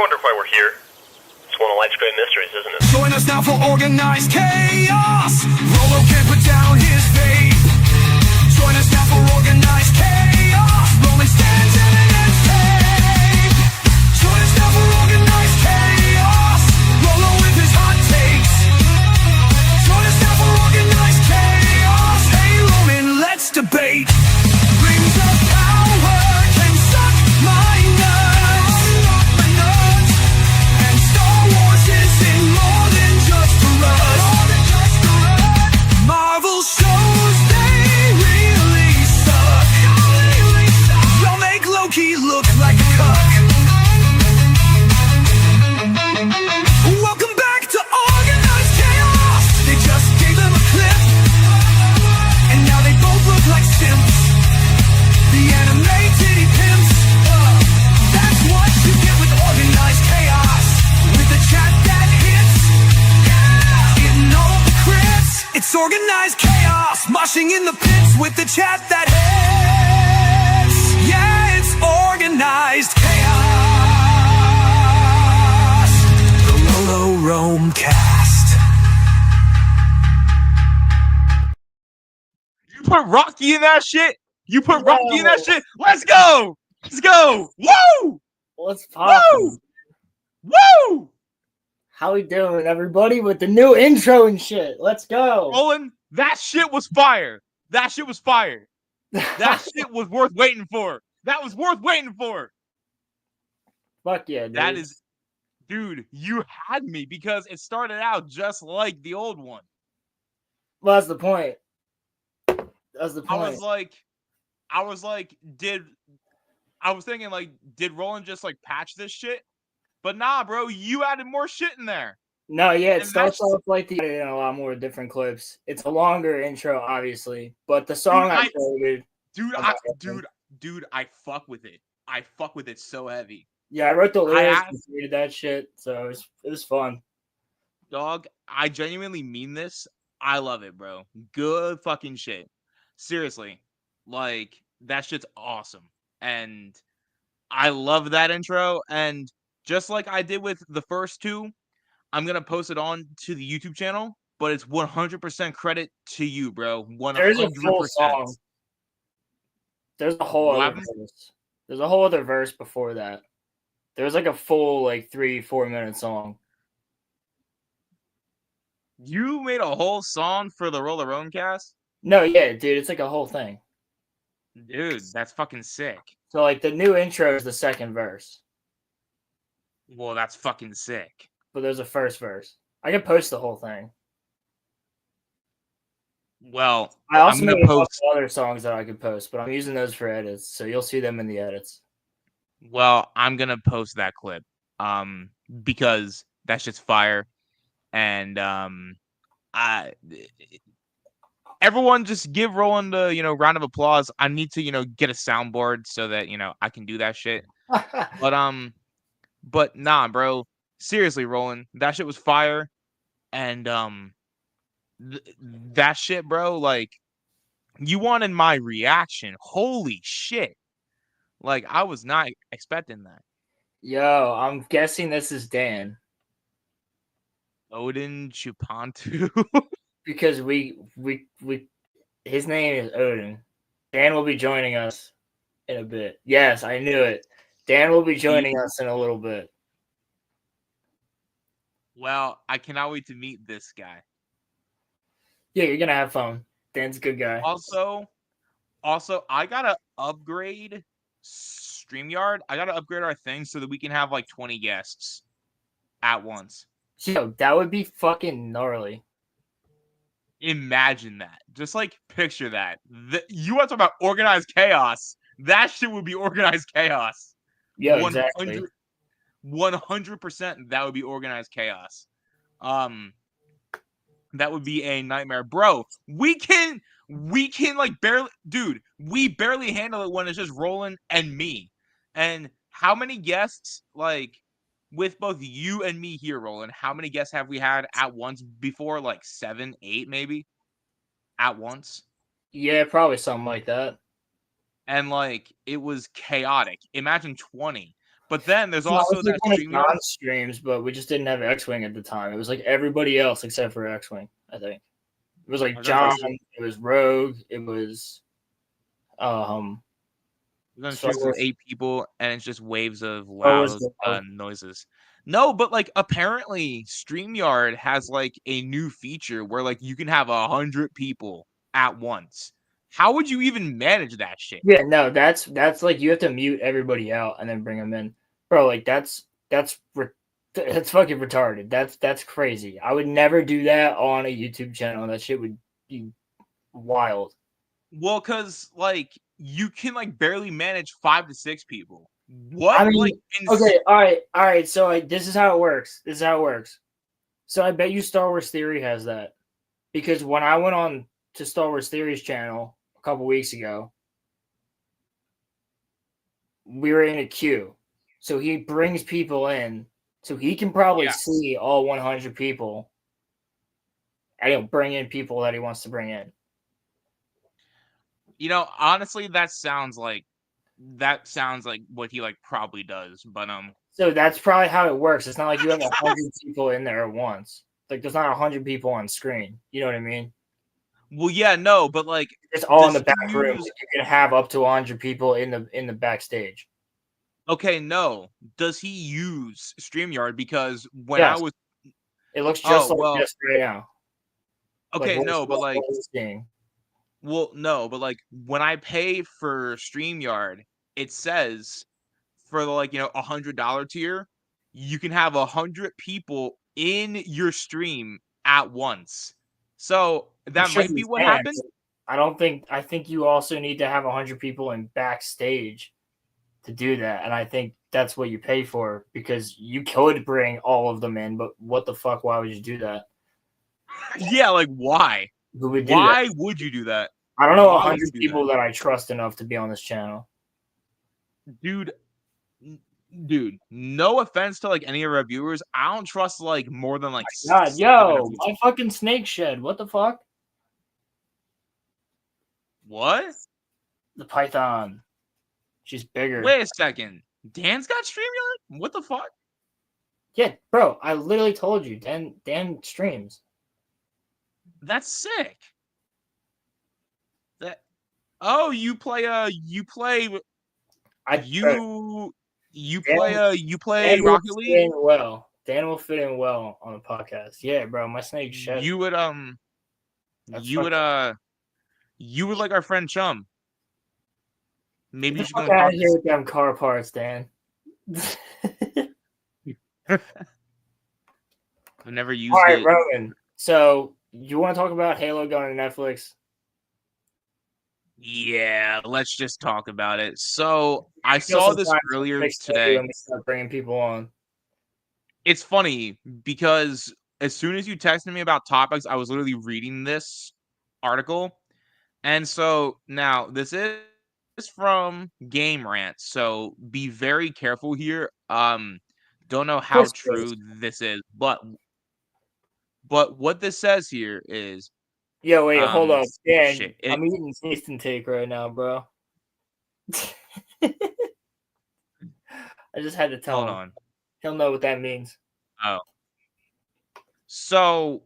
wonder why we're here? It's one of life's great mysteries, isn't it? Join us now for organized chaos. Rolo can't put down his faith. Join us now for organized chaos. Rolling stands and against tape. Join us now for organized chaos. Rolo with his hot takes. Join us now for organized chaos. Hey Roman, let's debate. Rings of power can suck my nuts. And Star Wars isn't more than just a rust. Marvel shows, they really suck. Y'all make Loki look like a cuck. Welcome back to Organized Chaos. They just gave them a clip, and now they both look like simps. The anime titty pimps. That's what you get with Organized Chaos. With the chat that hits, getting all the crits. It's Organized Chaos, moshing in the pits with the chat that hits. Yeah, it's Organized Chaos. The RoloRome cast. You put Rocky in that shit? You put Rocky in that shit? Let's go! Let's go! Woo! What's poppin'? Woo! How we doing, everybody? With the new intro and shit. Let's go. Roland, that shit was fire. That shit was fire. That shit was worth waiting for. That was worth waiting for. Fuck yeah, dude. That is, dude, you had me because it started out just like the old one. Well, that's the point. That's the point. I was thinking, like, did Roland just, like, patch this shit? But nah, bro, you added more shit in there. No, yeah, it And starts that's- off like the in a lot more different clips. It's a longer intro, obviously, but the song I created. Dude, I fuck with it. I fuck with it so heavy. Yeah, I wrote the lyrics asked- and created that shit, so it was fun. Dog, I genuinely mean this. I love it, bro. Good fucking shit. Seriously. Like, that shit's awesome. And I love that intro. And just like I did with the first two, I'm going to post it on to the YouTube channel. But it's 100% credit to you, bro. 100%. There's a full song. There's a whole other verse. There's a whole other verse before that. There's like a full, like, 3-4 minute song. You made a whole song for the RoloRome cast? No, yeah, dude, it's like a whole thing. Dude, that's fucking sick. So, like, the new intro is the second verse, Well, that's fucking sick. but there's a first verse. I can post the whole thing. Well, I also I'm made gonna a couple post. other songs that I could post, but I'm using those for edits, so you'll see them in the edits. Well, I'm gonna post that clip, because that shit's fire, and everyone just give Roland a round of applause. I need to get a soundboard so that I can do that shit. But nah, bro. Seriously, Roland, that shit was fire, and that shit, bro. Like, you wanted my reaction. Holy shit! Like, I was not expecting that. Yo, I'm guessing this is Dan Odin Chupantu. because his name is Odin. Dan will be joining us in a bit. Yes, I knew it. Dan will be joining us in a little bit. Well, I cannot wait to meet this guy. Yeah, you're gonna have fun. Dan's a good guy. Also, I gotta upgrade StreamYard. I gotta upgrade our thing so that we can have like 20 guests at once. Yo, that would be fucking gnarly. Imagine that. Just like picture that. You want to talk about organized chaos? That shit would be organized chaos. Yeah, exactly. 100% that would be organized chaos. That would be a nightmare, bro. We can like barely, dude. We barely handle it when it's just Roland and me. And how many guests, like, with both you and me here, Roland? How many guests have we had at once before? Like 7, 8, maybe at once. Yeah, probably something like that. And like, it was chaotic. Imagine 20. But then there's No, it also was that like one of StreamYard. John's streams, but we just didn't have X-Wing at the time. It was like everybody else except for X-Wing, I think. It was I like was gonna John, say, it was Rogue, it was we're gonna Star stream with Wars, 8 people, and it's just waves of Star Wars loud Go. noises. No, but like apparently StreamYard has like a new feature where like you can have 100 people at once. How would you even manage that shit? Yeah, no, that's like you have to mute everybody out and then bring them in, bro. Like that's fucking retarded. That's crazy. I would never do that on a YouTube channel. That shit would be wild. Well, cause like you can like barely manage 5 to 6 people. What I mean, like okay, all right. So this is how it works. This is how it works. So I bet you Star Wars Theory has that because when I went on to Star Wars Theory's channel a couple weeks ago, we were in a queue. So he brings people in, so he can probably see all 100 people, and he'll bring in people that he wants to bring in. You know, honestly, that sounds like what he like probably does. But So that's probably how it works. It's not like you have 100 people in there at once. Like there's not 100 people on screen. You know what I mean? well, yeah, no, but like It's all in does the back he room. use? Like, you can have up to 100 people in the backstage. Okay, no. Does he use StreamYard? Because when I Yes, was it looks just oh like well, this right now. Like okay, no, but like what we're seeing. well, no, but like when I pay for StreamYard, it says for the like $100 tier, you can have 100 people in your stream at once. So I'm that sure might be you what can. happened. I don't think. I think you also need to have 100 people in backstage to do that, and I think that's what you pay for because you could bring all of them in, but what the fuck? Why would you do that? Yeah, like why? Who would do that? Why would you do that? I don't know Why would 100 you do that? people that I trust enough to be on this channel. Dude, dude, no offense to like any of our viewers, I don't trust like more than like God, 7 of yo, you. my fucking snake shed. What the fuck? What? The python. She's bigger. Wait a second. Dan's got StreamYard? What the fuck? Yeah, bro. I literally told you. Dan streams. That's sick. That oh, you play you play Dan will Rocket fit League? in well. Dan will fit in well on a podcast. Yeah, bro. My snake shed. You would That's you would you would like our friend Chum. Maybe you Get should the go fuck and out talk of to here with them car parts, Dan. I've never used All right, it. Roman. So you want to talk about Halo going to Netflix? Yeah, let's just talk about it. So I Kill saw some this time earlier fix today. and start bringing people on. It's funny because as soon as you texted me about topics, I was literally reading this article. And so now this is from Game Rant, so be very careful here. Don't know how true this is, but what this says here is Yo, wait, hold up. Dan, shit. I'm eating taste and take right now, bro. I just had to tell Hold him. on. He'll know what that means. Oh. So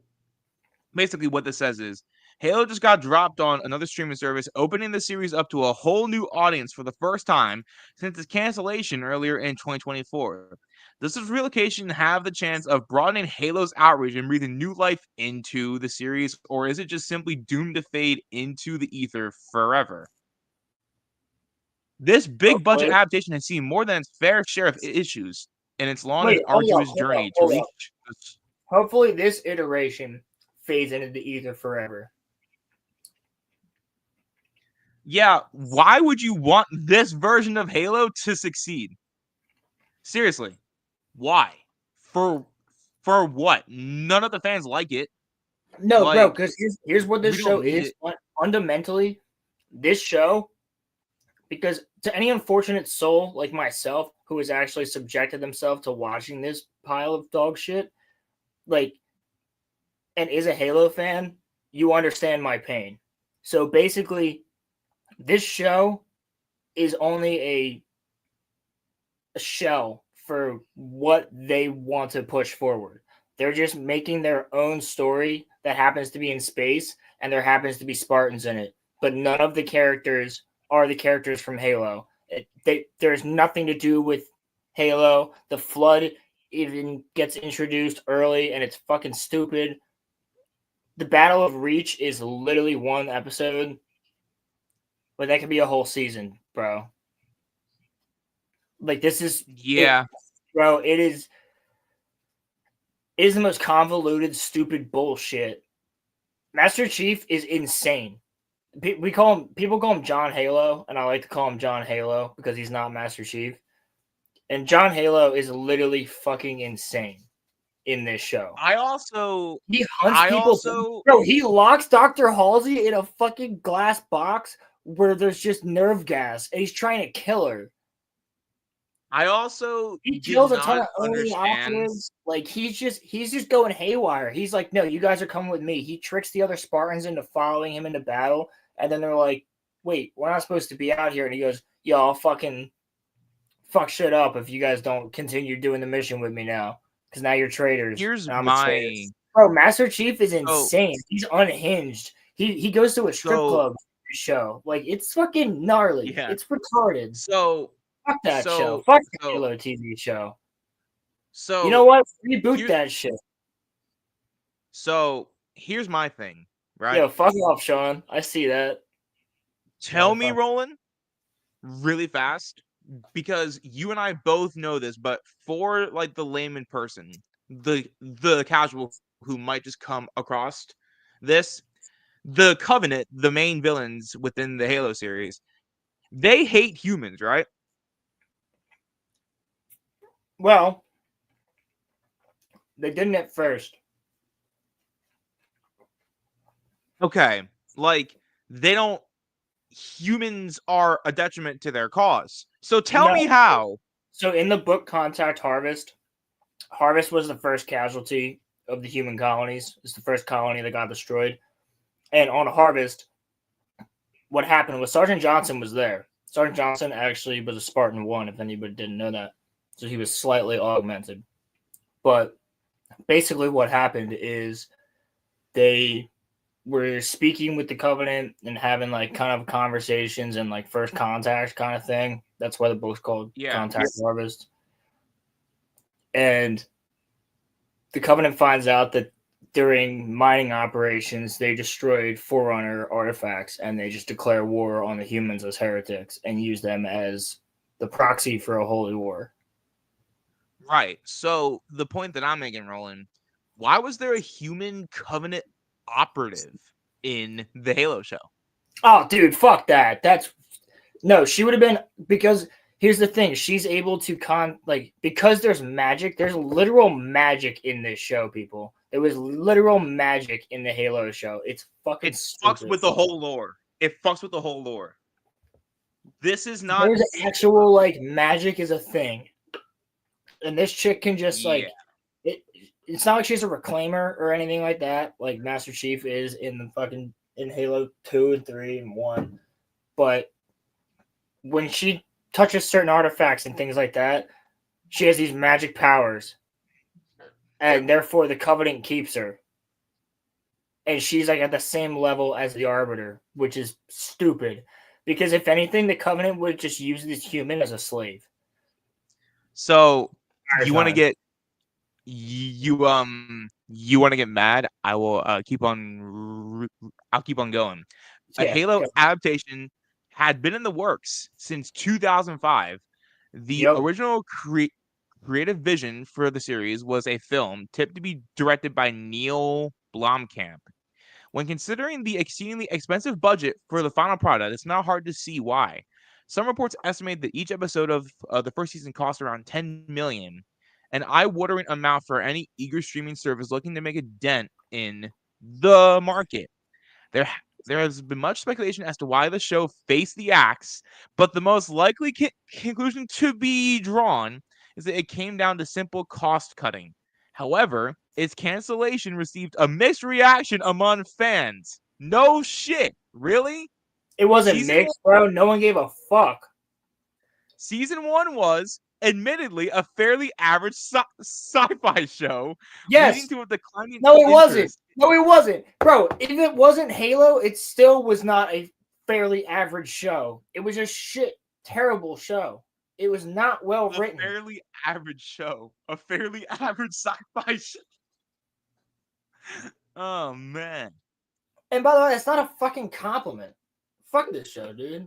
basically what this says is Halo just got dropped on another streaming service, opening the series up to a whole new audience for the first time since its cancellation earlier in 2024. Does this relocation have the chance of broadening Halo's outreach and breathing new life into the series, or is it just simply doomed to fade into the ether forever? This big budget adaptation has seen more than its fair share of issues in its long and arduous journey to reach this. Hopefully this iteration fades into the ether forever. Yeah, why would you want this version of Halo to succeed? Seriously, why? For what? None of the fans like it. No, like, bro, because here's what this show is. Fundamentally, this show, because to any unfortunate soul like myself who has actually subjected themselves to watching this pile of dog shit, like, and is a Halo fan, you understand my pain. So basically, this show is only a a shell for what they want to push forward. They're just making their own story that happens to be in space, and there happens to be Spartans in it. But none of the characters are the characters from Halo. There's nothing to do with Halo. The Flood even gets introduced early, and it's fucking stupid. The Battle of Reach is literally one episode, but that could be a whole season, bro. Like, this is bro. It is the most convoluted, stupid bullshit. Master Chief is insane. People call him John Halo, and I like to call him John Halo because he's not Master Chief. And John Halo is literally fucking insane in this show. He hunts people. Bro, he locks Dr. Halsey in a fucking glass box where there's just nerve gas, and he's trying to kill her. He kills a ton of Oni afterwards. Like, he's just going haywire. He's like, no, you guys are coming with me. He tricks the other Spartans into following him into battle, and then they're like, wait, we're not supposed to be out here. And he goes, yo, I'll fucking fuck shit up if you guys don't continue doing the mission with me now, because now you're traitors. Bro, Master Chief is insane. He's unhinged. He goes to a strip club show. Like, it's fucking gnarly. Yeah. It's retarded. Fuck that show. Fuck the Halo TV show. So you know what? Reboot that shit. So here's my thing, right? Yo, fuck off, Sean. I see that. Tell me, Roland, really fast, because you and I both know this, but for like the layman person, the casual who might just come across this, the Covenant, the main villains within the Halo series, they hate humans, right? Well, they didn't at first. Okay, like, they don't. Humans are a detriment to their cause. So tell me how. So in the book Contact Harvest, Harvest was the first casualty of the human colonies. It's the first colony that got destroyed. And on Harvest, what happened was Sergeant Johnson was there. Sergeant Johnson actually was a Spartan 1, if anybody didn't know that. So he was slightly augmented. But basically what happened is they were speaking with the Covenant and having like kind of conversations and like first contact kind of thing. That's why the book's called Contact Harvest. And the Covenant finds out that during mining operations, they destroyed Forerunner artifacts, and they just declare war on the humans as heretics and use them as the proxy for a holy war. Right. So the point that I'm making, Roland, why was there a human Covenant operative in the Halo show? Oh, dude, fuck that. She would have been, because here's the thing. She's able to because there's magic. There's literal magic in this show, people. There was literal magic in the Halo show. It's fucking stupid. Fucks with the whole lore. It fucks with the whole lore. This is not... There's actual, like, magic is a thing. And this chick can just, like... It's not like she's a reclaimer or anything like that, like Master Chief is in Halo 2 and 3 and 1. But when she touches certain artifacts and things like that, she has these magic powers. And therefore the Covenant keeps her. And she's like at the same level as the Arbiter, which is stupid. Because if anything, the Covenant would just use this human as a slave. So you want to get you want to get mad? I will keep on going. A Halo adaptation had been in the works since 2005. The original creative vision for the series was a film tipped to be directed by Neil Blomkamp. When considering the exceedingly expensive budget for the final product, it's not hard to see why. Some reports estimate that each episode of the first season cost around $10 million, an eye-watering amount for any eager streaming service looking to make a dent in the market. There has been much speculation as to why the show faced the axe, but the most likely conclusion to be drawn is that it came down to simple cost cutting. However, its cancellation received a mixed reaction among fans. No shit. Really? It wasn't mixed, bro. No one gave a fuck. Season 1 was, admittedly a fairly average sci-fi show, Yes. leading to a declining No, it wasn't. interest. No, it wasn't. Bro, if it wasn't Halo, it still was not a fairly average show. It was a terrible show. It was not well A written. fairly average show. A fairly average sci-fi show. Oh, man. And by the way, that's not a fucking compliment. Fuck this show, dude.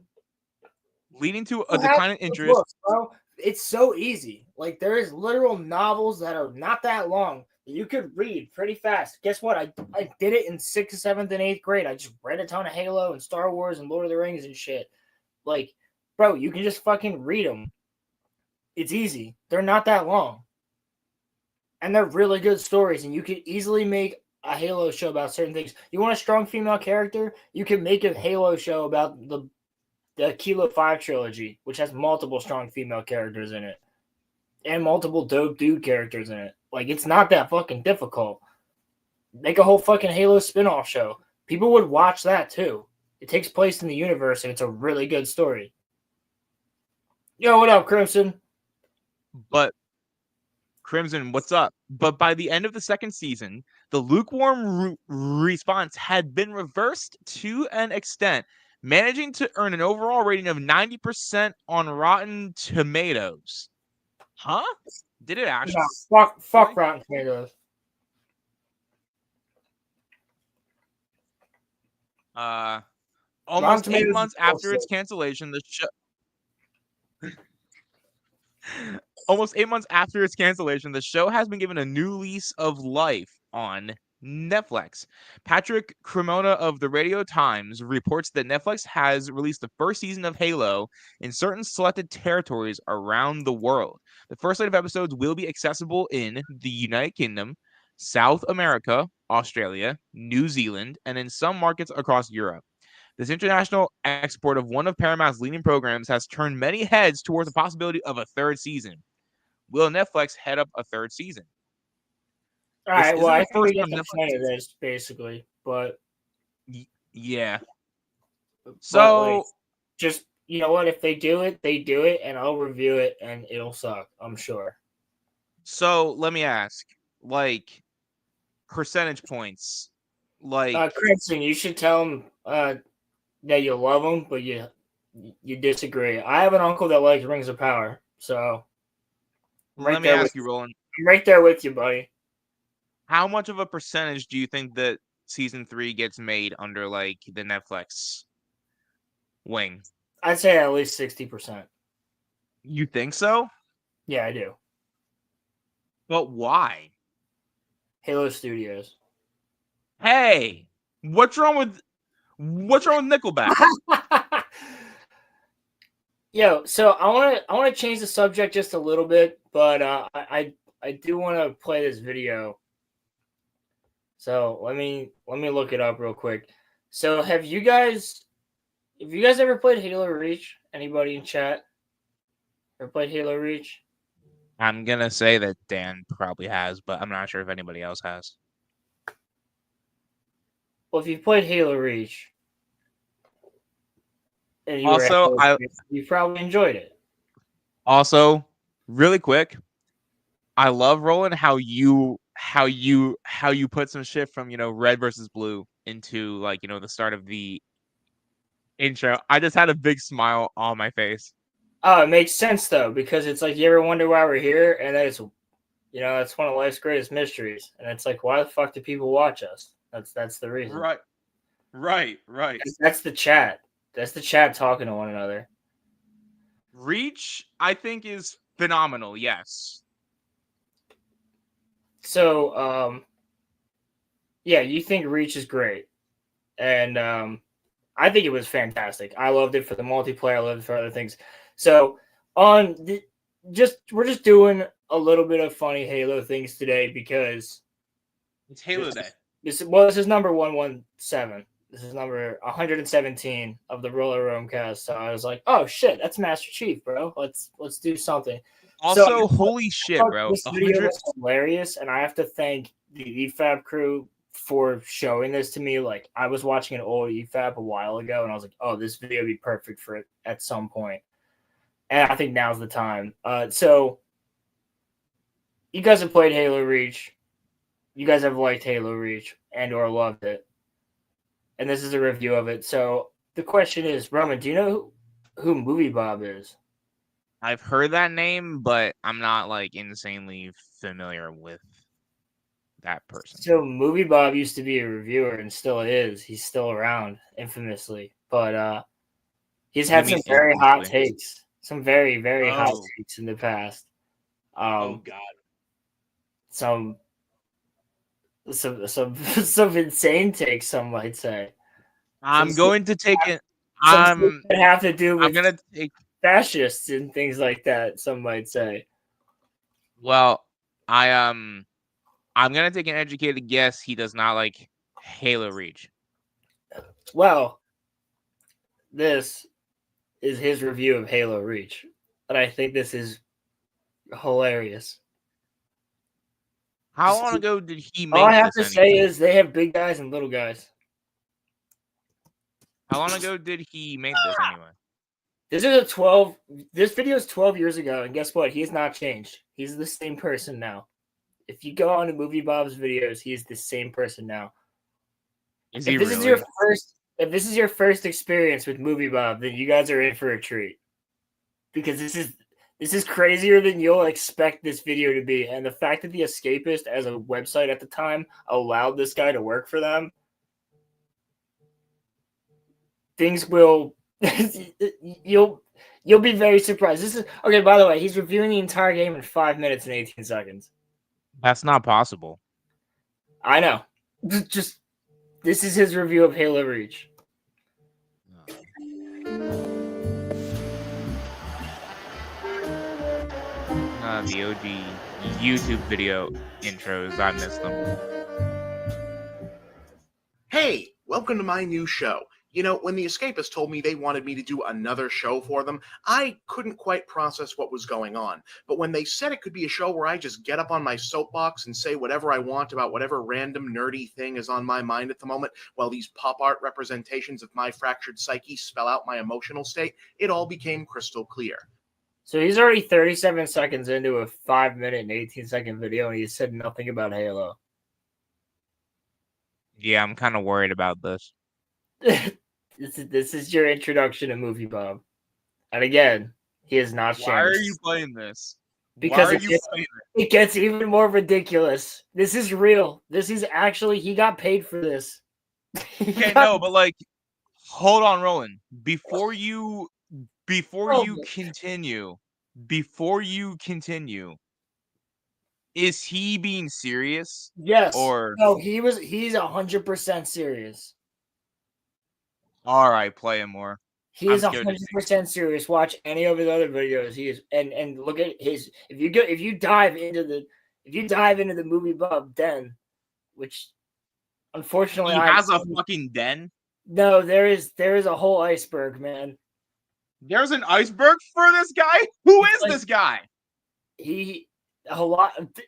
Leading to a declining interest. Books, bro. It's so easy. Like, there is literal novels that are not that long that you could read pretty fast. Guess what? I did it in 6th, 7th, and 8th grade. I just read a ton of Halo and Star Wars and Lord of the Rings and shit. Like, bro, you can just fucking read them. It's easy. They're not that long. And they're really good stories, and you could easily make a Halo show about certain things. You want a strong female character? You can make a Halo show about the Kilo 5 trilogy, which has multiple strong female characters in it. And multiple dope dude characters in it. Like, it's not that fucking difficult. Make a whole fucking Halo spin-off show. People would watch that too. It takes place in the universe, and it's a really good story. Yo, what up, Crimson? But Crimson, what's up? But by the end of the second season, the lukewarm response had been reversed to an extent, managing to earn an overall rating of 90% on Rotten Tomatoes. Huh? Did it actually? No, fuck Rotten Tomatoes. Almost 8 months after its cancellation, the show. Almost 8 months after its cancellation, the show has been given a new lease of life on Netflix. Patrick Cremona of the Radio Times reports that Netflix has released the first season of Halo in certain selected territories around the world. The first slate of episodes will be accessible in the United Kingdom, South America, Australia, New Zealand, and in some markets across Europe. This international export of one of Paramount's leading programs has turned many heads towards the possibility of a third season. Will Netflix head up a third season? All right, well, I think we get the point of this, basically, but... Yeah. So... Like, just, you know what, if they do it, and I'll review it, and it'll suck, I'm sure. So, let me ask, like, percentage points, like... Crimson, you should tell them that you love them, but you disagree. I have an uncle that likes Rings of Power, so... Let me ask you, Roland. I'm right there with you, buddy. How much of a percentage do you think that season 3 gets made under, like, the Netflix wing? I'd say at least 60%. You think so? Yeah, I do. But why? Halo Studios. Hey, what's wrong with Nickelback? Yo, so I want to change the subject just a little bit, but I do want to play this video. So let me look it up real quick. So have you guys ever played Halo Reach? Anybody in chat ever played Halo Reach? I'm gonna say that Dan probably has, but I'm not sure if anybody else has. Well, if you've played Halo Reach, and you probably enjoyed it. Also, really quick, I love Roland how you put some shit from red versus blue into like the start of the intro. I just had a big smile on my face. Oh, it makes sense though, because it's like you ever wonder why we're here, and then it's it's one of life's greatest mysteries, and it's like, why the fuck do people watch us? That's the reason. Right. That's the chat. That's the chat talking to one another. Reach, I think, is phenomenal. Yes. So, yeah, you think Reach is great, and I think it was fantastic. I loved it for the multiplayer. I loved it for other things. So, we're just doing a little bit of funny Halo things today because it's Halo Day. This is number 117. This is number 117 of the RoloRome cast. So I was like, oh shit, that's Master Chief, bro. Let's do something. Also, holy shit, bro. This video was hilarious, and I have to thank the EFAB crew for showing this to me. Like, I was watching an old EFAB a while ago, and I was like, oh, this video would be perfect for it at some point. and I think now's the time. So you guys have played Halo Reach. You guys have liked Halo Reach and or loved it. And this is a review of it. So the question is, Roman, do you know who Movie Bob is? I've heard that name, but I'm not like insanely familiar with that person. So Movie Bob used to be a reviewer and still is. He's still around, infamously. But he's had some very hot takes. Some very, very hot takes in the past. Oh God. Some some insane takes, some might say. I'm going to take it. Some that have to do with I'm gonna take fascists and things like that, some might say. Well, I'm gonna take an educated guess. He does not like Halo Reach. Well, this is his review of Halo Reach, and I think this is hilarious. How long ago did he make this? All I have to say is they have big guys and little guys. How long ago did he make this anyway? This video is 12 years ago, and guess what? He has not changed. He's the same person now. If you go on to Movie Bob's videos, he's the same person now. Is he really? If this is your first experience with Movie Bob, then you guys are in for a treat. Because this is crazier than you'll expect this video to be. And the fact that The Escapist, as a website at the time, allowed this guy to work for them, things will you'll be very surprised. This is okay, by the way, he's reviewing the entire game in 5 minutes and 18 seconds. That's not possible. I know. Just this is his review of Halo Reach. The OG YouTube video intros, I miss them. Hey, welcome to my new show. You know, when The Escapist told me they wanted me to do another show for them, I couldn't quite process what was going on. But when they said it could be a show where I just get up on my soapbox and say whatever I want about whatever random nerdy thing is on my mind at the moment, while these pop art representations of my fractured psyche spell out my emotional state, it all became crystal clear. So he's already 37 seconds into a 5 minute and 18-second video, and he said nothing about Halo. Yeah, I'm kind of worried about this. This is your introduction to Movie Bob. And again, he has not changed. Why are you playing this? Because it gets even more ridiculous. This is real. This is actually, he got paid for this. Okay, no, but like, hold on, Roland. Before you continue, is he being serious? Yes. Or no, he's 100% serious. All right, play him more. He is 100% serious. Watch any of his other videos. He is, and look at his. If you dive into the Movie Bob den, which unfortunately he has a fucking den. No, there is a whole iceberg, man. There's an iceberg for this guy. Who is this guy?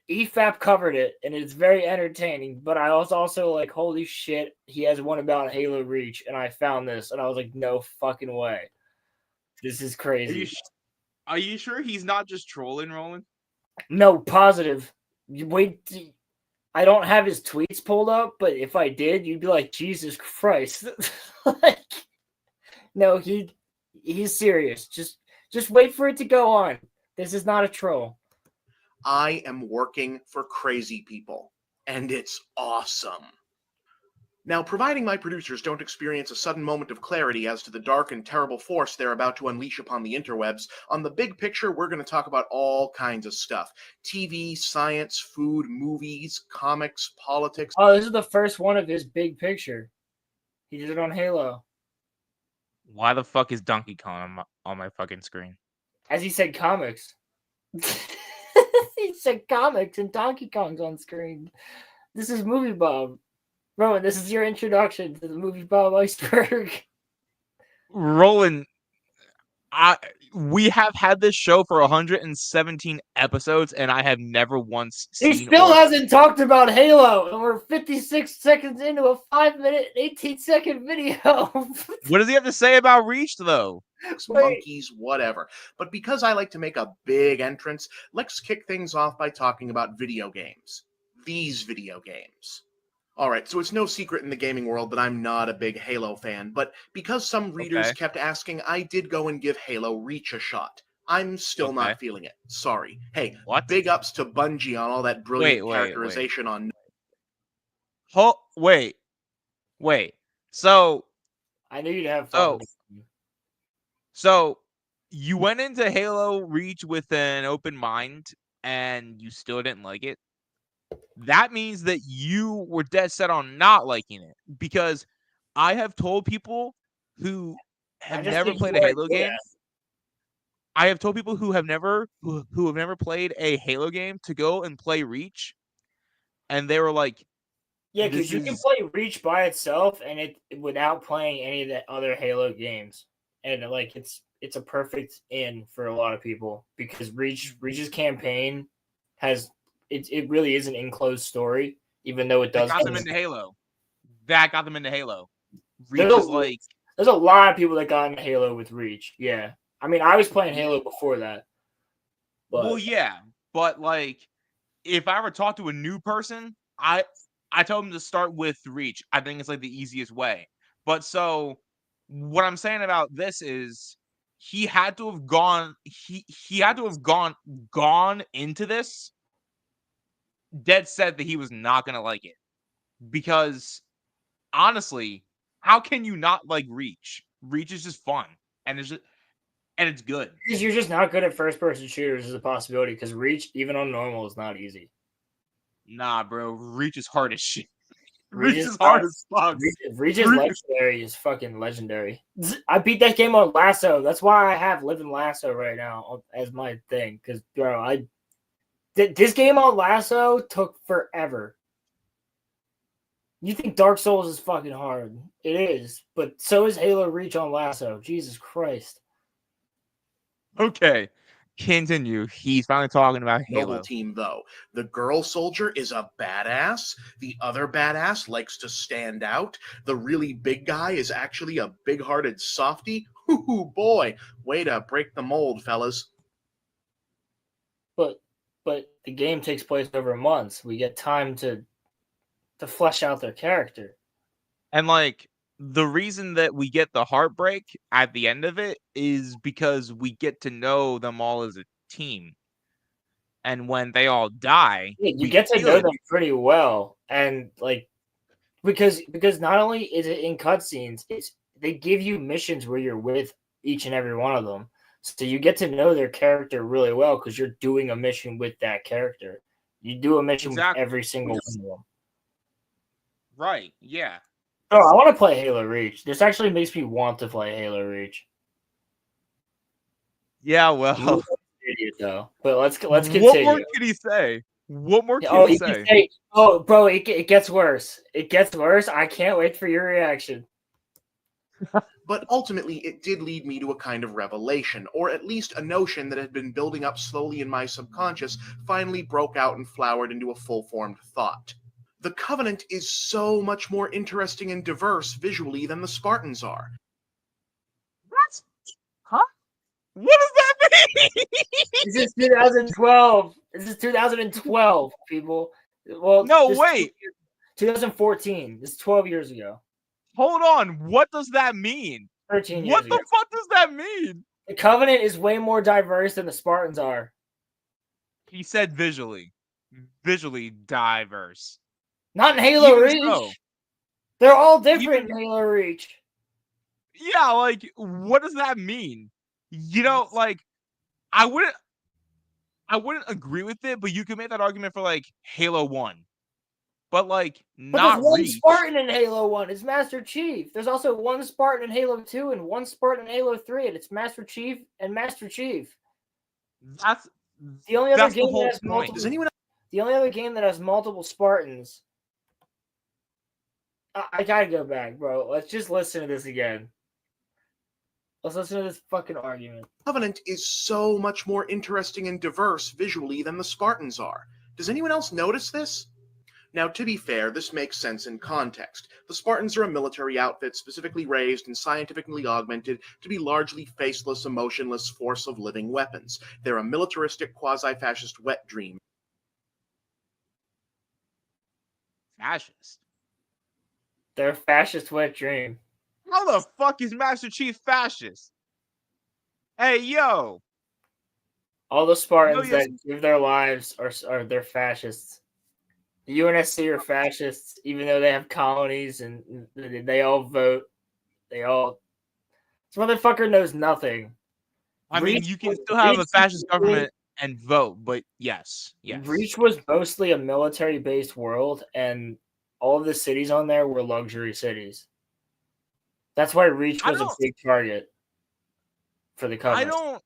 EFAP covered it, and it's very entertaining. But I was also like, holy shit, he has one about Halo Reach, and I found this, and I was like, no fucking way, this is crazy. Are you sure he's not just trolling, Roland? No, positive. Wait, I don't have his tweets pulled up, but if I did, you'd be like, Jesus Christ. Like, no, he's serious. Just wait for it to go on. This is not a troll. I am working for crazy people, and it's awesome. Now, providing my producers don't experience a sudden moment of clarity as to the dark and terrible force they're about to unleash upon the interwebs, on the big picture, we're going to talk about all kinds of stuff. TV, science, food, movies, comics, politics. Oh, this is the first one of his big picture. He did it on Halo. Why the fuck is Donkey Kong on my fucking screen? As he said, comics. He said comics and Donkey Kong's on screen. This is Movie Bob. Rowan, this is your introduction to the Movie Bob iceberg. Roland, we have had this show for 117 episodes, and I have never once He seen. still or hasn't talked about Halo, and we're 56 seconds into a 5-minute, 18-second video. What does he have to say about Reach, though? monkeys, whatever. But because I like to make a big entrance, let's kick things off by talking about video games. These video games. Alright, so it's no secret in the gaming world that I'm not a big Halo fan, but because some readers Okay. kept asking, I did go and give Halo Reach a shot. I'm still Okay. not feeling it. Sorry. Hey, What? big ups to Bungie on all that brilliant Wait. characterization on... Wait. So, I knew you'd have fun. so you went into Halo Reach with an open mind, and you still didn't like it. That means that you were dead set on not liking it, because I have told people who have never played a Halo game. I have told people who have never played a Halo game to go and play Reach, and they were like, Yeah, because you can play Reach by itself and it without playing any of the other Halo games, and like it's a perfect in for a lot of people because Reach's campaign has it really is an enclosed story, even though it does. That got them into Halo. Reach There's is like, there's a lot of people that got into Halo with Reach. Yeah, I mean, I was playing Halo before that. But, well, yeah, but like, if I ever talk to a new person, I tell them to start with Reach. I think it's like the easiest way. But so, what I'm saying about this is, he had to have gone. He had to have gone into this dead set that he was not gonna like it, because honestly, how can you not like Reach? Reach is just fun, and it's good. Because you're just not good at first-person shooters is a possibility. Because Reach, even on normal, is not easy. Nah, bro, Reach is hard as shit. Reach is hard as fuck. Reach is legendary. Is fucking legendary. I beat that game on Lasso. That's why I have Living Lasso right now as my thing. Because bro, this game on Lasso took forever. You think Dark Souls is fucking hard? It is, but so is Halo Reach on Lasso. Jesus Christ. Okay, continue. He's finally talking about Halo. Noble team, though. The girl soldier is a badass. The other badass likes to stand out. The really big guy is actually a big-hearted softie. Hoo boy, way to break the mold, fellas. But the game takes place over months. We get time to flesh out their character. And like, the reason that we get the heartbreak at the end of it is because we get to know them all as a team. And when they all die, you get to know them pretty well. And like, because not only is it in cutscenes, they give you missions where you're with each and every one of them. So you get to know their character really well because you're doing a mission with that character. You do a mission with every single one of them. Right, yeah. Oh, I want to play Halo Reach. This actually makes me want to play Halo Reach. Yeah, well. Idiot, though. But let's continue. What more can he say? What more can he say? Oh, bro, it gets worse. It gets worse. I can't wait for your reaction. But ultimately, it did lead me to a kind of revelation, or at least a notion that had been building up slowly in my subconscious finally broke out and flowered into a full-formed thought. The Covenant is so much more interesting and diverse visually than the Spartans are. What? Huh? What does that mean? This is 2012. This is 2012, people. Well, no, wait. 2014. This is 12 years ago. Hold on. What does that mean? 13 years What ago. the fuck does that mean? The Covenant is way more diverse than the Spartans are. He said visually. Visually diverse. Not in Halo Reach. So. They're all different in Halo Reach. Yeah, like, what does that mean? You know, like, I wouldn't agree with it, but you could make that argument for like Halo 1. But like, but not there's one Reach. Spartan in Halo 1. It's Master Chief. There's also one Spartan in Halo 2 and one Spartan in Halo 3, and it's Master Chief and Master Chief. That's the only other game that has multiple. Does anyone? The only other game that has multiple Spartans. I gotta go back, bro. Let's just listen to this again. Let's listen to this fucking argument. Covenant is so much more interesting and diverse visually than the Spartans are. Does anyone else notice this? Now, to be fair, this makes sense in context. The Spartans are a military outfit specifically raised and scientifically augmented to be largely faceless, emotionless force of living weapons. They're a militaristic, quasi-fascist wet dream. Fascist. They're a fascist wet dream. How the fuck is Master Chief fascist? Hey, yo. All the Spartans that give their lives are they're fascists. The UNSC are fascists, even though they have colonies and they all vote. This motherfucker knows nothing. I mean, you can still have a fascist government and vote, but yes. Reach was mostly a military-based world, and all of the cities on there were luxury cities. That's why Reach was a big target for the Covenant.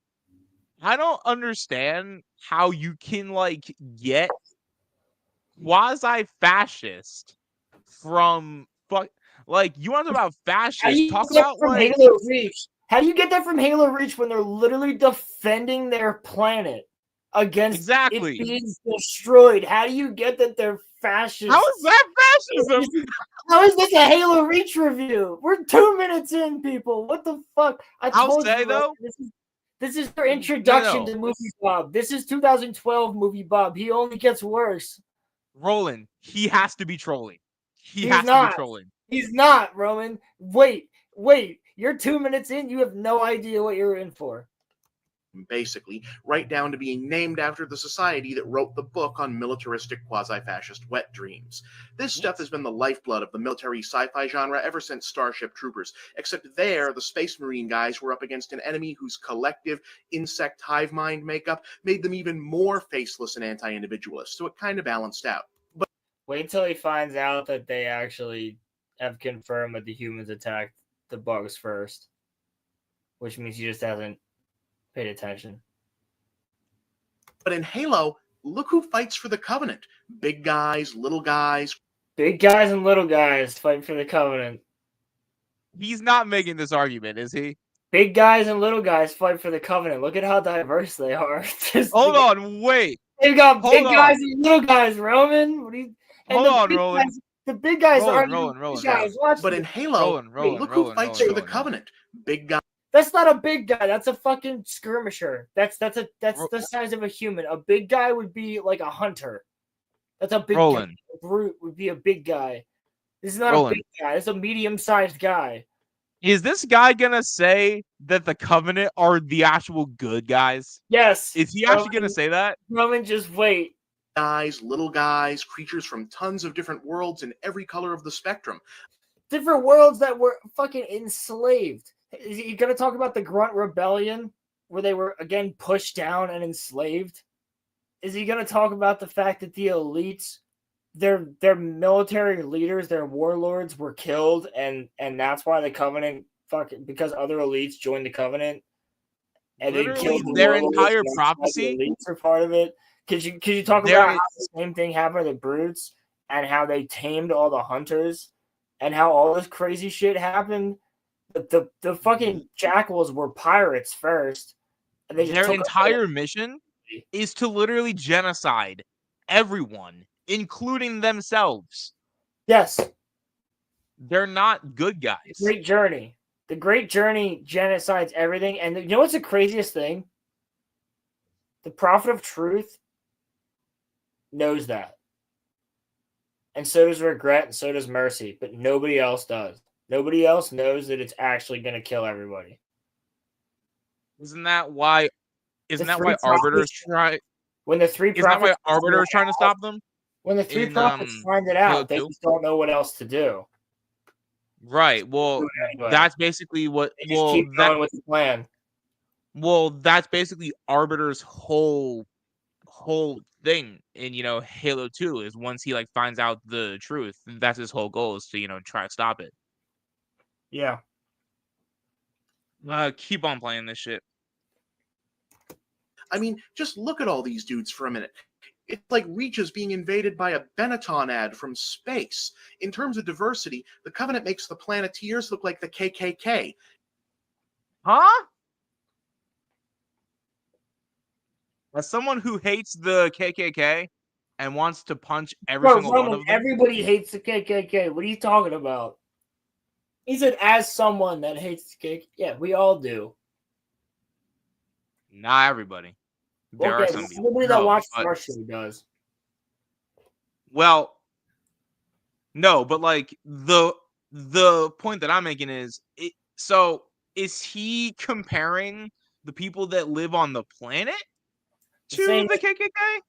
I don't understand how you can get quasi-fascist from you want to talk about fascist? Talk about Halo Reach. How do you get that from Halo Reach when they're literally defending their planet against it being destroyed? How do you get that they're fascist? How is that fascism? How is this a Halo Reach review? We're 2 minutes in, people. What the fuck? I'll say though. This is their introduction to Movie Bob. This is 2012 Movie Bob. He only gets worse. Roland, he has to be trolling. He has to be trolling. He's not, Roman. Wait. You're 2 minutes in. You have no idea what you're in for. Basically, right down to being named after the society that wrote the book on militaristic quasi-fascist wet dreams. This stuff has been the lifeblood of the military sci-fi genre ever since Starship Troopers, except there, the Space Marine guys were up against an enemy whose collective insect hive mind makeup made them even more faceless and anti-individualist, so it kind of balanced out. But wait until he finds out that they actually have confirmed that the humans attacked the bugs first, which means he just hasn't paid attention. But in Halo, look who fights for the Covenant. Big guys, little guys. Big guys and little guys fight for the Covenant. He's not making this argument, is he? Big guys and little guys fight for the Covenant. Look at how diverse they are. Hold on, wait. They've got big guys and little guys, Roman. What do you... Hold on, Roland. The big guys are Roland. guys. But in Halo, look who fights for the Covenant. Big guy. That's not a big guy. That's a fucking skirmisher. That's the size of a human. A big guy would be like a hunter. That's a big guy. A brute would be a big guy. This is not a big guy. This is a medium-sized guy. Is this guy gonna say that the Covenant are the actual good guys? Yes. Is he actually gonna say that? Roman, just wait. Guys, little guys, creatures from tons of different worlds in every color of the spectrum. Different worlds that were fucking enslaved. Is he going to talk about the Grunt Rebellion, where they were, again, pushed down and enslaved? Is he going to talk about the fact that the elites, their military leaders, their warlords were killed, and that's why the Covenant, because other elites joined the Covenant? And literally, they killed their entire prophecy? The elites are part of it. Could you talk about how the same thing happened to the Brutes, and how they tamed all the hunters, and how all this crazy shit happened? The fucking jackals were pirates first. And their entire mission is to literally genocide everyone, including themselves. Yes. They're not good guys. Great Journey. The Great Journey genocides everything. And you know what's the craziest thing? The Prophet of Truth knows that. And so does Regret, and so does Mercy. But nobody else does. Nobody else knows that it's actually going to kill everybody. Isn't that why Arbiter's trying? When the three prophets, isn't that why Arbiter is trying to stop them? When the three prophets find it out, they just don't know what else to do. Right. Well, that's basically what. They just keep going with the plan. Well, that's basically Arbiter's whole thing in Halo 2 is once he finds out the truth, that's his whole goal is to try to stop it. Yeah. Keep on playing this shit. I mean, just look at all these dudes for a minute. It's like Reach is being invaded by a Benetton ad from space. In terms of diversity, the Covenant makes the Planeteers look like the KKK. Huh? As someone who hates the KKK and wants to punch every single one of them. Everybody hates the KKK. What are you talking about? He said, as someone that hates the KKK. Yeah, we all do. Not everybody. There are some people. Everybody that watches our show does. Well, no, but like the point that I'm making is, so is he comparing the people that live on the planet to the KKK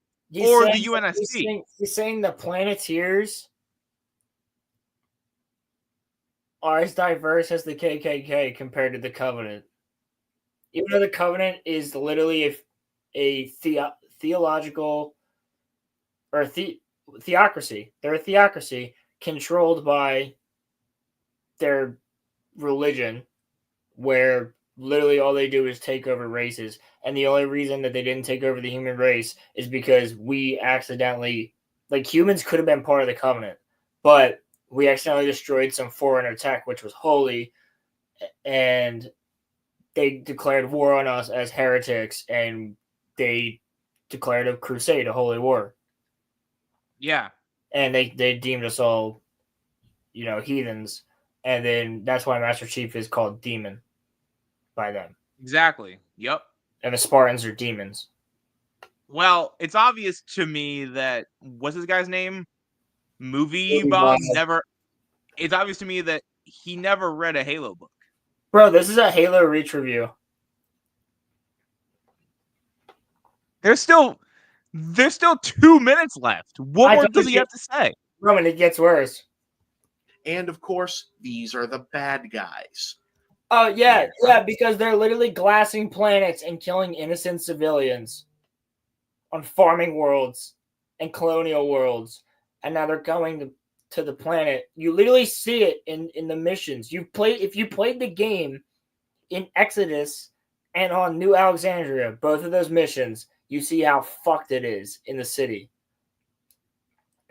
or the UNSC? He's saying the Planeteers are as diverse as the KKK compared to the Covenant. Even though the Covenant is literally a theological or theocracy. They're a theocracy controlled by their religion, where literally all they do is take over races. And the only reason that they didn't take over the human race is because we accidentally, like, humans could have been part of the Covenant, but we accidentally destroyed some foreigner tech, which was holy, and they declared war on us as heretics, and they declared a crusade, a holy war. Yeah. And they deemed us all, heathens. And then that's why Master Chief is called Demon by them. Exactly. Yep. And the Spartans are demons. Well, it's obvious to me that, what's this guy's name? Movie Bob never. It's obvious to me that he never read a Halo book. Bro, this is a Halo Reach review. There's still 2 minutes left. What more does he have to say? Roman, it gets worse. And of course, these are the bad guys. Oh, yeah, because they're literally glassing planets and killing innocent civilians on farming worlds and colonial worlds. And now they're going to the planet. You literally see it in the missions. If you played the game in Exodus and on New Alexandria, both of those missions, you see how fucked it is in the city.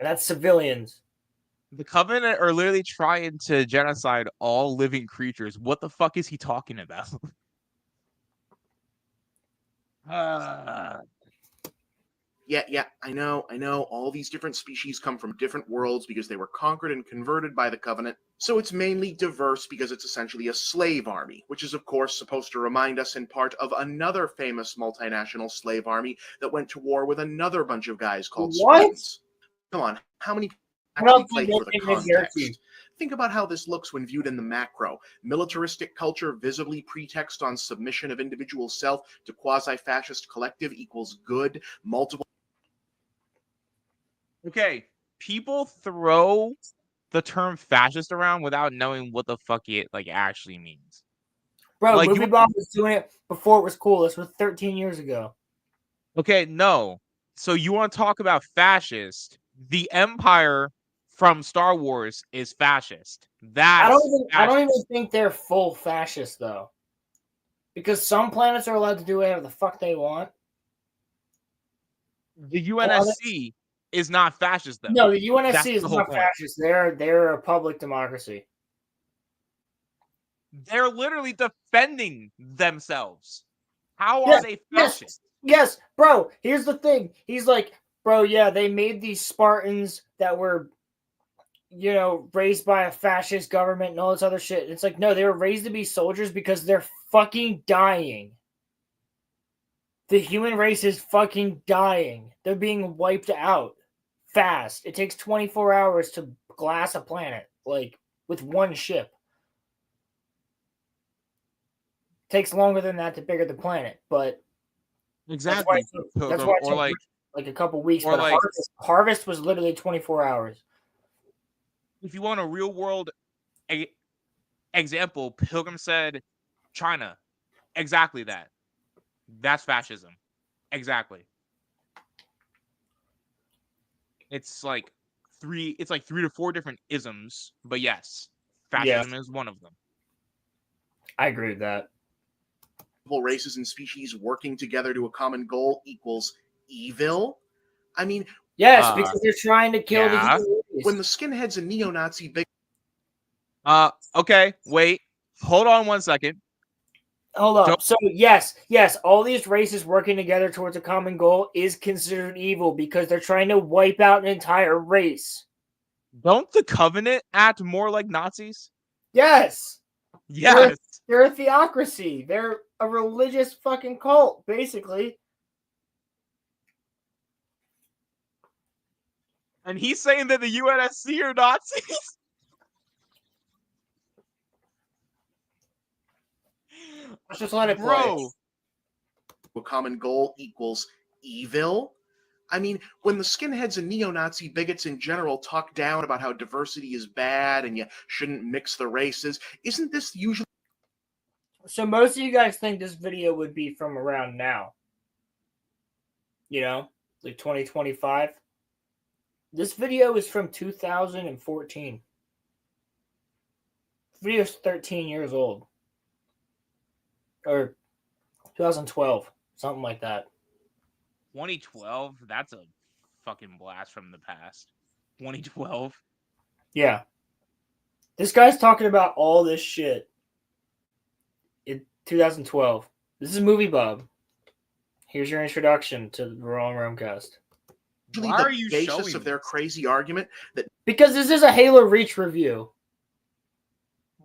And that's civilians. The Covenant are literally trying to genocide all living creatures. What the fuck is he talking about? Yeah, I know. All these different species come from different worlds because they were conquered and converted by the Covenant. So it's mainly diverse because it's essentially a slave army, which is, of course, supposed to remind us in part of another famous multinational slave army that went to war with another bunch of guys called Spartans. Come on, how many actually play for the context? Think about how this looks when viewed in the macro. Militaristic culture visibly pretext on submission of individual self to quasi-fascist collective equals good, multiple... Okay, people throw the term fascist around without knowing what the fuck it actually means. Bro, like, Movie Bob was doing it before it was cool. This was 13 years ago. Okay, no. So you want to talk about fascist? The Empire from Star Wars is fascist. I don't even think they're full fascist though, because some planets are allowed to do whatever the fuck they want. The UNSC is not fascist though. No, the UNSC is not fascist. They're a public democracy. They're literally defending themselves. How are they fascist? Yes, bro. Here's the thing. He's like, bro, yeah, they made these Spartans that were, raised by a fascist government and all this other shit. It's like, no, they were raised to be soldiers because they're fucking dying. The human race is fucking dying. They're being wiped out fast. It takes 24 hours to glass a planet, with one ship. It takes longer than that to bigger the planet, but exactly. That's why it took a couple weeks. But harvest was literally 24 hours. If you want a real world example, Pilgrim said China. Exactly that. That's fascism. Exactly. It's like 3 to 4 different isms, but yes, fascism is one of them. I agree with that. Races and species working together to a common goal equals evil. I mean, yes, because they're trying to kill the human race. When the skinheads and neo-Nazi okay, wait. Hold on 1 second. hold up. So yes, all these races working together towards a common goal is considered evil because they're trying to wipe out an entire race. Don't the Covenant act more like Nazis? Yes. Yes. They're a theocracy. They're a religious fucking cult, basically. And he's saying that the UNSC are Nazis? Let's just let it Bro. A common goal equals evil? I mean, when the skinheads and neo-Nazi bigots in general talk down about how diversity is bad and you shouldn't mix the races, isn't this usually... So most of you guys think this video would be from around now. You know, like 2025. This video is from 2014. The video is 13 years old. Or 2012, something like that. 2012? That's a fucking blast from the past. 2012? Yeah. This guy's talking about all this shit in 2012. This is Movie Bob. Here's your introduction to the RoloRome cast. Why are you basis showing of their crazy argument that... Because this is a Halo Reach review.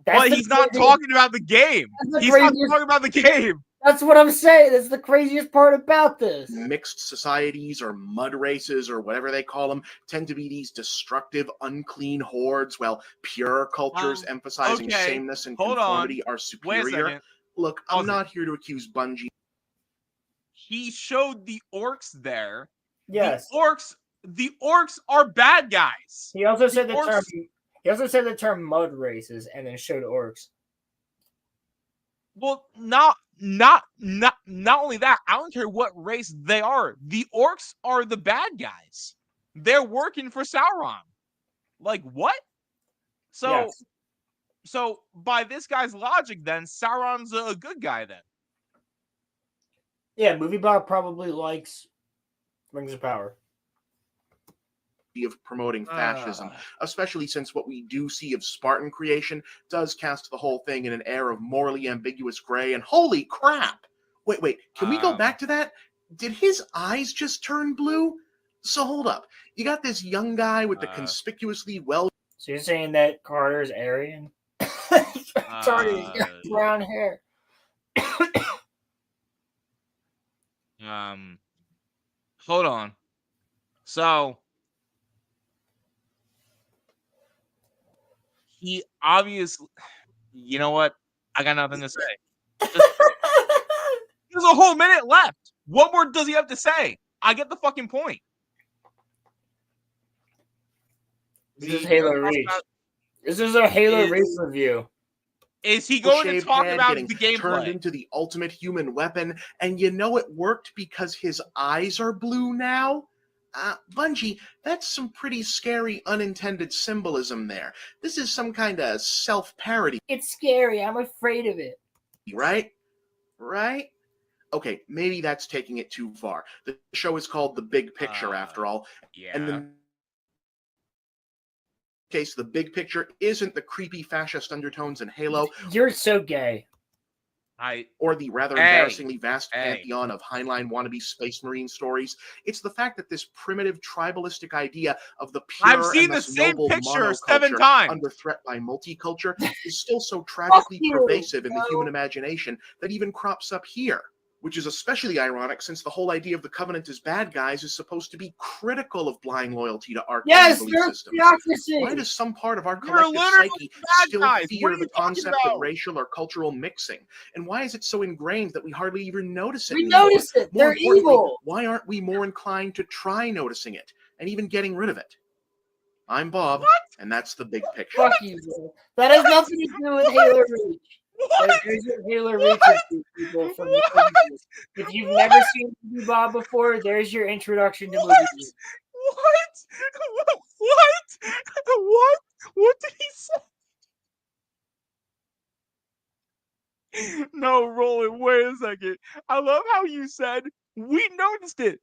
But he's not talking about the game. He's not talking about the game. That's what I'm saying. That's the craziest part about this. Mixed societies or mud races or whatever they call them tend to be these destructive, unclean hordes, while pure cultures emphasizing sameness and conformity are superior. Look, I'm not here to accuse Bungie. He showed the orcs there. Yes. The orcs are bad guys. He also said the term. He also said the term mud races and then showed orcs. Well, not only that, I don't care what race they are. The orcs are the bad guys. They're working for Sauron. Like what? So by this guy's logic, then Sauron's a good guy then. Yeah, Movie Bob probably likes Rings of Power. Of promoting fascism, especially since what we do see of Spartan creation does cast the whole thing in an air of morally ambiguous gray. And holy crap! Wait, can we go back to that? Did his eyes just turn blue? So hold up. You got this young guy with the conspicuously well... So you're saying that Carter's Aryan? Carter's got brown hair. Hold on. So... he obviously, you know what? I got nothing to say. There's a whole minute left. What more does he have to say? I get the fucking point. This is Halo Reach. This is a Halo Reach review. Is he going to talk about the gameplay? Turned into the ultimate human weapon, and you know it worked because his eyes are blue now? Bungie, that's some pretty scary unintended symbolism there. This is some kind of self-parody. It's scary. I'm afraid of it. Right? Okay, maybe that's taking it too far. The show is called The Big Picture, after all. Yeah. And in case the big picture isn't the creepy fascist undertones in Halo. You're so gay. Or the rather embarrassingly vast pantheon of Heinlein wannabe Space Marine stories. It's the fact that this primitive tribalistic idea of the pure I've seen the same picture 7 times under threat by multiculture is still so tragically pervasive in the human imagination that even crops up here. Which is especially ironic since the whole idea of the Covenant as bad guys is supposed to be critical of blind loyalty to arcane belief systems. Why does some part of our collective psyche still fear the concept of racial or cultural mixing? And why is it so ingrained that we hardly even notice it anymore? We notice it. They're evil. Why aren't we more inclined to try noticing it and even getting rid of it? I'm Bob, and that's the big picture. Fuck you, bro. That has nothing to do with Halo Reach. There's your Halo Reach people from the movies. If you've never seen Movie Bob before, there's your introduction to movies. What did he say? No, Roland, wait a second. I love how you said we noticed it.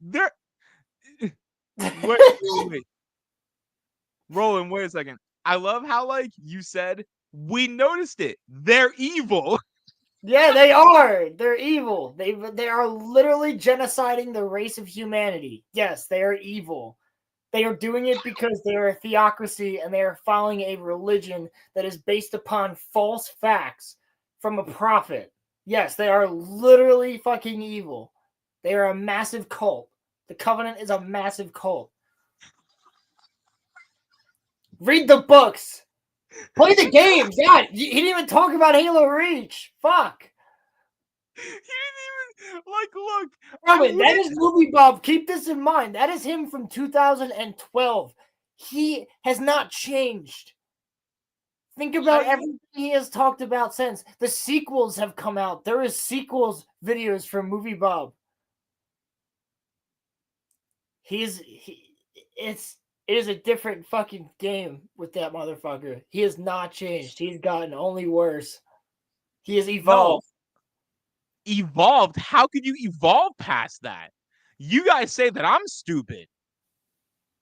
Wait. Roland, wait a second. I love how you said we noticed it. They're evil. Yeah, they are. They're evil. They are literally genociding the race of humanity. Yes, they are evil. They are doing it because they are a theocracy and they are following a religion that is based upon false facts from a prophet. Yes, they are literally fucking evil. They are a massive cult. The Covenant is a massive cult. Read the books. Play the games. God, he didn't even talk about Halo Reach. Fuck. He didn't even like look. Roman, that is Movie Bob. Keep this in mind. That is him from 2012. He has not changed. Think about everything he has talked about since. The sequels have come out. There is sequels videos from Movie Bob. It is a different fucking game with that motherfucker. He has not changed. He's gotten only worse. He has evolved. No. Evolved? How could you evolve past that? You guys say that I'm stupid.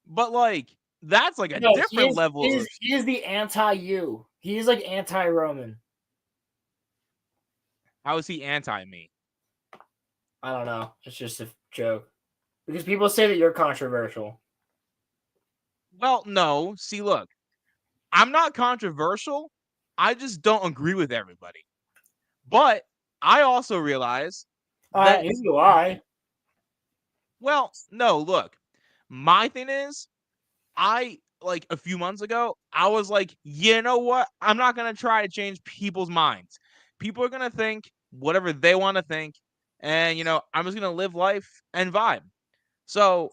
But like that's like a different level. He is the anti-you. He is like anti-Roman. How is he anti-me? I don't know. It's just a joke. Because people say that you're controversial. Well, no. See, look. I'm not controversial. I just don't agree with everybody. But I also realize that neither do I. Well, no, look. My thing is like a few months ago, I was like, you know what? I'm not going to try to change people's minds. People are going to think whatever they want to think. And, I'm just going to live life and vibe. So,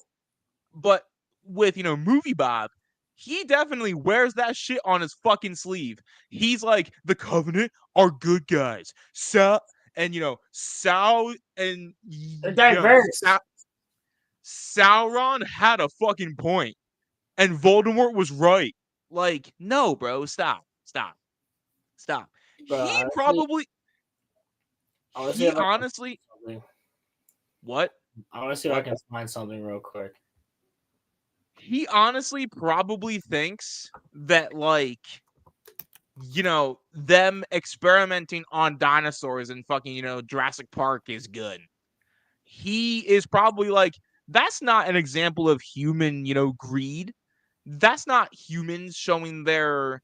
but with, Movie Bob, he definitely wears that shit on his fucking sleeve. He's like, the Covenant are good guys. Sal and, They're diverse. Sauron had a fucking point. And Voldemort was right. Like, no, bro, stop. Bro, He probably. Honestly, what? I want to see if I can find something real quick. He honestly probably thinks that, like, them experimenting on dinosaurs and fucking, Jurassic Park is good. He is probably like, that's not an example of human, greed. That's not humans showing their,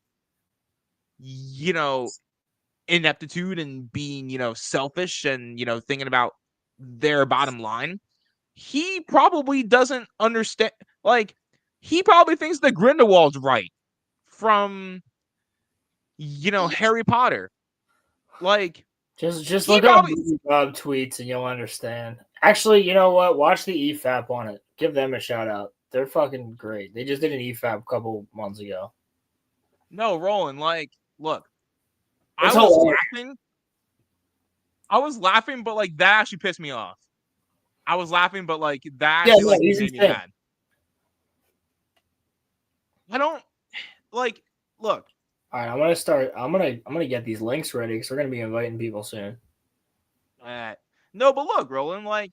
ineptitude and being, selfish and, thinking about their bottom line. He probably doesn't understand. Like, he probably thinks that Grindelwald's right from, Harry Potter. Like, just look up Movie Bob tweets and you'll understand. Actually, you know what? Watch the EFAP on it. Give them a shout out. They're fucking great. They just did an EFAP a couple months ago. No, Roland, like, look, it's I was laughing. I was laughing, but like that actually pissed me off. I was laughing, but like that actually made me mad. I don't like. Look. All right, I'm gonna start. I'm gonna get these links ready because we're gonna be inviting people soon. No, but look, Roland. Like,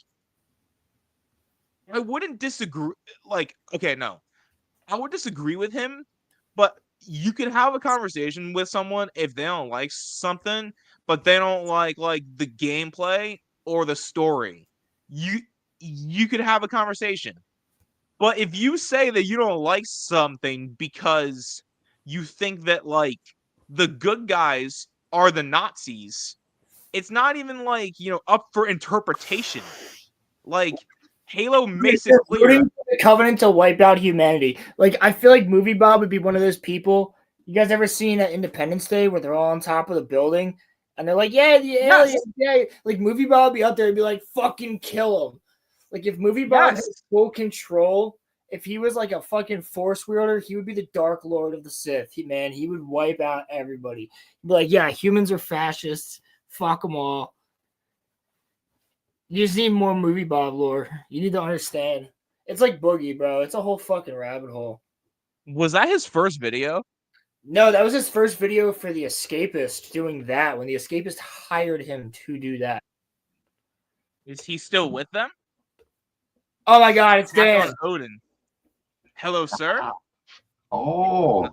I wouldn't disagree. Like, okay, no, I would disagree with him, but you can have a conversation with someone if they don't like something, but they don't like the gameplay or the story. You could have a conversation. But if you say that you don't like something because you think that like the good guys are the Nazis, it's not even like, up for interpretation. Like Halo makes it clear. The Covenant to wipe out humanity. Like, I feel like Movie Bob would be one of those people. You guys ever seen at Independence Day where they're all on top of the building and they're like, yeah, the aliens, yeah. Like, Movie Bob would be out there and be like, fucking kill them. Like, if Movie Bob had full control, if he was like a fucking force wielder, he would be the Dark Lord of the Sith. He would wipe out everybody. He'd be like, yeah, humans are fascists. Fuck them all. You just need more Movie Bob lore. You need to understand. It's like Boogie, bro. It's a whole fucking rabbit hole. Was that his first video? No, that was his first video for The Escapist doing that when The Escapist hired him to do that. Is he still with them? Oh my god, it's Dan. Odin. Hello, sir. Oh.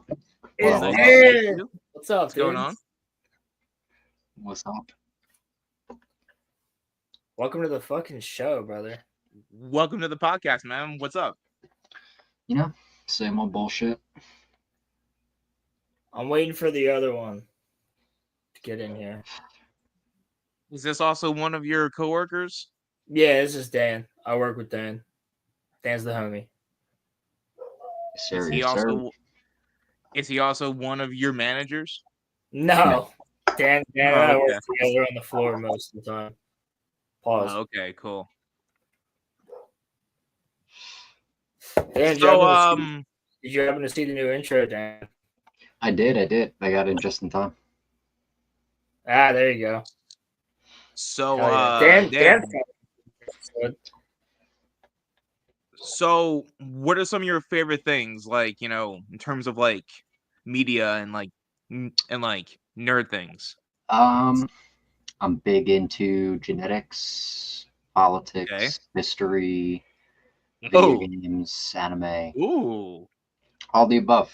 It's Dan. What's up, What's going on? What's up? Welcome to the fucking show, brother. Welcome to the podcast, man. What's up? You know, same old bullshit. I'm waiting for the other one to get in here. Is this also one of your coworkers? Yeah, this is Dan. I work with Dan. Dan's the homie. Sir, yes, sir. Is he also one of your managers? No. Dan and I Oh, work okay. together on the floor most of the time. Pause. Oh, okay, cool. Dan, So, did you happen to see the new intro, Dan? I did. I got in just in time. Ah, there you go. So, Hell yeah. Dan. So, what are some of your favorite things, like, you know, in terms of like media and like nerd things? I'm big into genetics, politics, Okay. history, video games, anime, Ooh. all the above.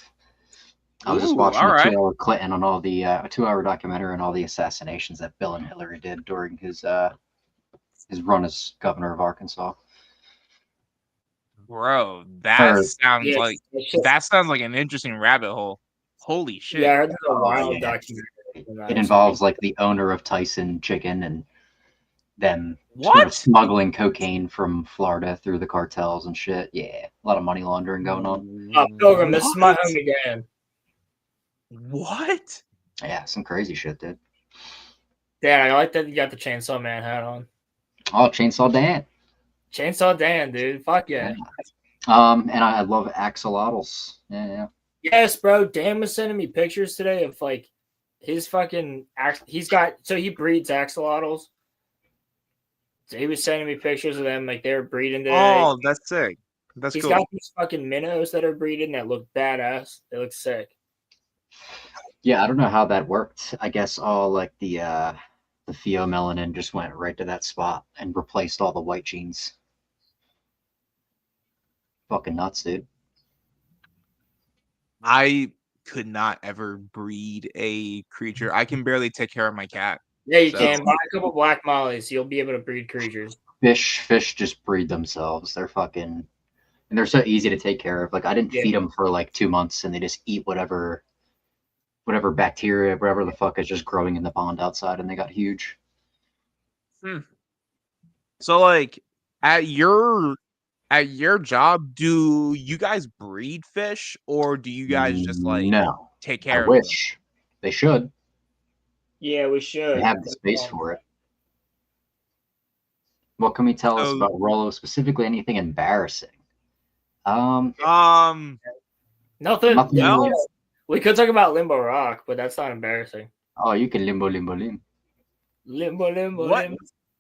I was just watching all a right. 2-hour Clinton on all the a 2-hour documentary on all the assassinations that Bill and Hillary did during his run as governor of Arkansas. Bro, that sounds Yeah, like an interesting rabbit hole. Holy shit. Yeah, I heard there's a Oh, wild yeah. documentary. It involves like the owner of Tyson Chicken and them sort What? of smuggling cocaine from Florida through the cartels and shit. Yeah, a lot of money laundering going on. Pilgrim, this is my What? homie Dan. What? Yeah, some crazy shit, dude. Dan, I like that you got the Chainsaw Man hat on. Oh, Chainsaw Dan. Chainsaw Dan, dude. Fuck yeah. And I love axolotls. Yeah. Yes, bro. Dan was sending me pictures today of like his fucking he breeds axolotls. So he was sending me pictures of them like they were breeding today. Oh, that's sick. That's He's cool. got these fucking minnows that are breeding that look badass. They look sick. Yeah, I don't know how that worked. I guess all like the pheomelanin just went right to that spot and replaced all the white genes. Fucking nuts, dude. I could not ever breed a creature. I can barely take care of my cat. Yeah, you So- can buy a couple black mollies. You'll be able to breed creatures. Fish just breed themselves. They're fucking, and they're so easy to take care of. Like I didn't feed them for like 2 months, and they just eat whatever bacteria, whatever the fuck is just growing in the pond outside, and they got huge. So, like, at your job, do you guys breed fish, or do you guys just like No, take I care of wish they should. Yeah, we should. They have the space for it. What can we tell us about Rolo specifically? Anything embarrassing? them? Nothing. No. We could talk about Limbo Rock, but that's not embarrassing. Oh, you can limbo. Limbo. What?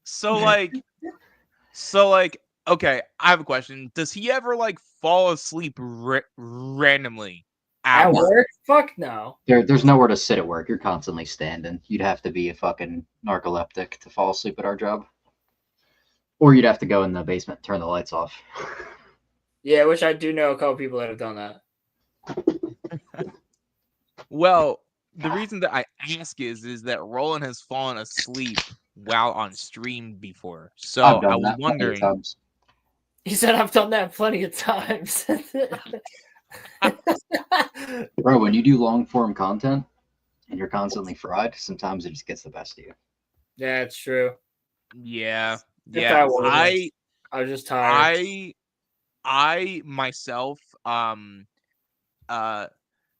So like, okay, I have a question. Does he ever like fall asleep randomly At work? Fuck no. There's nowhere to sit at work. You're constantly standing. You'd have to be a fucking narcoleptic to fall asleep at our job. Or you'd have to go in the basement and turn the lights off. Yeah, which I do know a couple people that have done that. Well, the reason that I ask is that Roland has fallen asleep while on stream before. So I was wondering. He said I've done that plenty of times. Bro, when you do long form content and you're constantly fried, sometimes it just gets the best of you. Yeah, it's true. Yeah. I was just tired. I myself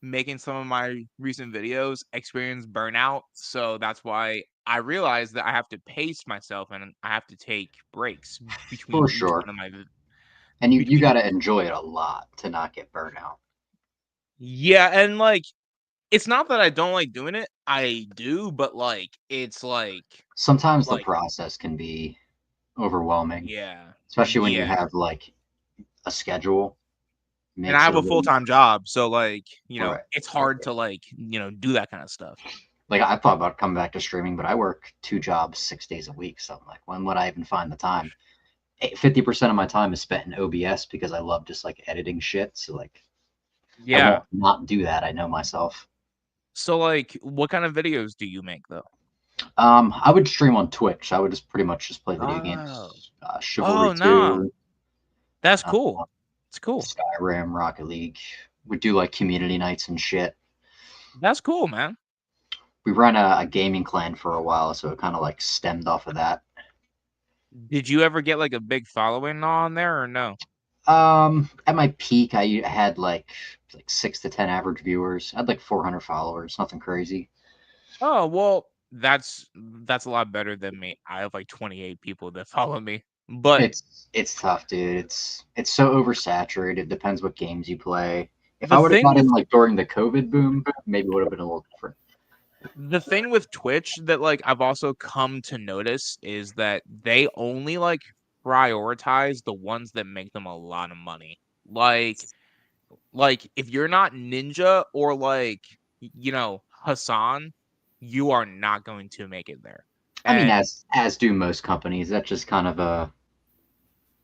making some of my recent videos experienced burnout, so that's why I realized that I have to pace myself and I have to take breaks between each one of my and you got to enjoy it a lot to not get burnout. Yeah, and like it's not that I don't like doing it. I do, but like it's like sometimes the process can be overwhelming. Yeah. Especially when you have like a schedule. And I have a full-time job, so like, you know, Right. it's hard to like, you know, do that kind of stuff. Like I thought about coming back to streaming, but I work 2 jobs 6 days a week. So I'm like, when would I even find the time? 50% of my time is spent in OBS because I love just like editing shit. So like, I won't not do that. I know myself. So like, what kind of videos do you make though? I would stream on Twitch. I would just pretty much just play video Oh. games. Chivalry Oh, nah. 2. That's cool. It's cool. Skyrim, Rocket League. We do like community nights and shit. That's cool, man. We ran a gaming clan for a while, so it kind of like stemmed off of that. Did you ever get like a big following on there or no? At my peak, I had like 6 to 10 average viewers. I had like 400 followers, nothing crazy. Oh, well, that's a lot better than me. I have like 28 people that follow me. But it's tough, dude. It's so oversaturated. Depends what games you play. If The I would have thing got in with- like during the COVID boom, maybe it would have been a little different. the thing with Twitch that like I've also come to notice is that they only like prioritize the ones that make them a lot of money. Like if you're not Ninja or like Hassan, you are not going to make it there. I mean, And as do most companies. That's just kind of a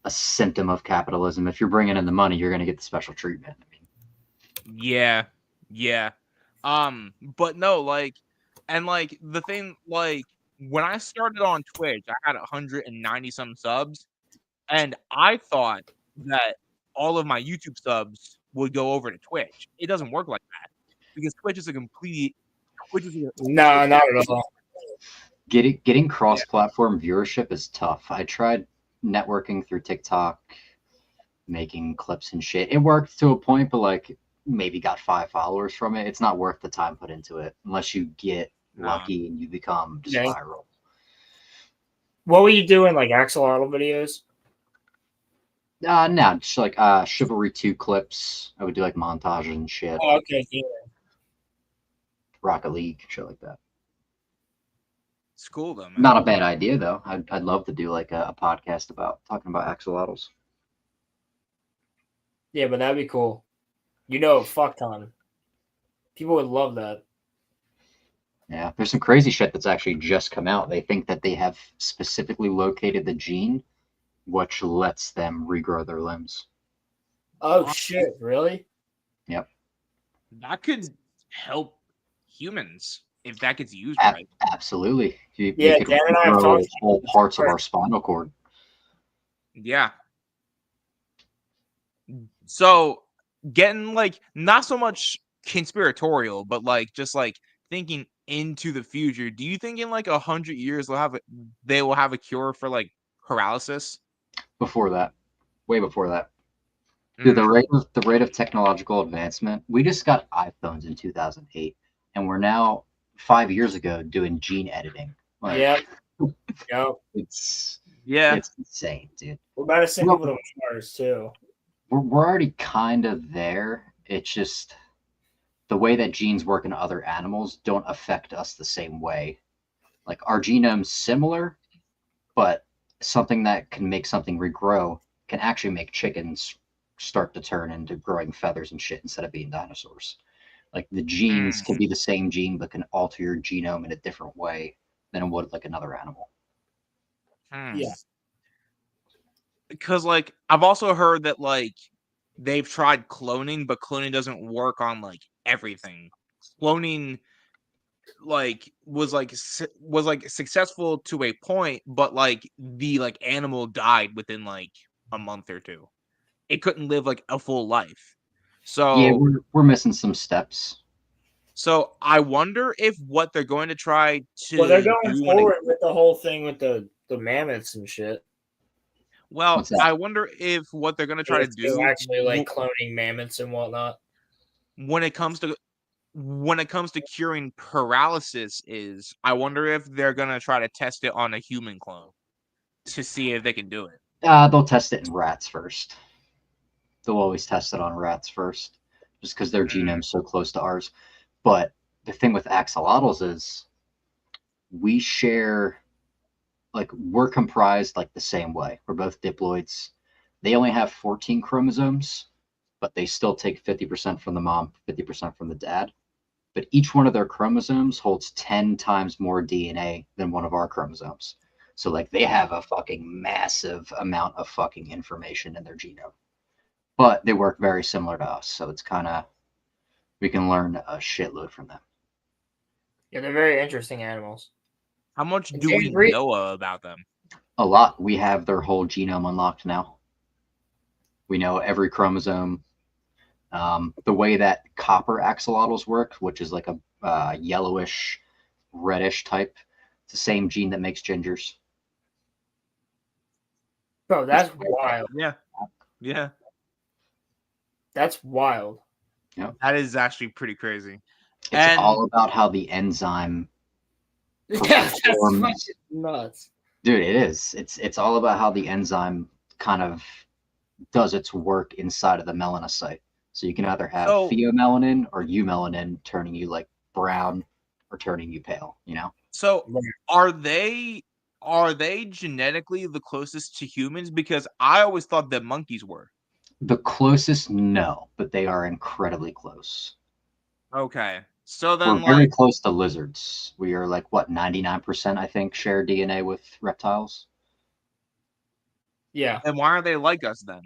symptom of capitalism. If you're bringing in the money, you're going to get the special treatment. I mean, yeah. But no, and the thing, when I started on Twitch, I had 190 some subs, and I thought that all of my YouTube subs would go over to Twitch. It doesn't work like that because Twitch is No, not at all. getting cross-platform viewership is tough. I tried networking through TikTok, making clips and shit. It worked to a point, but like maybe got 5 followers from it. It's not worth the time put into it unless you get lucky and you become just viral. What were you doing, like axolotl videos? No, just like Chivalry 2 clips. I would do like montages and shit. Oh, okay, yeah. Rocket League, shit like that. It's cool though, man. Not a bad idea though. I'd love to do like a podcast about talking about axolotls. Yeah, but that'd be cool. A fuck ton. People would love that. Yeah, there's some crazy shit that's actually just come out. They think that they have specifically located the gene which lets them regrow their limbs. Oh shit, really? Yep. That could help humans if that gets used right. Absolutely. You Dan could and I have regrow talked whole parts of our spinal cord. Yeah. So getting not so much conspiratorial, but just thinking into the future, do you think in 100 years they will have a cure for paralysis? Before that. Way before that. Dude, the rate of technological advancement, we just got iPhones in 2008, and we're now 5 years ago doing gene editing. Yep. It's insane, dude. We're about to send people to Mars too. We're already kind of there. It's just the way that genes work in other animals don't affect us the same way. Like our genome's similar, but something that can make something regrow can actually make chickens start to turn into growing feathers and shit instead of being dinosaurs. Like the genes can be the same gene, but can alter your genome in a different way than it would like another animal. Yeah. Because I've also heard that they've tried cloning, but cloning doesn't work on everything. Cloning was successful to a point, but the animal died within a month or two. It couldn't live a full life. So yeah, we're missing some steps. So I wonder if what they're going to try to they're going forward with the whole thing with the mammoths and shit. Well, I wonder if what they're going to try to do actually cloning mammoths and whatnot. When it comes to curing paralysis is, I wonder if they're going to try to test it on a human clone to see if they can do it. They'll test it in rats first. They'll always test it on rats first, just because their genome's so close to ours. But the thing with axolotls is we share, we're comprised the same way. We're both diploids. They only have 14 chromosomes, but they still take 50% from the mom, 50% from the dad. But each one of their chromosomes holds 10 times more DNA than one of our chromosomes. So they have a fucking massive amount of fucking information in their genome. But they work very similar to us, so it's kind of, we can learn a shitload from them. Yeah, they're very interesting animals. How much do James we Reed- know about them? A lot. We have their whole genome unlocked now. We know every chromosome. The way that copper axolotls work, which is like a yellowish, reddish type, it's the same gene that makes gingers. Bro, that's wild. Yeah. Yeah. That's wild. That is actually pretty crazy. It's And all about how the enzyme Yeah, that's performs. fucking nuts. Dude, it is. It's all about how the enzyme kind of does its work inside of the melanocyte. So you can either have So- pheomelanin or eumelanin turning you like brown or turning you pale, you know? so are they genetically the closest to humans? Because I always thought that monkeys were. The closest, no, but they are incredibly close. Okay. So We're then very like close to lizards. We are like what 99%, I think, share DNA with reptiles. Yeah. then why aren't they like us then?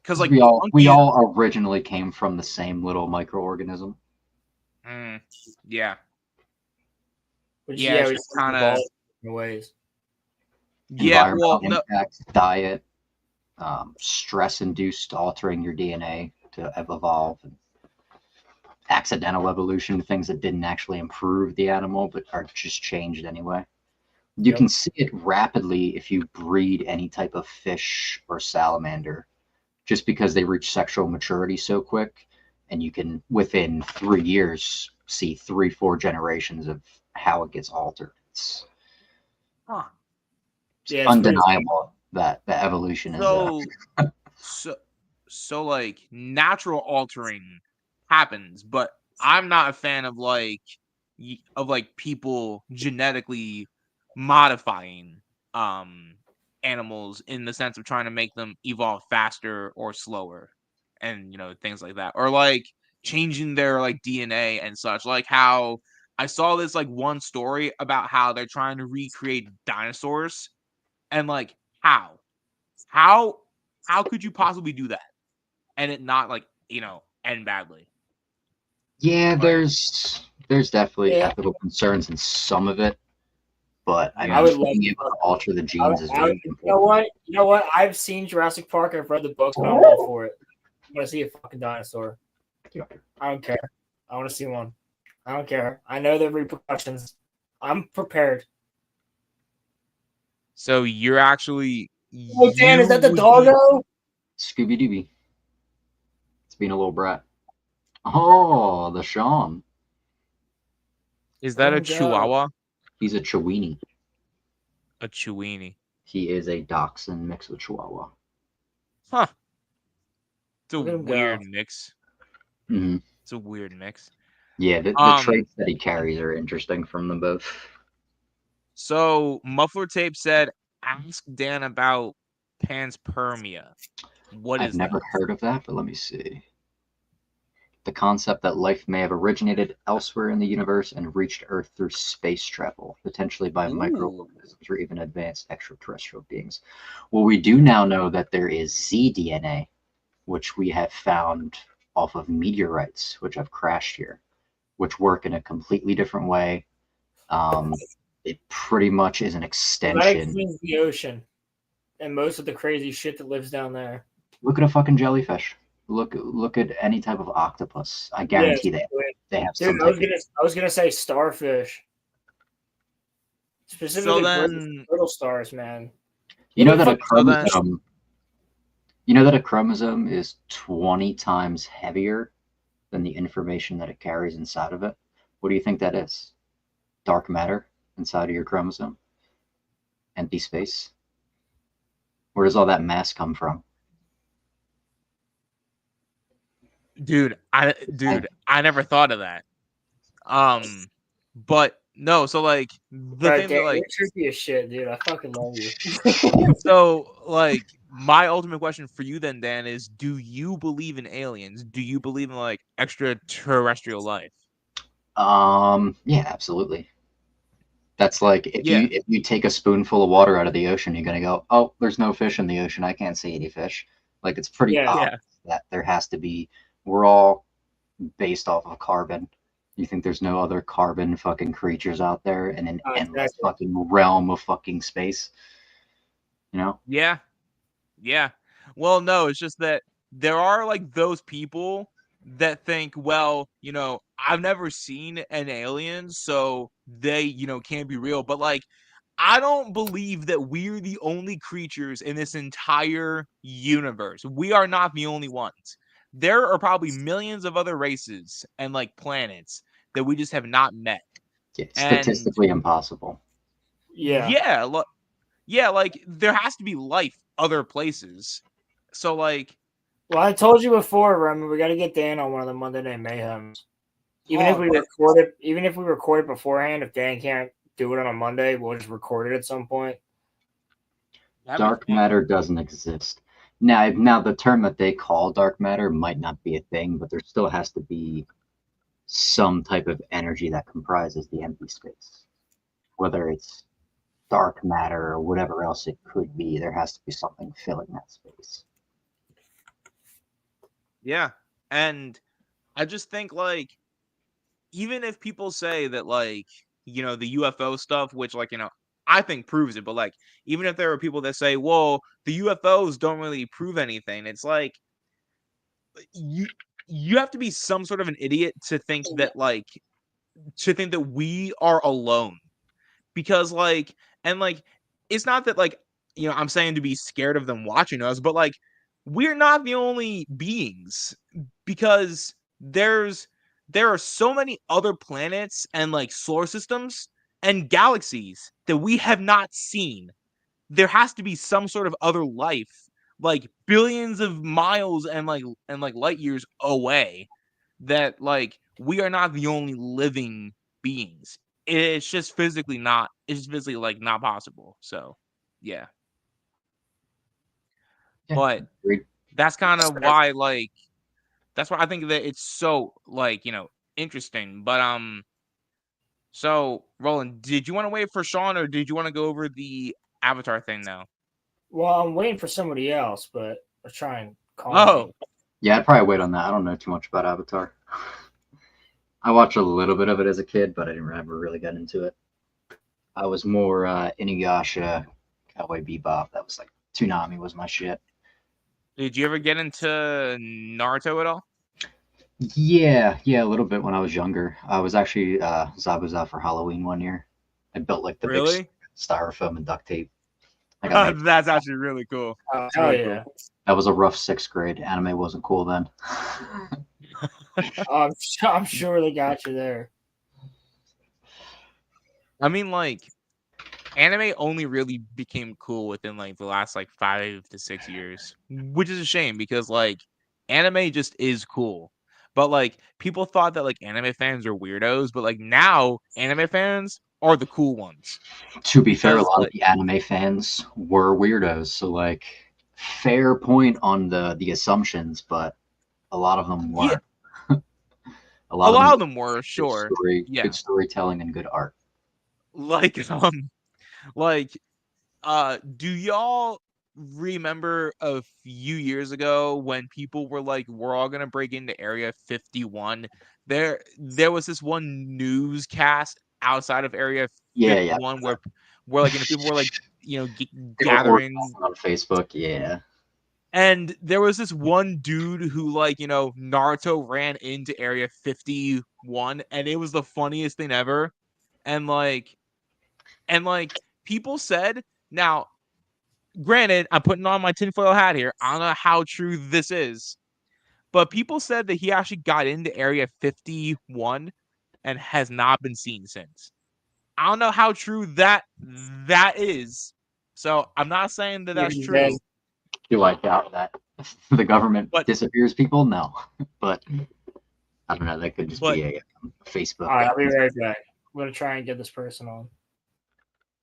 Because like we monkeys, all originally came from the same little microorganism. yeah. Which, Yeah, it's we just sort of kinda- evolved in ways. Yeah, well, Environmental no, impact, diet, stress-induced altering your DNA to evolve, and accidental evolution, things that didn't actually improve the animal but are just changed anyway. You can see it rapidly if you breed any type of fish or salamander, just because they reach sexual maturity so quick, and you can, within 3 years, see 3-4 generations of how it gets altered. It's huh. Yeah, it's pretty- undeniable that the evolution is So like natural altering happens, but I'm not a fan of like people genetically modifying animals in the sense of trying to make them evolve faster or slower, and things like that, or like changing their like DNA and such. Like how I saw this like one story about how they're trying to recreate dinosaurs, and like how could you possibly do that and it not like end badly? yeah, Like, there's definitely Yeah. ethical concerns in some of it, but I Yeah. mean, I would love being to- able to alter the genes is really You important. know what? I've seen Jurassic Park. I've read the books, but I'm all for it. I want to see a fucking dinosaur. I don't care. I want to see one. I don't care. I know the repercussions. I'm prepared. so you're actually Oh, Dan, is that the you would be- doggo? Scooby Dooby. It's being a little brat. Oh, the Sean. Is that a Oh, God. Chihuahua? He's a Chiweenie. A Chiweenie. He is a Dachshund mixed with Chihuahua. Huh. It's a Look at him go. weird mix. hmm It's a weird mix. Yeah, the Um, traits that he carries are interesting from them both. So Muffler Tape said, ask Dan about panspermia. What I've is never that? heard of that, but let me see. The concept that life may have originated elsewhere in the universe and reached Earth through space travel, potentially by microorganisms or even advanced extraterrestrial beings. Well, we do now know that there is zDNA, which we have found off of meteorites, which have crashed here, which work in a completely different way. It pretty much is an That extension. explains the ocean and most of the crazy shit that lives down there. Look at a fucking jellyfish. Look at any type of octopus. I guarantee they have some Dude, type I was gonna say starfish. Specifically, then- turtle stars, man. You know that a So then- chromosome. You know that a chromosome is 20 times heavier than the information that it carries inside of it. What do you think that is? Dark matter inside of your chromosome? Empty space? Where does all that mass come from? Dude, I never thought of that. But no, so like the Right, thing Dan, that like you're trippy as shit, dude. I fucking love you. so like my ultimate question for you then, Dan, is do you believe in aliens? Do you believe in like extraterrestrial life? Yeah, absolutely. That's like if you take a spoonful of water out of the ocean, you're gonna go, oh, there's no fish in the ocean. I can't see any fish. Like it's pretty obvious that there has to be. We're all based off of carbon. You think there's no other carbon fucking creatures out there in an endless Exactly. fucking realm of fucking space? You know? Yeah. Yeah. Well, no, it's just that there are like those people that think, well, I've never seen an alien, so they, can't be real. But like, I don't believe that we're the only creatures in this entire universe. We are not the only ones. There are probably millions of other races and like planets that we just have not met. Yeah, And statistically impossible. Yeah. yeah, like there has to be life other places. So like, Well, I told you before, Remy, we got to get Dan on one of the Monday Night Mayhems. Even if oh, we record it, beforehand, if Dan can't do it on a Monday, we'll just record it at some point. Dark matter doesn't exist. Now the term that they call dark matter might not be a thing, but there still has to be some type of energy that comprises the empty space. Whether it's dark matter or whatever else it could be, there has to be something filling that space. yeah. And I just think like, even if people say that like, the UFO stuff, which like, I think proves it, but like, even if there are people that say, well, the UFOs don't really prove anything, it's like, you have to be some sort of an idiot to think that we are alone. Because like, and like, it's not that like, I'm saying to be scared of them watching us, but like, we're not the only beings, because there are so many other planets and like solar systems and galaxies that we have not seen. There has to be some sort of other life, like billions of miles and like light years away, that like we are not the only living beings. It's just physically like not possible. So yeah. Yeah, But agreed. that's kind of why like that's why I think that it's so like, interesting. But so Roland, did you want to wait for Sean, or did you want to go over the Avatar thing now? Well, I'm waiting for somebody else, but I'll try and call Oh, me. Yeah, I'd probably wait on that. I don't know too much about Avatar. I watched a little bit of it as a kid, but I didn't ever really get into it. I was more Inuyasha, Cowboy Bebop. That was like Toonami was my shit. did you ever get into Naruto at all? Yeah, a little bit when I was younger. I was actually Zabuza for Halloween one year. I built like the big Really? styrofoam and duct tape. I got made. That's actually really cool. Oh, That's hell really yeah. cool. That was a rough 6th grade. Anime wasn't cool then. I'm sure they got you there. I mean, like, anime only really became cool within like the last like 5 to 6 years, which is a shame because like anime just is cool. But like people thought that like anime fans are weirdos, but like now anime fans are the cool ones. To be fair, a Because lot of like the anime fans were weirdos. So like, fair point on the assumptions, but a lot of them yeah, weren't. A a lot of them lot were of them were sure. good Yeah. storytelling and good art. Like like do y'all remember a few years ago when people were like, we're all gonna break into Area 51? There was this one newscast outside of Area Yeah. 51 where like people were like, They were gathering, organizing on Facebook. Yeah. and there was this one dude who like, Naruto ran into Area 51, and it was the funniest thing ever. And like people said, now granted, I'm putting on my tinfoil hat here. I don't know how true this is, but people said that he actually got into Area 51 and has not been seen since. I don't know how true that is. So I'm not saying that that's true, Do I doubt that the government but disappears people? No, but I don't know. That could just but be a Facebook. All right, I'll be right back. I'm gonna try and get this person on.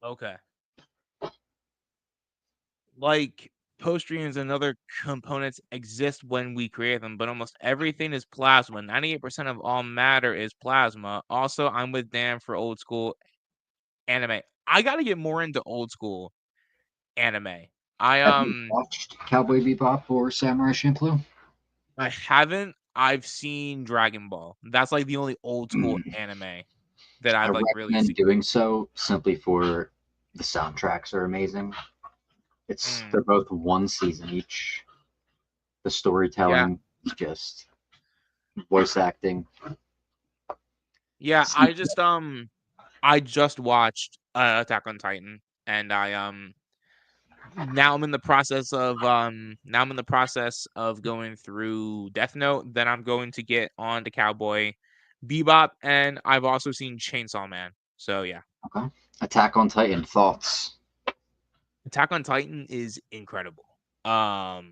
okay. Like post streams and other components exist when we create them, but almost everything is plasma. 98% of all matter is plasma. Also, I'm with Dan for old school anime. I gotta get more into old school anime. I Have you watched Cowboy Bebop or Samurai Champloo? I haven't. I've seen Dragon Ball. That's like the only old school anime that I've I like really recommend seen. doing so simply for the soundtracks are amazing. They're both one season each. The storytelling is just voice acting. Yeah, I just watched Attack on Titan, and now I'm in the process of going through Death Note. Then I'm going to get on to Cowboy Bebop, and I've also seen Chainsaw Man. So yeah, Okay. Attack on Titan thoughts. Attack on Titan is incredible. Naruto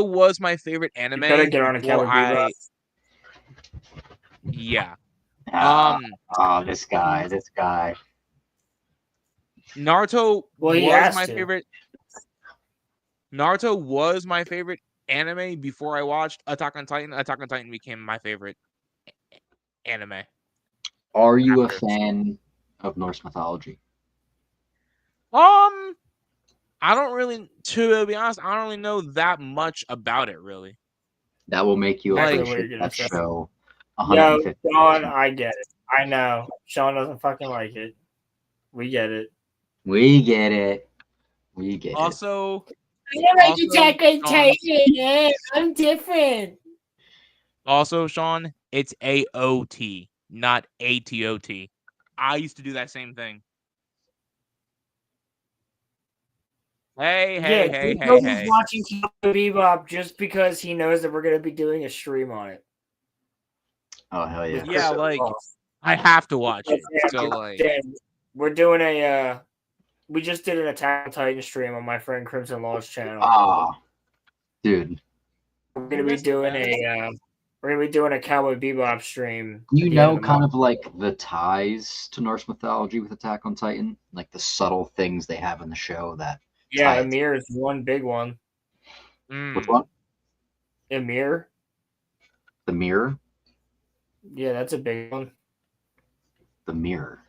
was my favorite anime. You better get on a Cowboy Bebop. Yeah. This guy. Well, was my favorite. Naruto was my favorite anime before I watched Attack on Titan. Attack on Titan became my favorite anime. Are you a fan of Norse mythology? I don't really, to be honest, I don't really know that much about it, really. That will make you Like- appreciate that show. Yo, Sean, I get it. I know. Sean doesn't fucking like it. We get it. We get it. Also, I don't like Also, Attack on Sean- Titan. I'm different. also, Sean, it's AOT, not ATOT. I used to do that same thing. Hey. He's watching Cowboy Bebop just because he knows that we're gonna be doing a stream on it. Oh hell yeah! Yeah, like I have to watch it. So like, we're doing we just did an Attack on Titan stream on my friend Crimson Law's channel. Dude, we're gonna be doing a Cowboy Bebop stream. You know, kind of like the ties to Norse mythology with Attack on Titan, like the subtle things they have in the show that. Yeah, Ymir is one big one. Which one? Ymir. The mirror. Yeah, that's a big one. The mirror.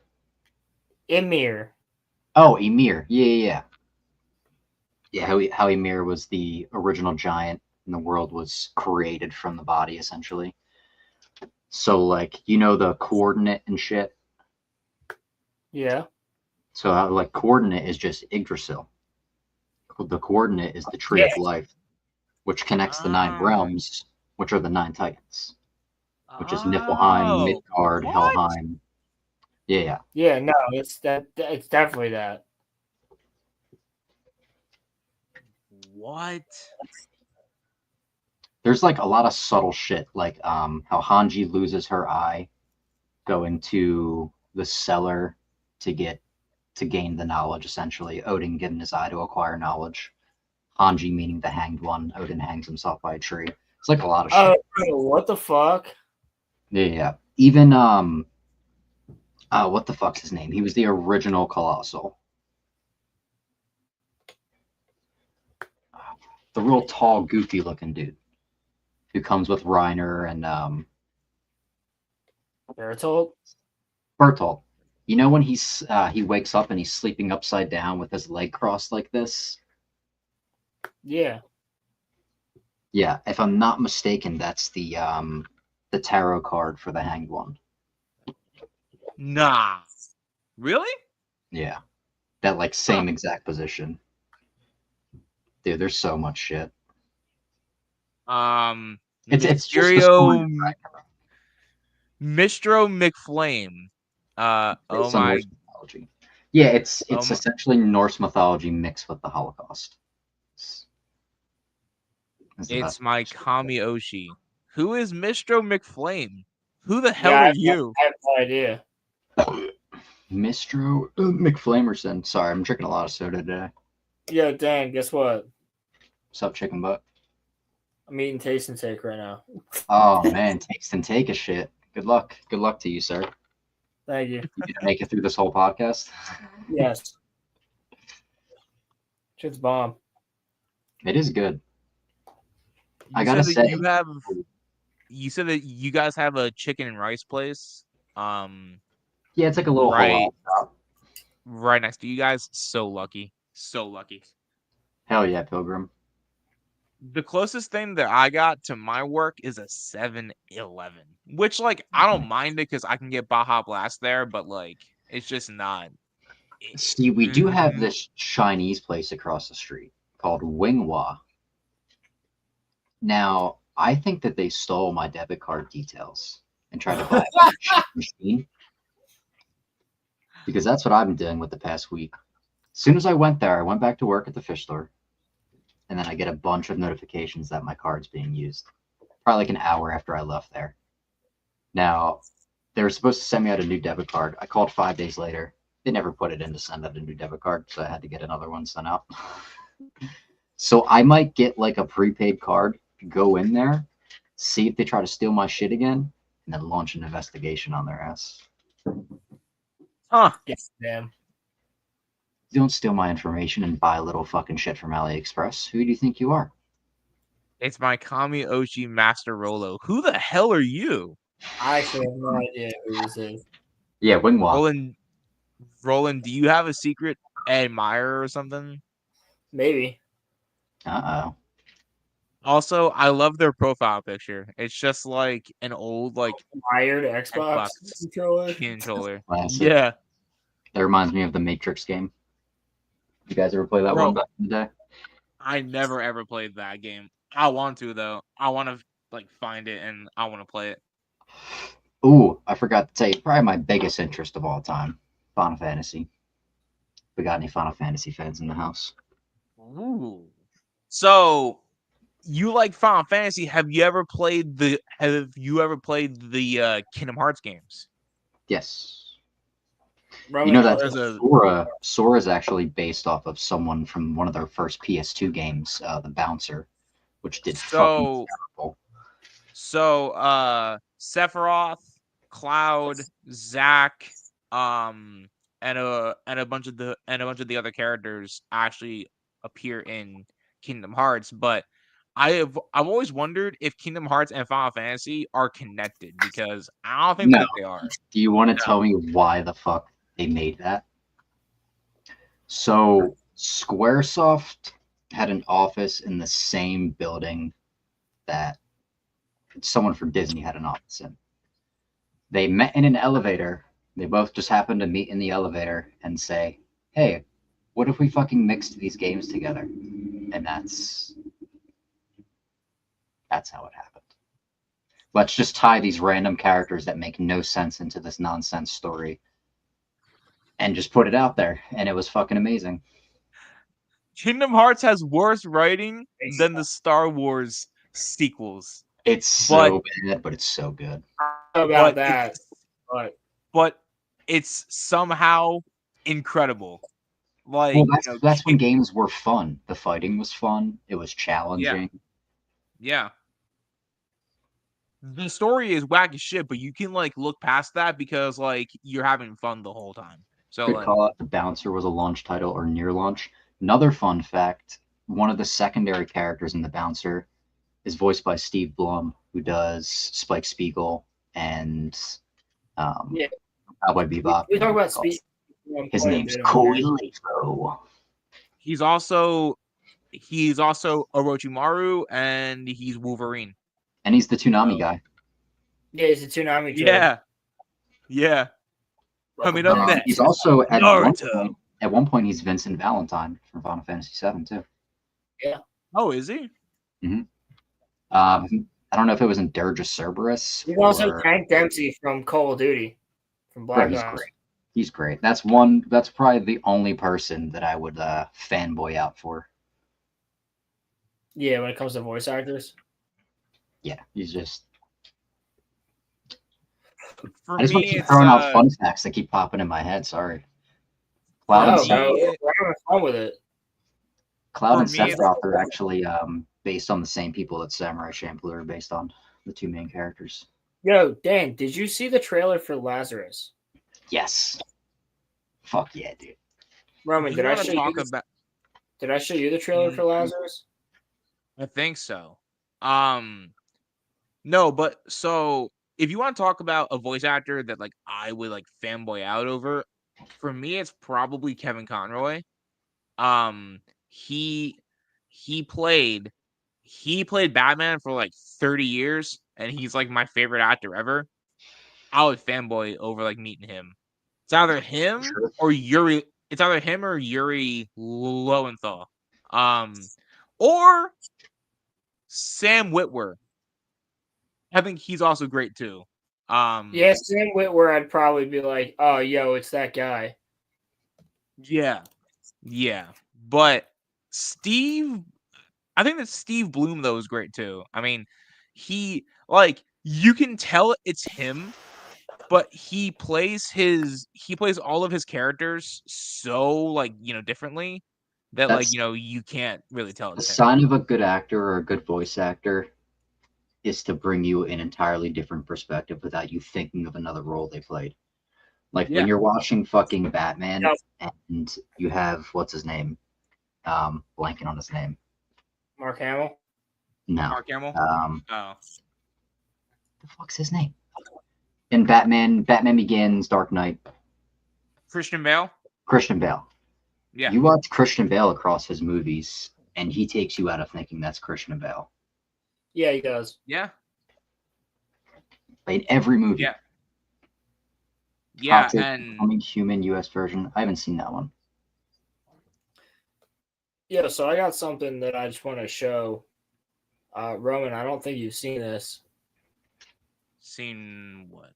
Ymir. Oh, Ymir. Yeah. How Ymir was the original giant, and the world was created from the body, essentially. So, like, you know the coordinate and shit. Yeah. So, like, coordinate is just Yggdrasil. The coordinate is the tree of life, which connects the 9 realms, which are the 9 titans, which is Niflheim, Midgard, Helheim. Yeah. Yeah, no, it's definitely that. What? There's like a lot of subtle shit, like how Hanji loses her eye going to the cellar to gain the knowledge, essentially. Odin getting his eye to acquire knowledge. Hanji meaning the hanged one. Odin hangs himself by a tree. It's like a lot of shit. What the fuck? Yeah. Even what the fuck's his name? He was the original Colossal. The real tall, goofy looking dude who comes with Reiner and Bertolt. You know when he wakes up and he's sleeping upside down with his leg crossed like this? Yeah. Yeah, if I'm not mistaken, that's the tarot card for the Hanged One. Nah. Really? Yeah. That like same exact position. Dude, there's so much shit. It's just Mistro McFlame. Oh my. Yeah, it's essentially Norse mythology mixed with the Holocaust. It's my Kami Oshi. Who is Mistro McFlame? Who the hell are you? I have no idea. Mistro McFlamerson. Sorry, I'm drinking a lot of soda today. Yo, Dan, guess what? What's up, chicken butt? I'm eating Taste and Take right now. Oh man, Taste and Take is shit. Good luck. Good luck to you, sir. Thank you. You gonna make it through this whole podcast? Yes. Shit's bomb. It is good. I You gotta said say, that you said that you guys have a chicken and rice place. yeah, it's like a little right, shop. right next to you guys. So lucky. So lucky. Hell yeah, Pilgrim. The closest thing that I got to my work is a 7-Eleven, which like I don't mind it because I can get Baja Blast there, but like it's just not. See, we do have Mhm. this Chinese place across the street called Winghua. Now, I think that they stole my debit card details and tried to buy a cheap machine, because that's what I've been doing with the past week. As soon as I went there, I went back to work at the fish store, and then I get a bunch of notifications that my card's being used. Probably like an hour after I left there. Now, they were supposed to send me out a new debit card. I called 5 days later. They never put it in to send out a new debit card, so I had to get another one sent out. So I might get like a prepaid card, go in there, see if they try to steal my shit again, and then launch an investigation on their ass. Huh. Yes, damn. You don't steal my information and buy little fucking shit from AliExpress. Who do you think you are? It's my Kami Oshi Master Rolo. Who the hell are you? I actually have no idea who this is. Yeah, Winghua. Roland, do you have a secret admirer or something? Maybe. Uh-oh. Also, I love their profile picture. It's just like an old like Wired Xbox controller. controller. Classic. Yeah. That reminds me of the Matrix game. You guys ever play that Bro, one back in the day? I never ever played that game. I want to though. I want to like find it and I want to play it. Ooh, I forgot to tell you, probably my biggest interest of all time, Final Fantasy. We got any Final Fantasy fans in the house? Ooh. So you like Final Fantasy? Have you ever played the Kingdom Hearts games? Yes. Roman, You know that There's a Sora is actually based off of someone from one of their first PS2 games, the Bouncer, which did fucking terrible. So Sephiroth, Cloud, Zack, and a bunch of the other characters actually appear in Kingdom Hearts, but I've always wondered if Kingdom Hearts and Final Fantasy are connected because I don't think No. that they are. Do you want to tell me why the fuck they made that? So Squaresoft had an office in the same building that someone from Disney had an office in. They met in an elevator. They both just happened to meet in the elevator and say, hey, what if we fucking mixed these games together? And that's how it happened. Let's just tie these random characters that make no sense into this nonsense story and just put it out there. And it was fucking amazing. Kingdom Hearts has worse writing than the Star Wars sequels. It's so bad, but it's so good. About that, but it's somehow incredible. Like, well, that's when games were fun. The fighting was fun. It was challenging. Yeah. The story is whack as shit, but you can like look past that because like you're having fun the whole time. So Good like, call out. The Bouncer was a launch title or near launch. Another fun fact: one of the secondary characters in the Bouncer is voiced by Steve Blum, who does Spike Spiegel and Cowboy Bebop. We talk about Speed. His name's Corey Lefo. He's also Orochimaru and he's Wolverine. And he's the Toonami guy. Yeah, he's a Toonami. Yeah. Coming up next. He's also Naruto. At one point he's Vincent Valentine from Final Fantasy VII too. Yeah. Oh, is he? Mm-hmm. I don't know if it was in Dirge of Cerberus. He's also Hank Dempsey from Call of Duty, from Black Ops. He's great. That's probably the only person that I would fanboy out for. Yeah, when it comes to voice actors. Yeah, he's just. For I just want to keep throwing out fun facts that keep popping in my head. Sorry. Cloud and we're having fun with it. Cloud and Sephiroth are actually based on the same people that Samurai Champloo are based on, the two main characters. Yo, Dan, did you see the trailer for Lazarus? Yes. Fuck yeah, dude. Roman, did I show you the trailer for Lazarus? I think so. No, but so if you want to talk about a voice actor that like I would like fanboy out over, for me it's probably Kevin Conroy. He played he played Batman for like 30 years, and he's like my favorite actor ever. I would fanboy over like meeting him. It's either him Sure. or Yuri. It's either him or Yuri Lowenthal. Or Sam Witwer. I think he's also great too. Yeah, Sam Witwer, I'd probably be like, oh, yo, it's that guy. Yeah. But I think that Steve Bloom though is great too. I mean, he like you can tell it's him, but he plays all of his characters so like, differently that like, That's you can't really tell the it's him. sign of a good actor or a good voice actor is to bring you an entirely different perspective without you thinking of another role they played. Like when you're watching fucking Batman and you have what's his name? Blanking on his name. Mark Hamill? No. Mark Hamill? The fuck's his name? In Batman Begins, Dark Knight. Christian Bale? Christian Bale. Yeah. You watch Christian Bale across his movies, and he takes you out of thinking that's Christian Bale. Yeah, he does. Yeah. In every movie. Yeah. Yeah, Toxic, and Becoming Human US version. I haven't seen that one. Yeah, so I got something that I just want to show. Roman, I don't think you've seen this. Seen what?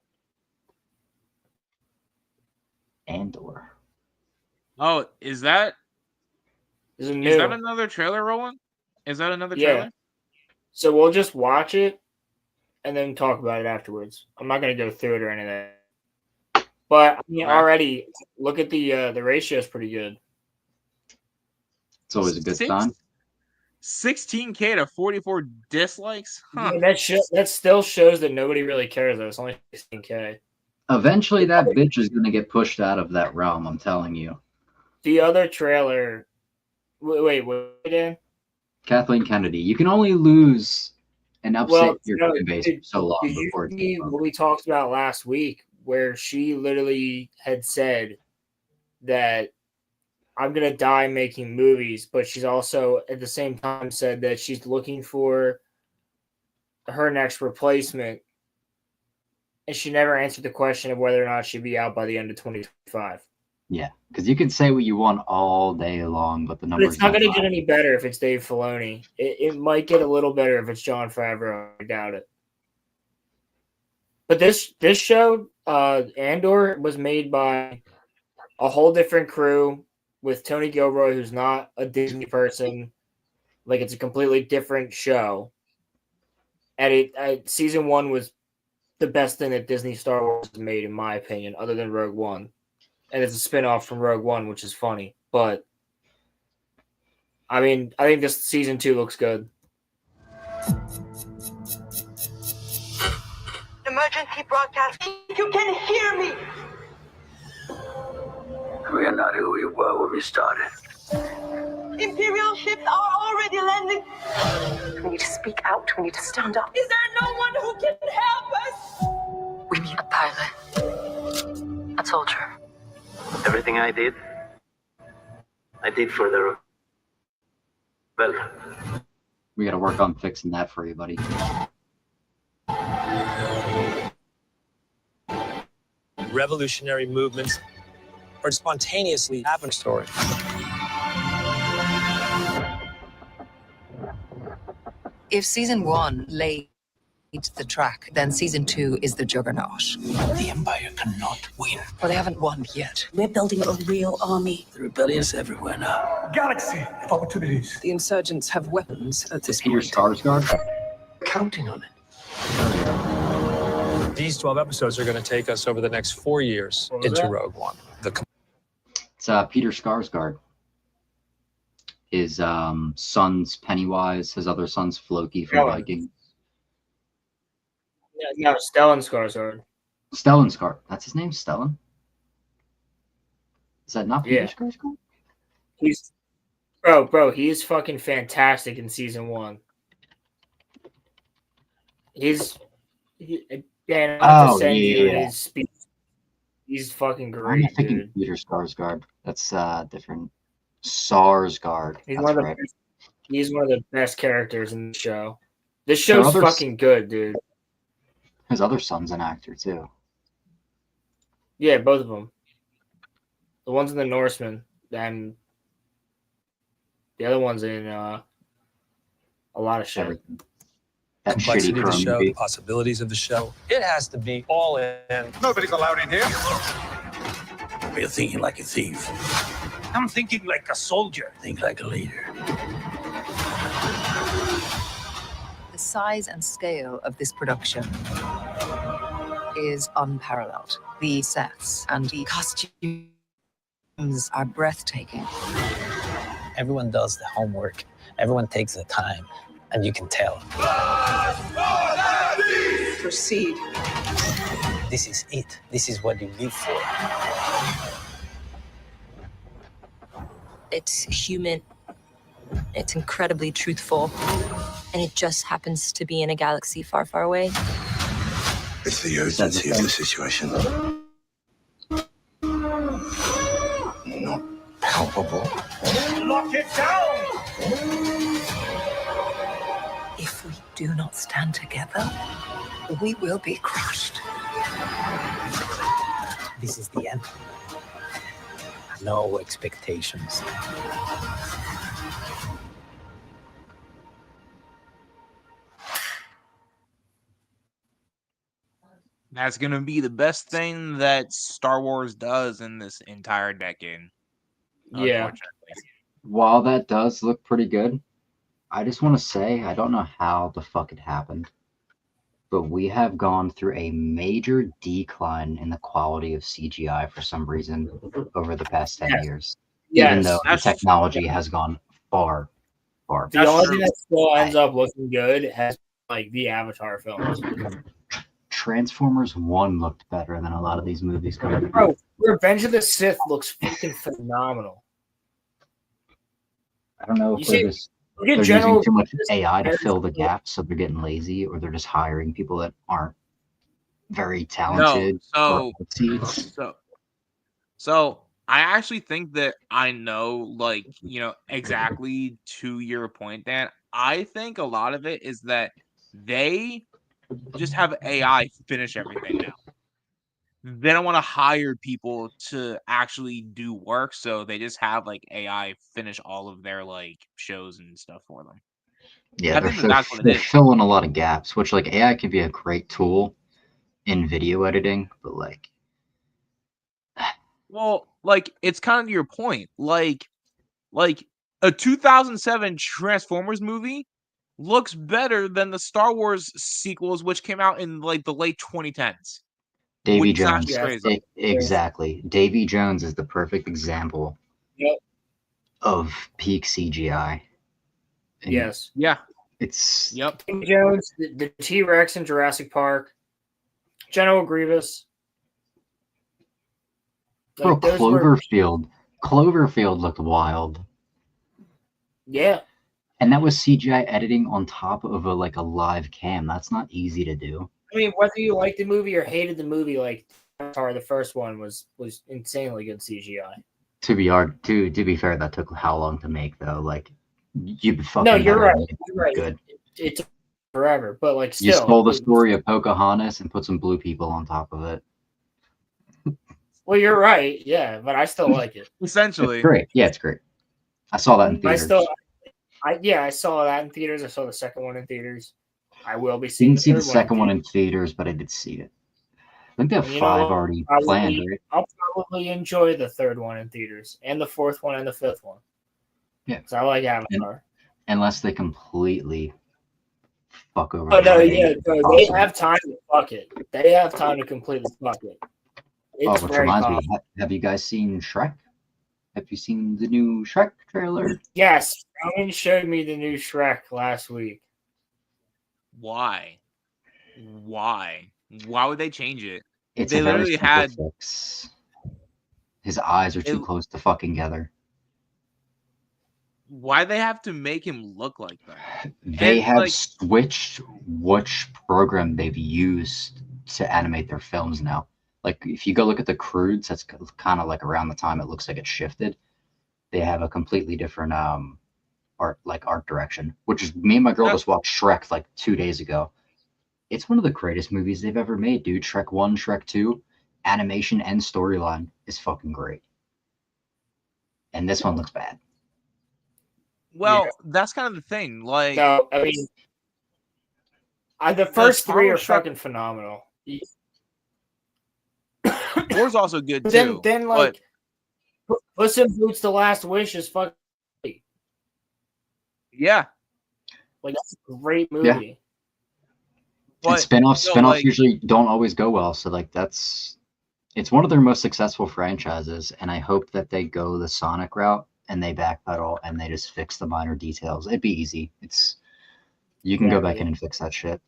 Andor. Oh, is that Is that another trailer rolling? Is that another trailer? So we'll just watch it and then talk about it afterwards. I'm not going to go through it or anything. But I mean, already look at the ratio is pretty good. It's always a good sign. 16K to 44 dislikes? Huh. Yeah, that still shows that nobody really cares though. It's only 16K. Eventually that bitch is going to get pushed out of that realm, I'm telling you. The other trailer... Wait, Dan? Kathleen Kennedy. You can only lose and upset your fan base for so long did before you see what we talked about last week, where she literally had said that I'm going to die making movies, but she's also at the same time said that she's looking for her next replacement, and she never answered the question of whether or not she'd be out by the end of 2025. Yeah, because you can say what you want all day long, but the numbers. But it's not going to get any better if it's Dave Filoni. It might get a little better if it's Jon Favreau. I doubt it. But this show, Andor, was made by a whole different crew with Tony Gilroy, who's not a Disney person. Like, it's a completely different show. And season 1 was the best thing that Disney Star Wars has made, in my opinion, other than Rogue One. And it's a spin-off from Rogue One, which is funny. But, I mean, I think this season 2 looks good. Emergency broadcast. You can hear me. We are not who we were when we started. Imperial ships are already landing. We need to speak out. We need to stand up. Is there no one who can help us? We need a pilot. A soldier. Everything I did for the rebellion. We got to work on fixing that for you, buddy. Revolutionary movements or spontaneously happen story. If season 1 laid the track, then season 2 is the juggernaut. The Empire cannot win. Well, they haven't won yet. We're building a real army. The rebellion's everywhere now. Galaxy of opportunities. The insurgents have weapons at this Peter point. Skarsgård. Counting on it. These 12 episodes are going to take us over the next 4 years into Rogue One. It's Peter Skarsgård. His son's Pennywise. His other son's Floki from Vikings. No, Stellan Skarsgård. Stellan Skarsgård. That's his name, Stellan? Is that not Peter Skarsgård? He's bro, he's fucking fantastic in season 1. He's fucking great. I'm thinking dude. Peter Skarsgård. That's different. Sarsgaard. He's That's one of right. He's one of the best characters in the show. This show's others- fucking good, dude. His other son's an actor too. Yeah, both of them. The one's in The Norseman, and the other one's in a lot of shit. Everything. That Complexity shitty of the Crow show, movie. the possibilities of the show. It has to be all in. Nobody's allowed in here. You're thinking like a thief. I'm thinking like a soldier. Think like a leader. The size and scale of this production is unparalleled. The sets and the costumes are breathtaking. Everyone does the homework. Everyone takes the time, and you can tell. Proceed. This is it. This is what you live for. It's human. It's incredibly truthful. And it just happens to be in a galaxy far, far away. It's the urgency of the situation. Not palpable. Lock it down! If we do not stand together, we will be crushed. This is the end. No expectations. That's gonna be the best thing that Star Wars does in this entire decade. Yeah. Unfortunately. While that does look pretty good, I just want to say I don't know how the fuck it happened, but we have gone through a major decline in the quality of CGI for some reason over the past 10 years. Even though the technology has gone far, far. The only thing that still ends up looking good has like the Avatar films. Transformers 1 looked better than a lot of these movies coming. Bro, Revenge of the Sith looks fucking phenomenal. I don't know if they're using too much AI to fill the gaps, so they're getting lazy, or they're just hiring people that aren't very talented. So I actually think that I know, like, exactly to your point, Dan. I think a lot of it is that they just have AI finish everything now. They don't want to hire people to actually do work, so they just have like AI finish all of their like shows and stuff for them. Yeah, they're filling a lot of gaps, which like AI can be a great tool in video editing, but like, well, like it's kind of your point. Like a 2007 Transformers movie looks better than the Star Wars sequels, which came out in like the late 2010s. Davy Jones, exactly. Davy Jones is the perfect example of peak CGI. And yes. Yeah. It's Davy Jones, the T-Rex in Jurassic Park, General Grievous. Bro, Cloverfield looked wild. Yeah. And that was CGI editing on top of a live cam. That's not easy to do. I mean, whether you liked the movie or hated the movie, like Avatar, the first one was insanely good CGI. To be fair, that took how long to make though? Like you fucking no, you're right. You're right. Good. It took forever, but like still, you stole the story of Pocahontas and put some blue people on top of it. Well, you're right. Yeah, but I still like it. Essentially, it's great. Yeah, it's great. I saw that in theaters. I saw that in theaters. I saw the second one in theaters. I will be seeing. Didn't see the second one in theaters, but I did see it. I think they have 5 already planned, right? I'll probably enjoy the third one in theaters, and the fourth one, and the fifth one. Yeah, because I like Avatar. Unless they completely fuck over. Oh no, yeah, they have time to fuck it. They have time to completely fuck it. It's which very reminds possible. me, have you guys seen Shrek? Have you seen the new Shrek trailer? Yes, Rowan showed me the new Shrek last week. Why? Why would they change it? It's they a very literally had fix. His eyes are too close to fucking together. Why they have to make him look like that? They have switched which program they've used to animate their films now. Like if you go look at the Crudes, that's kind of like around the time it looks like it shifted. They have a completely different art direction. Which is me and my girl just watched Shrek like 2 days ago. It's one of the greatest movies they've ever made, dude. Shrek 1, Shrek 2, animation and storyline is fucking great. And this one looks bad. Well, that's kind of the thing. Like, no, I mean, the first three are fucking phenomenal. 4's also good too. Then like, Puss in Boots: The Last Wish is fucking. Yeah, like that's a great movie. Yeah. And spinoffs usually don't always go well, so like it's one of their most successful franchises, and I hope that they go the Sonic route and they backpedal and they just fix the minor details. It'd be easy. You can go back in and fix that shit.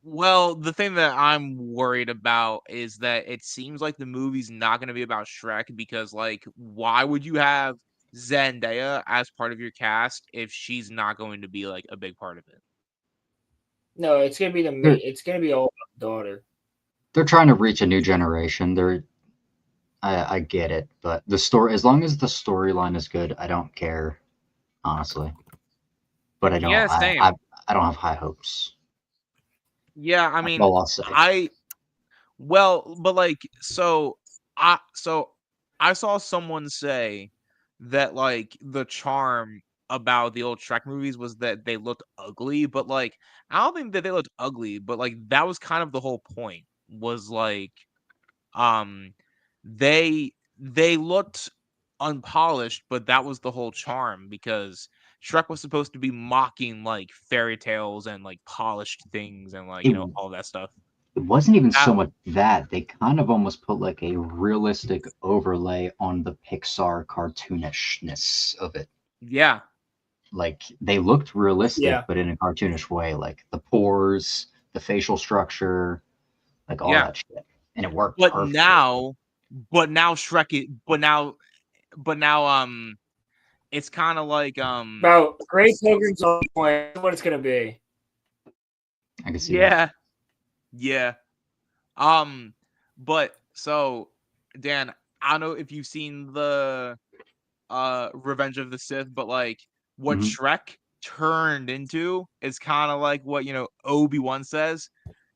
Well, the thing that I'm worried about is that it seems like the movie's not going to be about Shrek because, like, why would you have Zendaya as part of your cast if she's not going to be like a big part of it? No, it's gonna be it's gonna be all about the daughter. They're trying to reach a new generation. I get it, but the story, as long as the storyline is good, I don't care, honestly. But I don't. Yeah, same. I don't have high hopes. Yeah, I mean, I'll say. But like, I saw someone say that like the charm about the old Shrek movies was that they looked ugly, but like I don't think that they looked ugly, but like that was kind of the whole point. Was like, they looked unpolished, but that was the whole charm because Shrek was supposed to be mocking like fairy tales and like polished things and like all that stuff. It wasn't even so much that. They kind of almost put like a realistic overlay on the Pixar cartoonishness of it. Yeah. Like they looked realistic, but in a cartoonish way. Like the pores, the facial structure, like all that shit. And it worked perfectly. Now Shrek it's kind of like Bro, Grace Pilgrim's on point. That's what it's gonna be. I can see that. Yeah. But so Dan, I don't know if you've seen the Revenge of the Sith, but like what Shrek turned into is kind of like what Obi-Wan says.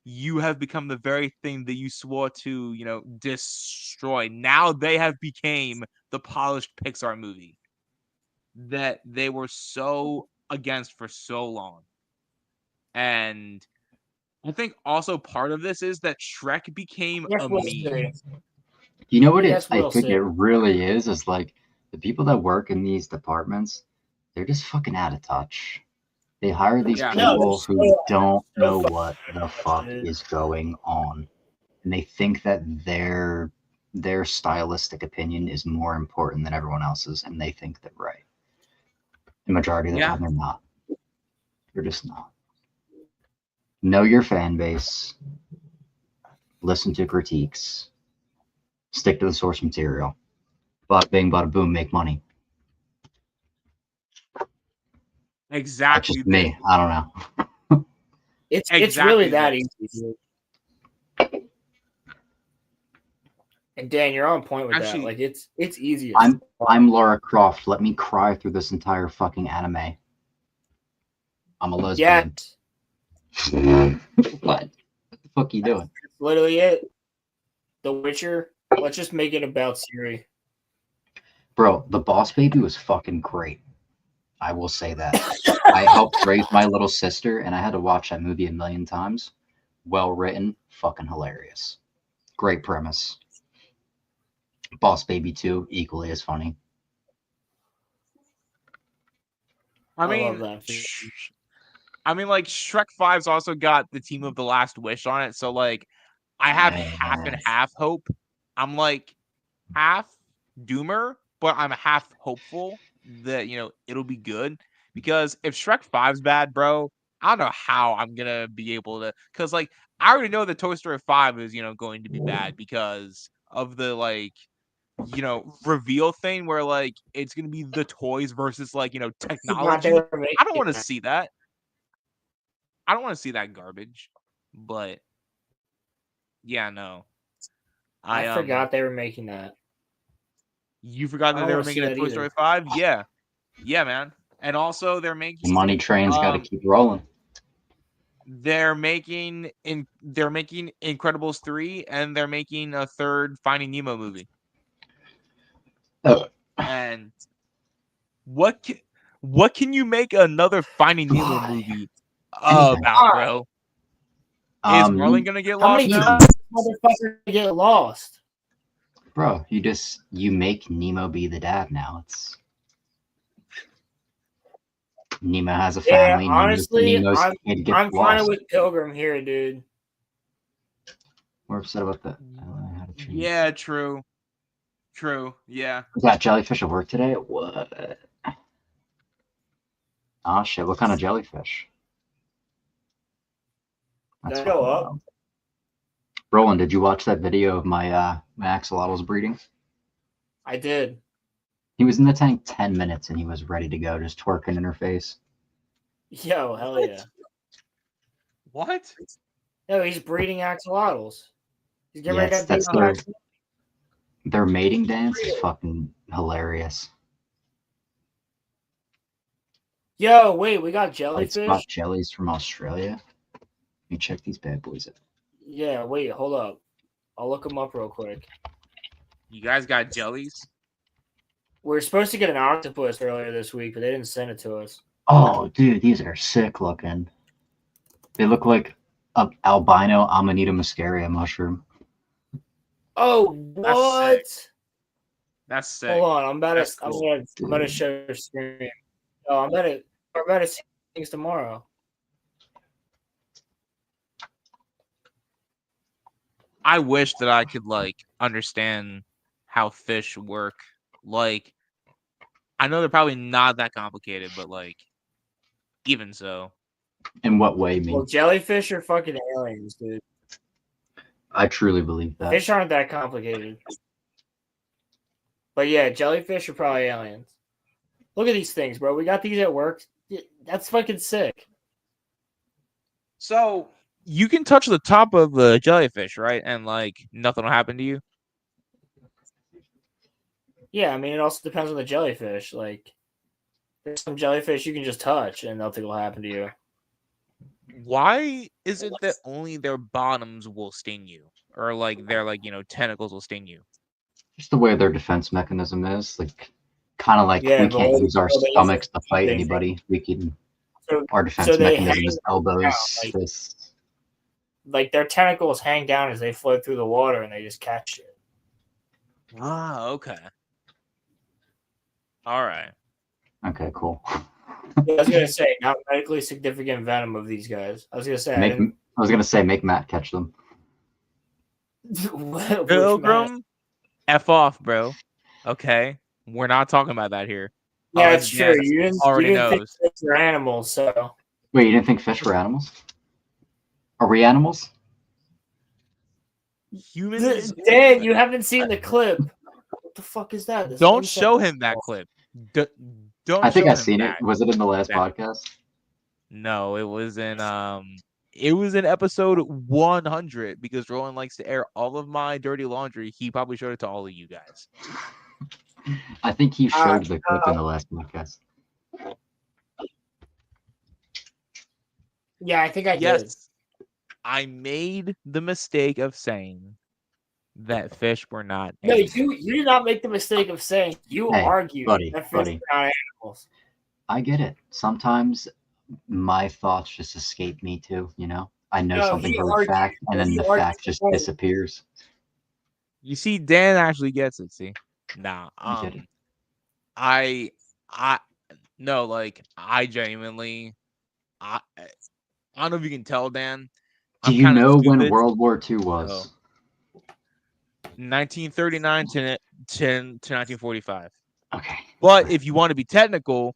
You have become the very thing that you swore to, destroy. Now they have became the polished Pixar movie that they were so against for so long. And I think also part of this is that Shrek became a meme. You know what I think it really is like the people that work in these departments, they're just fucking out of touch. They hire these people who don't know what the fuck is going on. And they think that their stylistic opinion is more important than everyone else's, and they think they're right. The majority of the time they're not. They're just not. Know your fan base. Listen to critiques. Stick to the source material. Bada bing, bada boom, make money. Exactly. That's just me. I don't know. It's really that easy, dude. And Dan, you're on point with that. Like it's easy. I'm Lara Croft. Let me cry through this entire fucking anime. I'm a lesbian. What the fuck are you doing? That's literally it. The Witcher. Let's just make it about Ciri. Bro, the Boss Baby was fucking great. I will say that. I helped raise my little sister, and I had to watch that movie a million times. Well written, fucking hilarious. Great premise. Boss Baby 2, equally as funny. I mean, like Shrek 5's also got the Team of the Last Wish on it, so like I have half and half hope. I'm like half doomer, but I'm half hopeful that it'll be good. Because if Shrek 5's bad, bro, I don't know how I'm gonna be able to. Because like I already know that Toy Story 5 is going to be bad because of the like reveal thing where like it's gonna be the toys versus like technology. I don't want to see that. I don't want to see that garbage. But yeah, no. I forgot they were making that. You forgot that they were making a Toy Story 5? Yeah. Yeah, man. And also, they're making The money train's got to keep rolling. They're making Incredibles 3, and they're making a third Finding Nemo movie. Oh. And what can you make another Finding Nemo movie about, bro? Is Marlin gonna get lost? How many times does motherfucker get lost? Bro, you make Nemo be the dad now. It's Nemo has a family. Yeah, honestly, Nemo's kid gets I'm lost. kind of with Pilgrim here, dude. We're upset about that. Yeah, true. Yeah. We got jellyfish at work today? What? Oh shit, what kind of jellyfish? That's Did I go up? wild. Roland, did you watch that video of my axolotls breeding? I did. He was in the tank 10 minutes and he was ready to go, just twerking in her face. Yo, hell yeah. What? No, he's breeding axolotls. He's getting ready Yes, to that's breed their mating dance is fucking hilarious. Yo, wait, we got White jellyfish? spot jellies from Australia. Let me check these bad boys out. Yeah, wait, hold up. I'll look them up real quick. You guys got jellies? We were supposed to get an octopus earlier this week, but they didn't send it to us. Oh, dude, these are sick looking. They look like an albino Amanita muscaria mushroom. Oh, what? That's sick. Hold on, I'm about Cool. to show your screen. Oh, we're about to see things tomorrow. I wish that I could understand how fish work. Like, I know they're probably not that complicated, but even so. In what way, me? Well, jellyfish are fucking aliens, dude. I truly believe that. Fish aren't that complicated. But yeah, jellyfish are probably aliens. Look at these things, bro. We got these at work. That's fucking sick. So you can touch the top of the jellyfish, right? And nothing will happen to you. Yeah, I mean, it also depends on the jellyfish. There's some jellyfish you can just touch and nothing will happen to you. Why is it that only their bottoms will sting you, or their tentacles will sting you? Just the way their defense mechanism is, kind of like we can't use our stomachs to fight anybody. We can. Our defense mechanism is elbows, fists. Their tentacles hang down as they float through the water, and they just catch it. Ah, okay. All right. Okay, cool. Yeah, I was gonna say not medically significant venom of these guys. I was gonna say make Matt catch them. Pilgrim, F off, bro. Okay, we're not talking about that here. Yeah, it's true. You didn't knows. think fish were animals, so. Wait, you didn't think fish were animals? Are we animals? Humans. Dan, you haven't seen the clip. What the fuck is that? Don't show him that clip. Don't. I think I've seen it. Was it in the last podcast? No, it was in episode 100 because Roland likes to air all of my dirty laundry. He probably showed it to all of you guys. I think he showed the clip in the last podcast. Yeah, I think I did. Yes, I made the mistake of saying that fish were not animals. No, you did not make the mistake of saying you argued that fish were not animals. I get it. Sometimes my thoughts just escape me too, I know something for a fact, and then the fact just disappears. You see, Dan actually gets it, see? Nah. I genuinely I don't know if you can tell, Dan. Do you know when World War II was? 1939 to 1945. Okay. But if you want to be technical,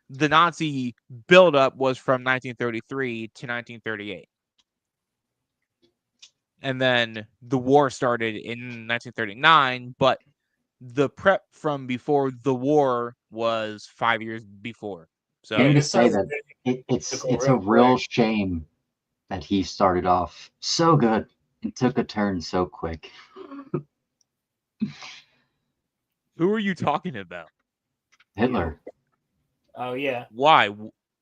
the Nazi buildup was from 1933 to 1938. And then the war started in 1939, but the prep from before the war was 5 years before. So I'm going to say that it's a real shame that he started off so good and took a turn so quick. Who are you talking about? Hitler. Oh yeah. Why?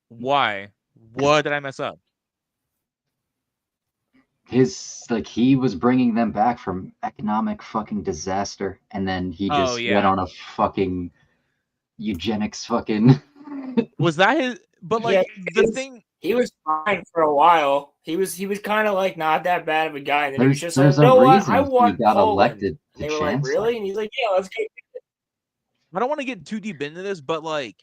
Why? What did I mess up? He was bringing them back from economic fucking disaster, and then he Oh just went yeah. on a fucking eugenics fucking. Was that his? But like thing, he was fine for a while. He was kind of like not that bad of a guy, and then he was just like, there's you a know what? I reason he want got Poland. elected And they to were like, chancellor. really? And he's like, yeah, let's get. I don't want to get too deep into this, but like,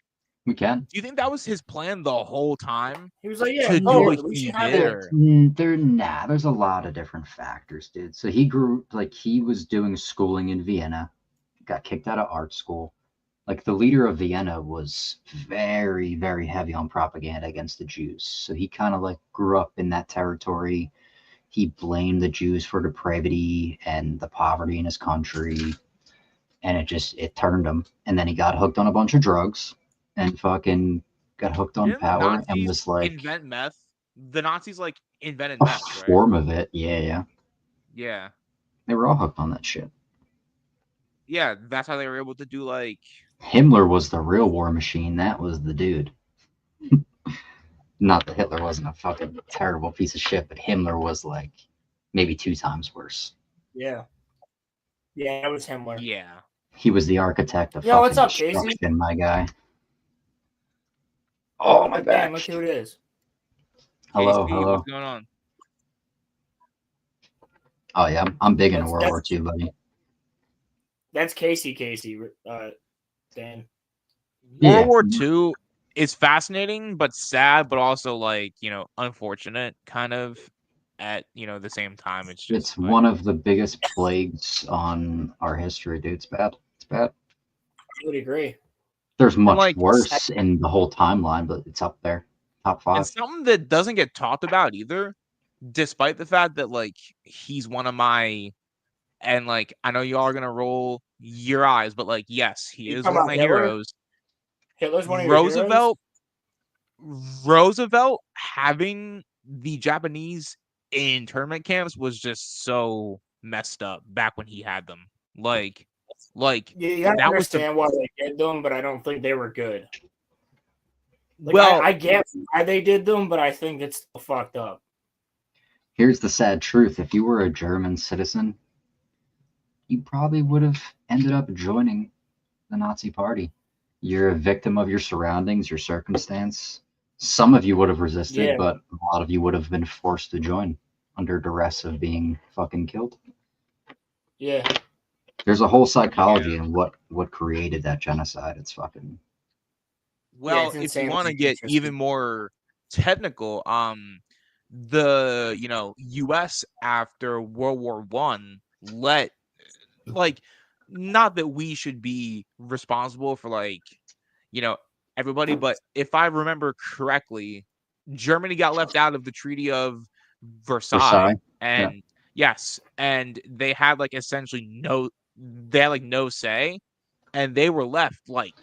We can. do you think that was his plan the whole time? He was like, yeah, to do Poland, what we he should have did, it. or There's a lot of different factors, dude. So he grew he was doing schooling in Vienna, got kicked out of art school. Like the leader of Vienna was very, very heavy on propaganda against the Jews. So he kind of like grew up in that territory. He blamed the Jews for depravity and the poverty in his country. And it turned him. And then he got hooked on a bunch of drugs and fucking got hooked on didn't the power and Nazis was like invent meth? The Nazis like invented a meth, right? form of it. Yeah. Yeah. They were all hooked on that shit. Yeah, that's how they were able to do like. Himmler was the real war machine. That was the dude. Not that Hitler wasn't a fucking terrible piece of shit, but Himmler was like maybe 2 times worse. Yeah. Yeah, it was Himmler. Yeah. He was the architect of Yo, what's fucking up, Casey? destruction, my guy. Oh, my back. Damn, look who it is. Hello, Casey, hello. what's going on? Oh yeah, I'm big into World War II, buddy. That's Casey, Dan. World War II is fascinating, but sad, but also like, unfortunate kind of at, the same time. It's just It's one of the biggest plagues on our history, dude. It's bad. It's bad. I would agree. There's much worse in the whole timeline, but it's up there. Top 5. And something that doesn't get talked about either, despite the fact that like he's one of my, and like I know y'all are gonna roll your eyes, but like yes, he is one of my heroes. Hitler's one of your heroes? Roosevelt having the Japanese in internment camps was just so messed up back when he had them. Like you have to understand why they did them, but I don't think they were good. Like, well, I get why they did them, but I think it's still fucked up. Here's the sad truth. If you were a German citizen, you probably would have ended up joining the Nazi Party. You're a victim of your surroundings, your circumstance. Some of you would have resisted, but a lot of you would have been forced to join under duress of being fucking killed. Yeah. There's a whole psychology in what created that genocide. It's fucking... Well, if you want to get even more technical, the U.S. after World War I let, like, not that we should be responsible for like, everybody, but if I remember correctly, Germany got left out of the Treaty of Versailles. And yes, and they had like essentially no say, and they were left like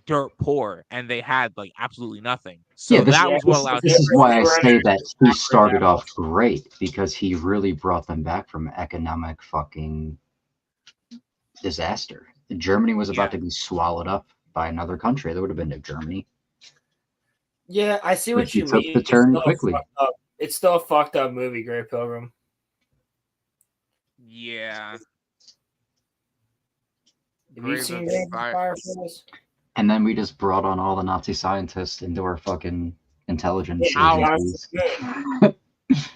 dirt poor, and they had like absolutely nothing. So that was what allowed. This is why I say that he started off great, because he really brought them back from economic fucking disaster. Germany was about to be swallowed up by another country. There would have been no Germany. Yeah, I see what you took mean. the turn quickly. It's still a fucked up movie, Great Pilgrim. Yeah. Have you seen Grave of Fireflies? And then we just brought on all the Nazi scientists into our fucking intelligence agencies.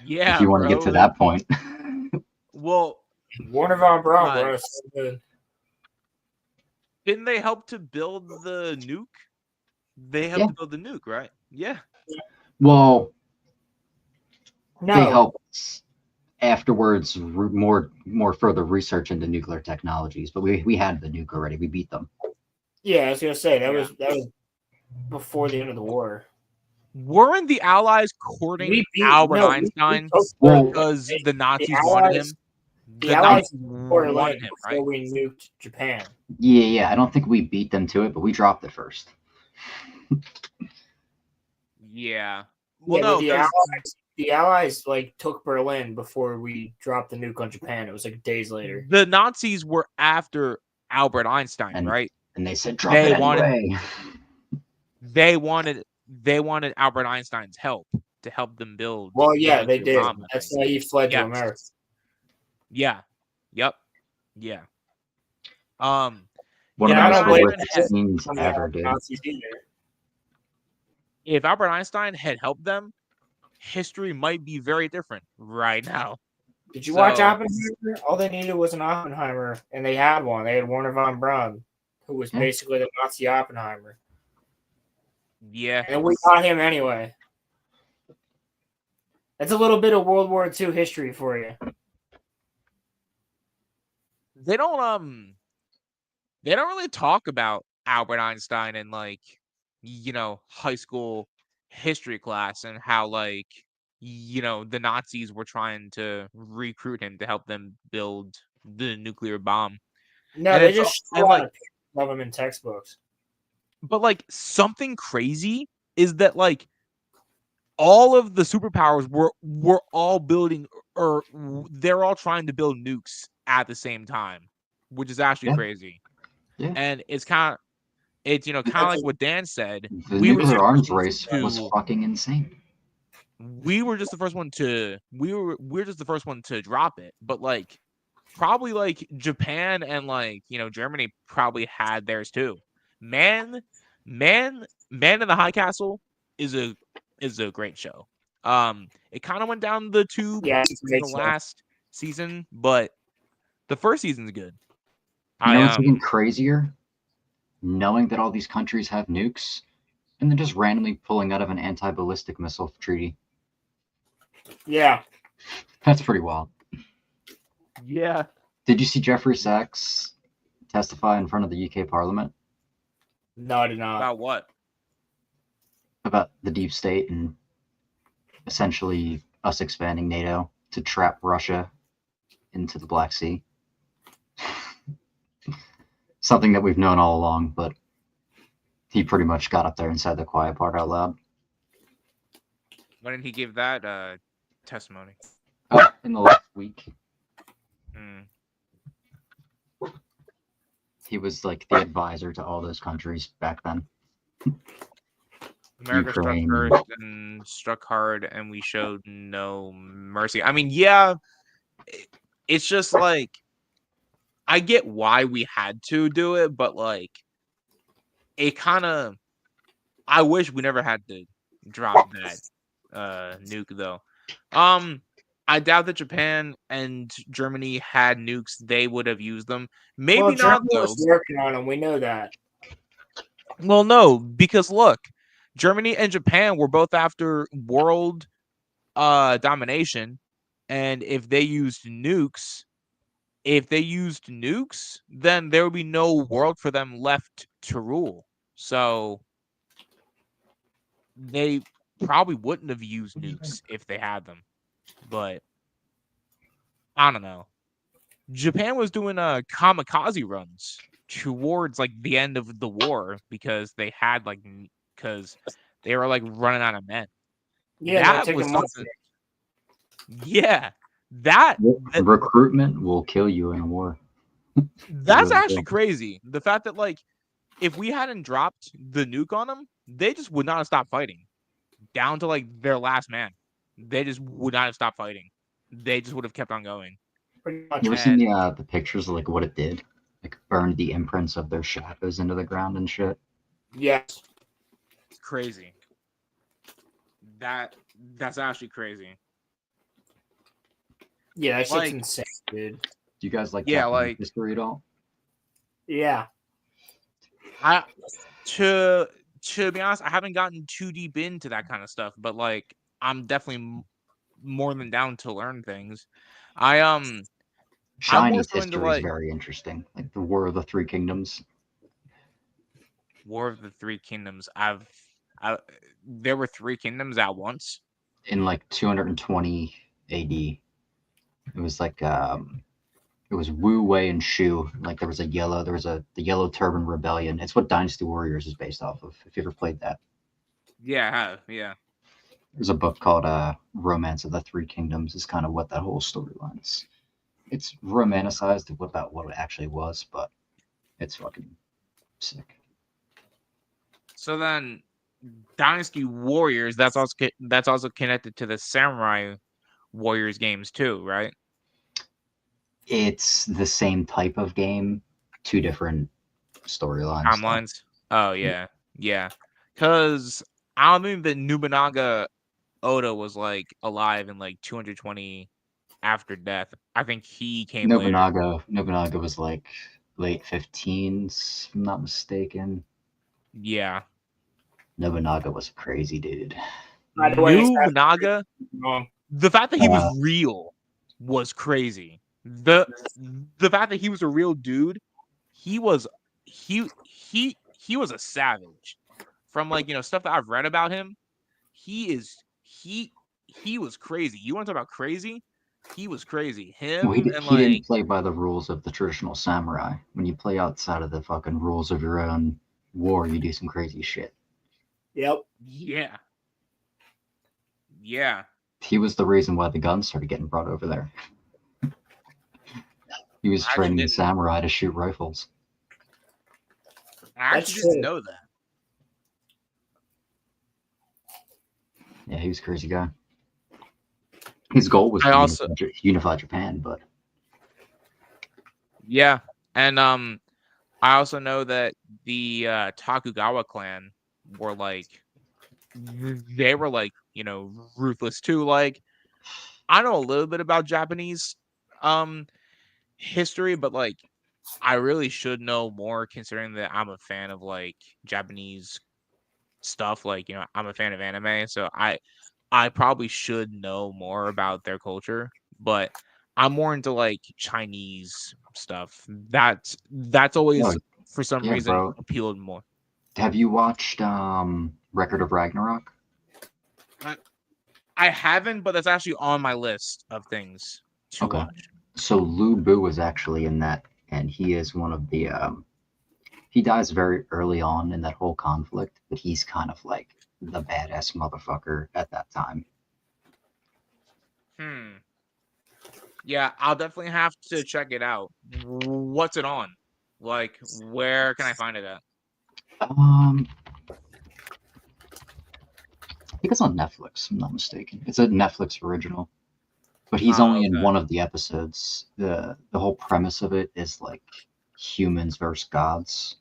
Yeah, if you want to get to that point. Well, Warner von Braun, bro, so good. Didn't they help to build the nuke? They helped to build the nuke, right? Yeah. Well, they helped afterwards more further research into nuclear technologies, but we had the nuke already. We beat them. Yeah, I was gonna say that was before the end of the war. Weren't the Allies courting Albert Einstein because the Nazis wanted him? The Allies wanted him before we nuked Japan. Yeah. I don't think we beat them to it, but we dropped it first. Yeah. Well, no, the Allies like took Berlin before we dropped the nuke on Japan. It was like days later. The Nazis were after Albert Einstein, right? And they said, "Drop it anyway." they wanted Albert Einstein's help to help them build. Well, the yeah, they nuclear did. bomb, I That's think. why he fled to Yes. America. Yeah. Yep. Yeah. One if of Albert the most Einstein horrific had, scenes ever, dude. if Albert Einstein had helped them, history might be very different right now. Did you watch Oppenheimer? All they needed was an Oppenheimer, and they had one. They had Werner von Braun, who was basically the Nazi Oppenheimer. Yeah. And we got him anyway. That's a little bit of World War II history for you. They don't really talk about Albert Einstein in like, high school history class and how like, the Nazis were trying to recruit him to help them build the nuclear bomb. No, and they just show like love him in textbooks. But like something crazy is that like all of the superpowers were all building, or they're all trying to build nukes at the same time, which is actually crazy. Yeah. And it's kind of like what Dan said. The nuclear arms race was fucking insane. We were just the first one to we're just the first one to drop it, but like probably like Japan and like Germany probably had theirs too. Man in the High Castle is a great show. It kind of went down the tube in the last season, but the first season's good. You know what's even crazier? Knowing that all these countries have nukes and then just randomly pulling out of an anti-ballistic missile treaty. Yeah. That's pretty wild. Yeah. Did you see Jeffrey Sachs testify in front of the UK Parliament? No, I did not. About what? About the deep state and essentially us expanding NATO to trap Russia into the Black Sea. Something that we've known all along, but he pretty much got up there and said the quiet part out loud. When did he give that testimony? In the last week. He was like the advisor to all those countries back then. America struck first and struck hard, and we showed no mercy. I mean, yeah, it's just like I get why we had to do it, but like it kind of. I wish we never had to drop that nuke, though. I doubt that Japan and Germany had nukes. They would have used them. Maybe not. Germany though. was working on them. We know that. Well, no, because look, Germany and Japan were both after world domination, and if they used nukes, then there would be no world for them left to rule. So they probably wouldn't have used nukes if they had them. But I don't know. Japan was doing kamikaze runs towards like the end of the war because they had because they were like running out of men. Yeah, that was something. Yeah, that recruitment will kill you in a war. That's actually crazy. The fact that like if we hadn't dropped the nuke on them, they just would not have stopped fighting. Down to like their last man. They just would not have stopped fighting. They just would have kept on going. You ever seen the pictures of like what it did? Like burned the imprints of their shadows into the ground and shit. Yes. It's crazy. That's actually crazy. Yeah, that shit's insane, dude. Do you guys like history at all? Yeah. To be honest, I haven't gotten too deep into that kind of stuff, but like I'm definitely more than down to learn things. Chinese history is very interesting, like the War of the Three Kingdoms. War of the Three Kingdoms. There were three kingdoms at once. In like 220 AD, it was like it was Wu, Wei, and Shu. Like there was the Yellow Turban Rebellion. It's what Dynasty Warriors is based off of. If you ever played that. Yeah, I have. Yeah. There's a book called Romance of the Three Kingdoms. Is kind of what that whole storyline is. It's romanticized about what it actually was, but it's fucking sick. So then, Dynasty Warriors, that's also connected to the Samurai Warriors games too, right? It's the same type of game, two different storylines. Timelines. Oh yeah, yeah. Because I don't think that Nobunaga Oda was like alive in like 220 after death. I think he came later. Nobunaga was like late 15s, if I'm not mistaken. Yeah. Nobunaga was a crazy dude. By the way, Nobunaga, the fact that he was real was crazy. The fact that he was a real dude, he was a savage. From like, stuff that I've read about him, he was crazy. You want to talk about crazy? He was crazy. Well, Him and he like didn't play by the rules of the traditional samurai. When you play outside of the fucking rules of your own war, you do some crazy shit. Yep. Yeah. Yeah. He was the reason why the guns started getting brought over there. He was training the samurai to shoot rifles. I actually didn't know that. Yeah, he was a crazy guy. His goal was to unify Japan, but yeah, and I also know that the Tokugawa clan were like ruthless too. Like, I know a little bit about Japanese history, but like I really should know more considering that I'm a fan of like Japanese stuff. Like, I'm a fan of anime, so I probably should know more about their culture, but I'm more into like Chinese stuff. That's always for some reason appealed more. Have you watched Record of Ragnarok? I haven't, but that's actually on my list of things to watch. So Lu Bu is actually in that, and he is one of the he dies very early on in that whole conflict, but he's kind of like the badass motherfucker at that time. Yeah, I'll definitely have to check it out. What's it on? Like, where can I find it at? I think it's on Netflix, if I'm not mistaken. It's a Netflix original. But he's only in one of the episodes. The whole premise of it is like humans versus gods,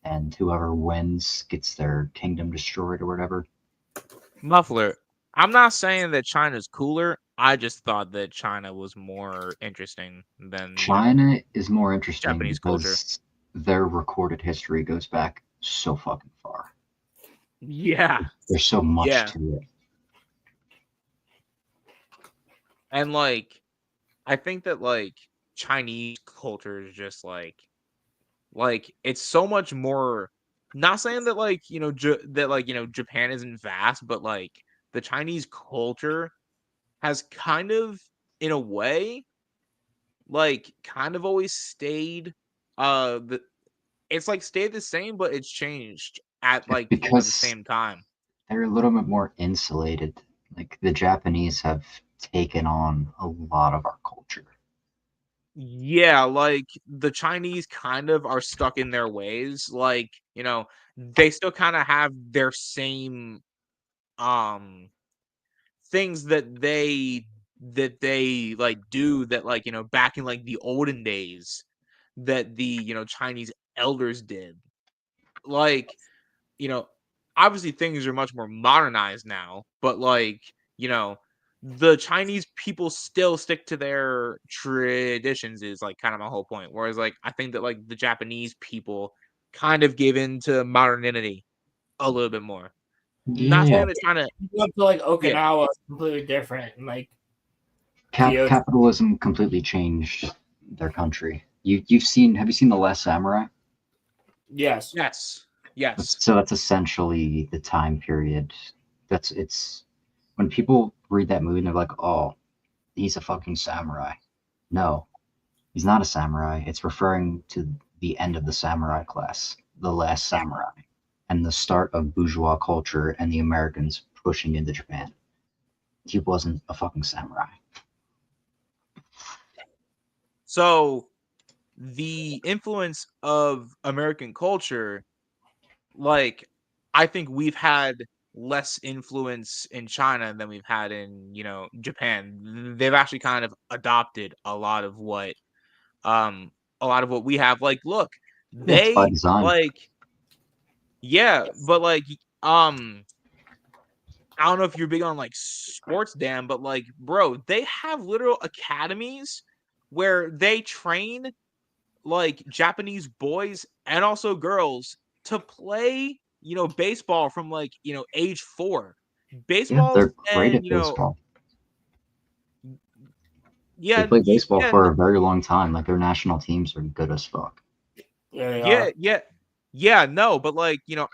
and whoever wins gets their kingdom destroyed or whatever. Muffler, I'm not saying that China's cooler. I just thought that China was more interesting than China is more interesting Japanese because culture. Their recorded history goes back so fucking far. Yeah. There's so much to it. And like, I think that like Chinese culture is just like it's so much more. Not saying that like Japan isn't vast, but like the Chinese culture has kind of, in a way, like kind of always stayed. It's like stayed the same, but it's changed at like the same time. They're a little bit more insulated. Like the Japanese have taken on a lot of our culture. Yeah, like the Chinese kind of are stuck in their ways. Like, they still kind of have their same things that they like do that like, back in like the olden days that the, Chinese elders did. Like, obviously things are much more modernized now, but like, the Chinese people still stick to their traditions is like kind of my whole point. Whereas like I think that like the Japanese people kind of gave in to modernity a little bit more. Not saying that China up to like Okinawa is completely different. And like capitalism completely changed their country. Have you seen The Last Samurai? Yes. So that's essentially the time period. It's when people read that movie and they're like, "Oh, he's a fucking samurai." No, he's not a samurai. It's referring to the end of the samurai class, the last samurai, and the start of bourgeois culture and the Americans pushing into Japan. He wasn't a fucking samurai. So the influence of American culture, like I think we've had less influence in China than we've had in, Japan. They've actually kind of adopted a lot of what we have. Like, look, Yeah, it's by they design. yeah, but I don't know if you're big on like sports, Dan, but bro, they have literal academies where they train like Japanese boys and also girls to play, baseball from age 4. Yeah, Baseball they're great and at baseball. They yeah, played baseball yeah, for a very long time. Like their national teams are good as fuck. Yeah, they are. yeah, no, but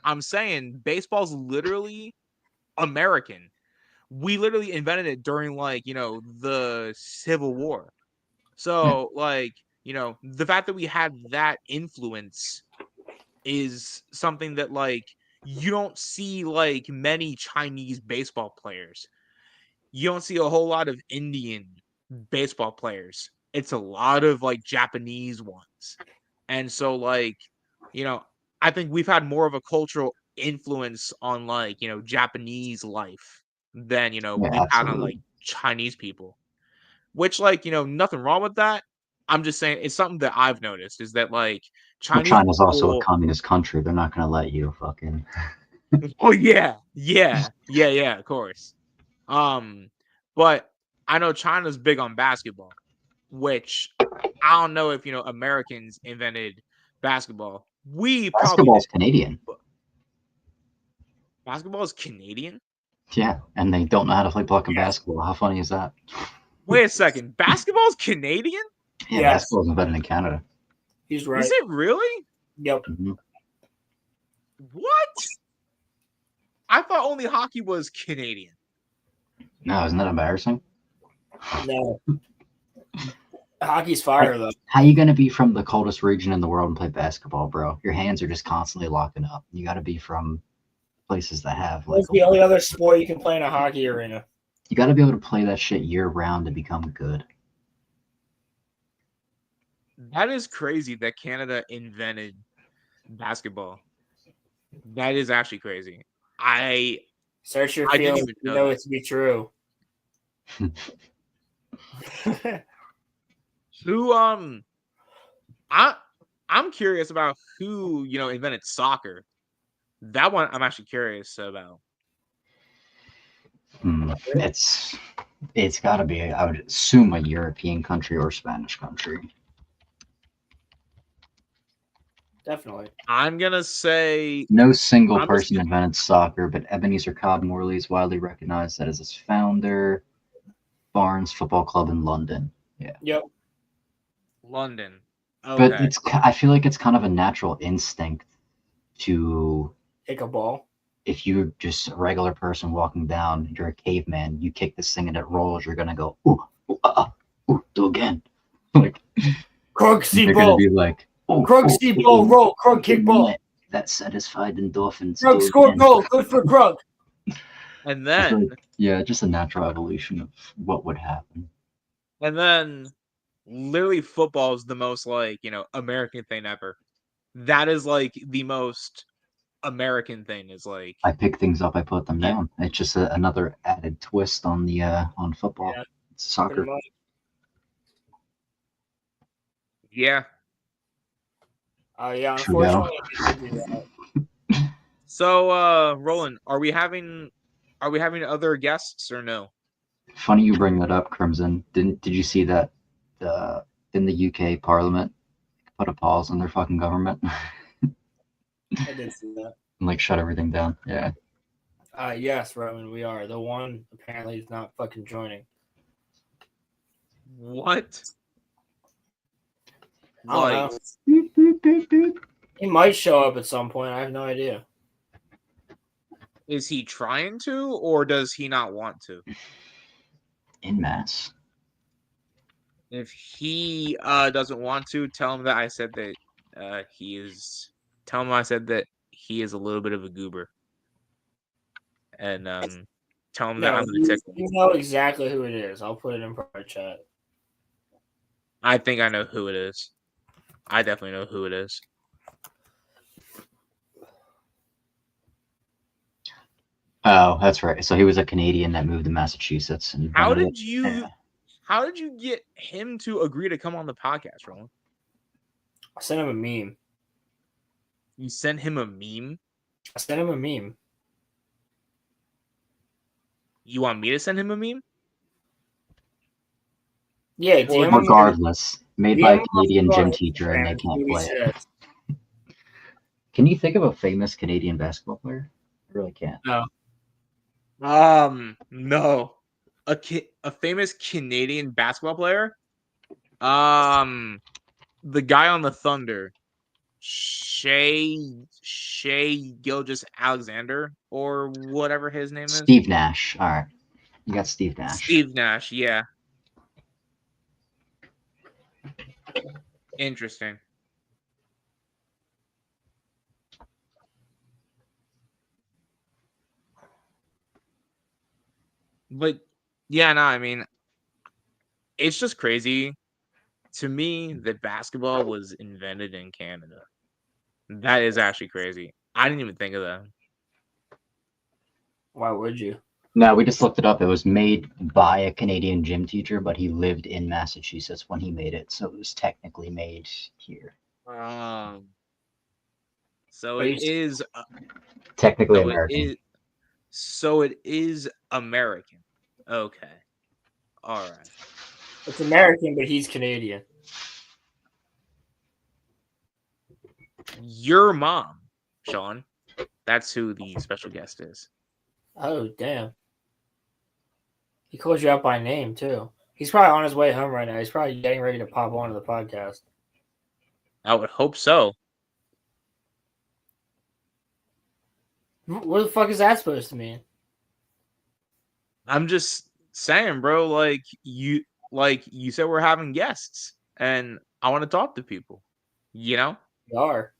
I'm saying baseball's literally American. We literally invented it during the Civil War. So the fact that we had that influence is something that you don't see many Chinese baseball players. You don't see a whole lot of Indian baseball players. It's a lot of Japanese ones. And so I think we've had more of a cultural influence on Japanese life than Yeah, we've had on absolutely. Chinese people. Which nothing wrong with that. I'm just saying it's something that I've noticed is that Well, Chinese China's also a people. communist country. They're not gonna let you fucking. Oh yeah, of course. But I know China's big on basketball, which I don't know if Americans invented basketball. We probably did. Basketball's Canadian. Basketball is Canadian? Yeah, and they don't know how to play fucking Yes. basketball. How funny is that? Wait a second. Basketball's Canadian? Yeah, Yes. basketball's invented in Canada. He's right. Is it really? Yep. What? I thought only hockey was Canadian. No, isn't that embarrassing? No. Hockey's fire, though. How you gonna be from the coldest region in the world and play basketball, bro? Your hands are just constantly locking up. You gotta be from places that have What's the only other sport you can play in a hockey arena? You gotta be able to play that shit year round to become good. That is crazy that Canada invented basketball. That is actually crazy. Search your I didn't feelings. even You know know that. it to be true. Who I'm curious about who invented soccer. That one I'm actually curious about. It's got to be, I would assume, a European country or Spanish country. Definitely. I'm gonna say no single person invented soccer, but Ebenezer Cobb Morley is widely recognized as its founder. Barnes Football Club in London. Yeah. Yep. London. Okay. But I feel like it's kind of a natural instinct to kick a ball. If you're just a regular person walking down, you're a caveman, you kick this thing and it rolls, you're gonna go, ooh, do again. Like Krug you're ball. Gonna be like, Krug ball, roll, Krug kick ball. That satisfied endorphins. Krug scored goal, good for Krug. And then yeah, just a natural evolution of what would happen. And then literally football is the most American thing ever. That is the most American thing is I pick things up, I put them down. It's just another added twist on the on football. Yeah, it's soccer. Yeah. Yeah, unfortunately. So Roland, are we having other guests or no? Funny you bring that up, Crimson. Did you see that in the UK Parliament put a pause on their fucking government? I did see that. And shut everything down. Yeah. Yes, Roman, we are. The one apparently is not fucking joining. What? He might show up at some point. I have no idea. Is he trying to, or does he not want to? In mass. If he doesn't want to, tell him that I said that he is. Tell him I said that he is a little bit of a goober. And tell him that I'm going to text him. You know exactly who it is. I'll put it in private chat. I think I know who it is. I definitely know who it is. Oh, that's right. So he was a Canadian that moved to Massachusetts. And How did you get him to agree to come on the podcast, Roland? I sent him a meme. You sent him a meme? I sent him a meme. You want me to send him a meme? Yeah, regardless, made by a Canadian gym teacher, and they can't play it. Can you think of a famous Canadian basketball player? I really can't. No. No. A famous Canadian basketball player? The guy on the Thunder. Shea Gilgeous-Alexander or whatever his name is. Steve Nash. All right. You got Steve Nash. Steve Nash, yeah. Interesting. But yeah, no, I mean, it's just crazy to me that basketball was invented in Canada. That is actually crazy. I didn't even think of that. Why would you? No, we just looked it up. It was made by a Canadian gym teacher, but he lived in Massachusetts when he made it, so it was technically made here. So it is technically American. So it is American. Okay. All right. It's American, but he's Canadian. Your mom, Sean. That's who the special guest is. Oh, damn. He calls you out by name, too. He's probably on his way home right now. He's probably getting ready to pop onto the podcast. I would hope so. What the fuck is that supposed to mean? I'm just saying, bro, like you said we're having guests and I want to talk to people. You know? You are.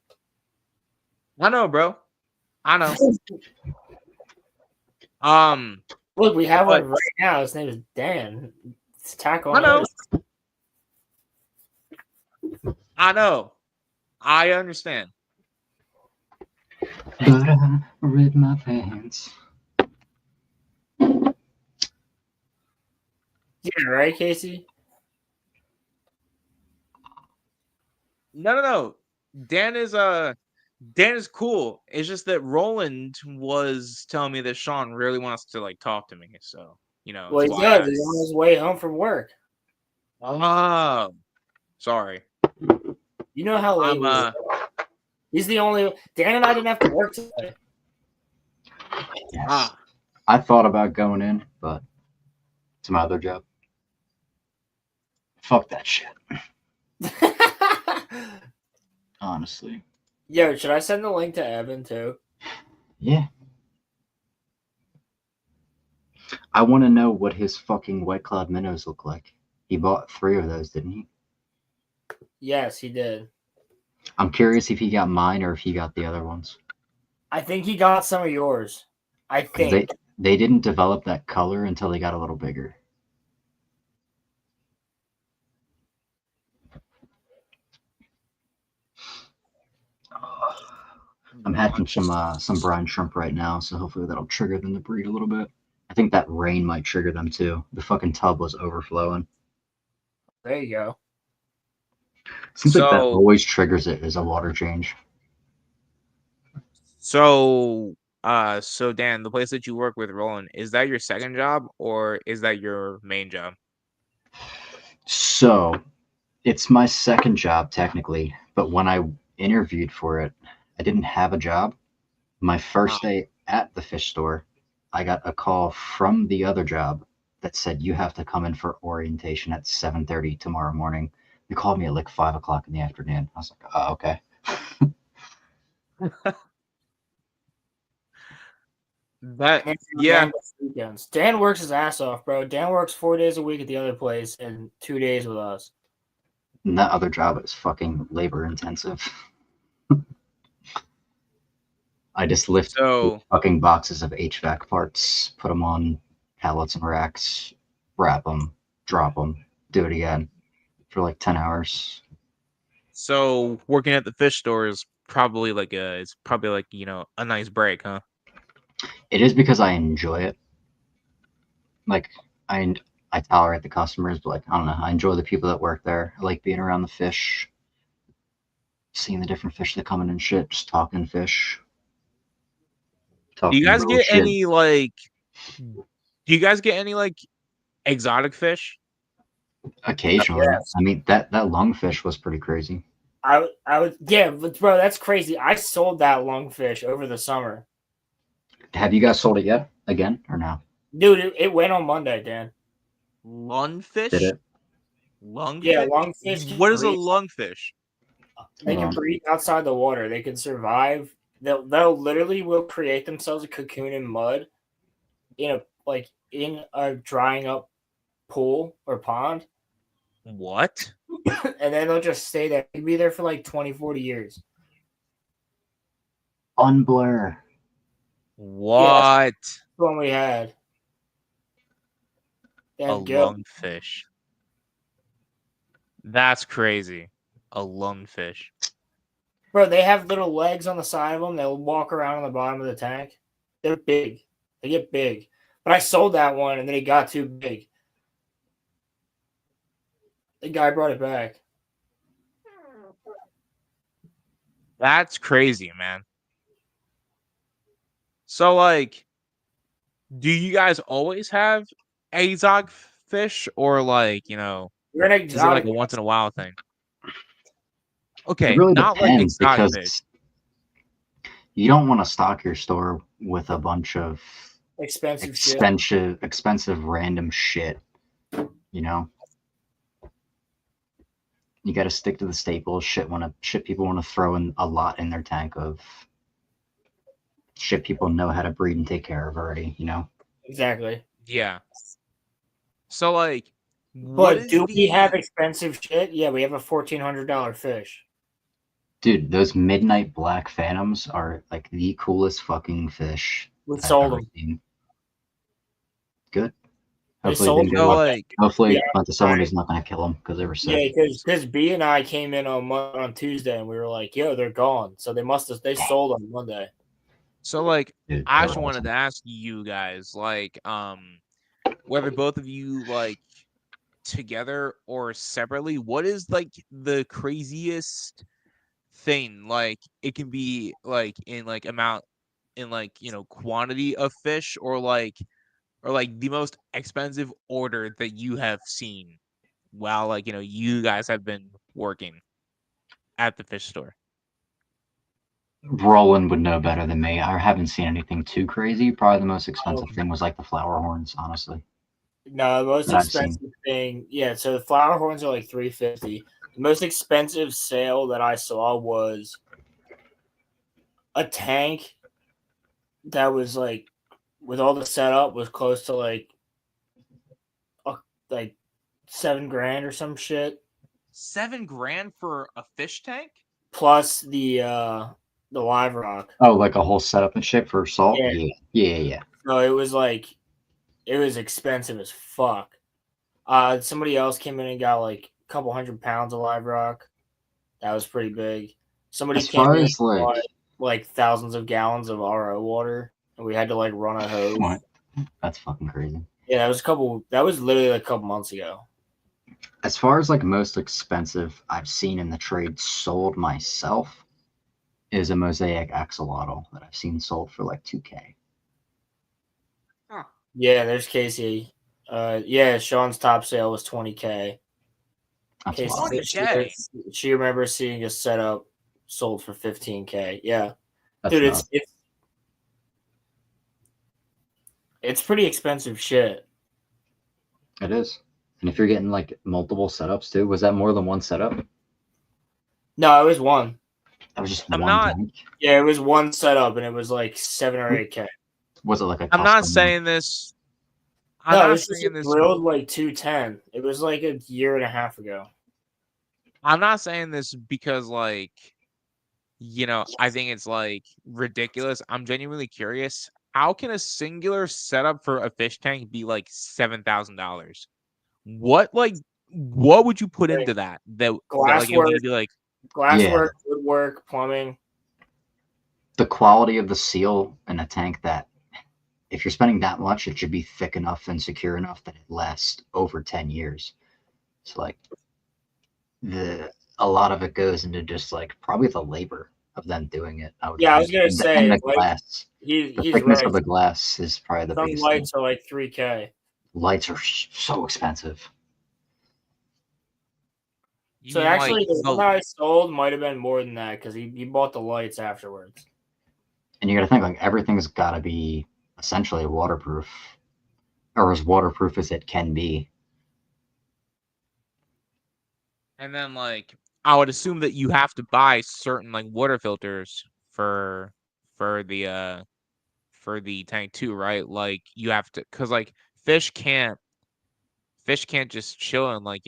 I know, bro. I know. Look, we have one right now. His name is Dan. It's tack on. I know. I know. I understand. But I rid my pants. Yeah, right, Casey? No. Dan is cool. It's just that Roland was telling me that Sean really wants to like talk to me. So, you know. Well, he does. He's on his way home from work. Oh, sorry. You know how late he's the only. Dan and I didn't have to work today. Yes. I thought about going in, but it's my other job. Fuck that shit. Honestly. Yo, should I send the link to Evan too? Yeah. I want to know what his fucking White Cloud minnows look like. He bought 3 of those, didn't he? Yes, he did. I'm curious if he got mine or if he got the other ones. I think he got some of yours. I think. They didn't develop that color until they got a little bigger. I'm hatching some brine shrimp right now, so hopefully that'll trigger them to breed a little bit. I think that rain might trigger them too. The fucking tub was overflowing. There you go. Seems like that always triggers it as a water change. So Dan, the place that you work with, Roland, is that your second job or is that your main job? So, it's my second job technically, but when I interviewed for it, I didn't have a job. My first day at the fish store, I got a call from the other job that said you have to come in for orientation at 7:30 tomorrow morning. They called me at like 5 o'clock in the afternoon. I was like, oh, okay. Dan works his ass off, bro. Dan works 4 days a week at the other place and 2 days with us. And that other job is fucking labor intensive. I just lift fucking boxes of HVAC parts, put them on pallets and racks, wrap them, drop them, do it again for like 10 hours. So working at the fish store is probably like a nice break, huh? It is because I enjoy it. Like I tolerate the customers, but like I don't know, I enjoy the people that work there. I like being around the fish, seeing the different fish that come in and shit, just talking fish. Do you Talking guys real get shit. any like? Do you guys get any like exotic fish? Occasionally. Yes. I mean that lungfish was pretty crazy. I would, yeah, but bro, that's crazy. I sold that lungfish over the summer. Have you guys sold it yet? Again or no? Dude, it went on Monday, Dan. Lungfish? Did it? Lungfish? Yeah, lungfish. What is a lungfish? They can breathe outside the water. They can survive. They'll literally will create themselves a cocoon in mud, in a drying up pool or pond. What? And then they'll just stay there. They'll be there for like 20, 40 years. Unblur. What? Yeah, that's the one we had. A lungfish. That's crazy. A lungfish. Bro, they have little legs on the side of them. They'll walk around on the bottom of the tank. They're big. They get big. But I sold that one, and then it got too big. The guy brought it back. That's crazy, man. So, like, do you guys always have exotic fish, or like, you know, We're an is it like exotic. a once in a while thing? Okay, It really not like depends exotic because fish. you don't want to stock your store with a bunch of expensive random shit. You know, you got to stick to the staples. Shit people want to throw in a lot in their tank of shit people know how to breed and take care of already. You know, Exactly. Yeah. So, like, But do we have expensive shit? Yeah, we have a $1,400 fish. dude, those midnight black phantoms are like the coolest fucking fish. We sold them. Seen. Good. They Hopefully, sold they them. like, hopefully, Yeah, someone is not going to kill them because they were sick. Yeah, because B and I came in on Tuesday and we were like, "Yo, they're gone." So they sold on Monday. So, like, Dude, I just wanted to ask you guys, like, whether both of you like together or separately, what is like the craziest thing? Like, it can be like in like amount, in like, you know, quantity of fish, or like the most expensive order that you have seen while, like, you know, you guys have been working at the fish store. Roland would know better than me. I haven't seen anything too crazy. Probably the most expensive thing was like the flower horns, honestly. No, the most that I've expensive thing, yeah. So the flower horns are like $350. The most expensive sale that I saw was a tank that was like, with all the setup, was close to like $7,000 or some shit. $7,000 for a fish tank? Plus the live rock. Oh, like a whole setup and shit for salt? Yeah. So it was expensive as fuck. Somebody else came in and got like a couple 100 pounds of live rock. That was pretty big. Somebody As came far in as, and bought like thousands of gallons of RO water, and we had to like run a hose. What? That's fucking crazy. Yeah, that was literally like a couple months ago. As far as like most expensive I've seen in the trade sold myself is a mosaic axolotl that I've seen sold for like $2,000. Yeah, there's Casey. Yeah, Sean's top sale was $20,000. $20,000. She remembers seeing a setup sold for $15,000. Yeah, That's dude, nuts. it's pretty expensive shit. It is. And if you're getting like multiple setups too, was that more than one setup? No, it was one. That was just I'm one not. tank? Yeah, it was one setup, and it was like $7,000 or $8,000. Was it like a I'm not custom- saying this. No, it was just drilled like 210. It was like a year and a half ago. I'm not saying this because, like, you know, I think it's like ridiculous. I'm genuinely curious. How can a singular setup for a fish tank be like $7,000? What would you put into that? That like it would be like glasswork, woodwork, plumbing. The quality of the seal in a tank that if you're spending that much, it should be thick enough and secure enough that it lasts over 10 years. So like a lot of it goes into just like probably the labor of them doing it. I would Yeah, I think. was gonna And say the like glass. The he's thickness right. of the glass is probably the Some biggest thing. lights are like 3K. Lights are so expensive. So actually, the one that I sold might have been more than that because he bought the lights afterwards. And you got to think like everything's got to be essentially waterproof, or as waterproof as it can be. And then like I would assume that you have to buy certain like water filters for the tank too, right? Like you have to, because like fish can't just chill in like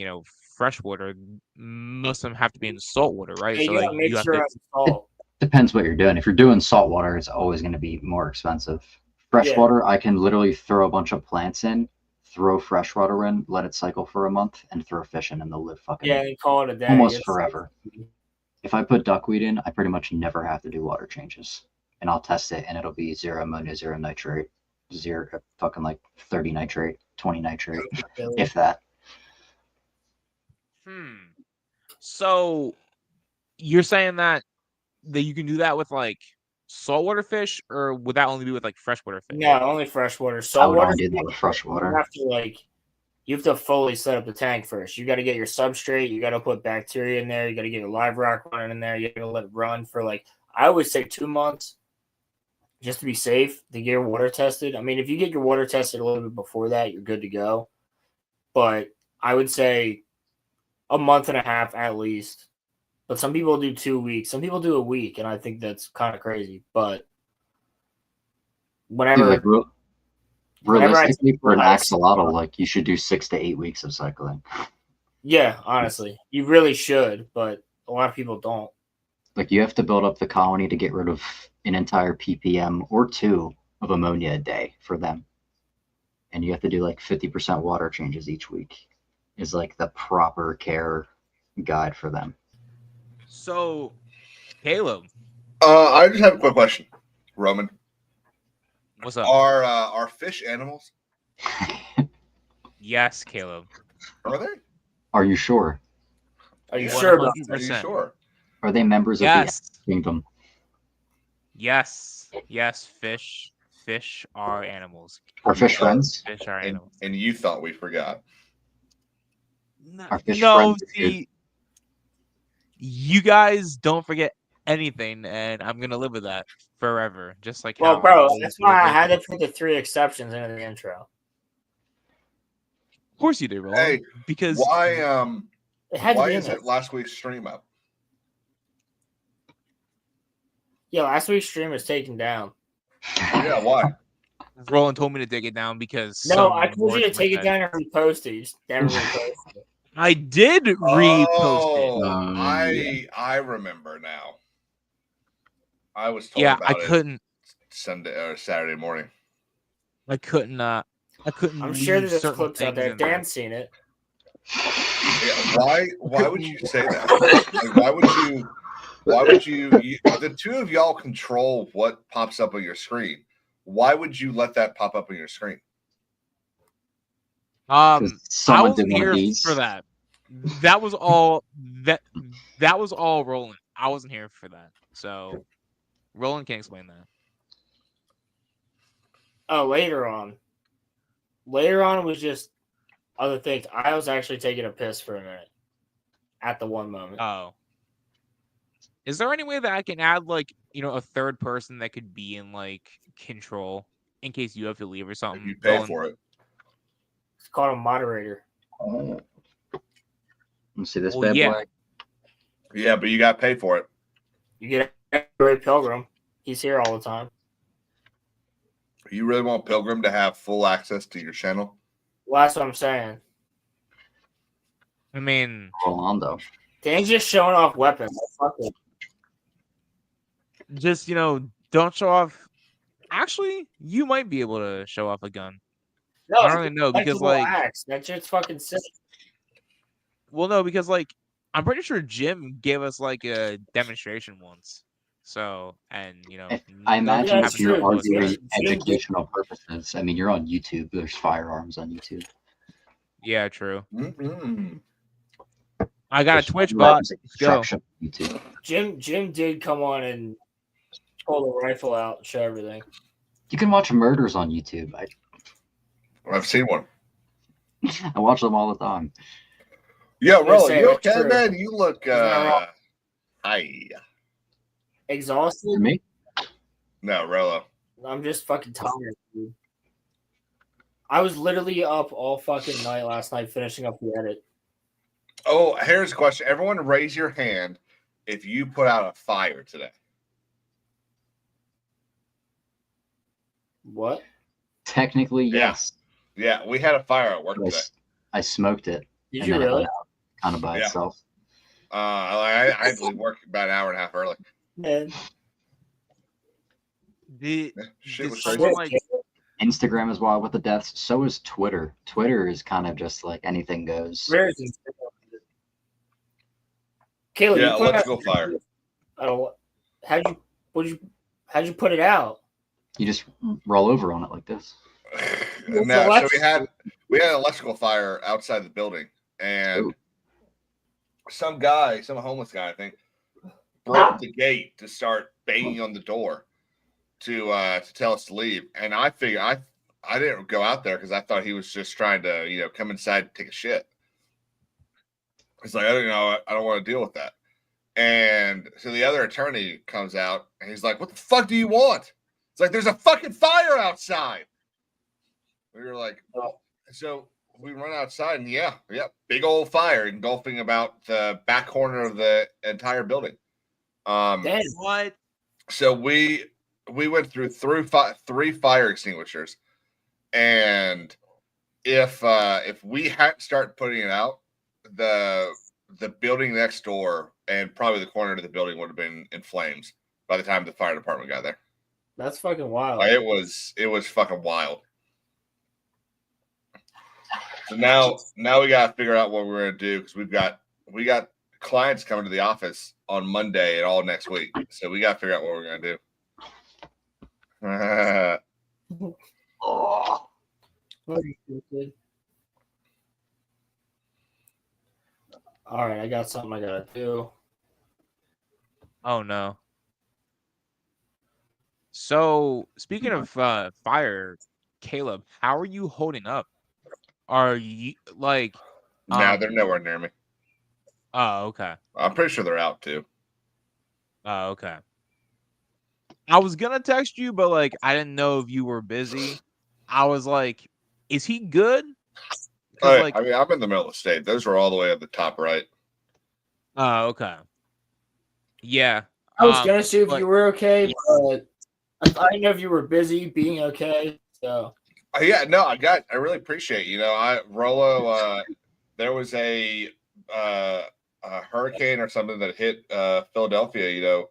fresh water. Most of them have to be in salt water, right? Yeah, So you like gotta make you have sure to. it's salt. Depends what you're doing. If you're doing salt water, it's always going to be more expensive. Fresh Yeah. water, I can literally throw a bunch of plants in, throw fresh water in, let it cycle for a month, and throw fish in, and they'll live fucking Yeah, and call it a day. almost forever. If I put duckweed in, I pretty much never have to do water changes. And I'll test it, and it'll be 0 ammonia, 0 nitrate, 0 fucking like 30 nitrate, 20 nitrate, if that. So you're saying that you can do that with like saltwater fish, or would that only be with like freshwater fish? No, only freshwater. I would Saltwater only do that with fresh water. you have to fully set up the tank first. You got to get your substrate. You got to put bacteria in there. You got to get your live rock running in there. You got to let it run for like, I always say 2 months just to be safe to get your water tested. I mean, if you get your water tested a little bit before that, you're good to go. But I would say a month and a half at least. But some people do 2 weeks. Some people do a week, and I think that's kind of crazy. But whenever, realistically, for an axolotl, like you should do 6 to 8 weeks of cycling. Yeah, honestly, you really should, but a lot of people don't. Like you have to build up the colony to get rid of an entire ppm or 2 of ammonia a day for them, and you have to do like 50% water changes each week. Is like the proper care guide for them. So, Caleb, I just have a quick question, Roman. What's up? Are fish animals? Yes, Caleb. Are they? Are you sure? Are you sure about that? Are you sure? Are they members of the kingdom? Yes. Yes, fish are animals. Are fish friends? Fish are animals. And you thought we forgot. Are fish No, friends? see, you guys don't forget anything, and I'm gonna live with that forever. Just like Well, how bro, that's why I had to put the 3 exceptions into the intro. Of course you did, Roland. Hey, because why why is it last week's stream up? Yeah, last week's stream was taken down. Yeah, why? Roland told me to take it down because no, I told you to take it down and repost it. You just never reposted it. I did repost it. I remember now. I was told about I couldn't Sunday or Saturday morning. I couldn't. I couldn't. I'm sure leave there's certain clips out things there. in there. Dan's seen it. Yeah, why would you say that? Like, why would you the two of y'all control what pops up on your screen? Why would you let that pop up on your screen? I wasn't here for that. That was all that was all Roland. I wasn't here for that. So Roland can explain that. Oh, later on. Later on was just other things. I was actually taking a piss for a minute at the one moment. Oh. Is there any way that I can add like, a third person that could be in like control in case you have to leave or something? If you pay for it. It's called a moderator. Let's see this bad boy. Yeah, but you got to pay for it. You get Ray Pilgrim. He's here all the time. You really want Pilgrim to have full access to your channel? Well, that's what I'm saying. I mean, Rolando. Dan's just showing off weapons. Fuck it. Just, don't show off. Actually, you might be able to show off a gun. No, I don't really know because axe. That shit's fucking sick. Well, no, because I'm pretty sure Jim gave us like a demonstration once. So, and I imagine if you're happened to arguing us. educational purposes, I mean, you're on YouTube. There's firearms on YouTube. Yeah, true. Mm-hmm. I got There's a Twitch bot. weapons Let's go. extraction on YouTube. Jim did come on and pull the rifle out, show everything. You can watch murders on YouTube. I've seen one. I watch them all the time. Yeah, Rolo, say, you that's okay, true. man? You look hi. Exhausted? Me? No, Rolo. I'm just fucking tired, dude. I was literally up all fucking night last night finishing up the edit. Oh, here's a question. Everyone raise your hand if you put out a fire today. What? Technically, yes. Yeah, we had a fire at work today. I smoked it. Did and you then really? It went out kind of by itself. I had to leave work about an hour and a half early. Man. Shit was someone, crazy. Instagram is wild with the deaths. So is Twitter. Twitter is kind of just like anything goes. Where is Instagram? Caleb, Yeah, you put let's out- go fire. How'd you put it out? You just roll over on it like this. No, so we had an electrical fire outside the building, and some homeless guy, I think, broke the gate to start banging on the door to tell us to leave. And I figured I didn't go out there because I thought he was just trying to come inside and take a shit. It's like I don't want to deal with that. And so the other attorney comes out and he's like, "What the fuck do you want?" It's like, "There's a fucking fire outside." We were like, "Oh." So we run outside and big old fire engulfing about the back corner of the entire building. What? So we went through three fire extinguishers, and if we hadn't started putting it out, the building next door and probably the corner of the building would have been in flames by the time the fire department got there. That's fucking wild. It was fucking wild. So now we gotta figure out what we're gonna do because we got clients coming to the office on Monday and all next week. So we gotta figure out what we're gonna do. All right, I got something I gotta do. Oh no. So speaking of fire, Caleb, how are you holding up? Are you like? Nah, they're nowhere near me. Oh, okay. I'm pretty sure they're out too. Oh, okay. I was gonna text you, but like I didn't know if you were busy. I was like, "Is he good?" I like, mean, I'm in the middle of the state. Those are all the way at the top right. Oh, okay. Yeah. I was gonna see if but- you were okay, but I didn't know if you were busy being okay. So Yeah, no, I really appreciate Rolo. There was a hurricane or something that hit Philadelphia,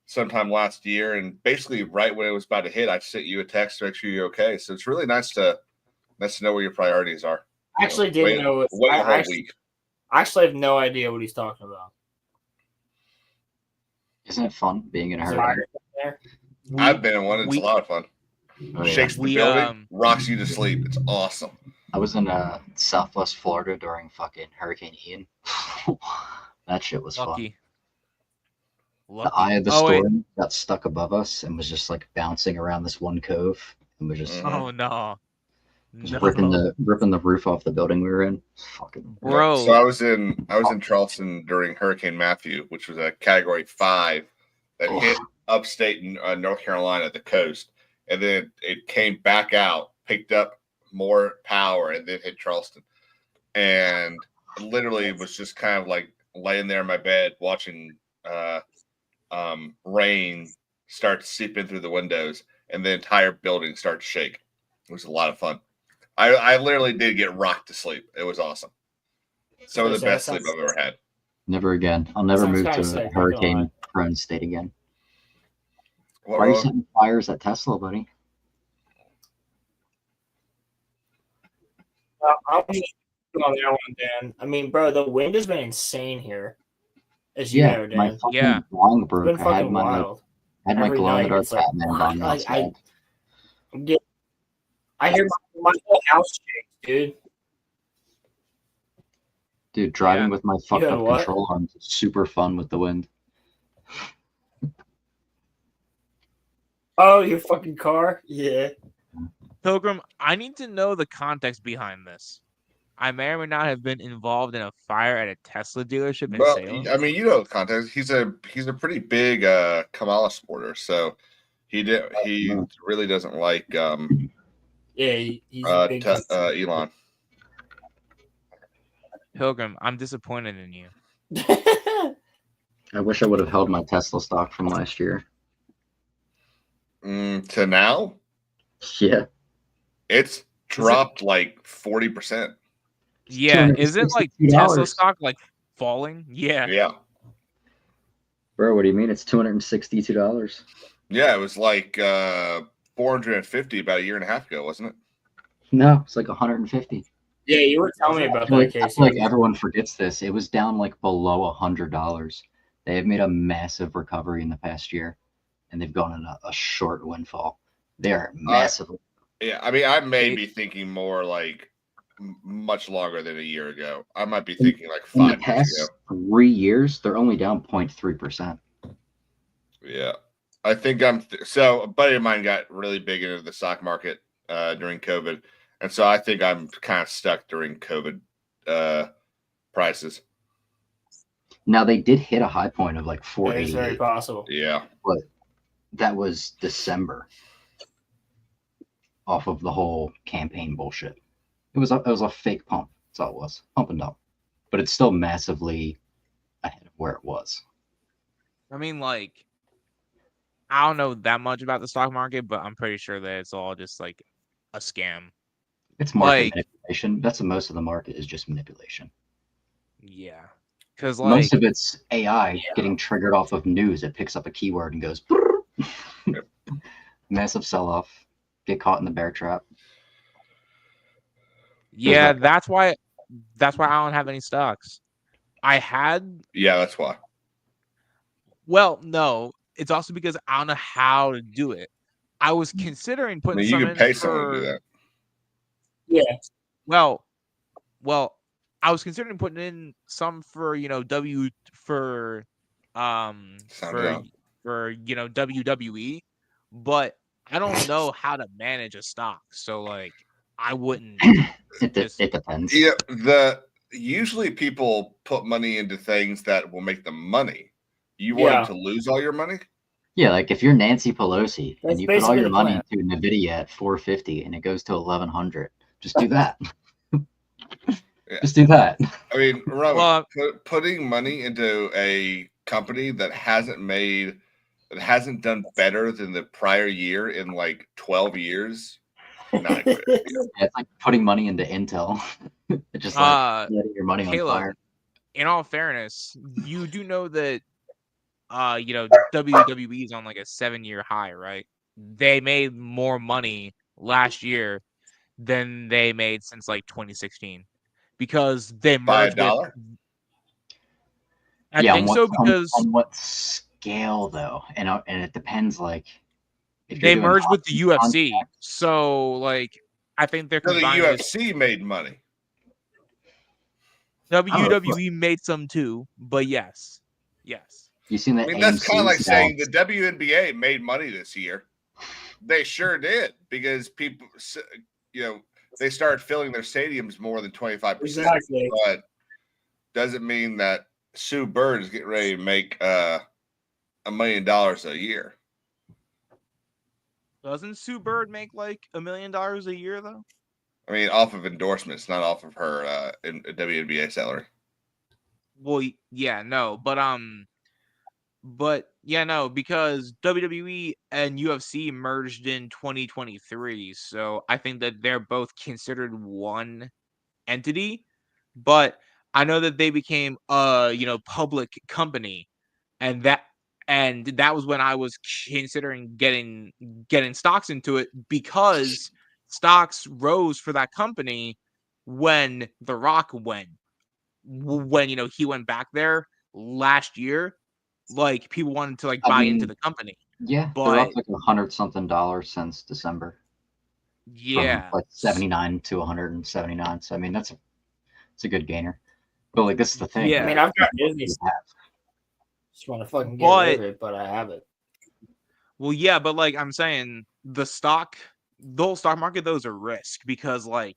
sometime last year, and basically right when it was about to hit, I sent you a text to make sure you're okay. So it's really nice to know where your priorities are. I actually didn't know. I actually have no idea what he's talking about. Isn't it fun being in a hurricane? I've been in one. It's a lot of fun. Oh, yeah. Shakes the building, rocks you to sleep. It's awesome. I was in Southwest Florida during fucking Hurricane Ian. That shit was fun. The eye of the storm got stuck above us and was just like bouncing around this one cove, and was just oh no, ripping the roof off the building we were in. Fucking bro. So I was in Charleston during Hurricane Matthew, which was a Category 5 that hit upstate in North Carolina, the coast, and then it came back out, picked up more power, and then hit Charleston, and literally was just kind of like laying there in my bed watching rain start to seep in through the windows and the entire building start to shake. It was a lot of fun. I literally did get rocked to sleep. It was awesome. Some of the best sleep I've ever had. Never again. I'll never move to a hurricane-prone state again. Why are you setting fires at Tesla, buddy? I'm just on that one, Dan. I mean, bro, the wind has been insane here. As you know, Dan. My fucking wang broke. It's been fucking wild. I had my every glow in the night. dark It's like, Batman bomb like outside. I hear my whole house shakes, dude. Dude, driving with my fucked had up what? control arms is super fun with the wind. Oh, your fucking car? Yeah. Pilgrim, I need to know the context behind this. I may or may not have been involved in a fire at a Tesla dealership in Well, Salem. I mean, you know the context. He's a pretty big Kamala supporter, so he really doesn't like Yeah, he's a big Elon. Pilgrim, I'm disappointed in you. I wish I would have held my Tesla stock from last year. To now? Yeah. It's dropped like 40%. Yeah, isn't like Tesla stock like falling? Yeah. Yeah. Bro, what do you mean? It's $262. Yeah, it was like 450 about a year and a half ago, wasn't it? No, it's like 150. Yeah, you were telling me about that, I Casey. feel like everyone forgets this. It was down like below $100. They have made a massive recovery in the past year, and they've gone on a short windfall. They are massively. Yeah, I mean, I may be thinking more like much longer than a year ago. I might be thinking like 5 in the years past ago. 3 years, they're only down 0.3%. Yeah, I think so. A buddy of mine got really big into the stock market during COVID, and so I think I'm kind of stuck during COVID prices. Now they did hit a high point of like 488. It's very possible. Yeah, but that was December. Off of the whole campaign bullshit, it was a fake pump. That's all it was, pump and dump. But it's still massively ahead of where it was. I mean, like, I don't know that much about the stock market, but I'm pretty sure that it's all just like a scam. It's market manipulation. That's the most of the market is just manipulation. Yeah, because most of it's AI getting triggered off of news. It picks up a keyword and goes massive sell-off. Get caught in the bear trap. Yeah, that's why I don't have any stocks. I had. Yeah, that's why. Well, no, it's also because I don't know how to do it. I was considering putting you can pay someone to do that. Yeah. Well, I was considering putting in some for WWE, but I don't know how to manage a stock, so like I wouldn't. It depends. Yeah, usually people put money into things that will make them money. You want them to lose all your money? Yeah, like if you're Nancy Pelosi That's and you put all your money plan. into NVIDIA at 450 and it goes to 1100, just do that. Just do that. I mean, Robert, putting money into a company that hasn't done better than the prior year in like 12 years. Not a good idea. Yeah, it's like putting money into Intel. It's just like letting your money Caleb, on fire. In all fairness, you do know that WWE is on like a 7-year high, right? They made more money last year than they made since like 2016 because they merged by $1. I think so because on what scale though, and it depends. Like if they merged with the UFC, so like I think they're the UFC made money. WWE made some too, but yes. You seen that? I mean, that's kind of like saying the WNBA made money this year. They sure did because people, they started filling their stadiums more than 25%. Exactly. But doesn't mean that Sue Bird is getting ready to make $1 million a year. Doesn't Sue Bird make like $1 million a year though? I mean, off of endorsements, not off of her WNBA salary. Well, yeah, no, but yeah, no, because WWE and UFC merged in 2023, so I think that they're both considered one entity. But I know that they became a public company, and that was when I was considering getting stocks into it because stocks rose for that company when The Rock went he went back there last year. Like people wanted to buy into the company. Yeah, they're But up like $100-something since December. yeah, From like 79 to 179. So I mean, it's a good gainer. But like this is the thing. Yeah. I mean, I've got What Disney. do you have? Just want to fucking get rid of it, but I have it. Well, yeah, but like I'm saying, the whole stock market, those are risk because like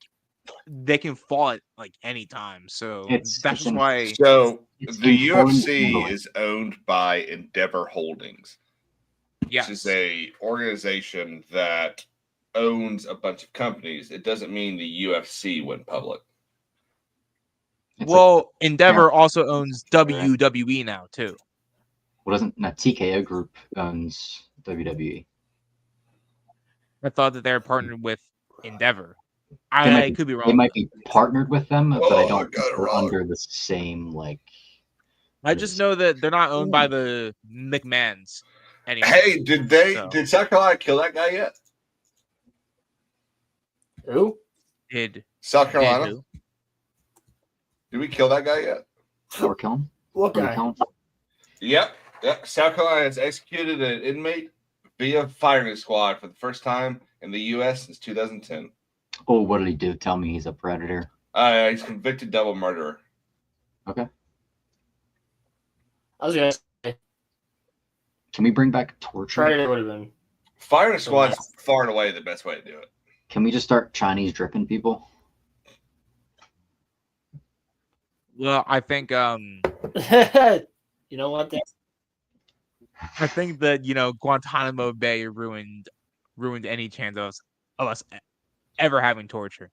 they can fall at like any time. So that's just why. So it's the informed UFC gambling. is owned by Endeavor Holdings, Yes. which is a organization that owns a bunch of companies. It doesn't mean the UFC went public. Well, Endeavor also owns WWE now too. What doesn't TKO Group owns WWE? I thought that they were partnered with Endeavor. They could be They wrong. might be partnered with them, but I I don't got think it they're wrong. under the same like. I just know that they're not owned by the McMahons anymore. Hey, did South Carolina kill that guy yet? Who? Did South Carolina? who? Did we kill that guy yet? Or kill him? What guy? Yep. South Carolina has executed an inmate via firing squad for the first time in the U.S. since 2010. Oh, what did he do? Tell me he's a predator. He's convicted double murderer. Okay. I was gonna say Can we bring back torture? Predator would have been. Firing squad's far and away the best way to do it. Can we just start Chinese dripping people? Well, I think You know what? I think that Guantanamo Bay ruined any chance of us ever having torture.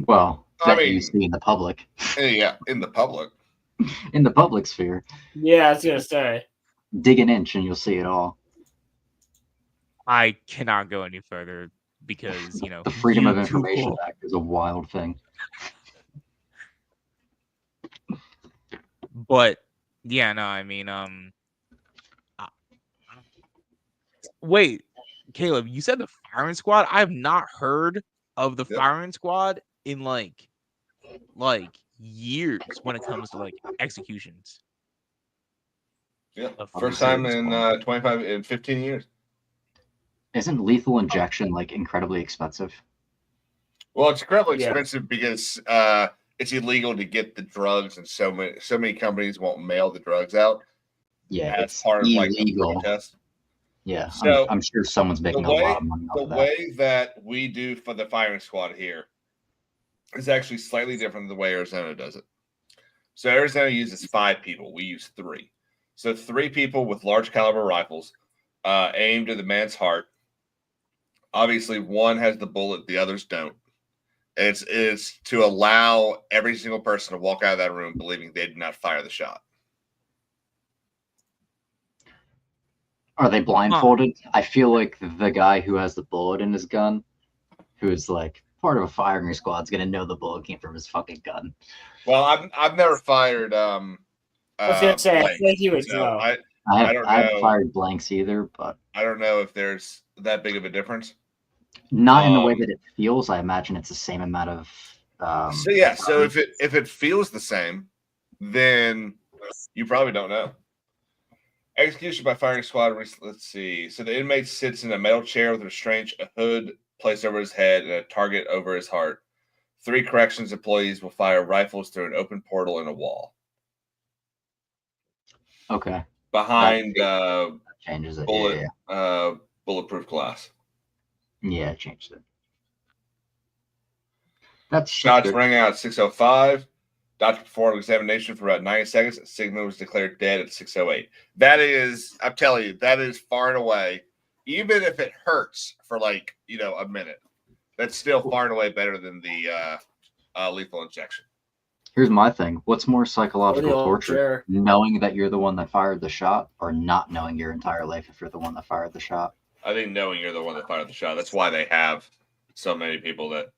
Well, I that you mean- see in the public. Yeah, in the public. In the public sphere. Yeah, I was gonna say. Dig an inch and you'll see it all. I cannot go any further because The Freedom of YouTube Information will- Act is a wild thing. But yeah, no, I mean, wait, Caleb, you said the firing squad? I have not heard of the firing squad in like years when it comes to like executions. Yeah, first time in 15 years. Isn't lethal injection like incredibly expensive? Well, it's incredibly Yeah. expensive because it's illegal to get the drugs, and so many companies won't mail the drugs out. Yeah, as it's part of like the illegal. protest. Yeah, So, I'm sure someone's making a lot of money off The of that. way that we do for the firing squad here is actually slightly different than the way Arizona does it. So Arizona uses 5 people. We use 3. So 3 people with large caliber rifles aimed at the man's heart. Obviously, one has the bullet, the others don't. It's to allow every single person to walk out of that room believing they did not fire the shot. Are they blindfolded? I feel like the guy who has the bullet in his gun, who's like part of a firing squad, is gonna know the bullet came from his fucking gun. Well, I've never fired. I was gonna say, I blanks, think you would so know. I don't know. haven't fired blanks either, but I don't know if there's that big of a difference. not in the way that it feels. I imagine it's the same amount of. So yeah, so if it feels the same, then you probably don't know. Execution by firing squad. Let's see. So the inmate sits in a metal chair with a restraint, a hood placed over his head, and a target over his heart. 3 corrections employees will fire rifles through an open portal in a wall. Okay. Behind changes it. bulletproof glass. Yeah, it changed it. That's Shots rang out at 6:05. Doctor performed examination for about 90 seconds. Sigmund was declared dead at 6:08. That is, I'm telling you, that is far and away. Even if it hurts for like a minute, that's still far and away better than the lethal injection. Here's my thing. What's more psychological old torture? chair. Knowing that you're the one that fired the shot, or not knowing your entire life if you're the one that fired the shot? I think knowing you're the one that fired the shot. That's why they have so many people that.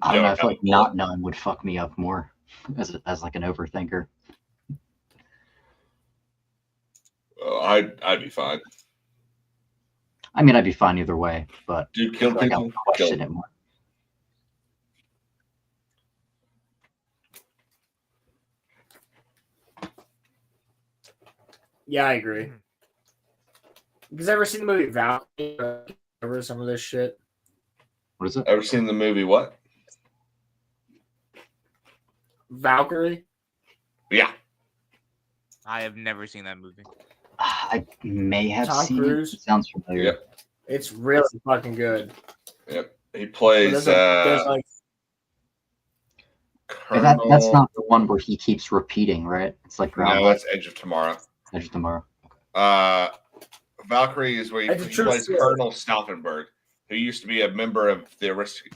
I don't know. I feel like not knowing would fuck me up more as like an overthinker. I'd be fine. I mean, I'd be fine either way, but Do you kill like I people? would question it more. Yeah, I agree. Because ever seen the movie Valkyrie? Remember some of this shit? What is it? Ever seen the movie what? Valkyrie? Yeah. I have never seen that movie. I may have Tom seen Cruise? it. It sounds familiar. Yep. It's really fucking good. Yep. He plays there's like That's not the one where he keeps repeating, right? It's like no, that's Edge of Tomorrow. Edge of Tomorrow. Valkyrie is where he plays Colonel Stauffenberg, who used to be a member of the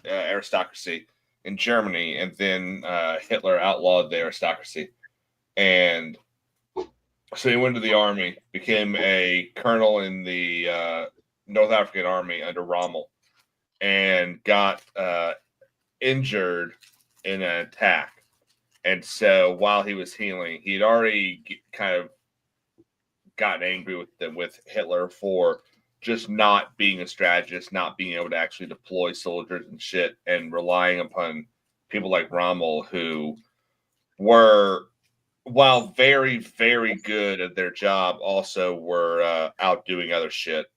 aristocracy in Germany, and then Hitler outlawed the aristocracy. And so he went to the army, became a colonel in the North African army under Rommel, and got injured in an attack. And so while he was healing, he'd already kind of gotten angry with Hitler for just not being a strategist, not being able to actually deploy soldiers and shit, and relying upon people like Rommel, who were, while very, very good at their job, also were outdoing other shit.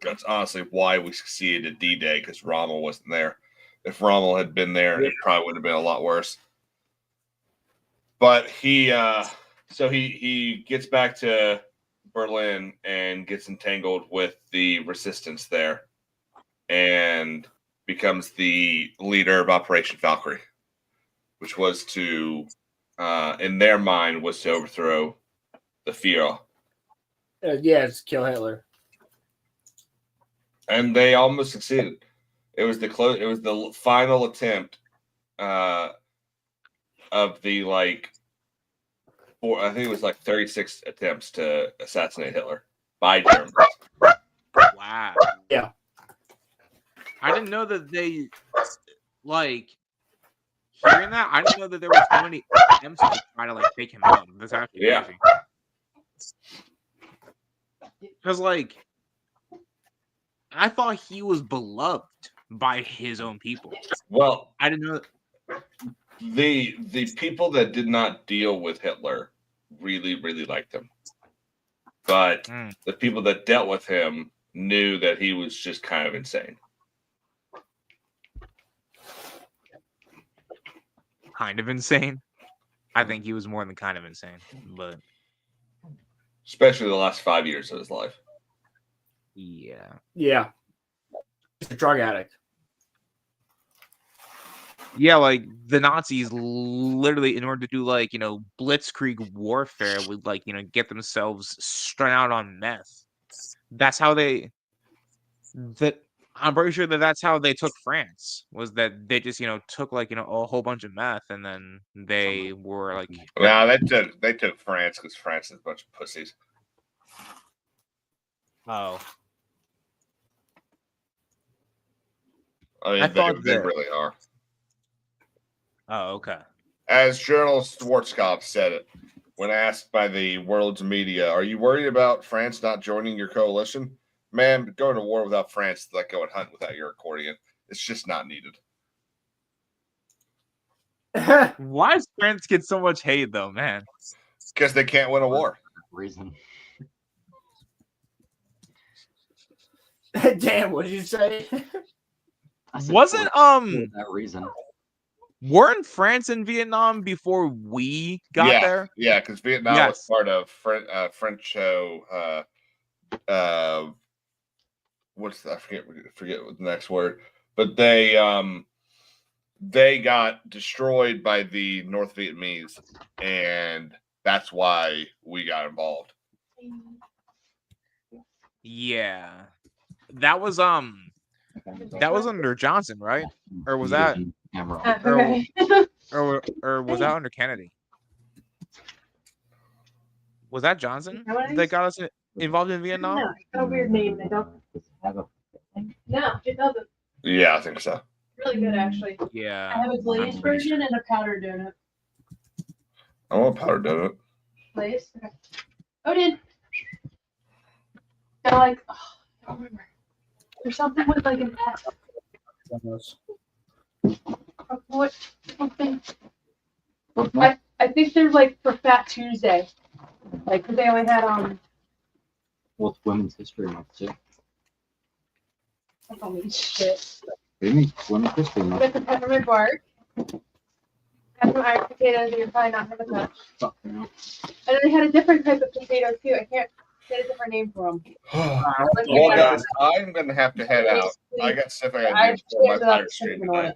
That's honestly why we succeeded at D-Day, because Rommel wasn't there. If Rommel had been there, it probably would have been a lot worse. But he gets back to Berlin and gets entangled with the resistance there and becomes the leader of Operation Valkyrie, which was to, in their mind, was to overthrow the Führer. It's kill Hitler. And they almost succeeded. It was the final attempt of the I think it was 36 attempts to assassinate Hitler by Germans. Wow. Yeah. I didn't know that they hearing that. I didn't know that there were so many attempts to try to take him out. That's actually crazy. Because I thought he was beloved by his own people. Well, I didn't know. The people that did not deal with Hitler really, really liked him. But the people that dealt with him knew that he was just kind of insane. Kind of insane? I think he was more than kind of insane. But especially the last 5 years of his life. Yeah. Yeah. He's a drug addict. Yeah, the Nazis literally, in order to do blitzkrieg warfare, would get themselves strung out on meth. That's how I'm pretty sure that's how they took France. Was that they just took a whole bunch of meth, and then they were no, they took France because France is a bunch of pussies. Oh. I mean, they really are. Oh, okay. As journalist Schwarzkopf said it, when asked by the world's media, "Are you worried about France not joining your coalition?" Man, going to war without France is like going hunt without your accordion. It's just not needed. Why does France get so much hate, though, man? Because they can't win a war. Reason. Damn, what did you say? Wasn't that reason? Weren't France and Vietnam before we got there? Yeah, because Vietnam was part of French. What's that? I forget what the next word. But they got destroyed by the North Vietnamese, and that's why we got involved. Yeah, that was under Johnson, right? Or was that? Or was that under Kennedy? Was that Johnson that got us involved in Vietnam? No, it's got a weird name. They don't. No, it doesn't. Yeah, I think so. Really good, actually. Yeah. I have a glazed version and a powdered donut. I want a powdered donut. Glazed? Okay. Oh, did. They're I don't remember. There's something with an F. What something? I think they're for Fat Tuesday. Like, cause they only had Well, it's Women's History Month too. I don't mean shit. They mean Women's History Month. Got some peppermint bark. Got some Irish potatoes that you're probably not gonna touch. Fuck no. And then they had a different type of potato too. I can't get a different name for them. Well, guys, I'm gonna have to head out. I got stuff I gotta do for my pirate stream tonight.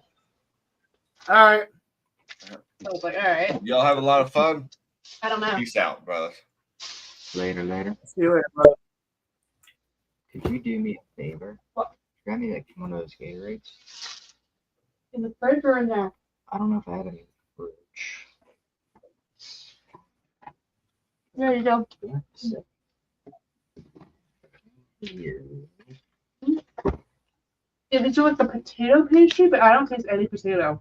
All right. I was like, all right. Y'all have a lot of fun. I don't know. Peace out, brothers. Later. See you later, bro. Could you do me a favor? What? Grab me like one of those Gatorades. In the fridge or in there? I don't know if I have any in the fridge. There you go. Here. Yeah, did you want the potato pastry? But I don't taste any potato.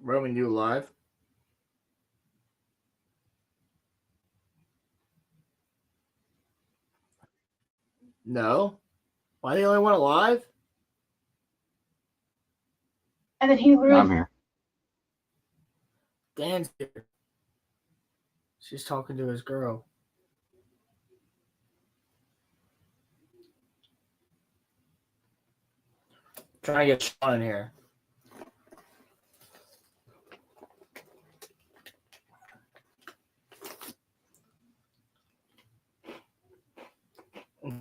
Roman, you live? No. Why do you only want it live? And then he literally. I'm here. Dan's here. She's talking to his girl. Trying to get Sean in here.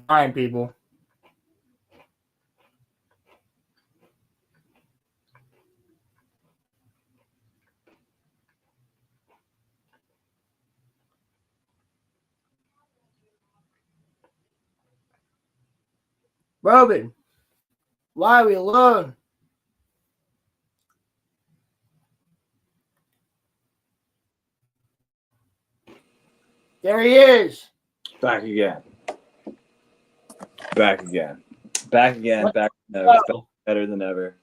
Fine, people. Robin, why are we alone? There he is. Back again. Back again. Back again. What? Back better, better than ever.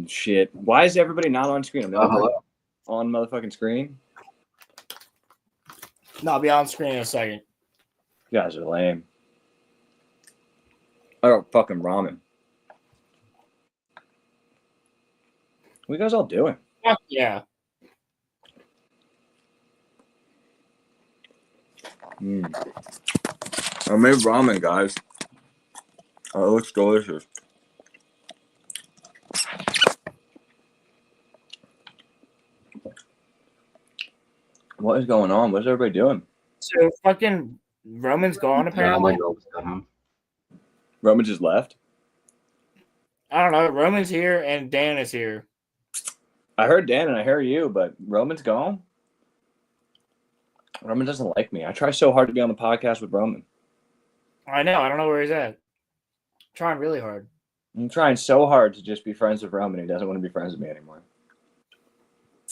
Shit. Why is everybody not on screen? I'm not on motherfucking screen. No, I'll be on screen in a second. You guys are lame. I got fucking ramen. What are you guys all doing? Fuck yeah. I made ramen, guys. Oh, it looks delicious. What is going on? What's everybody doing? So fucking Roman's gone apparently. Roman just left. I don't know. Roman's here and Dan is here. I heard Dan and I heard you, but Roman's gone. Roman doesn't like me. I try so hard to be on the podcast with Roman. I know. I don't know where he's at. Trying really hard. I'm trying so hard to just be friends with Roman. He doesn't want to be friends with me anymore.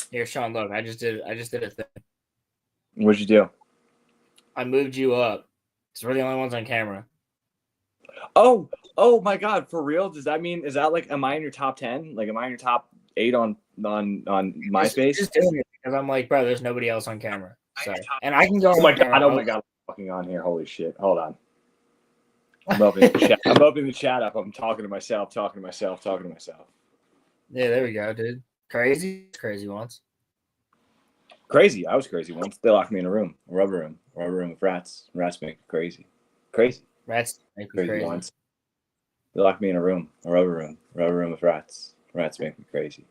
Here, Sean, look. I just did a thing. What'd you do? I moved you up. So we're the only ones on camera. Oh my God! For real? Does that mean am I in your top 10? Like, am I in your top 8 on MySpace? Just doing it because I'm like, bro, there's nobody else on camera. So, and I can go. Oh my God! I'm fucking on here. Holy shit! Hold on. I'm opening the chat. I'm opening the chat up. I'm talking to myself. Yeah, there we go, dude. Crazy once. Crazy. I was crazy once. They locked me in a room, a rubber room with rats. Rats make me crazy. Rats make me crazy. Once. They locked me in a room, a rubber room with rats. Rats make me crazy.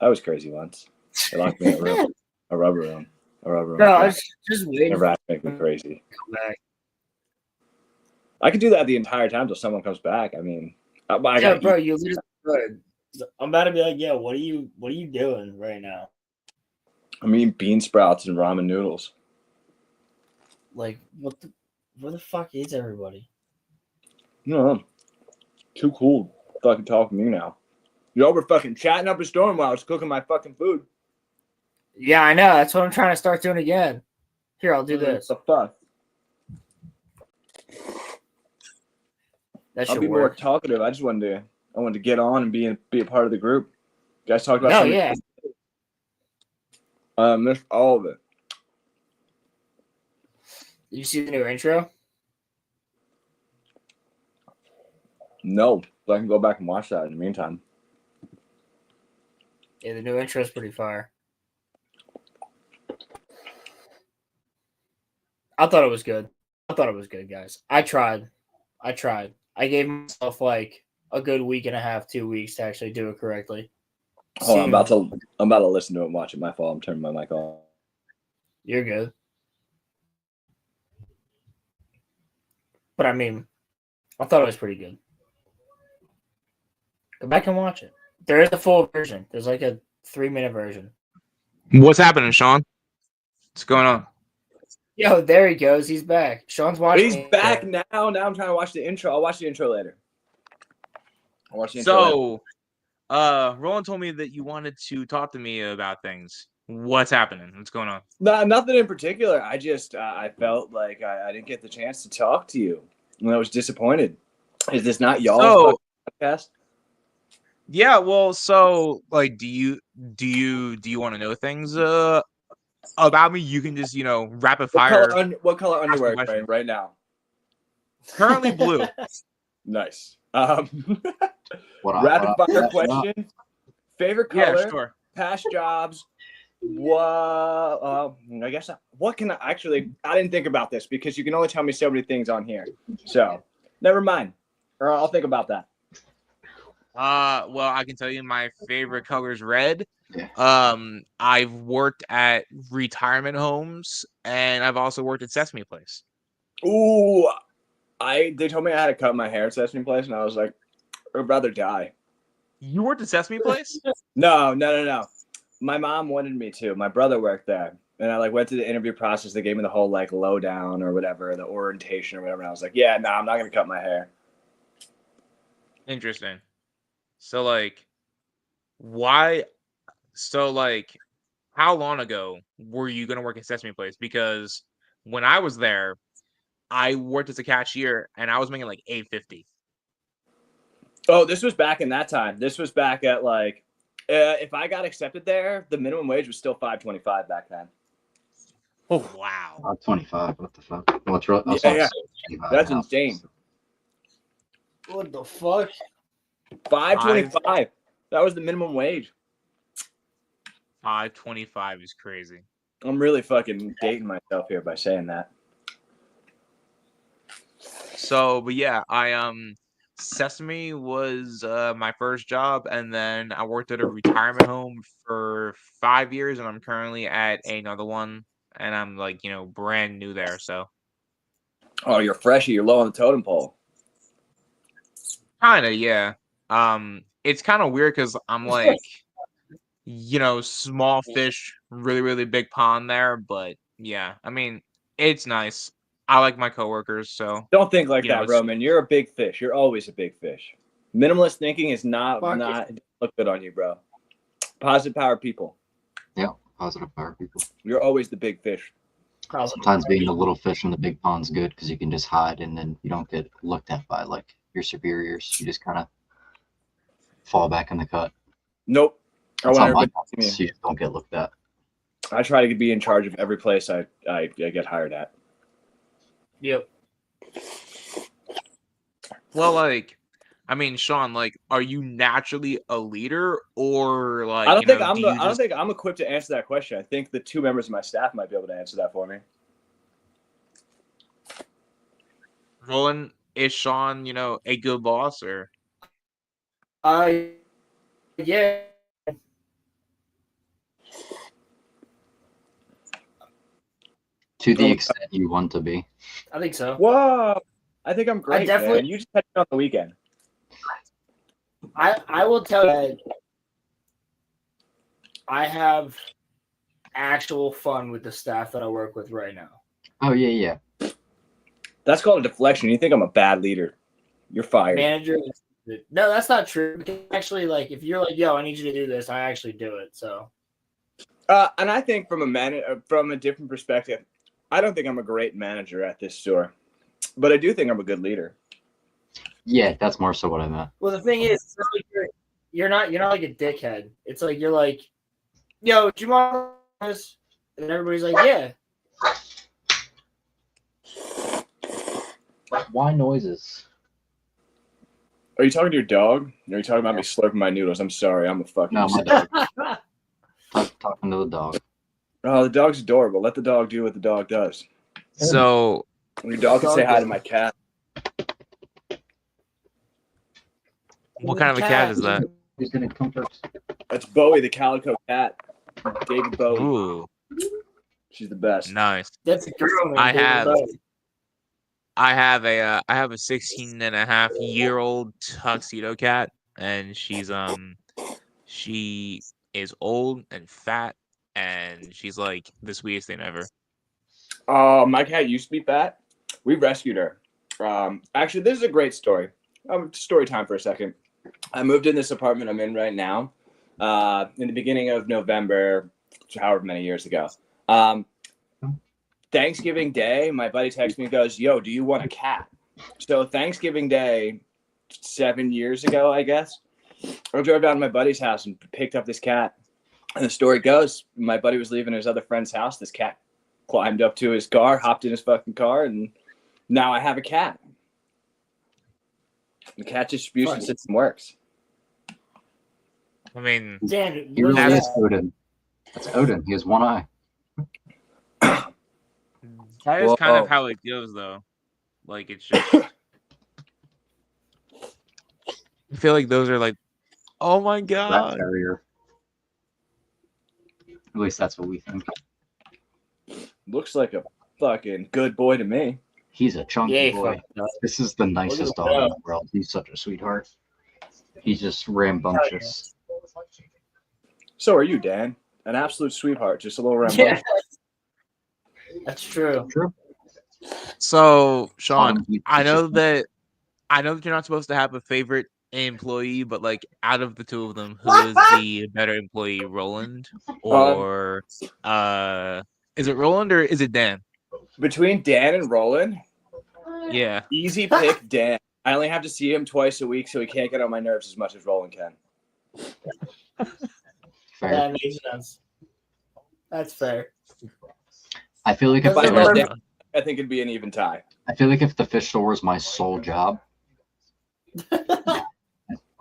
I was crazy once. They locked me in a room, a rubber room. No, I was just waiting. The rats make me crazy. Come back. I could do that the entire time till someone comes back. I mean, bro, you literally could. I'm about to be like, yeah, what are you doing right now? I'm eating bean sprouts and ramen noodles. Like, where the fuck is everybody? No, too cool to fucking talk to me now. Y'all were fucking chatting up a storm while I was cooking my fucking food. Yeah, I know. That's what I'm trying to start doing again. Here, I'll do this. What the fuck? That should I'll be work. more talkative. I wanted to get on and be a part of the group. You guys talk about No, yeah. Missed all of it. Did you see the new intro? No, but I can go back and watch that in the meantime. Yeah, the new intro is pretty fire. I thought it was good. Guys. I tried. I gave myself like a good week and a half, 2 weeks to actually do it correctly. Hold on, I'm about to listen to it and watch it. My fault. I'm turning my mic on. You're good. But I mean, I thought it was pretty good. Go back and watch it. There is a full version. There's like a 3-minute version. What's happening, Sean? What's going on? Yo, there he goes. He's back. Sean's watching. He's back now. Now I'm trying to watch the intro. I'll watch the intro later. So, Roland told me that you wanted to talk to me about things. What's happening? What's going on? Nothing in particular. I just I felt like I didn't get the chance to talk to you, and I was disappointed. Is this not y'all's podcast? Yeah. Well, so like, do you want to know things about me? You can just rapid fire. What color underwear are you wearing right now? Currently blue. Nice. Rapid fire question. Favorite color? Yeah, sure. Past jobs. What? I guess. What can I actually? I didn't think about this because you can only tell me so many things on here. So never mind. Or I'll think about that. Well, I can tell you my favorite color is red. I've worked at retirement homes and I've also worked at Sesame Place. Ooh, they told me I had to cut my hair at Sesame Place, and I was like, I'd rather die. You worked at Sesame Place? No. My mom wanted me to. My brother worked there, and I went through the interview process. They gave me the whole lowdown or whatever, the orientation or whatever. And I was like, yeah, no, I'm not gonna cut my hair. Interesting. So why? So how long ago were you gonna work at Sesame Place? Because when I was there, I worked as a cashier and I was making like $8.50. Oh, this was back in that time. This was back at if I got accepted there, the minimum wage was still $5.25 back then. Oh wow! $5.25. What the fuck? Well, it's real. Yeah. That's insane. What the fuck? $5.25. That was the minimum wage. $5.25 is crazy. I'm really fucking dating myself here by saying that. So, but yeah, Sesame was my first job, and then I worked at a retirement home for 5 years, and I'm currently at another one, and I'm brand new there. So, oh, you're freshy. You're low on the totem pole. Kinda, yeah. It's kind of weird because I'm small fish, really, really big pond there. But yeah, I mean, it's nice. I like my coworkers, so don't think like that, Roman. You're a big fish. You're always a big fish. Minimalist thinking is not look good on you, bro. Positive power people. Yeah, positive power people. You're always the big fish. Sometimes being the little fish in the big pond's good because you can just hide and then you don't get looked at by your superiors. You just kind of fall back in the cut. Nope. You just don't get looked at. I try to be in charge of every place I get hired at. Yep. Well, I mean, Sean, are you naturally a leader, or I don't think I'm equipped to answer that question. I think the two members of my staff might be able to answer that for me. Roland, is Sean, a good boss, or? Yeah. To the extent you want to be. I think so. Whoa. I think I'm great, man. You just had it on the weekend. I will tell you that I have actual fun with the staff that I work with right now. Oh, yeah. That's called a deflection. You think I'm a bad leader. You're fired. Manager. No, that's not true. Actually, if you're yo, I need you to do this, I actually do it. So. And I think from a different perspective, I don't think I'm a great manager at this store, but I do think I'm a good leader. Yeah, that's more so what I meant. Well, the thing is, you're not like a dickhead. It's you're yo, do you want this? And everybody's like, yeah. Why noises? Are you talking to your dog? Or are you talking about me slurping my noodles? I'm sorry. I'm a fucking. No, my dog. Talking to the dog. Oh, the dog's adorable. Let the dog do what the dog does. So Your dog can say hi to my cat. what kind of a cat is that? Who's gonna come first? That's Bowie, the calico cat. David Bowie. Ooh, She's the best. nice. That's a girl named I David have Bowie. I have a 16-and-a-half-year-old tuxedo cat, and she is old and fat, and she's like the sweetest thing ever. My cat used to be fat. We rescued her. Actually, this is a great story. Story time for a second. I moved in this apartment I'm in right now in the beginning of November, however many years ago. Thanksgiving Day, my buddy texts me and goes, "Yo, do you want a cat?" So Thanksgiving Day, 7 years ago, I guess, I drove down to my buddy's house and picked up this cat. And the story goes, my buddy was leaving his other friend's house. This cat climbed up to his car, hopped in his fucking car, and now I have a cat. The cat distribution system works. I mean, Dan, He really is Odin. That's Odin. He has one eye. that is kind of how it goes, though. Like, it's just. I feel like those are like, oh my Rat god. terrier. At least that's what we think. Looks like a fucking good boy to me. He's a chunky boy. fucking nuts. This is the nicest dog in the world. He's such a sweetheart. He's just rambunctious. So are you, Dan. An absolute sweetheart. Just a little rambunctious. Yeah. That's true. True. So, Sean, He's I know just- that you're not supposed to have a favorite employee, but like out of the two of them, who is the better employee, Roland or is it Roland or is it Dan? Between Dan and Roland, Yeah. easy pick Dan. I only have to see him twice a week, so he can't get on my nerves as much as Roland can. Fair. That makes sense. That's fair. I feel like if If I there met was, Dan, I think it'd be an even tie. I feel like if the fish store was my sole job,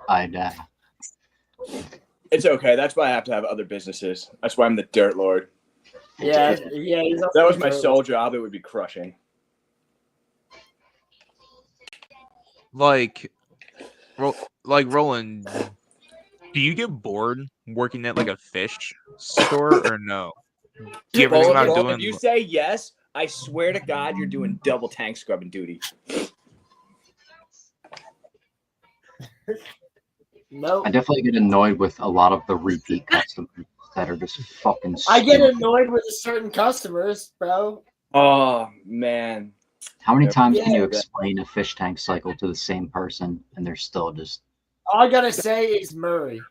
I'd It's okay. That's why I have to have other businesses. That's why I'm the dirt lord. Yeah. He's If that was my sole job, it would be crushing. Like Roland, do you get bored working at like a fish store or no? Do you ever think about Roland, doing? if you say yes, I swear to God, you're doing double tank scrubbing duty. No. I definitely get annoyed with a lot of the repeat customers that are just fucking I get stupid. annoyed with certain customers, bro. Oh man. How many times can you Yeah. explain a fish tank cycle to the same person and they're still just All I gotta say is Murray.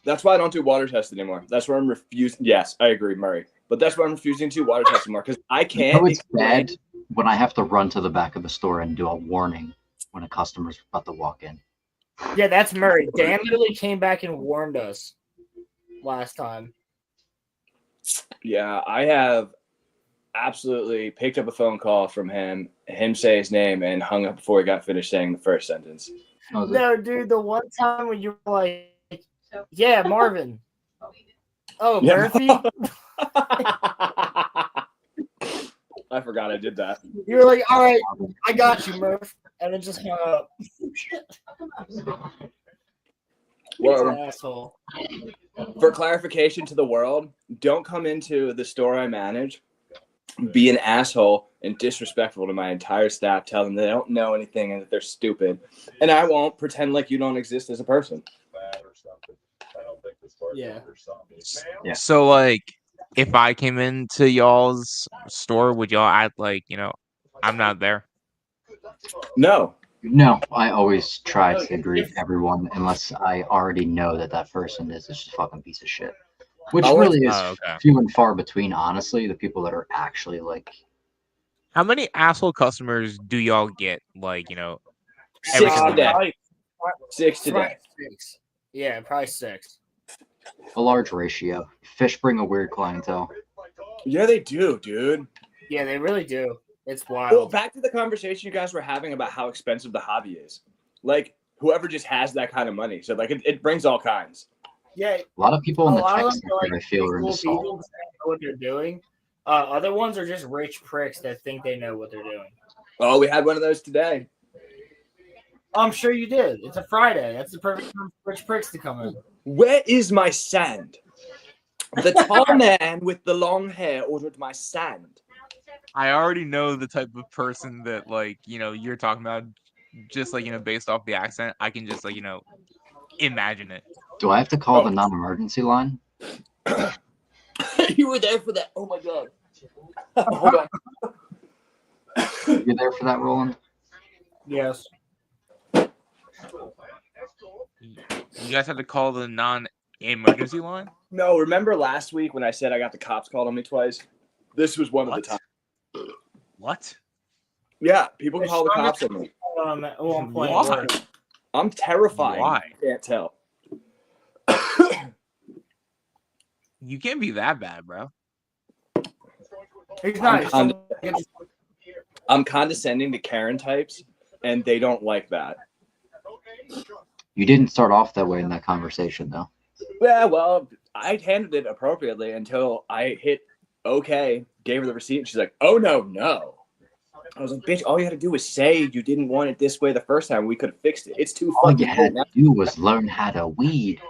That's why I don't do water tests anymore. That's where I'm refusing. Yes, I agree, Murray. But that's why I'm refusing to do water tests anymore because I You can't. know it's bad when I have to run to the back of the store and do a warning when a customer's about to walk in. Yeah, that's Murray. Dan literally came back and warned us last time. Yeah, I have absolutely picked up a phone call from him say his name, and hung up before he got finished saying the first sentence. No, dude, the one time when you were like, yeah, Marvin. Oh, Yeah. Murphy? I forgot I did that. You were like, all right, I got you, Murph. And then just hung up. Well, Asshole. for clarification to the world, don't come into the store I manage, be an asshole and disrespectful to my entire staff, tell them they don't know anything and that they're stupid. And I won't pretend like you don't exist as a person. Yeah. Yeah. So like, if I came into y'all's store, would y'all act like I'm not there? No. No, I always try to greet everyone unless I already know that that person is just a fucking piece of shit. Which really is few and far between, honestly, the people that are actually like. How many asshole customers do y'all get? Like, every Six single today. day? 6 today. 6. Yeah, probably 6. A large ratio. Fish bring a weird clientele. Yeah, they do, dude. Yeah, they really do. It's Well, wild. back to the conversation you guys were having about how expensive the hobby is. Like, whoever just has that kind of money. So, like, it brings all kinds. Yeah, A lot of people in the a lot tech of them sector, are like I feel, are cool into people salt. that know what they're doing. Other ones are just rich pricks that think they know what they're doing. Oh, we had one of those today. I'm sure you did. It's a Friday. That's the perfect time for rich pricks to come in. Where is my sand? The tall man with the long hair ordered my sand. I already know the type of person that, like, you're talking about, just like, based off the accent. I can just, like, imagine it. Do I have to call the non-emergency line? You were there for that. Oh my god. Hold on. You're there for that, Roland? Yes. You guys have to call the non-emergency line? No, remember last week when I said I got the cops called on me twice? This was one of the times. What? Yeah, people call the cops on me. At one point. Why? I'm terrified. Why? You can't tell. You can't be that bad, bro. He's not. I'm condescending to Karen types, and they don't like that. You didn't start off that way in that conversation, though. Yeah, well, I handled it appropriately until I hit okay, gave her the receipt, and she's like, "Oh no." I was like, "Bitch, all you had to do was say you didn't want it this way the first time. We could have fixed it. It's too All fucking you had late to do was learn how to weed.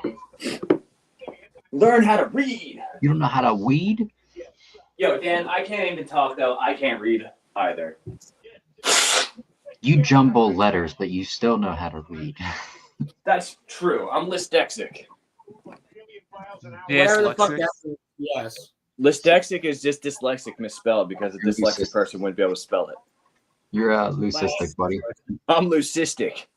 Learn how to read. You don't know how to weed? Yo, Dan, I can't even talk though. I can't read either. You jumble letters, but you still know how to read. That's true. I'm dyslexic. Whatever the fuck that is. Yes. Dyslexic is just dyslexic misspelled because a dyslexic person wouldn't be able to spell it. You're leucistic, buddy. I'm leucistic.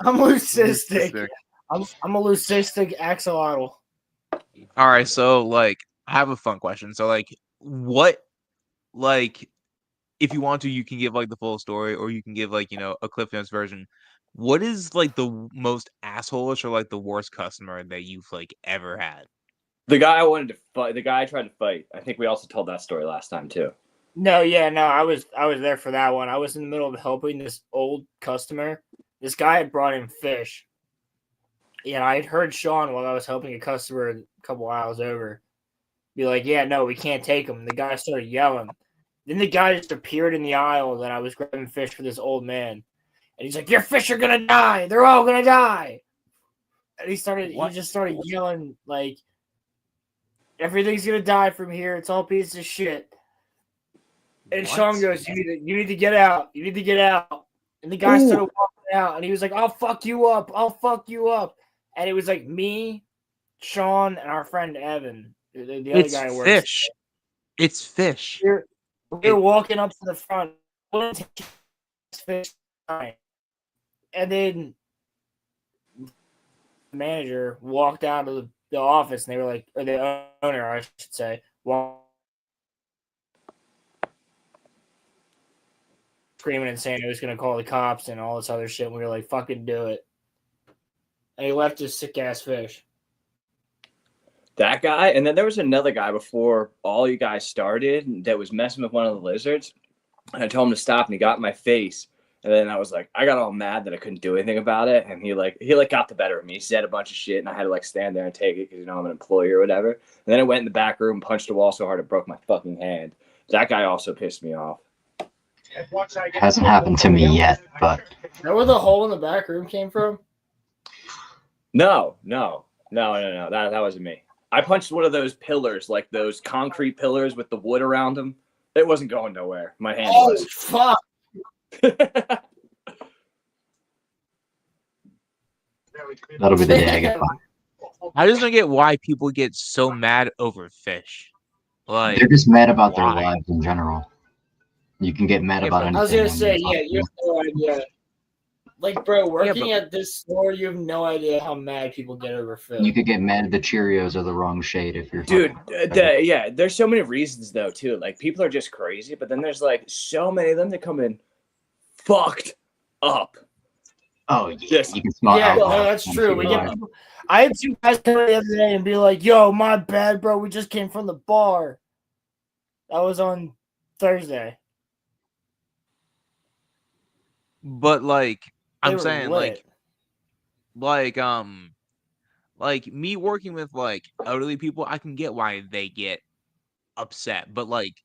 I'm leucistic. I'm a leucistic axolotl. All right, so like, I have a fun question. So like, what, like, if you want to, you can give like the full story, or you can give like a Cliff Notes version. What is like the most assholeish or like the worst customer that you've like ever had? The guy I wanted to fight. The guy I tried to fight. I think we also told that story last time too. No, I was there for that one. I was in the middle of helping this old customer. This guy had brought in fish. Yeah, I had heard Sean while I was helping a customer a couple hours over be like, "Yeah, no, we can't take them." The guy started yelling. Then the guy just appeared in the aisle that I was grabbing fish for this old man, and he's like, "Your fish are gonna die. They're all gonna die." And he just started yelling like, "Everything's gonna die from here. It's all a piece of shit." And Sean goes, "You need to get out. You need to get out." And the guy started walking out, and he was like, "I'll fuck you up. I'll fuck you up." And it was like me, Sean, and our friend Evan. The other guy works. Fish. It's fish. We're walking up to the front. And then the manager walked out of the office, and they were like, or the owner, I should say, screaming and saying he was going to call the cops and all this other shit. And we were like, fucking do it. And he left his sick ass fish. That guy, and then there was another guy before all you guys started that was messing with one of the lizards. And I told him to stop, and he got in my face. And then I was like, I got all mad that I couldn't do anything about it. And he got the better of me. He said a bunch of shit, and I had to like stand there and take it because I'm an employee or whatever. And then I went in the back room, punched a wall so hard it broke my fucking hand. That guy also pissed me off. Hasn't happened to me yet, but Is that where the hole in the back room came from? No. That wasn't me. I punched one of those pillars, like those concrete pillars with the wood around them. It wasn't going nowhere. My hand was. Fuck. that'll be the day I get fined. I just don't get why people get so mad over fish. Like, They're just mad about their lives in general. You can get mad about anything. I was gonna say, yeah, you have no idea. Like, bro, working at this store, you have no idea how mad people get over fish. You could get mad at the Cheerios are the wrong shade if you're. Dude, there's so many reasons though too. Like people are just crazy, but then there's like so many of them that come in fucked up. Oh yeah, you can smell. Yeah, no, that's true. We get people, I had two guys come in the other day and be like, "Yo, my bad, bro. We just came from the bar." That was on Thursday. But like They I'm were saying, lit. like me working with like elderly people, I can get why they get upset. But like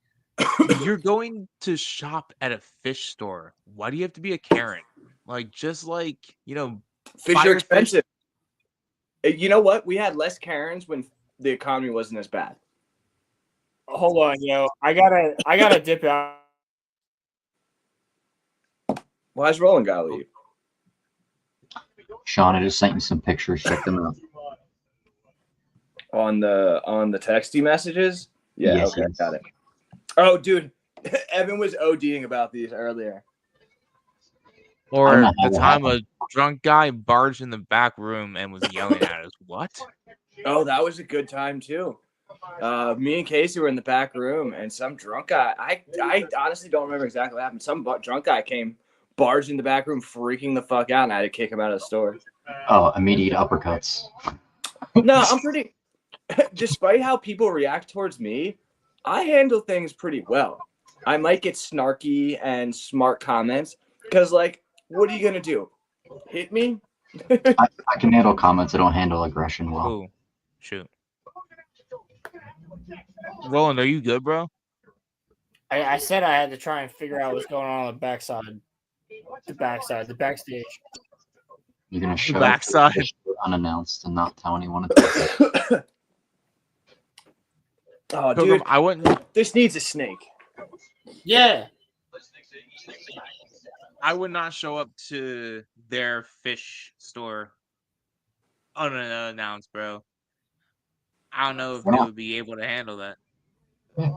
you're going to shop at a fish store. Why do you have to be a Karen? Like just like, Fish buy are your fish. expensive. You know what? We had less Karens when the economy wasn't as bad. Hold on, yo. I gotta dip out. Why is Roland gotta leave? Sean, I just sent you some pictures. Check them out. On the texty messages? Yeah, Yes, okay, yes. got it. Oh, dude, Evan was ODing about these earlier. Or know how the that time happened. a drunk guy barged in the back room and was yelling at us. What? Oh, that was a good time too. Me and Casey were in the back room, and some drunk guy. I honestly don't remember exactly what happened. Some drunk guy came, barged in the back room, freaking the fuck out, and I had to kick him out of the store. Oh, immediate uppercuts. No, I'm pretty. Despite how people react towards me, I handle things pretty well. I might get snarky and smart comments because, like, what are you gonna do? Hit me? I can handle comments. I don't handle aggression well. Oh, shoot. Roland, are you good, bro? I said I had to try and figure out what's going on the backside. The backstage. You're gonna show backside unannounced and not tell anyone. Oh, Pilgrim, dude, I wouldn't. This needs a snake. Yeah. I would not show up to their fish store unannounced, bro. I don't know if they would be able to handle that. Why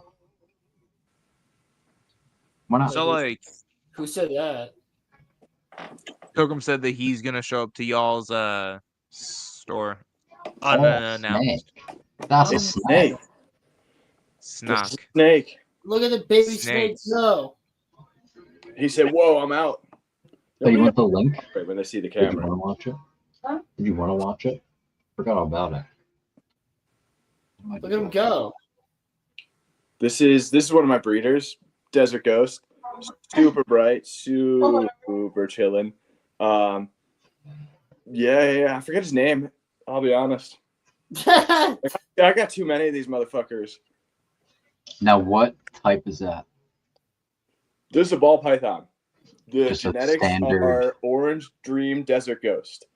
not? So, like, who said that? Pilgrim said that he's gonna show up to y'all's store unannounced. That's a snake. Snack. Snake. Look at the baby snake go. He said, "Whoa, I'm out." Oh, you want the link? Right when they see the Did you camera. want to watch it? Did you want to watch it? Forgot all about it. Look at him go. This is one of my breeders, Desert Ghost. Super bright, super chilling. Yeah, I forget his name. I'll be honest. I got too many of these motherfuckers. Now, what type is that? This is a ball python. The Just a genetics standard- are Orange Dream Desert Ghost.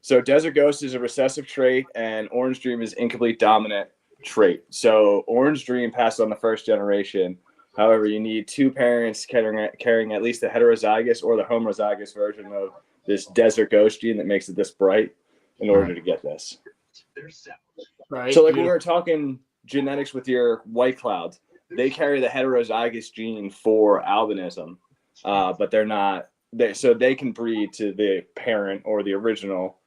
So Desert Ghost is a recessive trait, and Orange Dream is incomplete dominant trait. So Orange Dream passed on the first generation. However, you need two parents carrying at least the heterozygous or the homozygous version of this Desert Ghost gene that makes it this bright in order to get this. Right. So, like when we were talking genetics with your white clouds, they carry the heterozygous gene for albinism, but they're not. So they can breed to the parent or the original.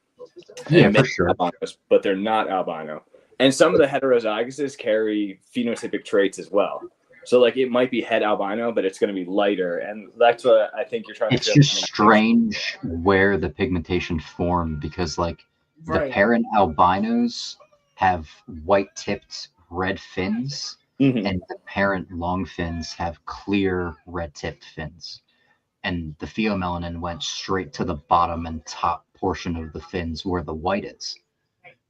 Yeah, for sure. Albinos, but they're not albino. And some of the heterozyguses carry phenotypic traits as well. So, like, it might be het albino, but it's going to be lighter, and that's what I think you're trying It's to. just strange where the pigmentation formed because, like, the parent albinos have white-tipped red fins, and the parent long fins have clear red-tipped fins. And the pheomelanin went straight to the bottom and top portion of the fins where the white is,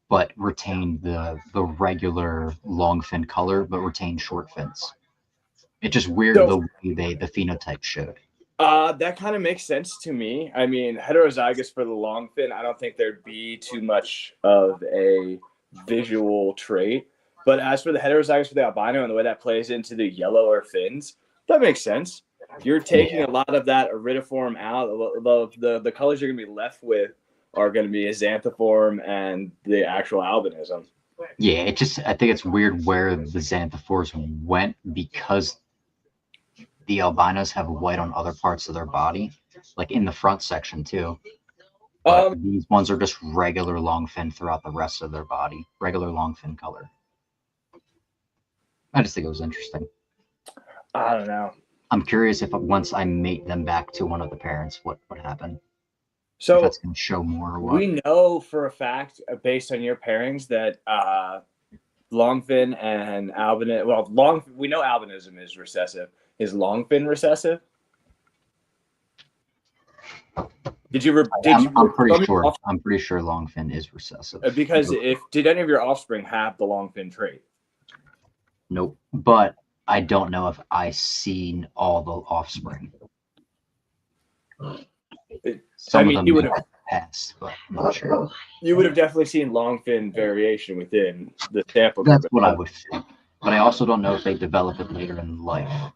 but retained the regular long fin color, but retained short fins. It's just weird the way the phenotype showed. That kind of makes sense to me. I mean, heterozygous for the long fin, I don't think there'd be too much of a visual trait. But as for the heterozygous for the albino and the way that plays into the yellower fins, that makes sense. You're taking a lot of that iridiform out. The colors you're going to be left with are going to be a xanthiform and the actual albinism. Yeah, I think it's weird where the xanthophores went because the albinos have white on other parts of their body, like in the front section too. But these ones are just regular long fin throughout the rest of their body, regular long fin color. I just think it was interesting. I don't know. I'm curious if once I mate them back to one of the parents, what would happen. So if that's going to show more or what. We know for a fact, based on your pairings, that longfin and albinism. Well, we know albinism is recessive. Is longfin recessive? Did you? I'm pretty sure. I'm pretty sure longfin is recessive. Because did any of your offspring have the longfin trait? Nope. But I don't know if I seen all the offspring. Some of them you would have passed, but I'm not sure. You would have definitely seen longfin variation within the sample. That's what I would think. But I also don't know if they develop it later in life.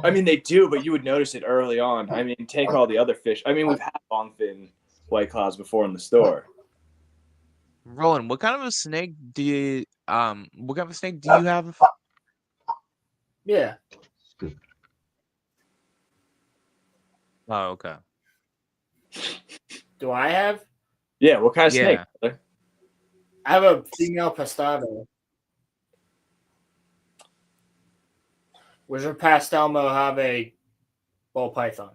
I mean, they do, but you would notice it early on. I mean, take all the other fish. I mean, we've had longfin white clouds before in the store. Roland, what kind of a snake do you have? Yeah. Oh, okay. Do I have? Yeah, what kind of snake? I have a female pastavo. Wizard Pastel Mojave ball python.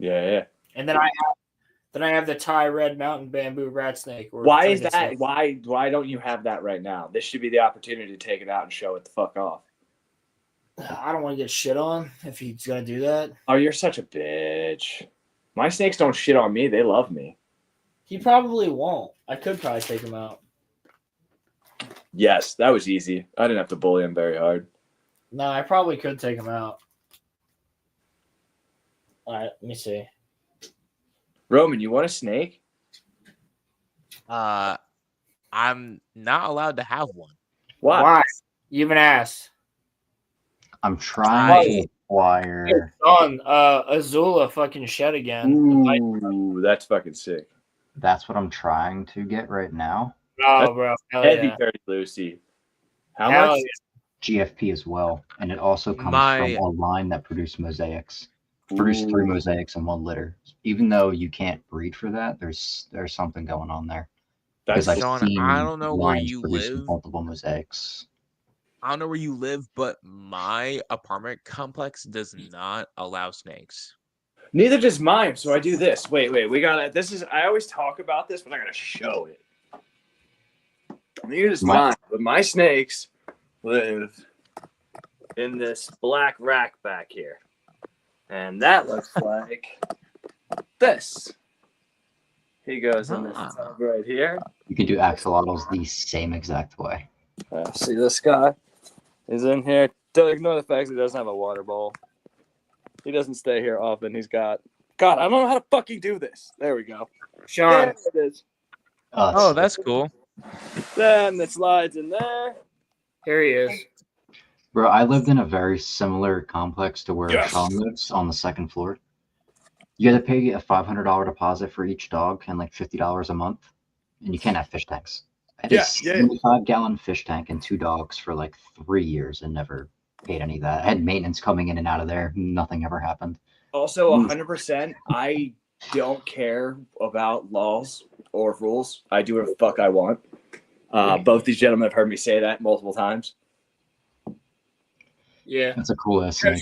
Yeah. And then I have the Thai red mountain bamboo rat snake. Why is that? Why don't you have that right now? This should be the opportunity to take it out and show it the fuck off. I don't want to get shit on if he's gonna do that. Oh, you're such a bitch. My snakes don't shit on me. They love me. He probably won't. I could probably take him out. Yes, that was easy. I didn't have to bully him very hard. No, I probably could take him out. All right, let me see. Roman, you want a snake? I'm not allowed to have one. Why? You even asked. I'm trying to acquire. Azula fucking shed again. Ooh, that's fucking sick. That's what I'm trying to get right now. Oh, That's bro. Hell heavy, yeah. very Lucy. How Hell much? yeah. GFP as well, and it also comes from a line that produced mosaics. Produced 3 mosaics in 1 litter. Even though you can't breed for that, there's something going on there. Because I've seen I don't know where lines you producing live. multiple mosaics. I don't know where you live, but my apartment complex does not allow snakes. Neither does mine. So I do this. Wait. We got this. I always talk about this, but I gotta show it. Neither does mine. But my snakes live in this black rack back here, and that looks like this. He goes in this tub right here. You can do axolotls the same exact way. See this guy is in here. Don't ignore the fact that he doesn't have a water bowl. He doesn't stay here often. He's got. God, I don't know how to fucking do this. There we go. Sean. There it is. Oh, that's cool. Then it slides in there. Here he is. Bro, I lived in a very similar complex to where Sean lives on the 2nd floor. You got to pay a $500 deposit for each dog and like $50 a month, and you can't have fish tanks. I had a 75-gallon fish tank and 2 dogs for like 3 years and never paid any of that. I had maintenance coming in and out of there. Nothing ever happened. Also, 100%, I don't care about laws or rules. I do whatever the fuck I want. Both these gentlemen have heard me say that multiple times. Yeah. That's a cool ass snake.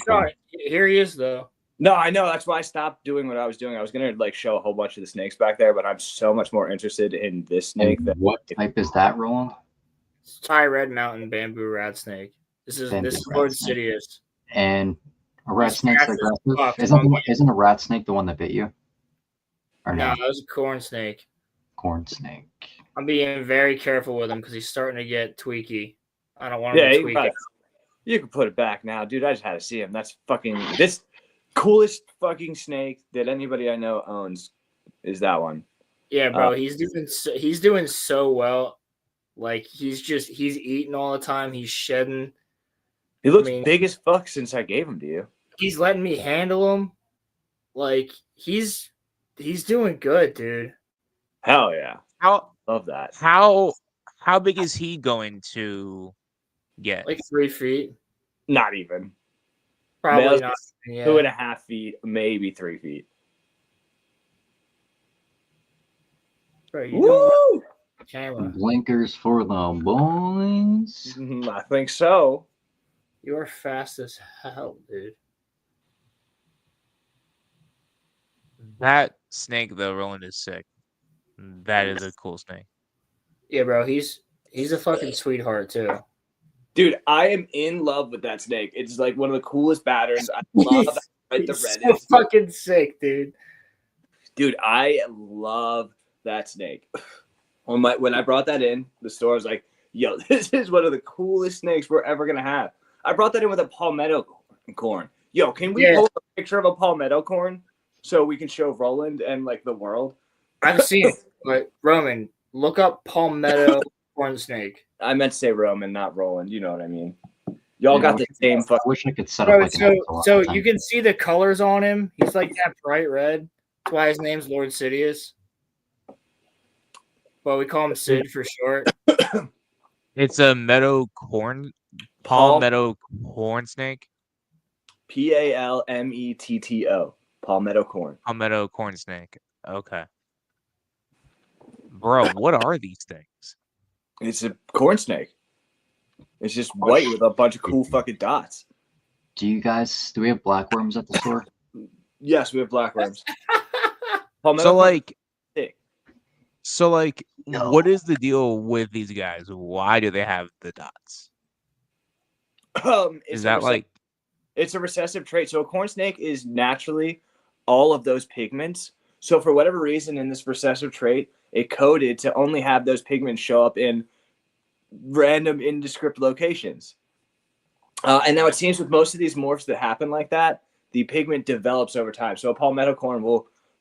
Here he is, though. No, I know. That's why I stopped doing what I was doing. I was going to like show a whole bunch of the snakes back there, but I'm so much more interested in this snake. What type is that, Roland? It's Thai red mountain bamboo rat snake. This is Lord Sidious. And a rat snake's aggressive. Isn't a rat snake the one that bit you? Or no, that was a corn snake. Corn snake. I'm being very careful with him because he's starting to get tweaky. I don't want him to tweak it. You can put it back now, dude. I just had to see him. That's fucking this coolest fucking snake that anybody I know owns is that one. Yeah, bro. He's doing so well. Like he's eating all the time. He's shedding. He looks big as fuck since I gave him to you. He's letting me handle him. Like he's doing good, dude. Hell yeah. Love that. How big is he going to get? Like 3 feet. Not even. Probably not. Yeah. 2.5 feet, maybe 3 feet. Bro, you camera. Blinkers for the boys. I think so. You're fast as hell, dude. That snake though, Roland, is sick. That is a cool snake. Yeah, bro. He's a fucking sweetheart too. Dude, I am in love with that snake. It's like one of the coolest patterns. I love the red so fucking sick, dude. Dude, I love that snake. When I brought that in, the store was like, yo, this is one of the coolest snakes we're ever going to have. I brought that in with a palmetto corn. Yo, can we post a picture of a palmetto corn so we can show Roland and like the world? I've seen it, but Roman, look up palmetto corn snake. I meant to say Roman, not Roland. You know what I mean. Y'all got the same fucking. I wish I could set up like so you can see the colors on him. He's like that bright red. That's why his name's Lord Sidious. But we call him Sid for short. It's a palmetto corn snake. PALMETTO. Palmetto corn. Palmetto corn snake. Okay. Bro, what are these things? It's a corn snake. It's just white with a bunch of cool fucking dots. Do we have blackworms at the store? Yes, we have blackworms. So what is the deal with these guys? Why do they have the dots? Is that like it's a recessive trait? So a corn snake is naturally all of those pigments. So for whatever reason in this recessive trait, it coded to only have those pigments show up in random indescript locations. And now it seems with most of these morphs that happen like that, the pigment develops over time. So a palmetto corn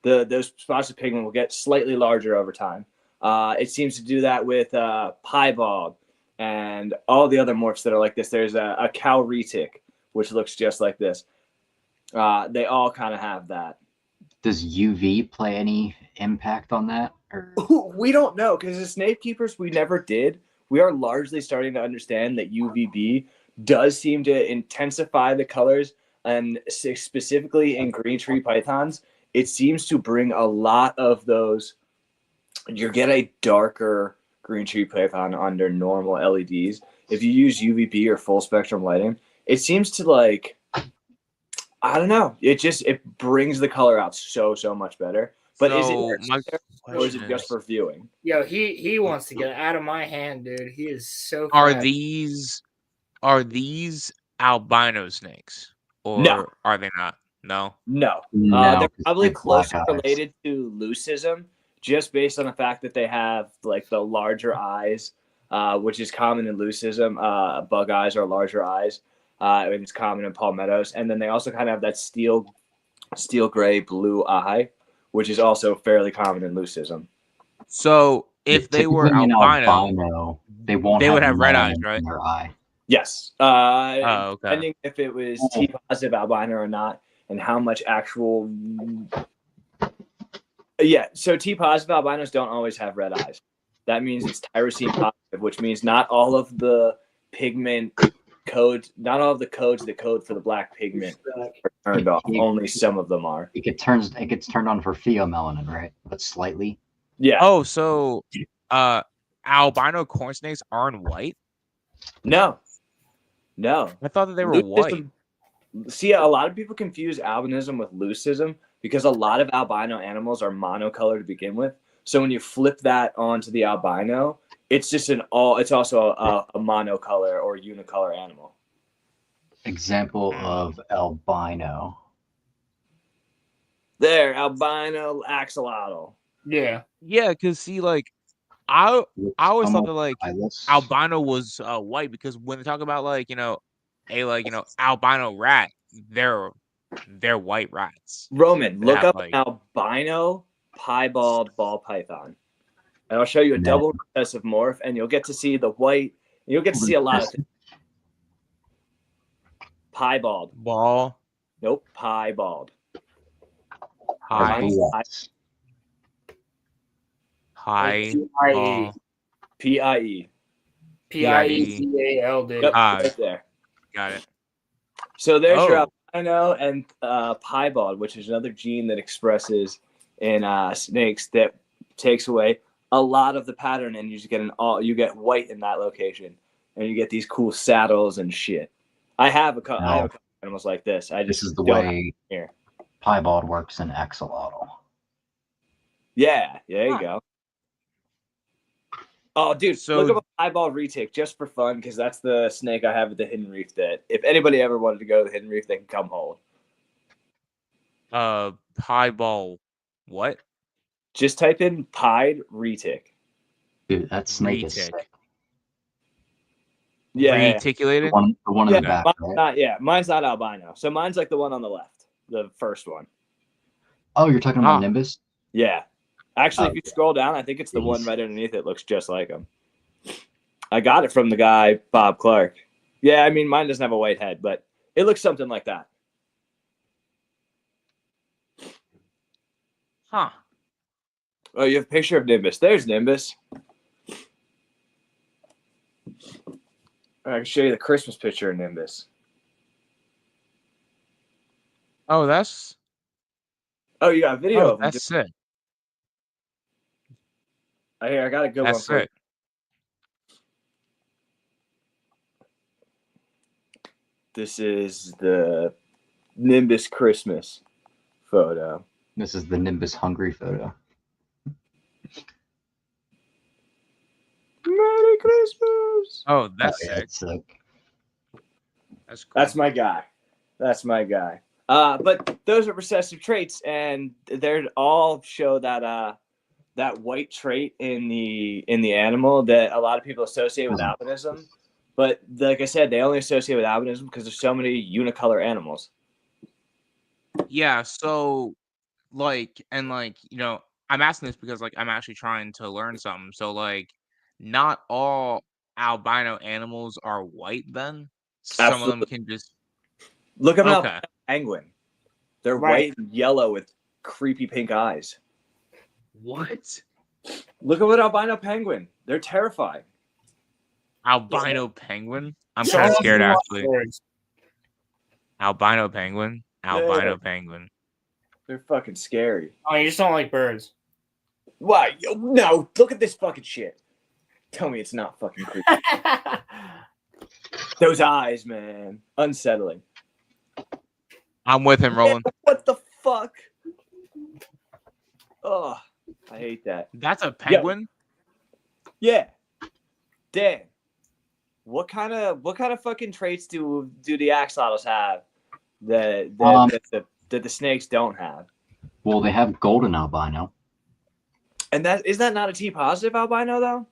those spots of pigment will get slightly larger over time. It seems to do that with piebald and all the other morphs that are like this. There's a cow retic, which looks just like this. They all kind of have that. Does UV play any impact on that? Or? We don't know, because as snake keepers, we never did. We are largely starting to understand that UVB does seem to intensify the colors, and specifically in green tree pythons, it seems to bring a lot of those. You get a darker green tree python under normal LEDs. If you use UVB or full spectrum lighting, it seems to I don't know. It brings the color out so much better. But is it just for viewing? Yo, he wants to get out of my hand, dude. He is so. Are fast. these albino snakes, or No. are they not? No. They're probably closely related to leucism, just based on the fact that they have like the larger eyes, which is common in leucism. Bug eyes are larger eyes. And it's common in palmettos, and then they also kind of have that steel gray blue eye, which is also fairly common in leucism. So if they were albino, they would have red eyes, right? In their eye. Yes. Okay. Depending if it was T positive albino or not, and how much actual. Yeah. So T positive albinos don't always have red eyes. That means it's tyrosine positive, which means not all of the pigment codes, not all of the codes that code for the black pigment are turned off. Only some of them are. It gets turned on for pheomelanin, right? But slightly. Yeah. Oh, so albino corn snakes aren't white? No. I thought that they were white. See, a lot of people confuse albinism with leucism because a lot of albino animals are monocolor to begin with. So when you flip that onto the albino, it's just it's also a monocolor or unicolor animal. Example of albino. There, albino axolotl. Yeah, because see, I always thought that albino was white, because when they talk about albino rat, they're white rats. Roman, look up albino piebald ball python, and I'll show you a double recessive morph, and you'll get to see the white. You'll get to see a lot of things. Piebald ball. Nope, piebald. High ball. PIE. PIECAL, dude. Yep, right there. Got it. So there's your albino and piebald, which is another gene that expresses in snakes that takes away a lot of the pattern, and you just get you get white in that location, and you get these cool saddles and shit. I have a couple animals like this. This is the way piebald works in axolotl. Yeah, there you go. Oh, dude, look up a piebald retic just for fun, because that's the snake I have at the Hidden Reef that if anybody ever wanted to go to the Hidden Reef, they can come hold. Piebald What? Just type in pied retic. Dude, that snake is Retic. sick. Yeah. Reticulated? The one in the back, right? Mine's not albino. So mine's like the one on the left, the first one. Oh, you're talking about Nimbus? Yeah. Actually, Oh, if you scroll down, I think it's the one right underneath it. Looks just like him. I got it from the guy, Bob Clark. Yeah, I mean, mine doesn't have a white head, but it looks something like that. Huh. Oh, you have a picture of Nimbus. There's Nimbus. I can show you the Christmas picture of Nimbus. Oh, that's... Oh, you got a video of him. That's sick. Here, I got a good one for you. This is the Nimbus Christmas photo. This is the Nimbus hungry photo. Merry Christmas! Oh, that's sick. That's sick. That's cool. That's my guy. That's my guy. But those are recessive traits, and they all show that that white trait in the animal that a lot of people associate with albinism. But like I said, they only associate with albinism because there's so many unicolor animals. Yeah, so I'm asking this because I'm actually trying to learn something. So not all albino animals are white then. Some of them can just look at an penguin. They're Right. white and yellow with creepy pink eyes. What? Look at what albino penguin. They're terrifying. Albino penguin? I'm So kind of all scared you want actually. birds. Albino penguin? Albino Yeah. penguin. They're fucking scary. Oh, you just don't like birds. Why? No, look at this fucking shit. Tell me it's not fucking creepy. Those eyes, man. Unsettling. I'm with him, Roland. Yeah, what the fuck? Oh, I hate that. That's a penguin? Yeah. Dan, what kind of fucking traits do the axolotls have that the snakes don't have? Well, they have golden albino. And is that not a T positive albino though?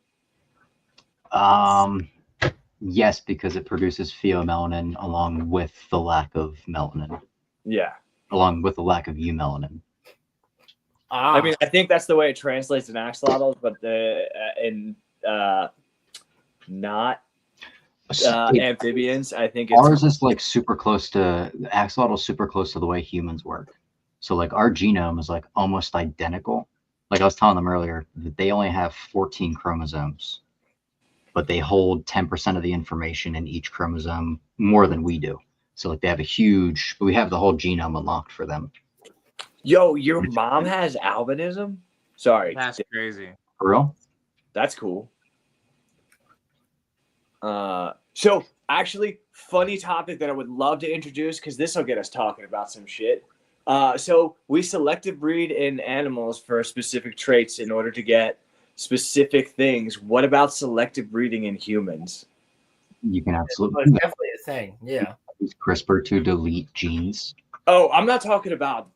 Yes, because it produces pheomelanin along with the lack of melanin. Yeah. Along with the lack of eumelanin. I mean, I think that's the way it translates in axolotls, but not amphibians. I think ours is super close to axolotl. Super close to the way humans work. So our genome is almost identical. Like I was telling them earlier, that they only have 14 chromosomes, but they hold 10% of the information in each chromosome more than we do. So they have we have the whole genome unlocked for them. Yo, your mom has albinism? Sorry. That's crazy. For real? That's cool. So actually, funny topic that I would love to introduce because this will get us talking about some shit. So we selective breed in animals for specific traits in order to get specific things. What about selective breeding in humans? You can absolutely. It's definitely a thing. Yeah. Use CRISPR to delete genes. Oh, I'm not talking about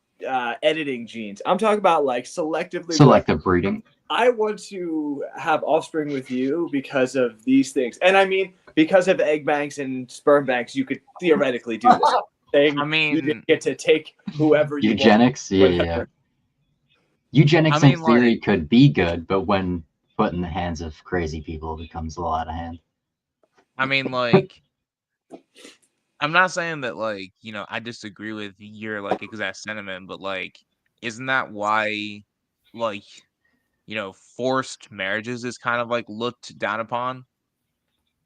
editing genes. I'm talking about selectively. Selective breeding. I want to have offspring with you because of these things. And I mean, because of egg banks and sperm banks, you could theoretically do this thing. I mean, you didn't get to take whoever you eugenics, want. yeah. Eugenics in theory could be good, but when put in the hands of crazy people, it becomes a lot out of hand. I mean, I'm not saying that I disagree with your exact sentiment, but isn't that why forced marriages is kind of looked down upon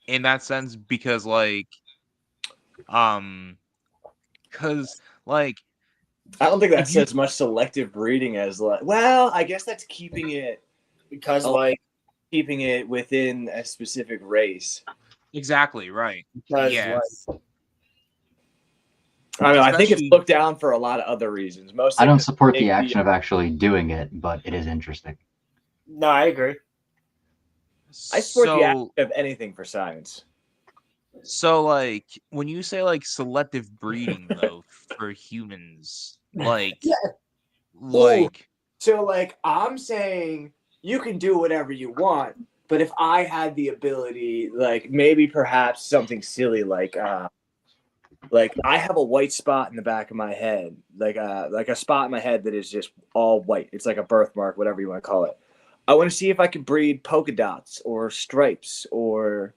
in that sense because I don't think that says much selective breeding as well, I guess that's keeping it because keeping it within a specific race. Exactly, right. Because yes. I don't know, I think it's looked down for a lot of other reasons. I don't support the action of actually doing it, but it is interesting. No, I agree. I support the action of anything for science. So when you say selective breeding though for humans, So, like, I'm saying you can do whatever you want, but if I had the ability, like, maybe perhaps something silly like I have a white spot in the back of my head, like a spot in my head that is just all white. It's like a birthmark, whatever you want to call it. I want to see if I could breed polka dots or stripes or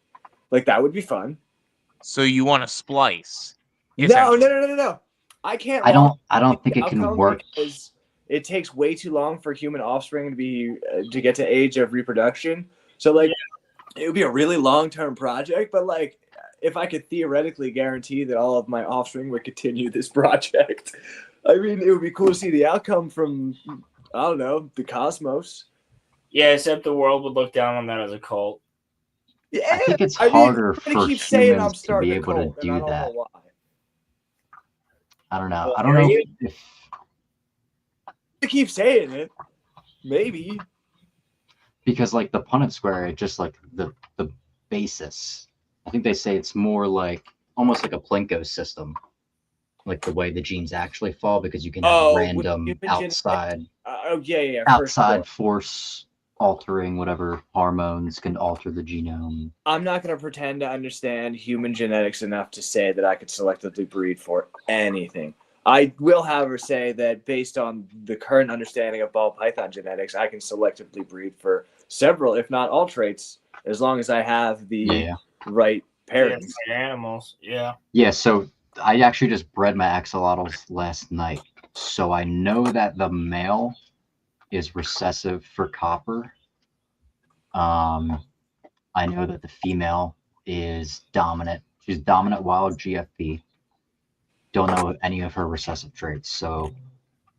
like that would be fun. So you want to splice? No. I can't. I don't think it can work. Because it takes way too long for human offspring to be to get to age of reproduction. So like, it would be a really long-term project. But like, if I could theoretically guarantee that all of my offspring would continue this project, I mean, it would be cool to see the outcome from, I don't know, the cosmos. Yeah, except the world would look down on that as a cult. Yeah, I think it's harder for humans to be able to do that. I don't know. I don't know if I keep saying it. Maybe. Because like the Punnett square, it's just like the basis. I think they say it's more like almost like a Plinko system, like the way the genes actually fall, because you can have random outside outside force altering whatever hormones can alter the genome. I'm not going to pretend to understand human genetics enough to say that I could selectively breed for anything. I will, however, say that based on the current understanding of ball python genetics, I can selectively breed for several, if not all traits, as long as I have the right parents. Animals, Yeah, so I actually just bred my axolotls last night. So I know that the male is recessive for copper. I know that the female is dominant. She's dominant wild GFP. Don't know any of her recessive traits, so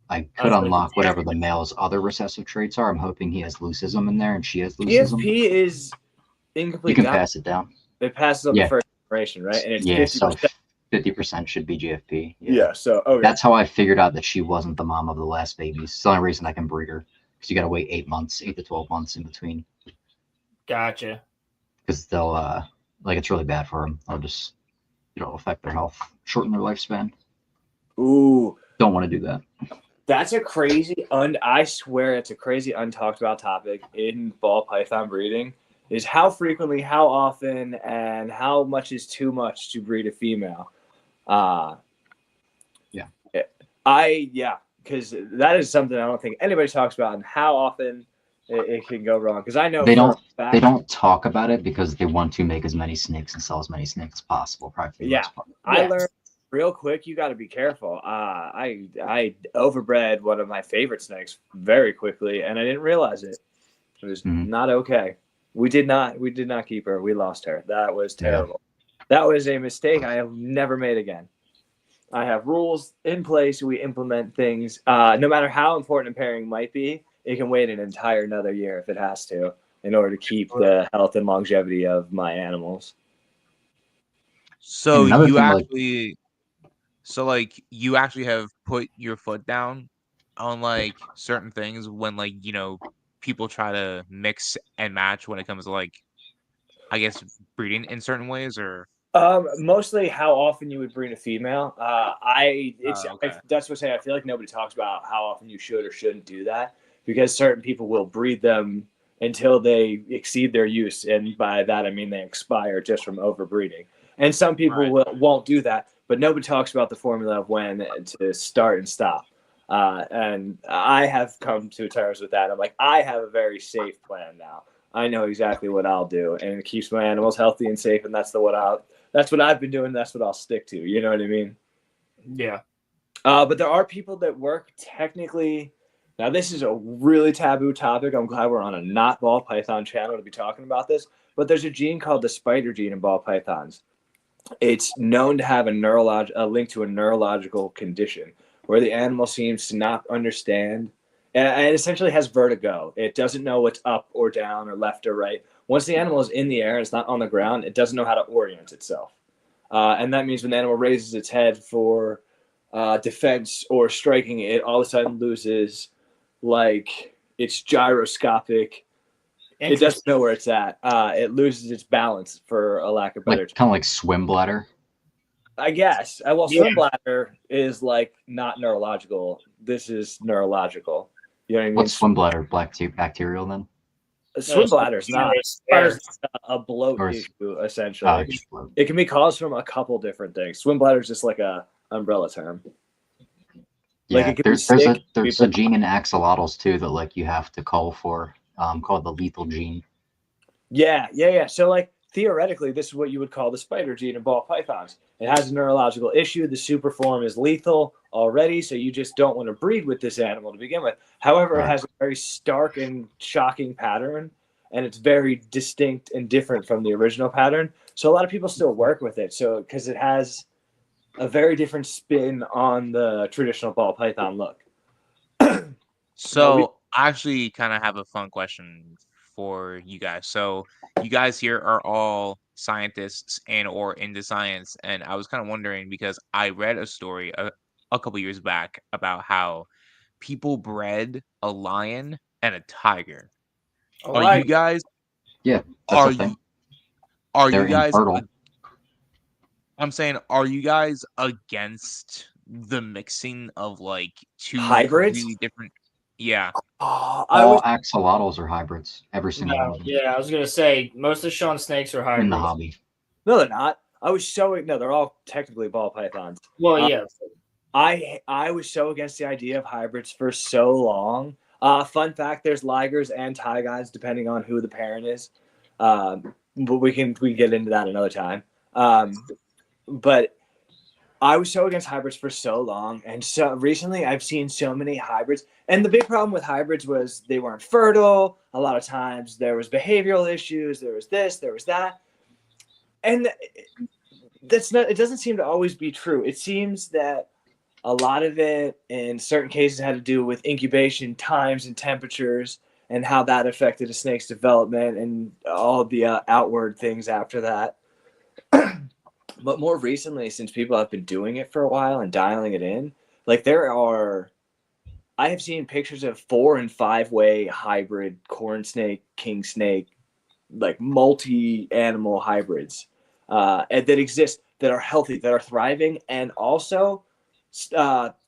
I could unlock whatever the male's other recessive traits are. I'm hoping he has leucism in there and she has leucism. GFP is incomplete. You can pass it down. It passes on the first generation, right? And it's 50%. So 50% should be GFP. So that's how I figured out that she wasn't the mom of the last babies. It's the only reason I can breed her, because you got to wait 8 to 12 months in between. Gotcha. Because they'll like, it's really bad for them. They'll just, affect their health, shorten their lifespan. Ooh, don't want to do that. That's a crazy I swear it's a crazy untalked about topic in ball python breeding. Is how frequently, how often, and how much is too much to breed a female. Because that is something I don't think anybody talks about, and how often it can go wrong. Because I know they don't talk about it because they want to make as many snakes and sell as many snakes as possible. Probably. I learned real quick. You got to be careful. I overbred one of my favorite snakes very quickly, and I didn't realize it. It was not okay. We did not keep her. We lost her. That was terrible. That was a mistake I have never made again. I have rules in place. We implement things. No matter how important a pairing might be, it can wait an entire another year if it has to, in order to keep the health and longevity of my animals. So you actually, you actually have put your foot down on like certain things when people try to mix and match when it comes to I guess breeding in certain ways, or mostly how often you would breed a female. That's what I say. I feel like nobody talks about how often you should or shouldn't do that, because certain people will breed them until they exceed their use, and by that I mean they expire just from overbreeding. And some people won't do that, but nobody talks about the formula of when to start and stop. And I have come to terms with that. I'm like, I have a very safe plan now. I know exactly what I'll do, and it keeps my animals healthy and safe. And that's what I've been doing. That's what I'll stick to. You know what I mean? Yeah. But there are people that work technically. Now, this is a really taboo topic. I'm glad we're on a not ball python channel to be talking about this. But there's a gene called the spider gene in ball pythons. It's known to have a link to a neurological condition where the animal seems to not understand, and it essentially has vertigo. It doesn't know what's up or down or left or right. Once the animal is in the air and it's not on the ground, it doesn't know how to orient itself. And that means when the animal raises its head for defense or striking, it all of a sudden loses its gyroscopic. It doesn't know where it's at. It loses its balance, for a lack of better term. Kind of like swim bladder. I guess. Swim bladder is not neurological. This is neurological. You know what I mean? What's swim bladder? Bacterial then? Swim bladder is not. It's a bloat Or is- issue, essentially. just bloat. It can be caused from a couple different things. Swim bladder is just like a umbrella term. Like Yeah, it can be there's a gene in axolotls too that like you have to call for, called the lethal gene. Yeah. So like theoretically, this is what you would call the spider gene in ball pythons. It has a neurological issue. The superform is lethal already, so you just don't want to breed with this animal to begin with. However, It has a very stark and shocking pattern, and it's very distinct and different from the original pattern. So a lot of people still work with it. So because it has a very different spin on the traditional ball python look. So I actually kind of have a fun question for you guys. So you guys here are all scientists and or into science, and I was kind of wondering because I read a story a couple years back about how people bred a lion and a tiger. Are you guys? Yeah, that's Are a thing. you? Are They're you guys? infertile. I'm saying, are you guys against the mixing of like two hybrids? completely different? Yeah. All axolotls are hybrids. Every single one No, of them. yeah, I was gonna say most of Sean's snakes are hybrids. In the hobby. No, they're not. They're all technically ball pythons. Well, yeah. I was so against the idea of hybrids for so long. Fun fact: there's ligers and tigons depending on who the parent is. But we can get into that another time. But I was so against hybrids for so long, and so recently I've seen so many hybrids. And the big problem with hybrids was they weren't fertile. A lot of times there was behavioral issues. There was this. There was that. And that's not. It doesn't seem to always be true. It seems that a lot of it, in certain cases, had to do with incubation times and temperatures, and how that affected a snake's development, and all the outward things after that. But more recently, since people have been doing it for a while and dialing it in, like I have seen pictures of 4 and 5 way hybrid corn snake, king snake, like multi-animal hybrids that exist, that are healthy, that are thriving, and also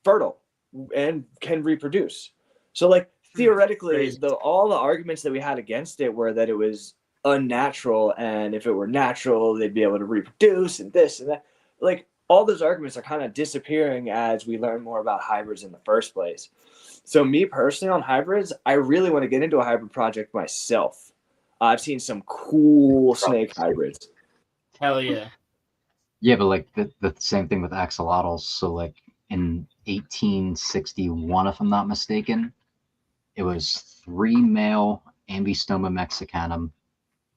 fertile and can reproduce. So like theoretically, all the arguments that we had against it were that it was unnatural, and if it were natural they'd be able to reproduce and this and that. Like all those arguments are kind of disappearing as we learn more about hybrids in the first place. So me personally on hybrids, I really want to get into a hybrid project myself. I've seen some cool snake hybrids. Hell yeah. Yeah, but like the same thing with axolotls. So like in 1861, if I'm not mistaken, it was 3 male Ambystoma mexicanum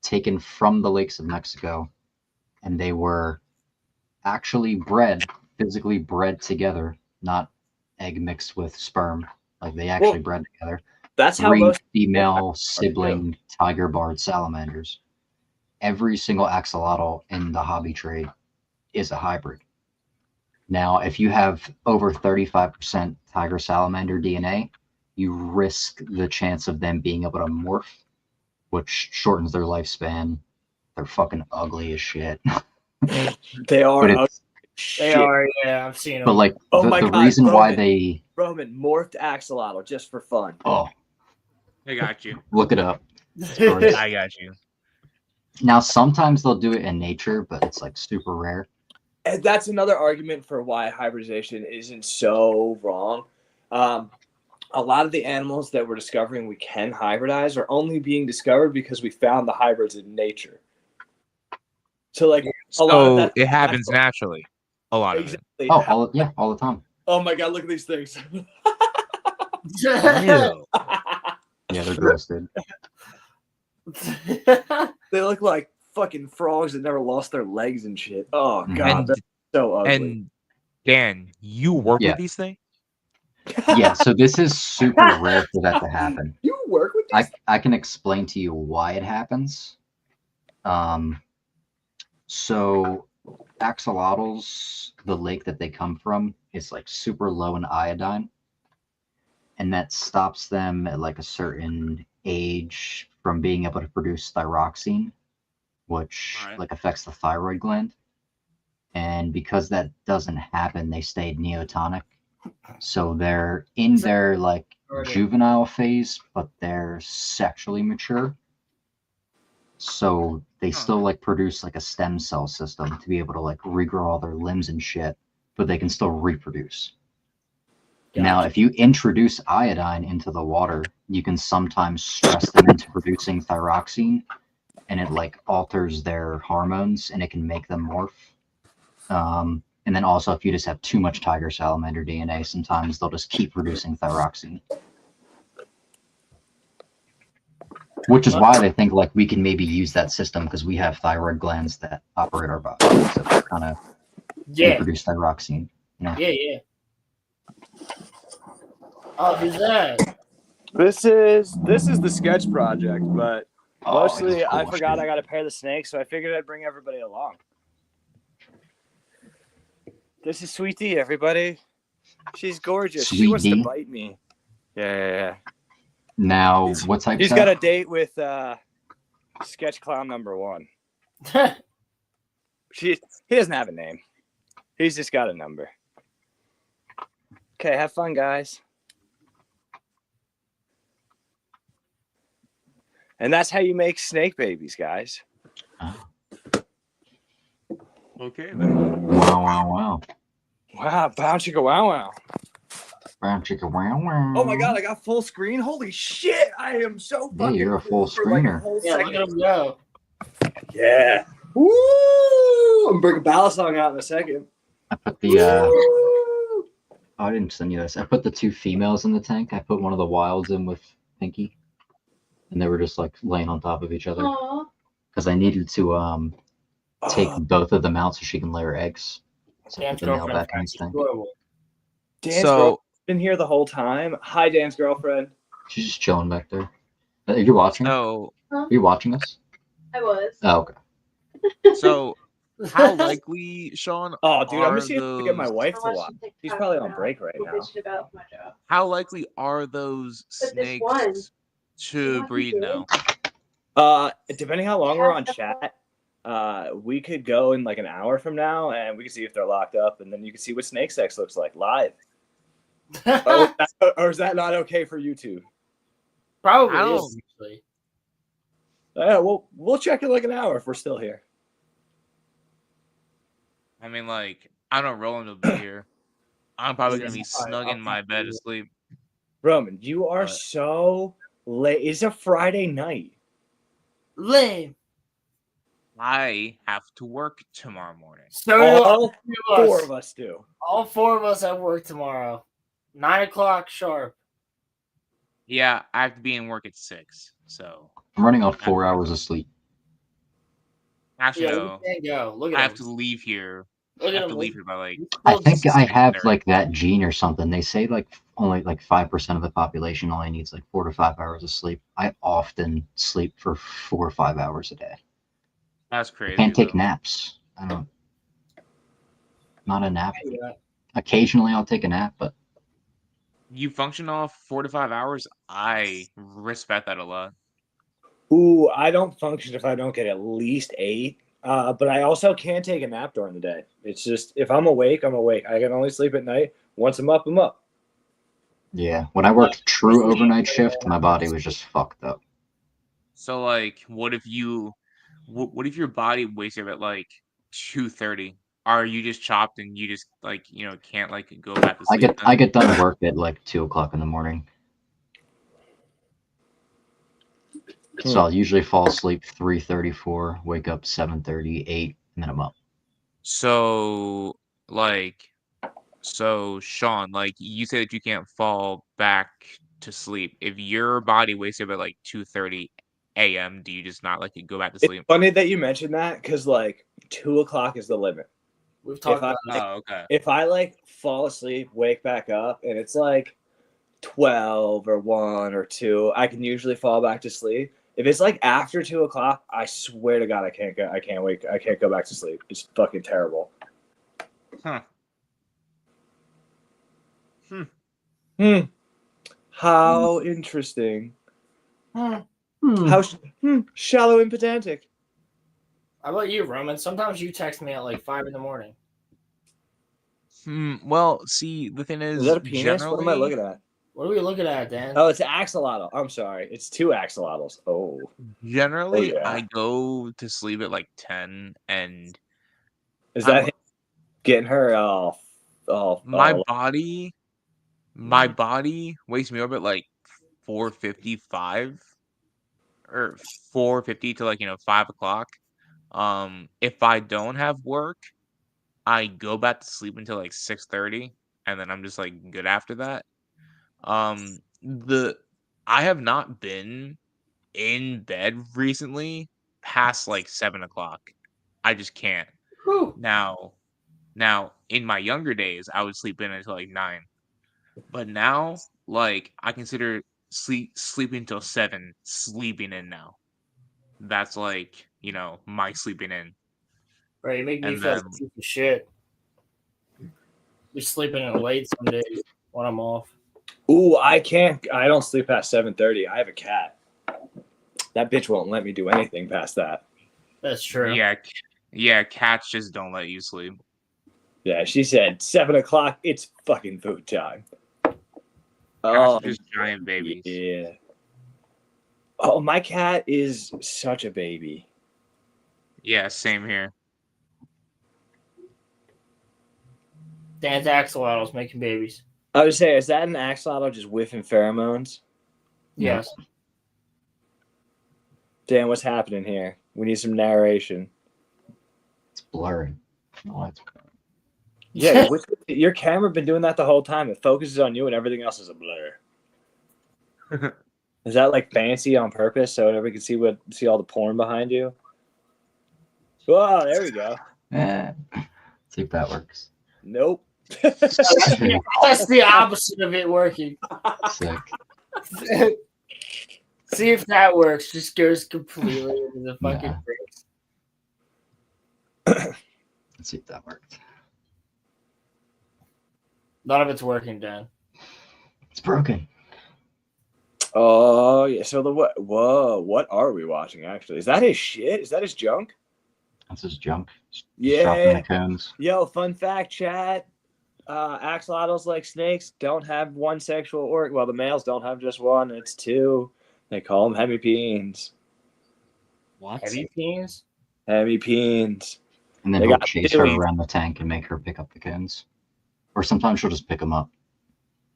taken from the lakes of Mexico, and they were actually physically bred together, not egg mixed with sperm. Like they actually bred together. That's 3 how most female sibling tiger barred salamanders. Every single axolotl in the hobby trade is a hybrid. Now, if you have over 35% tiger salamander DNA, you risk the chance of them being able to morph, which shortens their lifespan. They're fucking ugly as shit. They are. They are. Yeah, I've seen them. But like, the reason why they Roman morphed axolotl just for fun. Oh, I got you. Look it up. I got you. Now, sometimes they'll do it in nature, but it's like super rare. And that's another argument for why hybridization isn't so wrong. A lot of the animals that we're discovering we can hybridize are only being discovered because we found the hybrids in nature. So like a lot of that it happens naturally. A lot of it. Oh, all the time. Oh my god, look at these things. Yeah, they're gross, dude. They look like fucking frogs that never lost their legs and shit. Oh god, And- that's so ugly. And Dan, you work with these things? Yeah, so this is super rare for that to happen. You work with these? I can explain to you why it happens. So axolotls, the lake that they come from, is like super low in iodine, and that stops them at like a certain age from being able to produce thyroxine, which like affects the thyroid gland. And because that doesn't happen, they stay neotonic. So they're in their like juvenile phase, but they're sexually mature. So they still like produce like a stem cell system to be able to like regrow all their limbs and shit, but they can still reproduce. Now, if you introduce iodine into the water, you can sometimes stress them into producing thyroxine, and it like alters their hormones, and it can make them morph. And then also, if you just have too much tiger salamander DNA, sometimes they'll just keep producing thyroxine. Which is why they think like we can maybe use that system because we have thyroid glands that operate our body, so they kind of reproduce thyroxine. Yeah. Oh, who's that? This is the sketch project, but mostly cool I forgot shit. I got to pair the snake, so I figured I'd bring everybody along. This is Sweet D, everybody. She's gorgeous. She Sweet wants to D? bite me. Yeah. Now, what type? He's got a date with sketch clown number 1. He doesn't have a name. He's just got a number. Okay, have fun, guys. And that's how you make snake babies, guys. Okay, then. Wow. Wow, bow chicka wow wow. Brown chicken wow. Oh my god, I got full screen. Holy shit, I am so Yeah, fucking you're a full cool for like a screener. whole Yeah, look second. at him go. Yeah. Woo! I'm bringing Ballad song out in a second. I put the oh, I didn't send you this. I put the 2 females in the tank. I put one of the wilds in with Pinky, and they were just like laying on top of each other because I needed to take both of them out so she can lay her eggs. So I Dan's put the male girlfriend back in his tank. Dan's girlfriend's been here the whole time. Hi, Dan's girlfriend. She's just chilling back there. Are you watching? So, Are you watching us? I was. Oh, okay. So, how likely, Sean? Oh, dude, I'm are just gonna get my those- wife to watch. She's probably on break right now. How likely are those snakes to breed now? Depending how long we're on chat, we could go in like an hour from now, and we can see if they're locked up, and then you can see what snake sex looks like live. Or is that not okay for YouTube? Probably I is. Usually. Yeah, we'll check in like an hour if we're still here. I mean, like, I don't Roland will be here. I'm probably gonna be snug in my bed asleep. Roman, you are so late. It's a Friday night. Lame. I have to work tomorrow morning. So All four of us do. All 4 of us have work tomorrow. 9 o'clock sharp. Yeah, I have to be in work at 6. So I'm running on 4 hours of sleep. actually, Yeah, no. you can't go. Look at I have him. to leave here. Look I at have him. to leave here by like. I think I have 6:30. like that gene or something. They say like only like 5% of the population only needs like 4 to 5 hours of sleep. I often sleep for 4 or 5 hours a day. That's crazy. Can't take though. naps. I don't. Not a nap. Yeah. Occasionally I'll take a nap, but You function off 4 to 5 hours. I respect that a lot. Ooh, I don't function if I don't get at least 8. But I also can't take a nap during the day. It's just if I'm awake, I'm awake. I can only sleep at night. Once I'm up, I'm up. yeah. When I worked true overnight shift, my body was just fucked up. So like, what if your body wakes up at like 2:30? Are you just chopped and you just like can't like go back to sleep? I get done work at like 2 o'clock in the morning. So I'll usually fall asleep 3:34, wake up 7:30, 8, and then I'm up. So Sean, like you say that you can't fall back to sleep. If your body wakes up at like 2:30 a.m., do you just not like go back to sleep? It's funny that you mentioned that because like 2 o'clock is the limit. We've talked about that. Oh, okay. If I like fall asleep, wake back up, and it's like 12 or 1 or 2, I can usually fall back to sleep. If it's like after 2 o'clock, I swear to God, I can't go back to sleep. It's fucking terrible. Huh. How interesting. How shallow and pedantic. How about you, Roman? Sometimes you text me at like 5 in the morning. Well, see, the thing is Is that a penis? What am I generally- looking at? What are we looking at, Dan? Oh, it's axolotl. I'm sorry. It's 2 axolotls. Oh. Generally, yeah. I go to sleep at like 10, and Is I'm- that him getting her my body wakes me up at like 4:55 or 4:50 to like 5 o'clock. If I don't have work, I go back to sleep until like 6:30, and then I'm just like good after that. I have not been in bed recently past like 7 o'clock. I just can't. Whew. Now, in my younger days, I would sleep in until like 9. But now, like, I consider sleeping till 7 sleeping in now. That's like, my sleeping in. Right, you make me And feel then like a piece of shit. You're sleeping in late some days when I'm off. Ooh, I don't sleep past 7:30. I have a cat. That bitch won't let me do anything past that. That's true. Yeah, cats just don't let you sleep. Yeah, she said 7 o'clock, it's fucking food time. Cats Oh, are just giant babies. yeah. Oh, my cat is such a baby. Yeah, same here. Dan's axolotls making babies. I would say, is that an axolotl just whiffing pheromones? Yes. Dan, what's happening here? We need some narration. It's blurring. Oh, it's Yeah, your camera been doing that the whole time. It focuses on you and everything else is a blur. Is that like fancy on purpose so everybody can see all the porn behind you? Oh, there we go. See if that works. Nope. That's the opposite of it working. Sick. See if that works. Just goes completely into the fucking Let's see if that worked. None of it's working, Dan. It's broken. Oh yeah. So what are we watching actually? Is that his shit? Is that his junk? That's his junk. Yeah. Dropping the cones. Yo, fun fact, chat. Axolotls, like snakes, don't have one sexual organ. Well, the males don't have just one. It's 2. They call them hemipenes. What? Hemipenes? Hemipenes. And then he'll chase her around the tank and make her pick up the cones. Or sometimes she'll just pick them up.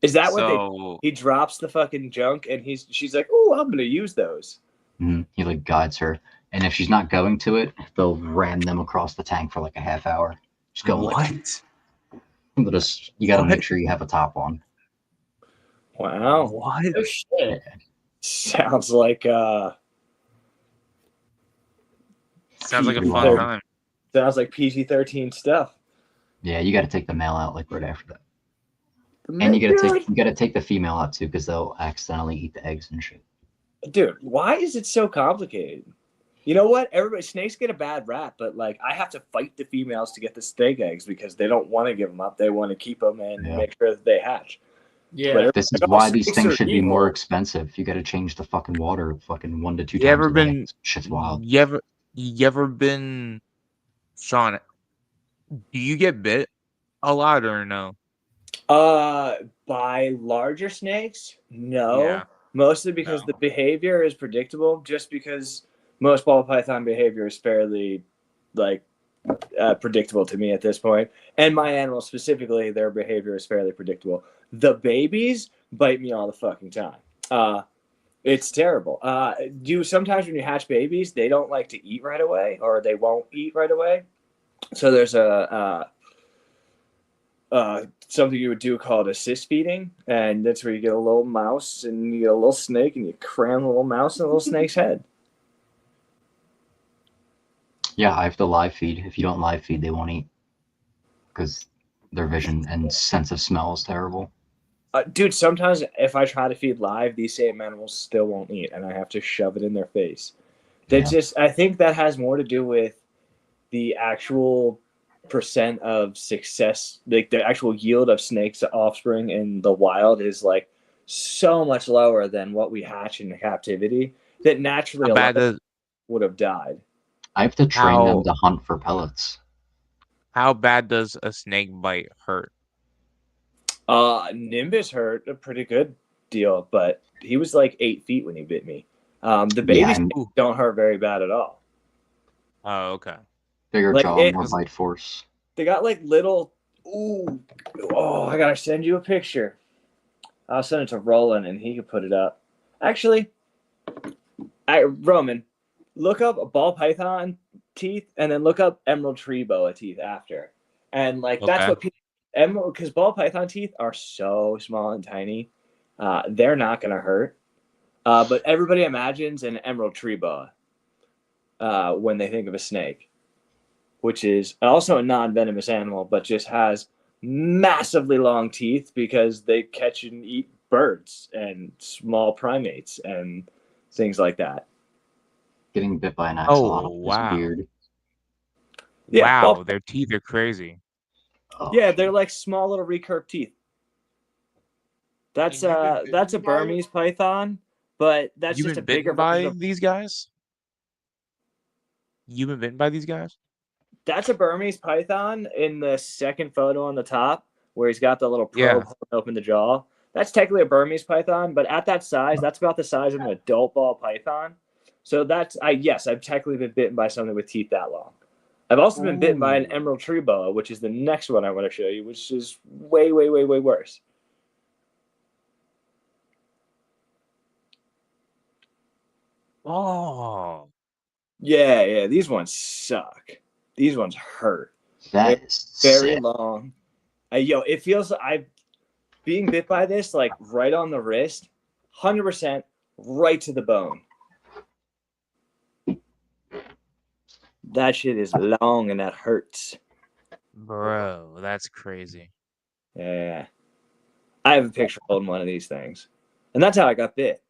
Is that what he drops the fucking junk and she's like, oh, I'm gonna use those. He like guides her, and if she's not going to it, they'll ram them across the tank for like a half hour. Just go what? You got to make sure you have a top on. Wow. What? Oh shit. Sounds like Sounds like a fun time. Sounds like PG-13 stuff. Yeah, you got to take the male out like right after that. And you got to take the female out too, because they'll accidentally eat the eggs and shit. Dude, why is it so complicated? You know what? Snakes get a bad rap, but like I have to fight the females to get the snake eggs because they don't want to give them up. They want to keep them and make sure that they hatch. Yeah, this is why these things should be more expensive. You got to change the fucking water, fucking 1 to 2 times. You ever been? Shit's wild. You ever been, Sean? Do you get bit a lot or no? By larger snakes, no. Yeah. Mostly because the behavior is predictable. Just because most ball python behavior is fairly predictable to me at this point, and my animals specifically, their behavior is fairly predictable. The babies bite me all the fucking time. It's terrible. Sometimes when you hatch babies, they don't like to eat right away, or they won't eat right away. So there's something you would do called assist feeding, and that's where you get a little mouse and you get a little snake and you cram the little mouse in a little snake's head. Yeah, I have to live feed. If you don't live feed, they won't eat because their vision and sense of smell is terrible. Dude, sometimes if I try to feed live, these same animals still won't eat, and I have to shove it in their face. I think that has more to do with the actual percent of success, like the actual yield of snakes offspring in the wild is like so much lower than what we hatch in captivity that naturally would have died. I have to train them to hunt for pellets. How bad does a snake bite hurt? Nimbus hurt pretty good. deal, but he was like 8 feet when he bit me. The baby snakes don't hurt very bad at all. Oh, okay. Bigger Like, jaw, more bite force. They got like little. Ooh, oh! I gotta send you a picture. I'll send it to Roland, and he can put it up. Actually, Roman, look up ball python teeth, and then look up emerald tree boa teeth after. And like that's what people emerald, because ball python teeth are so small and tiny, they're not gonna hurt. But everybody imagines an emerald tree boa when they think of a snake, which is also a non-venomous animal, but just has massively long teeth because they catch and eat birds and small primates and things like that. Getting bit by an axolotl is weird. Yeah, wow, their teeth are crazy. Yeah, they're like small little recurved teeth. That's a Burmese python, but that's just a bigger version of these guys. You've been bitten by these guys? That's a Burmese python in the second photo on the top, where he's got the little probe holding open the jaw. That's technically a Burmese python, but at that size, that's about the size of an adult ball python. So yes, I've technically been bitten by something with teeth that long. I've also been bitten by an emerald tree boa, which is the next one I want to show you, which is way, way, way, way worse. Oh. Yeah, these ones suck. These ones hurt. That is very sick. long. It feels like being bit by this, like right on the wrist, 100% right to the bone. That shit is long and that hurts. Bro, that's crazy. Yeah. I have a picture holding one of these things. And that's how I got bit.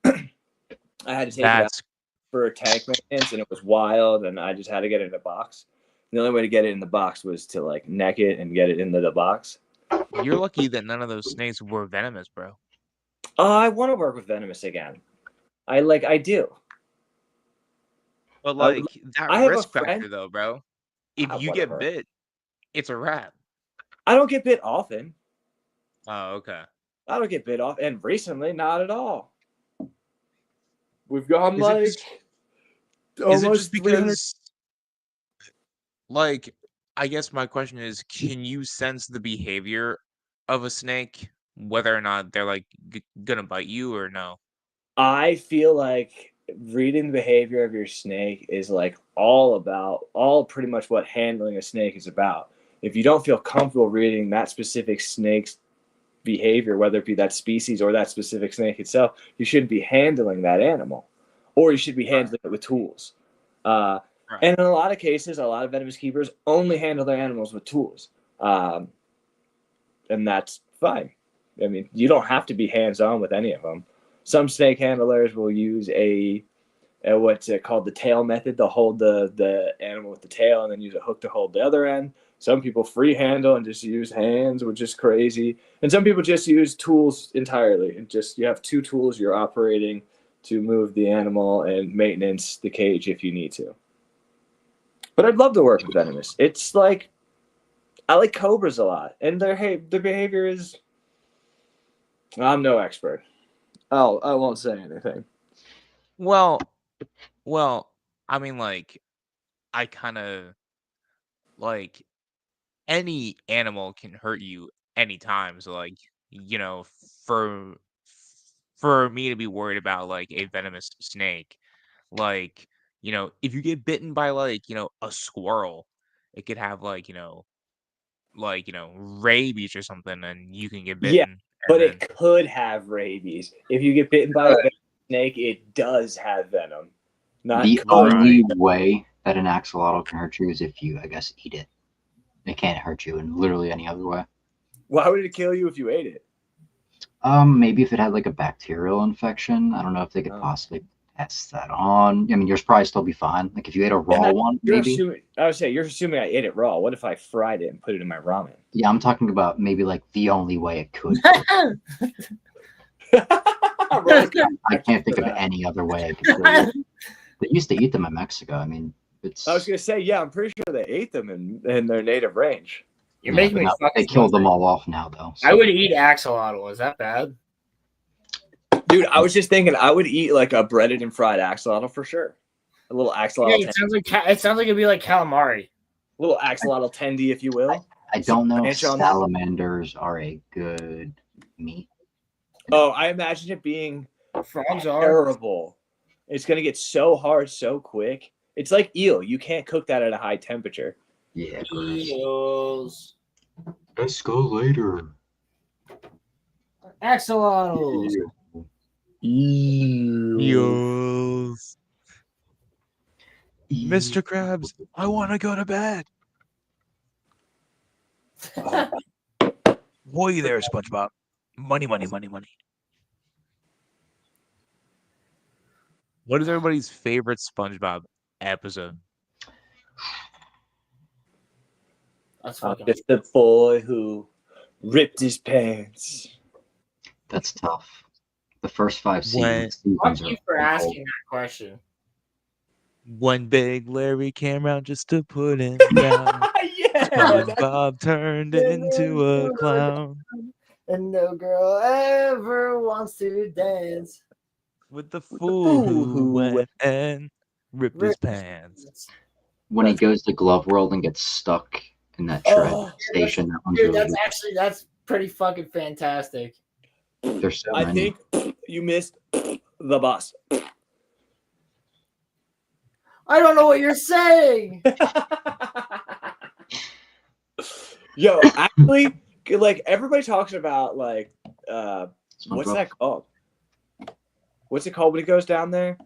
I had to take it out for tank maintenance, and it was wild, and I just had to get it in a box. The only way to get it in the box was to like neck it and get it into the box. You're lucky that none of those snakes were venomous, bro. I want to work with venomous again. I do. But like that risk factor though, bro. If you whatever. get bit, it's a wrap. I don't get bit often. Oh, okay. I don't get bit off, and recently, not at all. We've gone is almost it just because, like, I guess my question is, can you sense the behavior of a snake, whether or not they're like gonna bite you or no? I feel like reading the behavior of your snake is like all pretty much what handling a snake is about. If you don't feel comfortable reading that specific snake's behavior, whether it be that species or that specific snake itself, you shouldn't be handling that animal, or you should be handling it with tools. And in a lot of cases, a lot of venomous keepers only handle their animals with tools, and that's fine. I mean, you don't have to be hands-on with any of them. Some snake handlers will use a what's it called, the tail method. They'll hold the animal with the tail and then use a hook to hold the other end. Some people free handle and just use hands, which is crazy. And some people just use tools entirely. And just you have two tools you're operating to move the animal and maintenance the cage if you need to. But I'd love to work with venomous. It's like I like cobras a lot, and their behavior is. I'm no expert. I won't say anything. Well, I mean, like, I kind of like any animal can hurt you anytime. So, like, for me to be worried about like a venomous snake, like, if you get bitten by like, a squirrel, it could have like, rabies or something, and you can get bitten. Yeah, but it could have rabies. If you get bitten by a venomous snake, it does have venom. The only way that an axolotl can hurt you is if you, I guess, eat it. It can't hurt you in literally any other way. Why would it kill you if you ate it? Maybe if it had like a bacterial infection. I don't know if they could possibly test that on. I mean, yours probably still be fine. Like if you ate a raw one, maybe. I would say you're assuming I ate it raw. What if I fried it and put it in my ramen? Yeah, I'm talking about maybe like the only way it could. I can't think of any other way it could kill you. They used to eat them in Mexico. I mean, it's. I was gonna say, yeah, I'm pretty sure they ate them in their native range. You're making me they killed them all off now, though. So. I would eat axolotl. Is that bad? Dude, I was just thinking I would eat like a breaded and fried axolotl for sure. A little axolotl. Yeah, it sounds like it'd be like calamari. A little axolotl tendy, if you will. I don't know if salamanders are a good meat. Oh, I imagine it being Frogs are terrible. It's gonna get so hard so quick. It's like eel. You can't cook that at a high temperature. Yeah. eels, Escalator. axolotls. Eels. Mr. Krabs, I want to go to bed. Boy there, SpongeBob. Money, money, money, money. What is everybody's favorite SpongeBob episode? That's It's the boy who ripped his pants. That's tough. The first 5 seasons. Fuck you for asking that question. When Big Larry came around just to put him down. SpongeBob turned into a clown. And no girl ever wants to dance with the fool who went and ripped his pants. When he goes to Glove World and gets stuck in that tread station. That one's Dude, really that's pretty fucking fantastic. There's so I many. think you missed the bus. I don't know what you're saying. Yo, actually, like everybody talks about like what's that called? What's it called when it goes down there?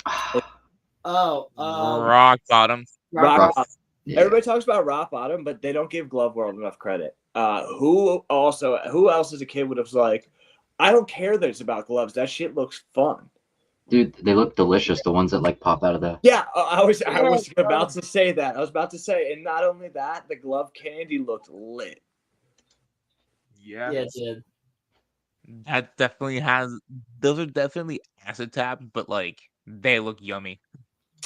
Rock Bottom. Rock Bottom. Yeah. Everybody talks about Rock Bottom, but they don't give Glove World enough credit. Who else as a kid would have like, I don't care that it's about gloves. That shit looks fun. Dude, they look delicious. The ones that like pop out of the. Yeah, I was about to say that. I was about to say, and not only that, the glove candy looked lit. Yeah, it did. That definitely has. Those are definitely acetab, but like they look yummy.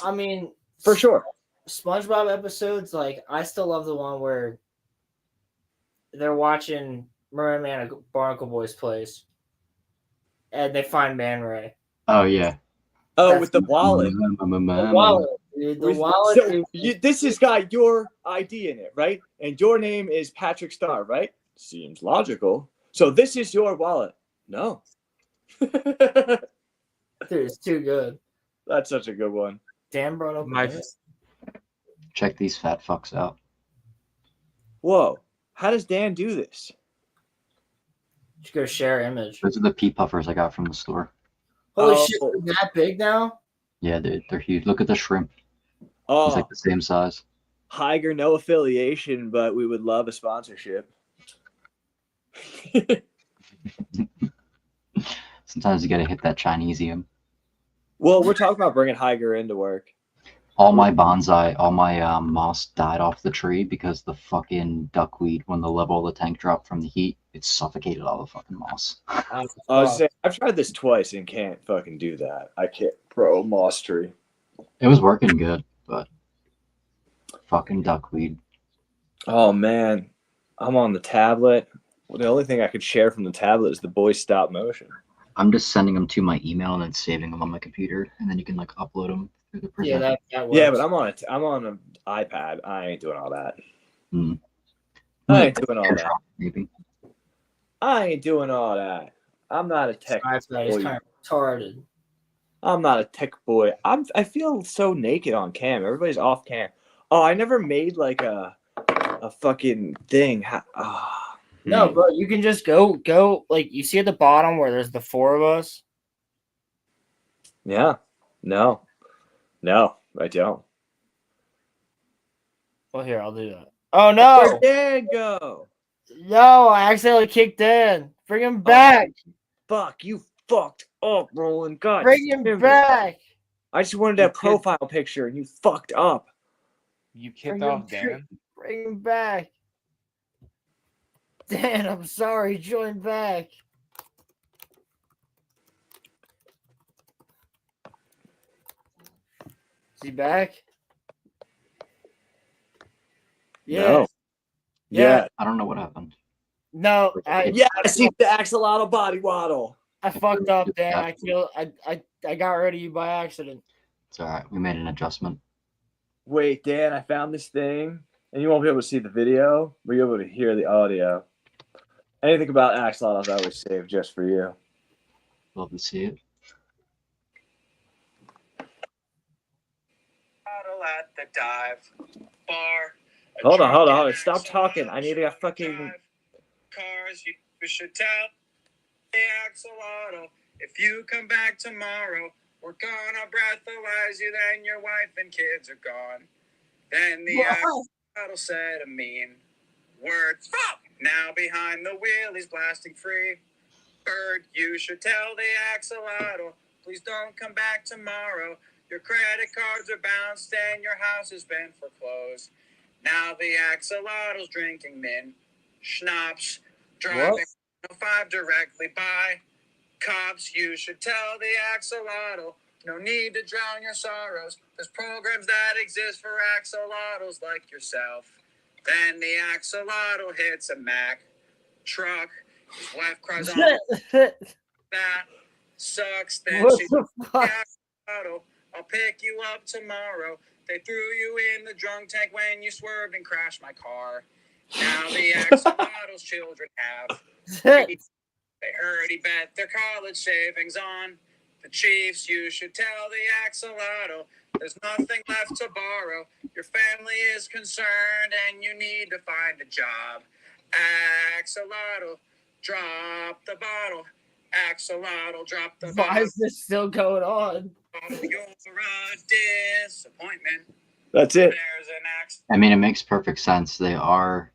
I mean, for sure. SpongeBob episodes, like I still love the one where they're watching Merman Man at Barnacle Boy's place, and they find Man Ray. Oh yeah. Oh, with the wallet. The wallet, dude. The wallet. So, this has got your ID in it, right? And your name is Patrick Starr, right? Seems logical. So this is your wallet. No. Dude, it's too good. That's such a good one. Dan brought up Check these fat fucks out. Whoa. How does Dan do this? Just go share image. Those are the pea puffers I got from the store. Holy shit, they're that big now? Yeah, dude, they're huge. Look at the shrimp. Oh, it's like the same size. Higer, no affiliation, but we would love a sponsorship. Sometimes you gotta hit that Chinesium. Well, we're talking about bringing Higer into work. All my bonsai, all my moss died off the tree because the fucking duckweed, when the level of the tank dropped from the heat, it suffocated all the fucking moss. I've tried this twice and can't fucking do that. I can't, bro. Moss tree. It was working good, but fucking duckweed. Oh man, I'm on the tablet. Well, the only thing I could share from the tablet is the boys stop motion. I'm just sending them to my email and then saving them on my computer, and then you can like upload them through the presenter. Yeah, that works. Yeah, but I'm on an iPad. I ain't doing all that. Mm. I ain't doing all that. Maybe. I ain't doing all that. I'm not a tech boy. It's kind of retarded. I'm not a tech boy. I feel so naked on cam. Everybody's off cam. Oh, I never made like a fucking thing. No, bro, you can just go like you see at the bottom where there's the 4 of us. Yeah. No, I don't. Well, here, I'll do that. Oh no! Where'd Dan go? No, I accidentally kicked Dan. Bring him back. Fuck, you fucked up, Roland. God, bring him back. I just wanted that profile picture, and you fucked up. You kicked off Dan. Bring him back. Dan, I'm sorry. Join back. Is he back? Yeah. No. Yeah. I don't know what happened. No. Yeah, I see the axolotl body waddle. I fucked up, Dan. I got rid of you by accident. It's all right. We made an adjustment. Wait, Dan, I found this thing, and you won't be able to see the video, but you'll be able to hear the audio. Anything about axolotls, I always save just for you. Love to see it. At the dive bar. Hold on. Stop talking. I need a fucking. Cars, you should tell the axolotl if you come back tomorrow, we're gonna breathalyze you. Then your wife and kids are gone. Then the axolotl said a mean word. Fuck! Now behind the wheel, he's blasting free. Bird, you should tell the axolotl, please don't come back tomorrow. Your credit cards are bounced and your house has been foreclosed. Now the axolotl's drinking min schnapps, driving 5 directly by. Cops, you should tell the axolotl, no need to drown your sorrows. There's programs that exist for axolotls like yourself. Then the axolotl hits a Mack truck. His wife cries on that sucks. Then What she the fuck? axolotl, I'll pick you up tomorrow. They threw you in the drunk tank when you swerved and crashed my car. Now the axolotl's children have. They heard he bet their college savings on the Chiefs. You should tell the axolotl there's nothing left to borrow. Your family is concerned and you need to find a job. Axolotl, drop the bottle. Axolotl, drop the bottle. Why is this still going on? You're a disappointment. That's it. There's an ax. I mean, it makes perfect sense. They walk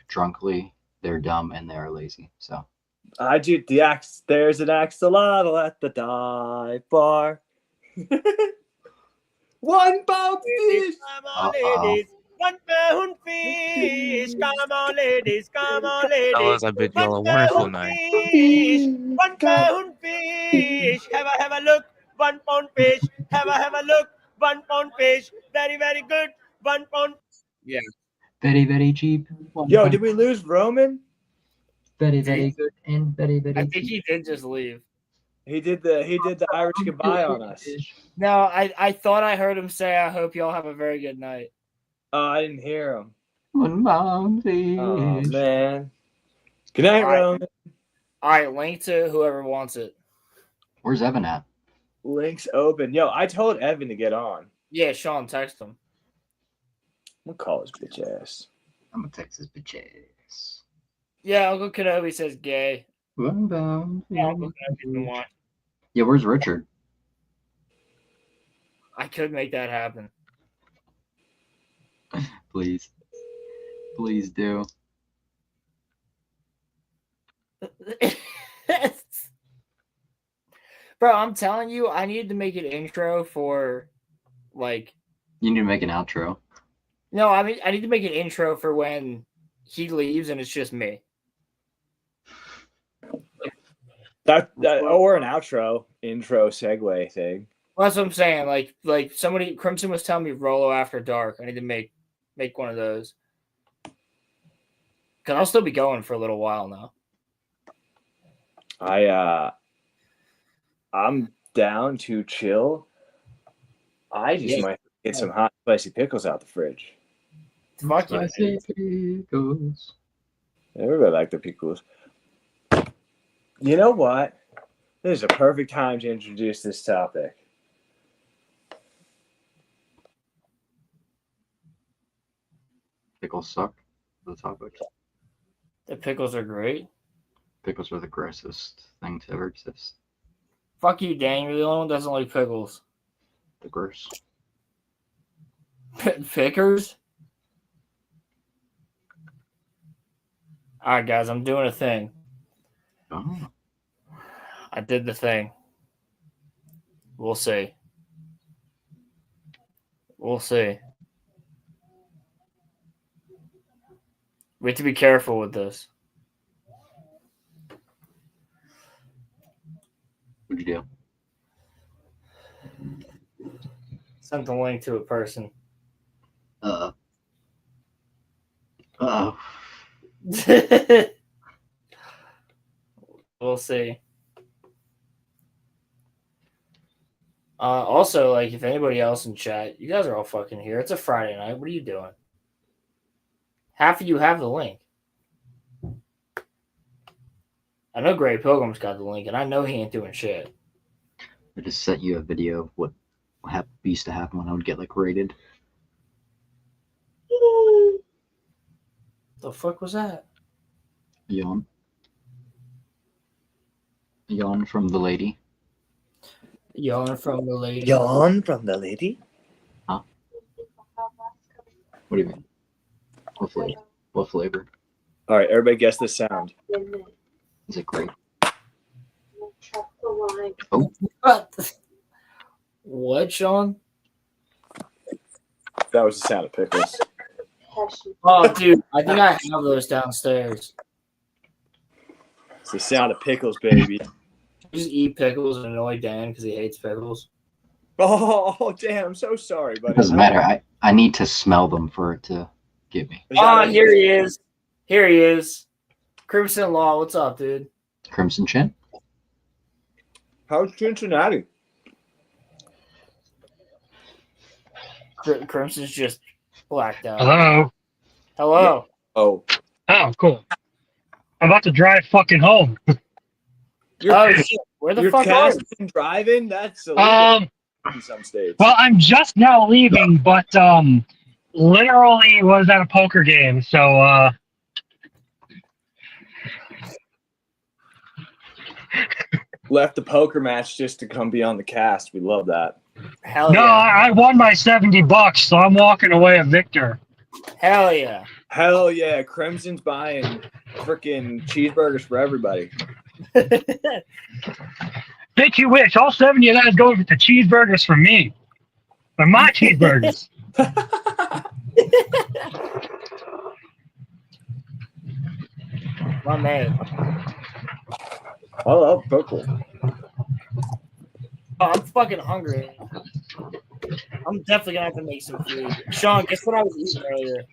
drunkly, they're dumb, and they are lazy. So I do the axe. There's an axolotl at the dive bar. One pound fish. Come on, ladies. 1 pound fish. Come on, ladies. Come on, ladies. Fellas, I bid y'all a wonderful night. Fish. 1 pound fish. Have a look. 1 pound fish. Have a look. 1 pound fish. Very, very good. 1 pound. Yeah. very, very cheap. Yo, did we lose Roman? Very, very good and very, very I cheap. think he did just leave. He did the Irish goodbye on us. No, I thought I heard him say, I hope y'all have a very good night. Oh, I didn't hear him. 1 pound fish. Oh man. Good night, Roman. All right, link to whoever wants it. Where's Evan at? Links open. Yo, I told Evan to get on. Yeah, Sean, text him. I'm gonna call his bitch ass. I'm gonna text his bitch ass. Yeah, Uncle Kenobi says gay. 1 pound Yeah, Uncle fish. Kenobi's the one. Yeah, where's Richard? I could make that happen. Please. Please do. Bro, I'm telling you, I need to make an intro for, like... You need to make an outro. No, I mean, I need to make an intro for when he leaves and it's just me. That or an outro, intro, segue thing. Well, that's what I'm saying. Like somebody, Crimson was telling me Rolo After Dark. I need to make one of those. Because I'll still be going for a little while now. I'm down to chill. I just might get some hot spicy pickles out the fridge. Fuck you. Pickles. Everybody like the pickles. You know what? This is a perfect time to introduce this topic. Pickles suck. The topic. The pickles are great. Pickles are the grossest thing to ever exist. Fuck you, Dan. You're the only one that doesn't like pickles. The gross. Pickers? All right, guys, I'm doing a thing. Oh. I did the thing. We'll see. We'll see. We have to be careful with this. What'd you do? Sent the link to a person. Uh-oh. We'll see. Also, like, if anybody else in chat, you guys are all fucking here. It's a Friday night. What are you doing? Half of you have the link. I know Gray Pilgrim's got the link, and I know he ain't doing shit. I just sent you a video of what used to happen when I would get like raided. The fuck was that? Yawn. Yawn from the lady. Yawn from the lady. Yawn from the lady? Huh? What do you mean? What flavor? What flavor? All right, everybody guess this sound. Is it great? Oh. What, Sean? That was the sound of pickles. Oh, dude, I think I have those downstairs. It's the sound of pickles, baby. You just eat pickles and annoy Dan because he hates pickles. Oh, damn, I'm so sorry, buddy. It doesn't matter. I need to smell them for it to give me. Oh, here he is. Here he is. Crimson Law, what's up, dude? Crimson Chin? How's Cincinnati? Crimson's just blacked out. Hello. Hello. Oh. Oh, cool. I'm about to drive fucking home. Oh shit! Where the fuck are you? Driving? That's illegal in some states. Well, I'm just now leaving, but literally was at a poker game, so left the poker match just to come be on the cast. We love that. Hell no, yeah. I won my $70, so I'm walking away a victor. Hell yeah. Hell yeah. Crimson's buying freaking cheeseburgers for everybody. Bitch, you wish. All 70 of that is going to cheeseburgers for me. For my cheeseburgers. My man. I love pickle. Oh, I'm fucking hungry. I'm definitely gonna have to make some food. Sean, guess what I was eating earlier?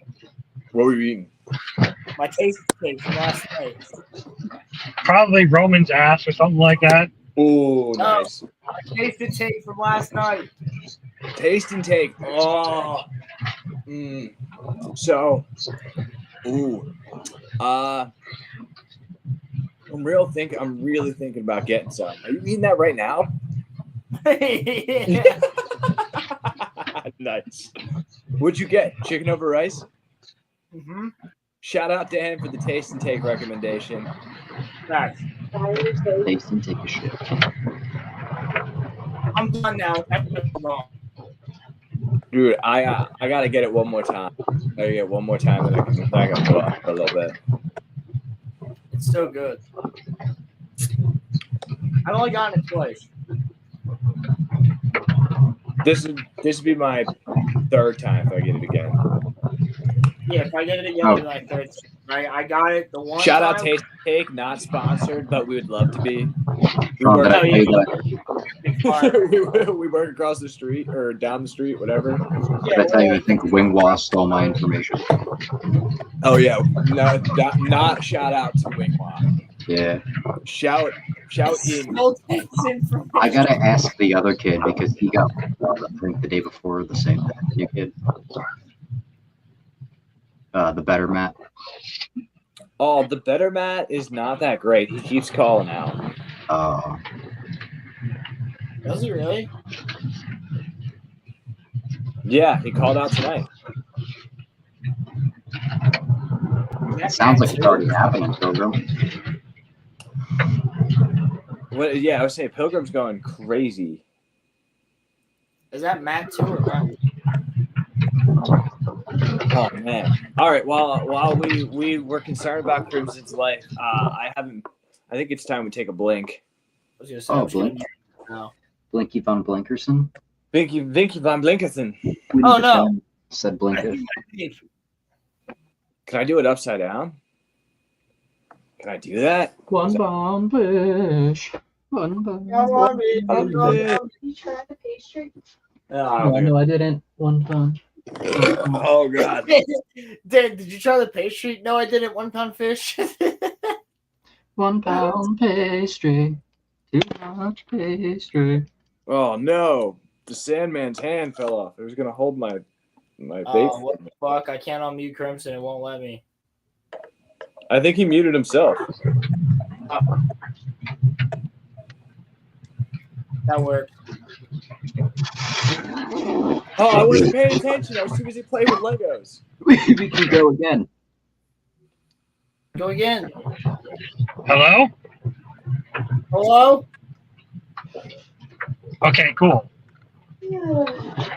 What were you eating? My taste cake from last night. Probably Roman's ass or something like that. Oh, nice. My tasted take from last night. Taste and take. Oh. So. Ooh. I'm really thinking about getting some. Are you eating that right now? Nice. What'd you get? Chicken over rice? Mm-hmm. Shout out to Dan for the taste and take recommendation. Nice. Taste and take a shit. I'm done now. Dude, I gotta get it one more time. I gotta get it one more time, and I can go up for a little bit. It's so good. I've only gotten it twice. This would be my third time if I get it again. Yeah, if I get it again, it'll be my third. I got it the one. Shout out time. Taste Cake, not sponsored, but we would love to be. We Oh, work, that- we work across the street or down the street, whatever. Did I tell you I think Wingwa stole my information? Oh yeah, no, not shout out to Wingwa. Yeah. Shout in. I gotta ask the other kid because he got I think the day before the same new kid. The better Matt. Oh, the better Matt is not that great. He keeps calling out. Oh. Does he really? Yeah, he called out tonight. It sounds like it's already happening, Pilgrim. What? Yeah, I was saying Pilgrim's going crazy. Is that Matt too or Matt? Oh man! All right. While we were concerned about Crimson's life, I think it's time we take a blink. Oh, Blink. Blinky Von Blinkerson. Vinky Von Blinkerson. Oh no! Said Blinker. Can I do it upside down? Can I do that? One bomb fish. One bomb. Did you try the pastry? Oh, no, I didn't. One bomb. Oh god. Did you try the pastry? No, I didn't. 1 pound fish. 1 pound pastry. Too much pastry. Oh no! The Sandman's hand fell off. It was gonna hold my vape. Oh, what the fuck? I can't unmute Crimson. It won't let me. I think he muted himself. That worked. Oh, I wasn't paying attention. I was too busy playing with Legos. We can go again. Go again. Hello? Hello? Okay, cool.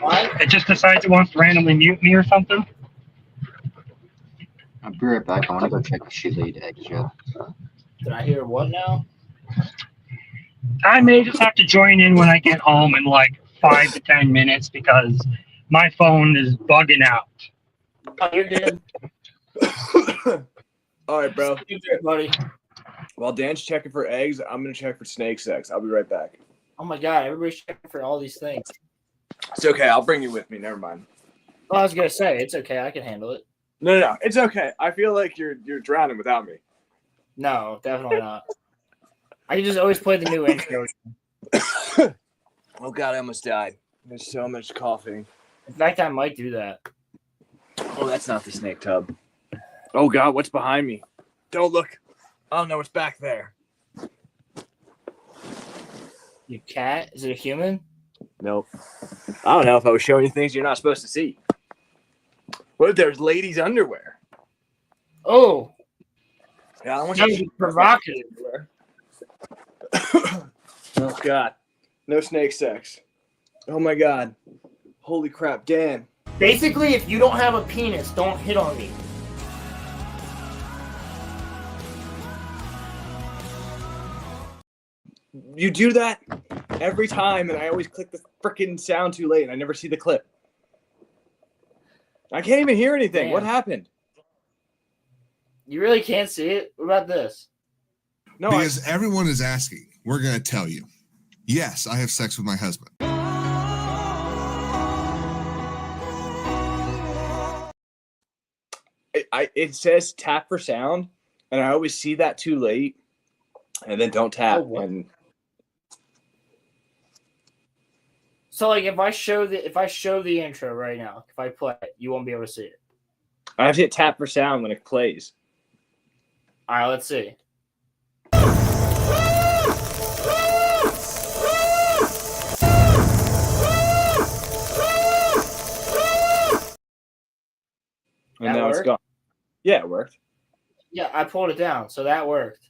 What? It just decides it wants to randomly mute me or something? I'll be right back. I want to go check if she laid eggs yet. Did I hear what now? I may just have to join in when I get home in like 5 to 10 minutes because my phone is bugging out. Oh, you're good. All right, bro. You're good, buddy. While Dan's checking for eggs, I'm gonna check for snake sex. I'll be right back. Oh my god, everybody's checking for all these things. It's okay. I'll bring you with me. Never mind. Well, I was gonna say it's okay. I can handle it. No. It's okay. I feel like you're drowning without me. No, definitely not. I can just always play the new intro. Oh god, I almost died. There's so much coughing. In fact, I might do that. Oh, that's not the snake tub. Oh god, what's behind me? Don't look. Oh no, it's back there. Your cat? Is it a human? Nope. I don't know if I was showing you things you're not supposed to see. What if there's ladies' underwear? Oh. Yeah, I want That you was to provocative. Oh god. No snake sex. Oh my god. Holy crap, Dan. Basically, if you don't have a penis, don't hit on me. You do that every time, and I always click the freaking sound too late, and I never see the clip. I can't even hear anything. Damn. What happened? You really can't see it? What about this? No, because everyone is asking. We're going to tell you. Yes, I have sex with my husband. It says tap for sound, and I always see that too late, and then don't tap. Oh, so like if I show the intro right now, if I play it, you won't be able to see it. I have to hit tap for sound when it plays. All right, let's see. And now it's gone. Yeah, it worked. Yeah, I pulled it down, so that worked.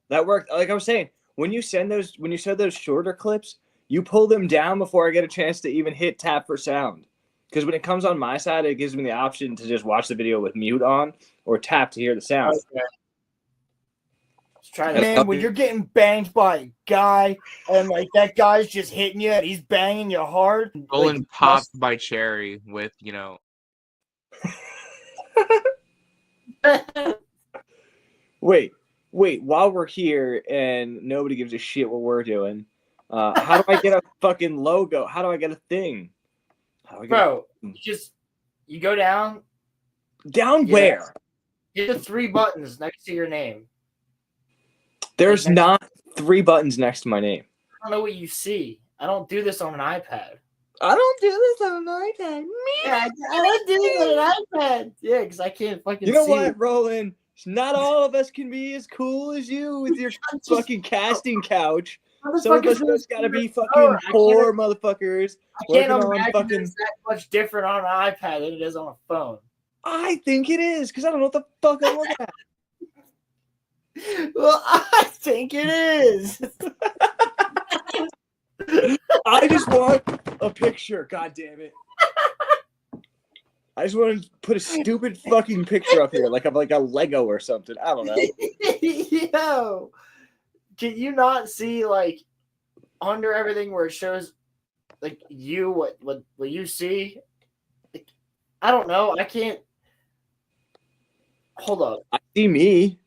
That worked. Like I was saying, when you send those shorter clips, you pull them down before I get a chance to even hit tap for sound. Because when it comes on my side, it gives me the option to just watch the video with mute on or tap to hear the sound. Okay. Let's try that. Man, when you're getting banged by a guy and like that guy's just hitting you and he's banging you hard. Roland like, popped by Cherry with, Wait. While we're here and nobody gives a shit what we're doing, how do I get a fucking logo? How do I get a thing? Bro, you go down. Down where? Hit the 3 buttons next to your name. There's not 3 buttons next to my name. I don't know what you see. I don't do this on an iPad. I don't do this on an iPad. Yeah, I don't do this on an iPad. Yeah, because I can't fucking see. You know what, Roland? Not all of us can be as cool as you with your fucking casting couch. Some of us just gotta be fucking poor motherfuckers. I can't imagine it's that much different on an iPad than it is on a phone. I think it is, because I don't know what the fuck I'm looking at. Well, I think it is. I just want a picture, god damn it. I just want to put a stupid fucking picture up here, like I'm like a Lego or something. I don't know. Yo, can you not see like under everything where it shows like what you see? Like, I don't know. I can't. Hold up. I see me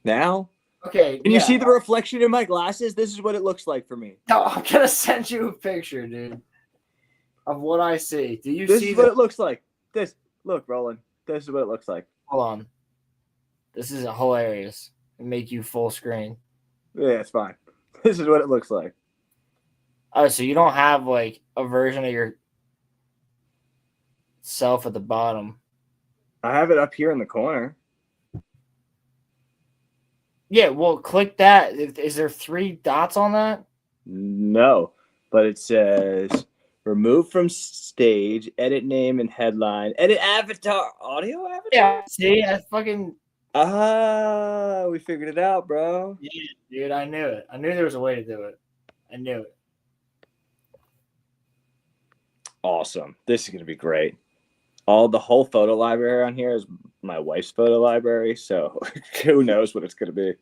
now. Okay. Can you see the reflection in my glasses? This is what it looks like for me. No, I'm gonna send you a picture, dude, of what I see. Do you This see is what it looks like. Look, Roland. This is what it looks like. Hold on. This is hilarious. Make you full screen. Yeah, it's fine. This is what it looks like. Oh, so you don't have like a version of your self at the bottom. I have it up here in the corner. Yeah, well, click that. Is there 3 dots on that? No, but it says remove from stage, edit name and headline, edit avatar, audio avatar. Yeah, see, I fucking. We figured it out, bro. Yeah, dude, I knew it. I knew there was a way to do it. I knew it. Awesome. This is gonna be great. The whole photo library on here is my wife's photo library, so who knows what it's gonna be.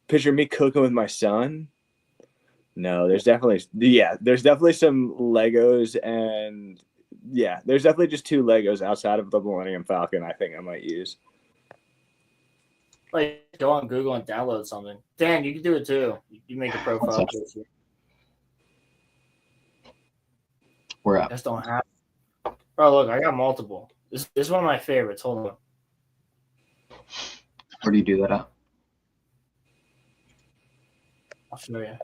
Picture me cooking with my son. No, there's definitely some Legos, and there's definitely just 2 Legos outside of the Millennium Falcon I think I might use. Like, go on Google and download something. Dan, you can do it too. You make a profile picture. We're up. Just don't have. Oh, look, I got multiple. This is one of my favorites. Hold on. Where do you do that at? I'll show you.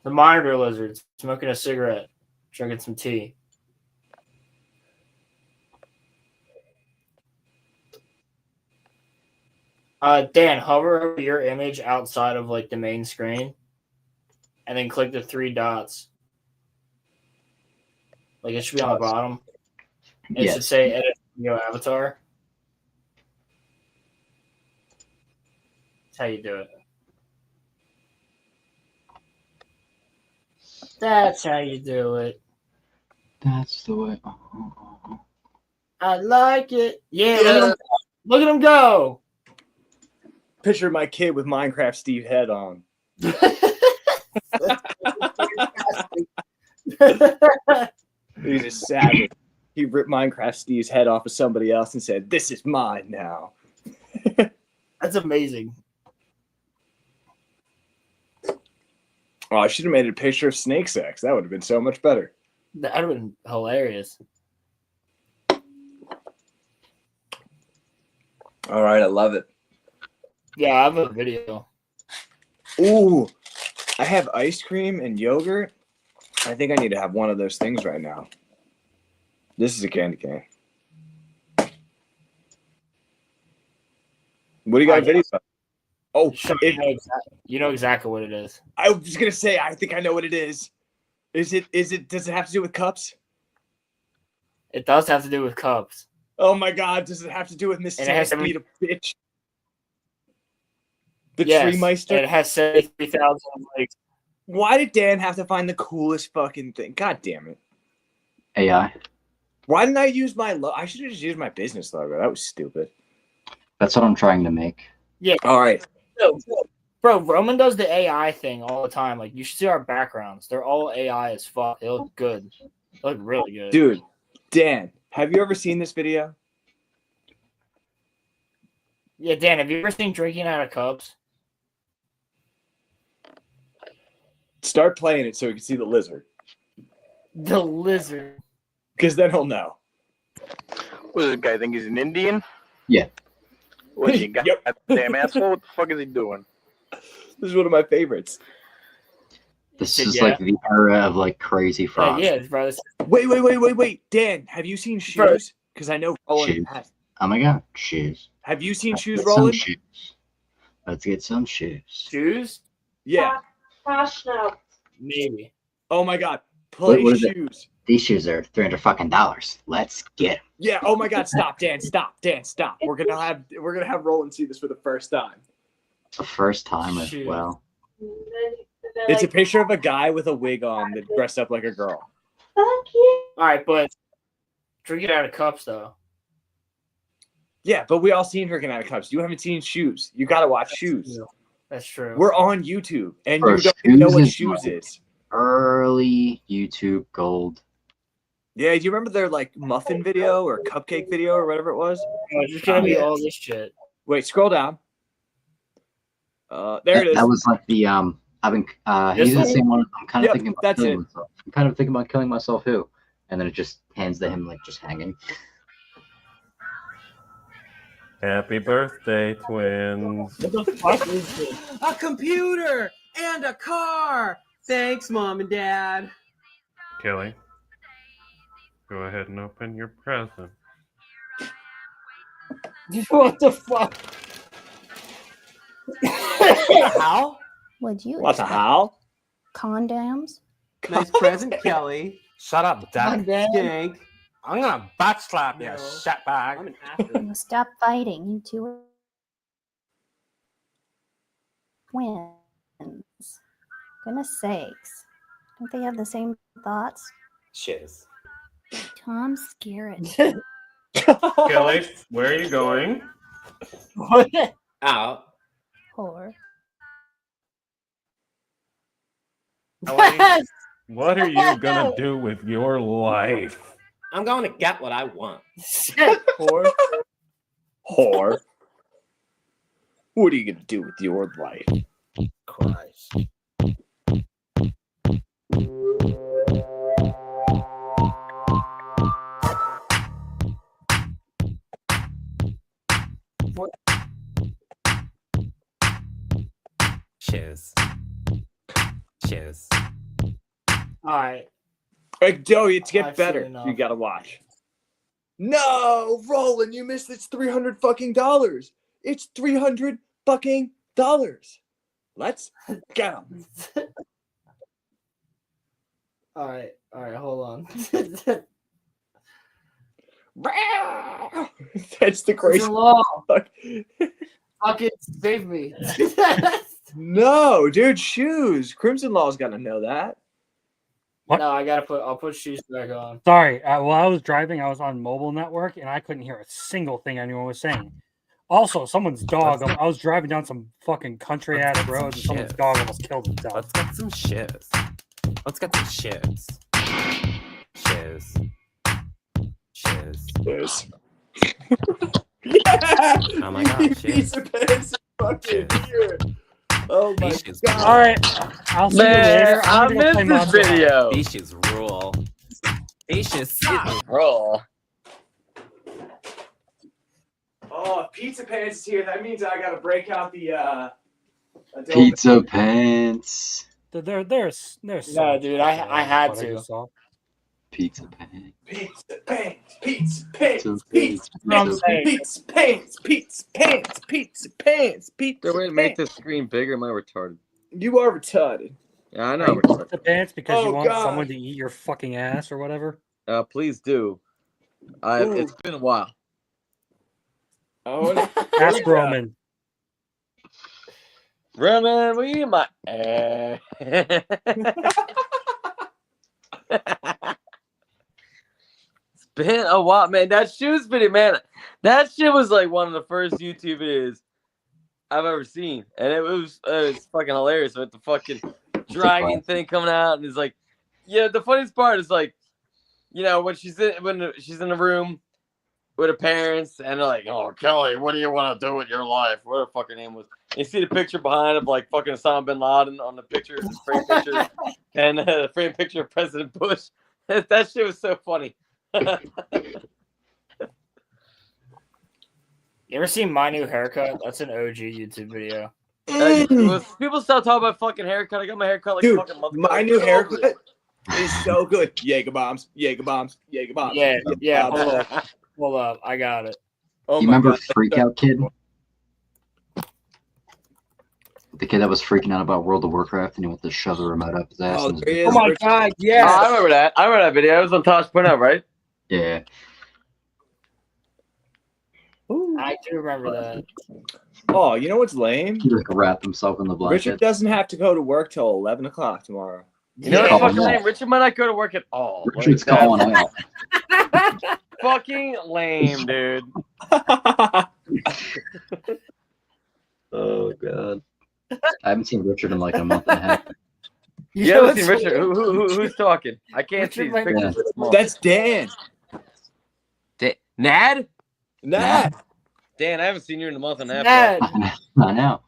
The monitor lizard smoking a cigarette, drinking some tea. Dan, hover over your image outside of like the main screen, and then click the 3 dots. Like it should be on the bottom. It should say edit video avatar. That's how you do it. That's how you do it. That's the way. I like it. Yeah. Look at him go. Picture my kid with Minecraft Steve head on. He's a savage. He ripped Minecraft Steve's head off of somebody else and said, "This is mine now." That's amazing. Oh, I should have made a picture of snake sex. That would have been so much better. That would have been hilarious. All right, I love it. Yeah, I have a video. Ooh, I have ice cream and yogurt. I think I need to have one of those things right now. This is a candy cane. What do you got a video of? Oh, you know exactly what it is. I was gonna say, I think I know what it is. Does it have to do with cups? It does have to do with cups. Oh my god, does it have to do with Miss Speed a bitch? The Tree Meister? It has 73,000 likes. Why did Dan have to find the coolest fucking thing? God damn it. AI. Why didn't I use my logo? I should have just used my business logo. That was stupid. That's what I'm trying to make. Yeah. All right. Bro, Roman does the AI thing all the time. Like, you should see our backgrounds. They're all AI as fuck. They look good. They look really good. Dude, Dan, have you ever seen this video? Yeah, Dan, have you ever seen Drinking Out of Cups? Start playing it so we can see the lizard. The lizard. Because then he'll know. What does this guy think he's an Indian? Yeah. What is he, damn asshole? What the fuck is he doing? This is one of my favorites. This is like the era of like crazy frogs. Yeah, bro. Wait. Dan, have you seen Shoes? Because I know Roland has. Oh my god, shoes. Have you seen Shoes, Get Roland? some shoes. Let's get some shoes. Shoes? Yeah. Cash now. Maybe. Oh my god. Play What is it? Shoes. These shoes are $300 fucking. Let's get them. Yeah. Oh my god. Stop, Dan. Stop. Dan, stop. We're gonna have Roland see this for the first time. The first time as well. It's a picture of a guy with a wig on that dressed up like a girl. Fuck you. All right, but Drinking Out of Cups, though. Yeah, but we all seen Drinking Out of Cups. You haven't seen Shoes. You gotta watch Shoes. That's true. We're on YouTube, and Bro, you don't even know what Shoes is Shoes like is. Early YouTube gold. Yeah, do you remember their like muffin video or cupcake video or whatever it was? Oh, it's just gonna be all this shit. Wait, scroll down. There it is. That was like the I've been he's the same one. I'm kind of thinking about that's killing it. myself. I'm kind of thinking about killing myself who, and then it just hands to him like just hanging. Happy birthday, twins. What the fuck is this? A computer and a car. Thanks, Mom and Dad. Kelly, go ahead and open your present. What the fuck? How? Would you? What the hell? Condoms? Nice present, Kelly. Shut up, Dad. Skank. I'm gonna butt slap you, No. shitbag. I'm an actor. Stop fighting, you two are twins. Goodness sakes. Don't they have the same thoughts? Shiz. Tom Skerritt. Kelly, where are you going? What? Out. Whore. Kelly, what are you gonna do with your life? I'm going to get what I want. Whore. Whore. What are you gonna do with your life? Christ. What? Shiz. Shiz. Alright. Hey, Joey, to get I've better, seen enough. you gotta watch. No, Roland, you missed it's $300 fucking dollars. It's $300 fucking dollars. Let's go. Alright, hold on. That's the crazy. It's a law. Fucking save me. No, dude, shoes. Crimson Law's gotta know that. What? No, I'll put shoes back on. Sorry, while I was driving, I was on mobile network and I couldn't hear a single thing anyone was saying. Also, someone's dog. I was driving down some fucking country ass road and someone's dog almost killed itself. Let's get some shiz. Let's get some shiz. Shiz. Shiz. Yes. Oh my god, You shiz. piece of piss fucking here. Oh my Beaches god. All right, I'll see you later. I I'm gonna go play missed this Monster Hunter. video. Beaches rule. Beaches Roll. Oh, if Pizza Pants is here, that means I gotta break out the adult- Pizza pants. They're No, dude, I had what I to. just saw. Pizza pants. Pizza Pants, Pizza Pants, Pizza Pizza pants. Pants, Pizza Pants, Pizza Pants, Pizza Pants, Pizza There, wait, make Pants. this screen bigger. Am I retarded? You are retarded. Yeah, I know. Are I'm you retarded. pizza pants because you Oh, want God. someone to eat your fucking ass or whatever? Please do. It's been a while. Oh, no. Ask Roman. Roman, will you eat my It's been a while, man. That shoes video, man. That shit was like one of the first YouTube videos I've ever seen, and it was fucking hilarious with the fucking dragon thing coming out, and it's like, yeah. The funniest part is like, you know, when she's in the room with her parents, and they're like, "Oh, Kelly, what do you want to do with your life?" What her fucking name was. And you see the picture behind of like fucking Osama bin Laden on the picture, his frame picture, and the frame picture of President Bush. That shit was so funny. You ever seen My New Haircut? That's an OG YouTube video. People stop talking about fucking haircut. I got my haircut like Dude, fucking month my ago. new haircut is so good. Jaeger bombs, Jaeger bombs, Jaeger bombs. Yeah. Hold up. I got it. Oh You my remember God. Freak Out Kid? The kid that was freaking out about World of Warcraft and he went to shove the remote up his ass. Oh, and there he is. Oh my god, yeah. Oh, I remember that. I remember that video. It was on Tosh.0, right? Yeah. I do remember that. Oh, you know what's lame? He like wrapped himself in the Richard blanket. doesn't have to go to work till 11 o'clock tomorrow. You know Yeah. what's fucking Oh, lame? Richard might not go to work at all. Richard's Like, calling out. fucking lame, dude. Oh god. I haven't seen Richard in like a month and a half. You haven't seen Richard? Who's talking? I can't see his Richard pictures. might- It's small. That's Dan. Nad? Nah. Dan, I haven't seen you in a month and a half. I know.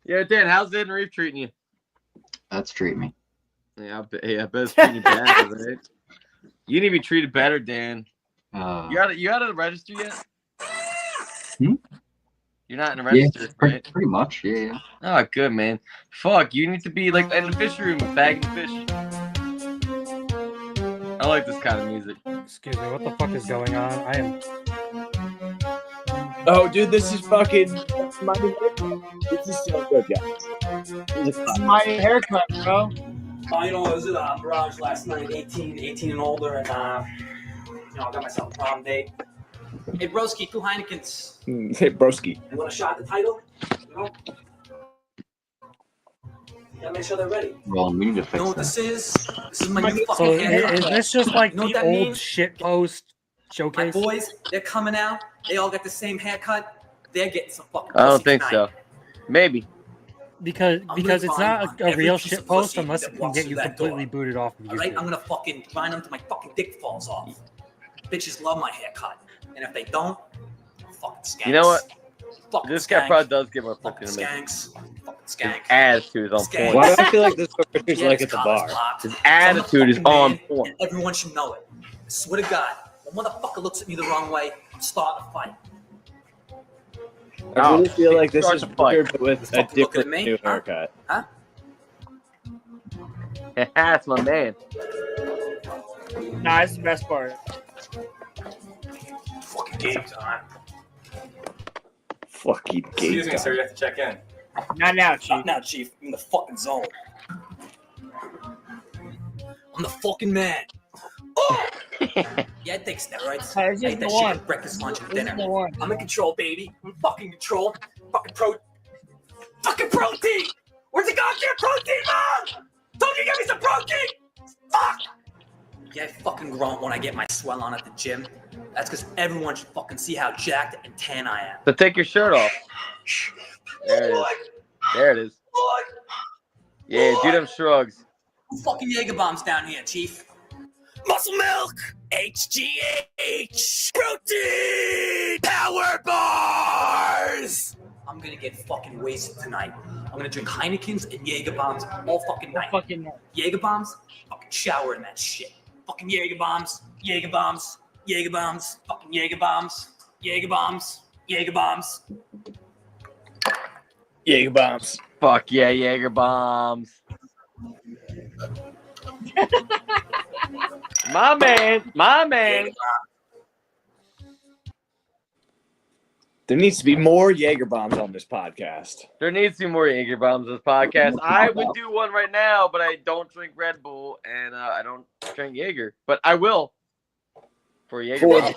Yeah, Dan, how's Ed and Reef treating you? That's treat me. Yeah, I bet it's treating you bad, right? You need to be treated better, Dan. You out of the register yet? Hmm? You're not in the register, right? Pretty much, yeah. Oh, good, man. Fuck, you need to be like in the fish room, bagging fish. I like this kind of music. Excuse me, what the fuck is going on? I am. Oh, dude, this is fucking. This is so good, guys. This is my haircut, bro. You know, I was at Mirage last night, 18 and older, and I got myself a prom date. Hey, broski, 2 Heinekens. Hey, broski. You want a shot at the title? You know? Gotta make sure they're ready. Well, we need to fix You know what that. this is? This is my new So fucking haircut. is this just like You know what the that old means? shit post My showcase? boys, they're coming out. They all got the same haircut. They're getting some fucking I don't pussy think tonight. so. Maybe. Because it's find not a every real piece shit of post pussy unless that it can walks get through you that completely door. booted off of All right, YouTube. I'm gonna fucking grind them till my fucking dick falls off. Bitches love my haircut, and if they don't, fucking skanks. You know what? Fucking This guy skank. probably does give up Fucking fucking to me. skanks. Fucking skank. Attitude is on Skank. point. Why do I feel like this is what Richard's Yeah, like his at the collar's bar? popped. His So I'm the attitude is fucking on man, point. and everyone should know it. I swear to God, when motherfucker looks at me the wrong way, I'm starting a fight. I really feel like this Start is to fight. weird, but with a Fucking looking different at me, new huh? haircut. Huh? That's my man. Nah, it's the best part. Fucking game time. Fucking Excuse gay me, guy. sir. You have to check in. Not now, Chief. Not now, Chief. I'm in the fucking zone. I'm the fucking man. Oh! Yeah, I take steroids. Hey, I this eat is that the shit one. for breakfast, lunch, and This is dinner. the one. I'm in control, baby. I'm fucking control. Fucking protein. Where's the goddamn protein, Mom? Don't you get me some protein? Fuck. Yeah, I fucking grunt when I get my swell on at the gym. That's because everyone should fucking see how jacked and tan I am. So take your shirt off. There it is. There it is. Yeah, do them shrugs. Who fucking Jaeger bombs down here, Chief? Muscle milk, HGH, protein, power bars. I'm gonna get fucking wasted tonight. I'm gonna drink Heinekens and Jaeger bombs all fucking night. Jaeger bombs, fucking shower in that shit. Fucking Jaeger bombs, Jaeger bombs, Jaeger bombs, fucking Jaeger bombs, Jaeger bombs, Jaeger bombs. Jaeger bombs. Fuck yeah, Jaeger bombs. My man, my man. There needs to be more Jaeger bombs on this podcast. There needs to be more Jaeger bombs on this podcast. I would do one right now, but I don't drink Red Bull and I don't drink Jaeger. But I will for Jaeger bombs.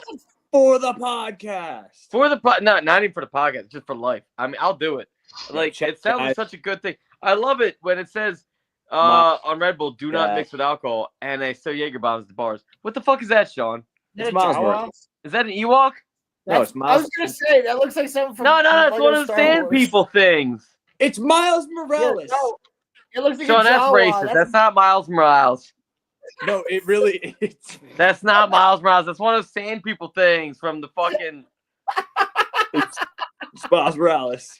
For the podcast. For the not even for the podcast, just for life. I mean, I'll do it. Like it sounds like such a good thing. I love it when it says on Red Bull, do not mix with alcohol, and they sell Jaeger bombs at the bars. What the fuck is that, Sean? It's Miles Morales. Is that an Ewok? No, it's I Miles. was gonna say that looks like something from. No, it's Lego one of the Star sand Wars. people things. It's Miles Morales. Yeah, no, it looks like Sean, a that's Jawa. racist. That's not Miles Morales. No, it really is. That's not Miles Morales. That's one of those sand people things from the fucking. It's Miles Morales.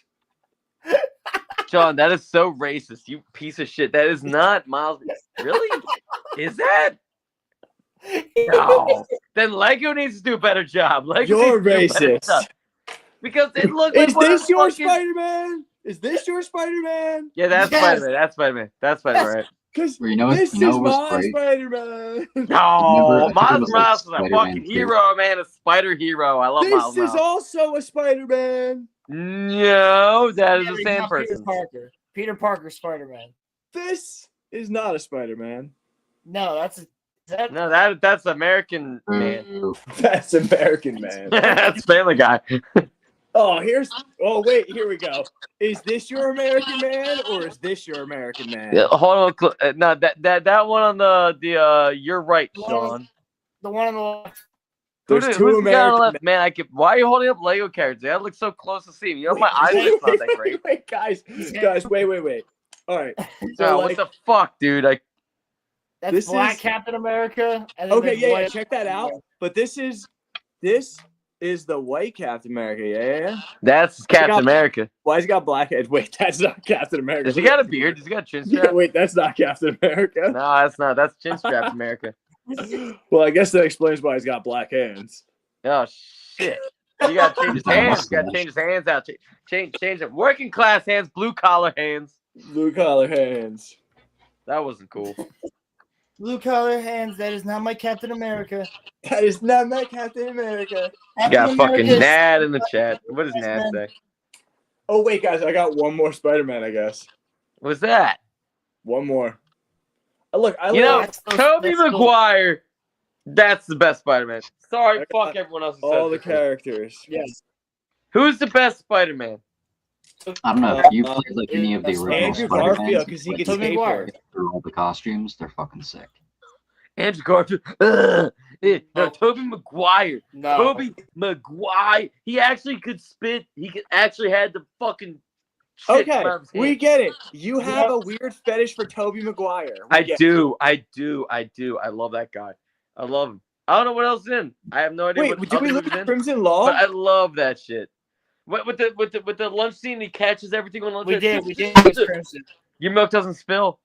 Sean, that is so racist. You piece of shit. That is not Miles. Really? Is that? No. Then Lego needs to do a better job. Lego You're needs to do a better racist. job. Because it looks like Is one of this those your fucking- Spider-Man? Is this your Spider-Man? Yeah, that's Yes. Spider-Man. That's Spider-Man. That's Spider-Man, right? Because You know, this you know is it was my great? Spider-Man. No, Never- Miles it was like Morales is a Spider-Man fucking 2. hero, man. A spider hero. I love Miles This is Morales. also a Spider-Man. No, that is Yeah, the he's same not Peter person. Parker. Peter Parker, Spider-Man. This is not a Spider-Man. No, that's that. No, that's American man. Ooh. That's American Man. That's Family Guy. Oh, wait, here we go. Is this your American Man or is this your American Man? Yeah, hold on. No, that one on the you're right, Sean. The one on the left. There's Who's two the guy on the American left? Man, why are you holding up Lego characters? That looks so close to see me. You know, my eyesight's not that great. Wait, guys, wait. All right. So, like, what the fuck, dude? That's This Black is- Captain America. And then okay, there's yeah, white- check that out. But this is the white Captain America. Yeah. That's Captain America. Why has he got black head? Wait, that's not Captain America. Does he got a beard? Does he got a chin strap? Yeah, wait, that's not Captain America. No, that's not. That's chin strap America. Well, I guess that explains why he's got black hands. Oh shit! You gotta change his hands. You gotta change his hands out. Change it. Working class hands, blue collar hands. Blue collar hands. That wasn't cool. Blue collar hands. That is not my Captain America. That is not my Captain America. You got fucking Nad in the chat. What does Nad say? Oh wait, guys, I got one more Spider-Man. I guess. What's that? One more. Look, Tobey Maguire. That's the best Spider-Man. Sorry, fuck everyone else. All the characters. Yes. Who's the best Spider-Man? I don't know if you played like any of the original Andrew Spider-Man. Garfield, because he gets paper. Through all the costumes, they're fucking sick. Andrew Garfield. No, Tobey Maguire. No. Tobey Maguire. He actually could spit. He actually had the fucking shit Okay, come out of his we hand. get it. You have a weird fetish for Tobey Maguire. I do. I love that guy. I love him. I don't know what else is in. I have no idea. Wait, what did we other look movies at in, Crimson Law? But I love that shit. With the lunch scene, he catches everything on lunch. We did with Crimson. Your milk doesn't spill.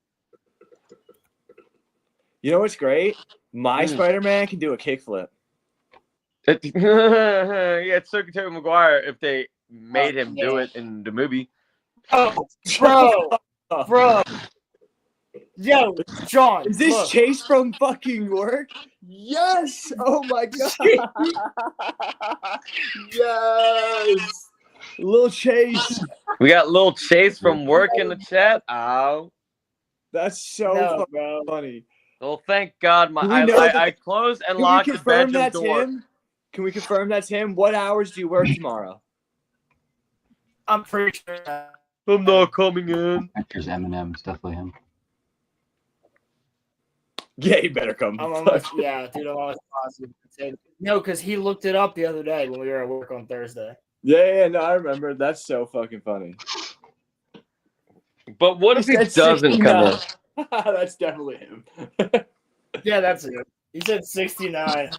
You know what's great? My Spider-Man can do a kickflip. Yeah, it's so good Tobey Maguire if they made him do it in the movie. Oh, bro. Yo, John. Is this look. Chase from fucking work? Yes! Oh my god! Yes! Little Chase. We got Lil Chase from work in the chat. Oh, that's so funny. Well, thank God I closed and Can locked we the confirm bedroom that's door. him? Can we confirm that's him? What hours do you work tomorrow? I'm pretty sure. I'm not coming in. There's Eminem, it's definitely him. Yeah, you better come. I'm almost, yeah, dude, I'm almost positive. No, because he looked it up the other day when we were at work on Thursday. Yeah, no, I remember. That's so fucking funny. But what if he doesn't come in? That's definitely him. Yeah, that's it. He said 69.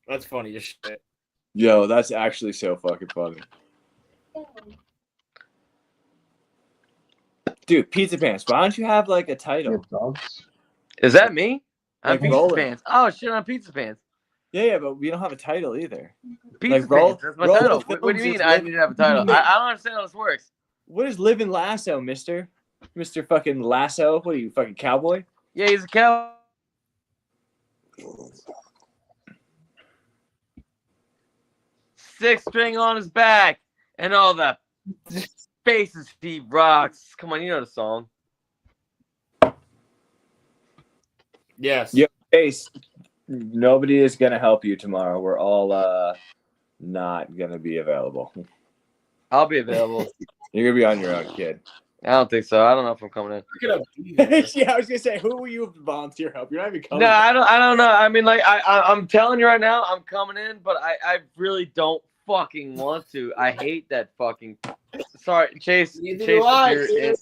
That's funny as shit. Yo, that's actually so fucking funny. Dude, Pizza Pants, why don't you have like a title? Is that me? I'm Like Pizza roller. Pants. Oh shit, I'm Pizza Pants. Yeah, but we don't have a title either. Pizza Like, roll- Pants. That's my roll title. the What do you films mean? is I live- need to have a title. I don't understand how this works. What is Living Lasso, mister? Mr. fucking Lasso? What are you, fucking cowboy? Yeah, he's a cow. Six string on his back and all the faces he rocks. Come on, you know the song. Yes. Yo, Ace, nobody is gonna help you tomorrow. We're all not gonna be available. I'll be available. You're gonna be on your own, kid. I don't think so. I don't know if I'm coming in. Yeah, I was gonna say, who will you volunteer help? You're not even coming. No, I don't know. I mean, like, I'm telling you right now, I'm coming in, but I really don't fucking want to. I hate that fucking. Sorry, Chase. Neither Chase, do I, if you're- dude.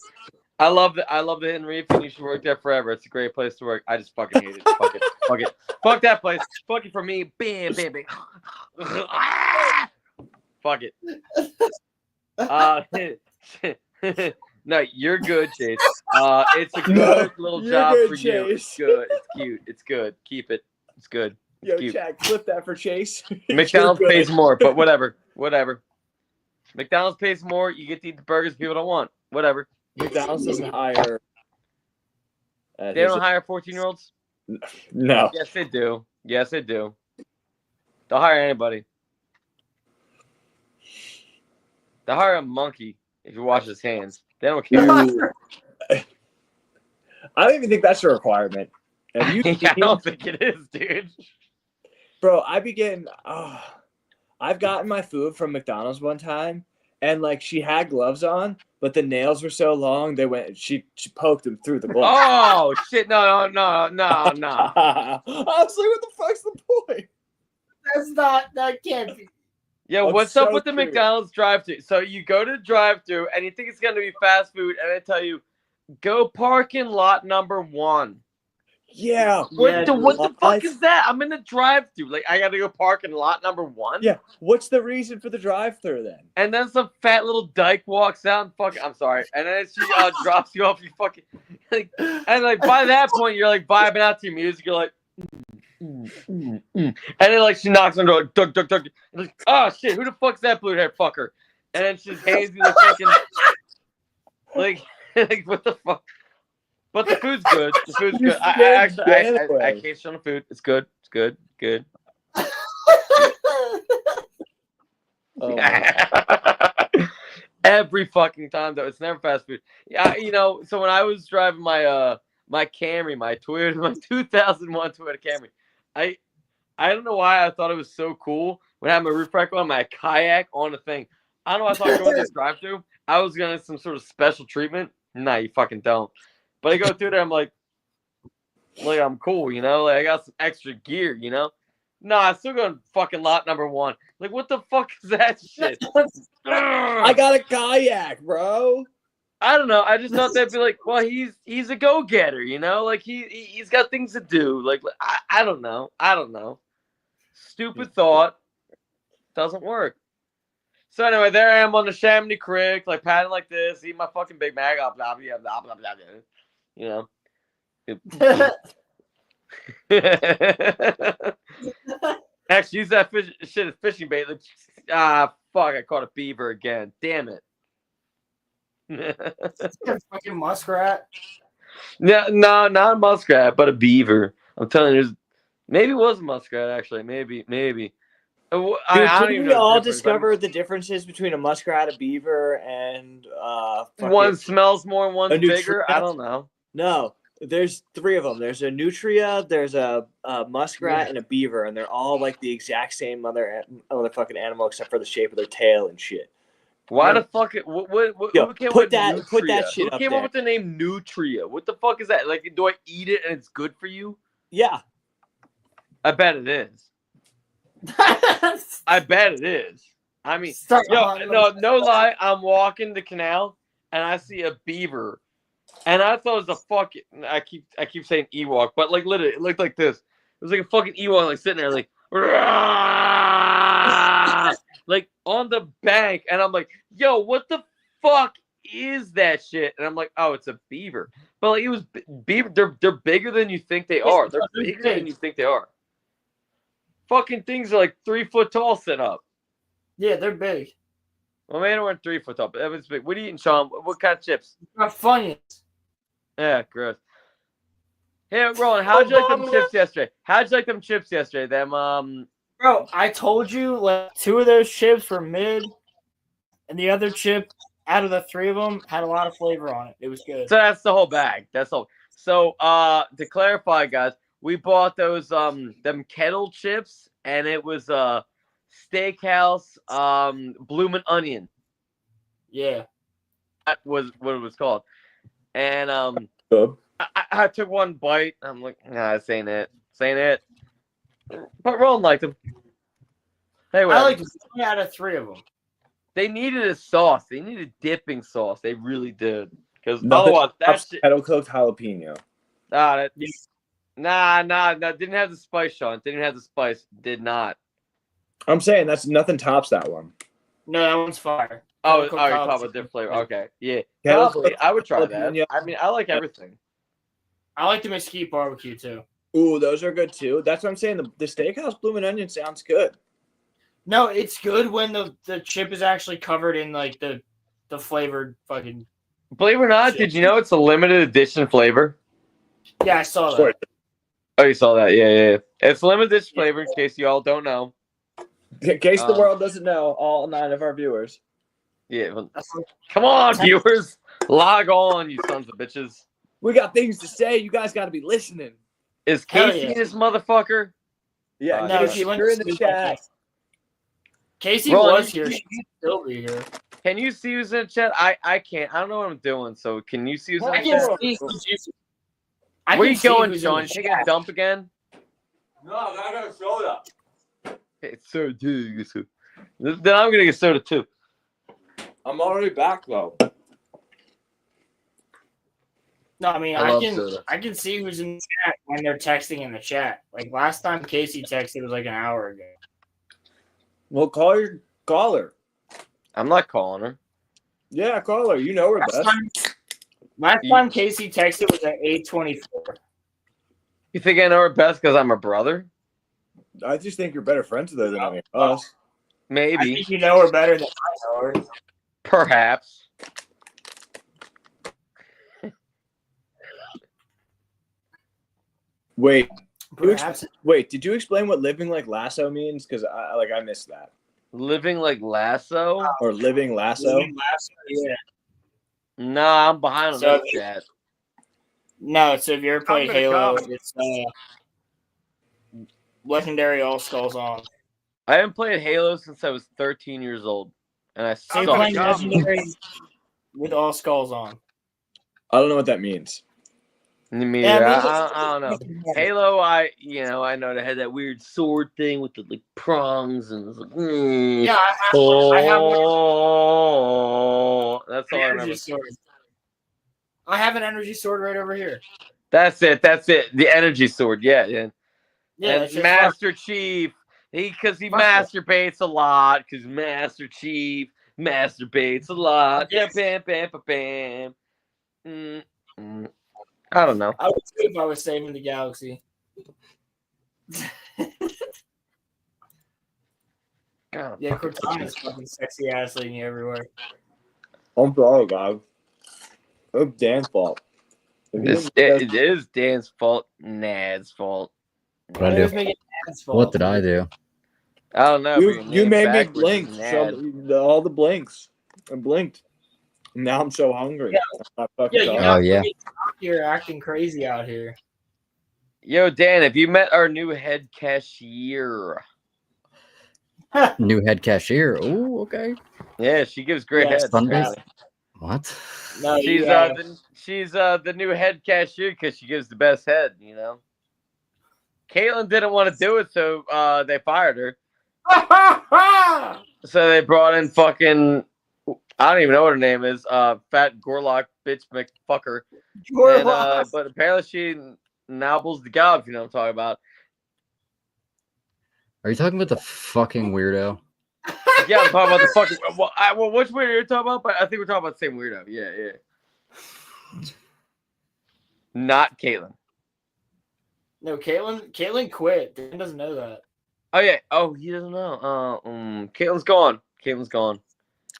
I love the Hidden Reef, and you should work there forever. It's a great place to work. I just fucking hate it. Fuck it. Fuck it. Fuck that place. Fuck it for me. Bam, bam, bam. Fuck it. No, you're good, Chase. It's a good little you're job good, for Chase. you. It's good. It's cute. It's good. Keep it. It's good. It's Yo, cute. Chad, clip that for Chase. McDonald's You're good. pays more, but whatever. Whatever. McDonald's pays more. You get to eat the burgers people don't want. Whatever. McDonald's doesn't hire. They don't hire 14-year-olds? No. Yes, they do. Yes, they do. They'll hire anybody. They'll hire a monkey if you wash his hands. They don't care. I don't even think that's a requirement. Have you I don't think it is, dude. Bro, I be getting. I've gotten my food from McDonald's one time, and like she had gloves on, but the nails were so long they went. She poked them through the gloves. Oh shit! No. I was like, what the fuck's the point? That's not. That can't be. Yeah, That's what's up so with the true. McDonald's drive-thru? So you go to the drive-thru and you think it's gonna be fast food, and they tell you, go park in lot number 1. Yeah. What the fuck is that? I'm in the drive-through. Like, I gotta go park in lot number 1. Yeah. What's the reason for the drive-through then? And then some fat little dyke walks out and fucking. I'm sorry. And then she drops you off. You fucking like, and like by that point you're like vibing out to your music. You're like, and then like she knocks on the door, dug, dug, dug. And like, oh shit, who the fuck's that blue haired fucker? And then she just hands you the fucking like what the fuck? But the food's good. The food's good. I can't shit on the food. It's good. It's good. Good. Every fucking time though, it's never fast food. Yeah, you know. So when I was driving my my Camry, my 2001 Toyota Camry, I don't know why I thought it was so cool when I had my roof rack on, my kayak on the thing. I don't know. I thought going this drive-through, I was gonna get some sort of special treatment. Nah, you fucking don't. But I go through there, I'm like I'm cool, you know. Like I got some extra gear, you know. Nah, I'm still going fucking lot number 1. Like, what the fuck is that shit? I got a kayak, bro. I don't know. I just thought they'd be like, well, he's a go-getter, you know. Like he's got things to do. Like I don't know. I don't know. Stupid thought. Doesn't work. So anyway, there I am on the Chamonix Creek, like paddling like this, eating my fucking Big Mac, blah blah blah blah blah blah. You know. Actually, use that shit as fishing bait. Like, fuck! I caught a beaver again. Damn it. Fucking muskrat. No, not a muskrat, but a beaver. I'm telling you, maybe it was a muskrat. Actually, maybe. Dude, I don't even we know all the discover the differences between a muskrat, a beaver, and one smells more and one's a nutria? bigger. I don't know. No, there's 3 of them. There's a nutria, there's a muskrat, and a beaver, and they're all like the exact same motherfucking animal except for the shape of their tail and shit. Why the fuck? What Yo, who came put up that with put that Nutria? shit Who up came there. up with the name Nutria? What the fuck is that? Like, do I eat it and it's good for you? Yeah, I bet it is. I bet it is. I mean, no lie. I'm walking the canal and I see a beaver, and I thought it was a fucking. I keep saying Ewok, but like literally, it looked like this. It was like a fucking Ewok, like sitting there, like. Like on the bank, and I'm like, yo, what the fuck is that shit? And I'm like, oh, it's a beaver. But like, it was beaver. They're bigger than you think they are. They're bigger than you think they are. Fucking things are like 3 foot tall set up. Yeah, they're big. Well, man, they weren't 3 foot tall, but that was big. What are you eating, Sean? What kind of chips? Not funny. Yeah, gross. Hey, Roland, how'd you like them chips yesterday? How'd you like them chips yesterday? Bro, I told you like 2 of those chips were mid, and the other chip out of the 3 of them had a lot of flavor on it. It was good. So that's the whole bag. That's all. So to clarify, guys, we bought those them kettle chips, and it was steakhouse bloomin' onion. Yeah, that was what it was called. And I took one bite. I'm like, nah, this ain't it. This ain't it. But Roland liked them. Hey, I liked 1 out of 3 of them. They needed a sauce. They needed dipping sauce. They really did. Because otherwise, that shit. Kettle cooked jalapeno. Nah, didn't have the spice, Sean. Didn't have the spice. Did not. I'm saying that's nothing tops that one. No, that one's fire. Oh, you're talking about different flavor. Okay, yeah. Probably, I would try that. I mean, I like everything. I like the mesquite barbecue too. Ooh, those are good too. That's what I'm saying. The steakhouse bloomin' onion sounds good. No, it's good when the chip is actually covered in like the flavored fucking. Believe it or not, did you know it's a limited edition flavor? Yeah, I saw that. Oh, you saw that? Yeah. It's limited edition flavor. In case you all don't know. In case the world doesn't know, all 9 of our viewers. Yeah. Well, come on, viewers, log on, you sons of bitches. We got things to say. You guys got to be listening. Is Casey this motherfucker? Yeah, no, Casey, you're in the chat. Casey was here. She should still be here. Can you see who's in the chat? I can't. I don't know what I'm doing. So can you see who's in the chat? Where are you going, Sean? You taking a dump again? No, I got a soda. Okay, soda too. Then I'm gonna get soda too. I'm already back though. No, I mean I can see who's in the chat. and they're texting in the chat. Like last time Casey texted was like an hour ago. Well, call your caller. I'm not calling her. Yeah, call her. You know her best. Last time Casey texted was at 8:24. You think I know her best because I'm her brother? I just think you're better friends with her than I mean us. Maybe. I think you know her better than I know her. Perhaps. Wait. Perhaps. Wait, did you explain what living like lasso means? Because I missed that. Living like Lasso? Or living lasso? Living Lasso, yeah. Nah, I'm behind on So- this chat. No, so if you ever played gonna Halo, come. it's Legendary All Skulls On. I haven't played Halo since I was 13 years old. And I So you're suck. playing Legendary with All Skulls On. I don't know what that means. Me Yeah, either. I mean, I don't know. Halo, I know they had that weird sword thing with the like prongs and it's like, Yeah, I have one. That's all I remember. Energy sword. I have an energy sword right over here. That's it. The energy sword. Yeah. Yeah, And that's just Master Chief, because he masturbates a lot. Because Master Chief masturbates a lot. Yes. Bam, bam, bam, bam. I don't know. I would too if I was saving the galaxy. God, Yeah, Cortana's fucking sexy ass leading you everywhere. I'm sorry, guys. It's Dan's fault. It is Dan's fault. Nad's fault. What I do? What did I do? I don't know. You made me backwards blink. is Show Nad. me all the blinks. I blinked. Now I'm so hungry. Yeah. I'm not fucking Yeah, you're talking. not fucking out here acting crazy out here. Yo, Dan, have you met our new head cashier? New head cashier. Oh, okay. Yeah, she gives great Yes, heads. Sunday? apparently. What? No, She's the new head cashier because she gives the best head. You know. Caitlin didn't want to do it, so they fired her. So they brought in fucking, I don't even know what her name is, fat Gorlock bitch McFucker. And, but apparently she nobbles the gob, if you know what I'm talking about. Are you talking about the fucking weirdo? Yeah, I'm talking about the fucking. Well, which weirdo you're talking about? But I think we're talking about the same weirdo. Yeah. Not Caitlin. No, Caitlin quit. Dan doesn't know that. Oh yeah. Oh, he doesn't know. Caitlin's gone. Caitlin's gone.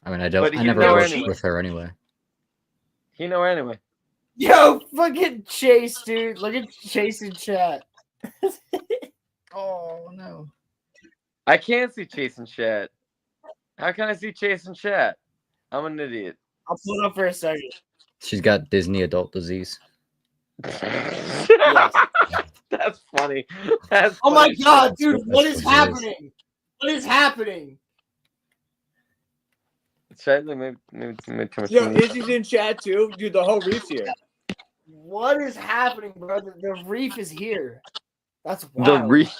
I mean, I But I you never know her worked anyway. with her anyway. You know her anyway. Yo, fucking Chase, dude. Look at Chase in chat. Oh no. I can't see Chase in chat. How can I see Chase in chat? I'm an idiot. I'll pull it up for a second. She's got Disney adult disease. Yes. That's funny. That's Oh my funny. god, dude, what That's is what it is. happening? What is happening? Chat, maybe too much. Yo, Izzy's in chat too. Dude, the whole reef's here. What is happening, bro? The reef is here. That's The wild. reef.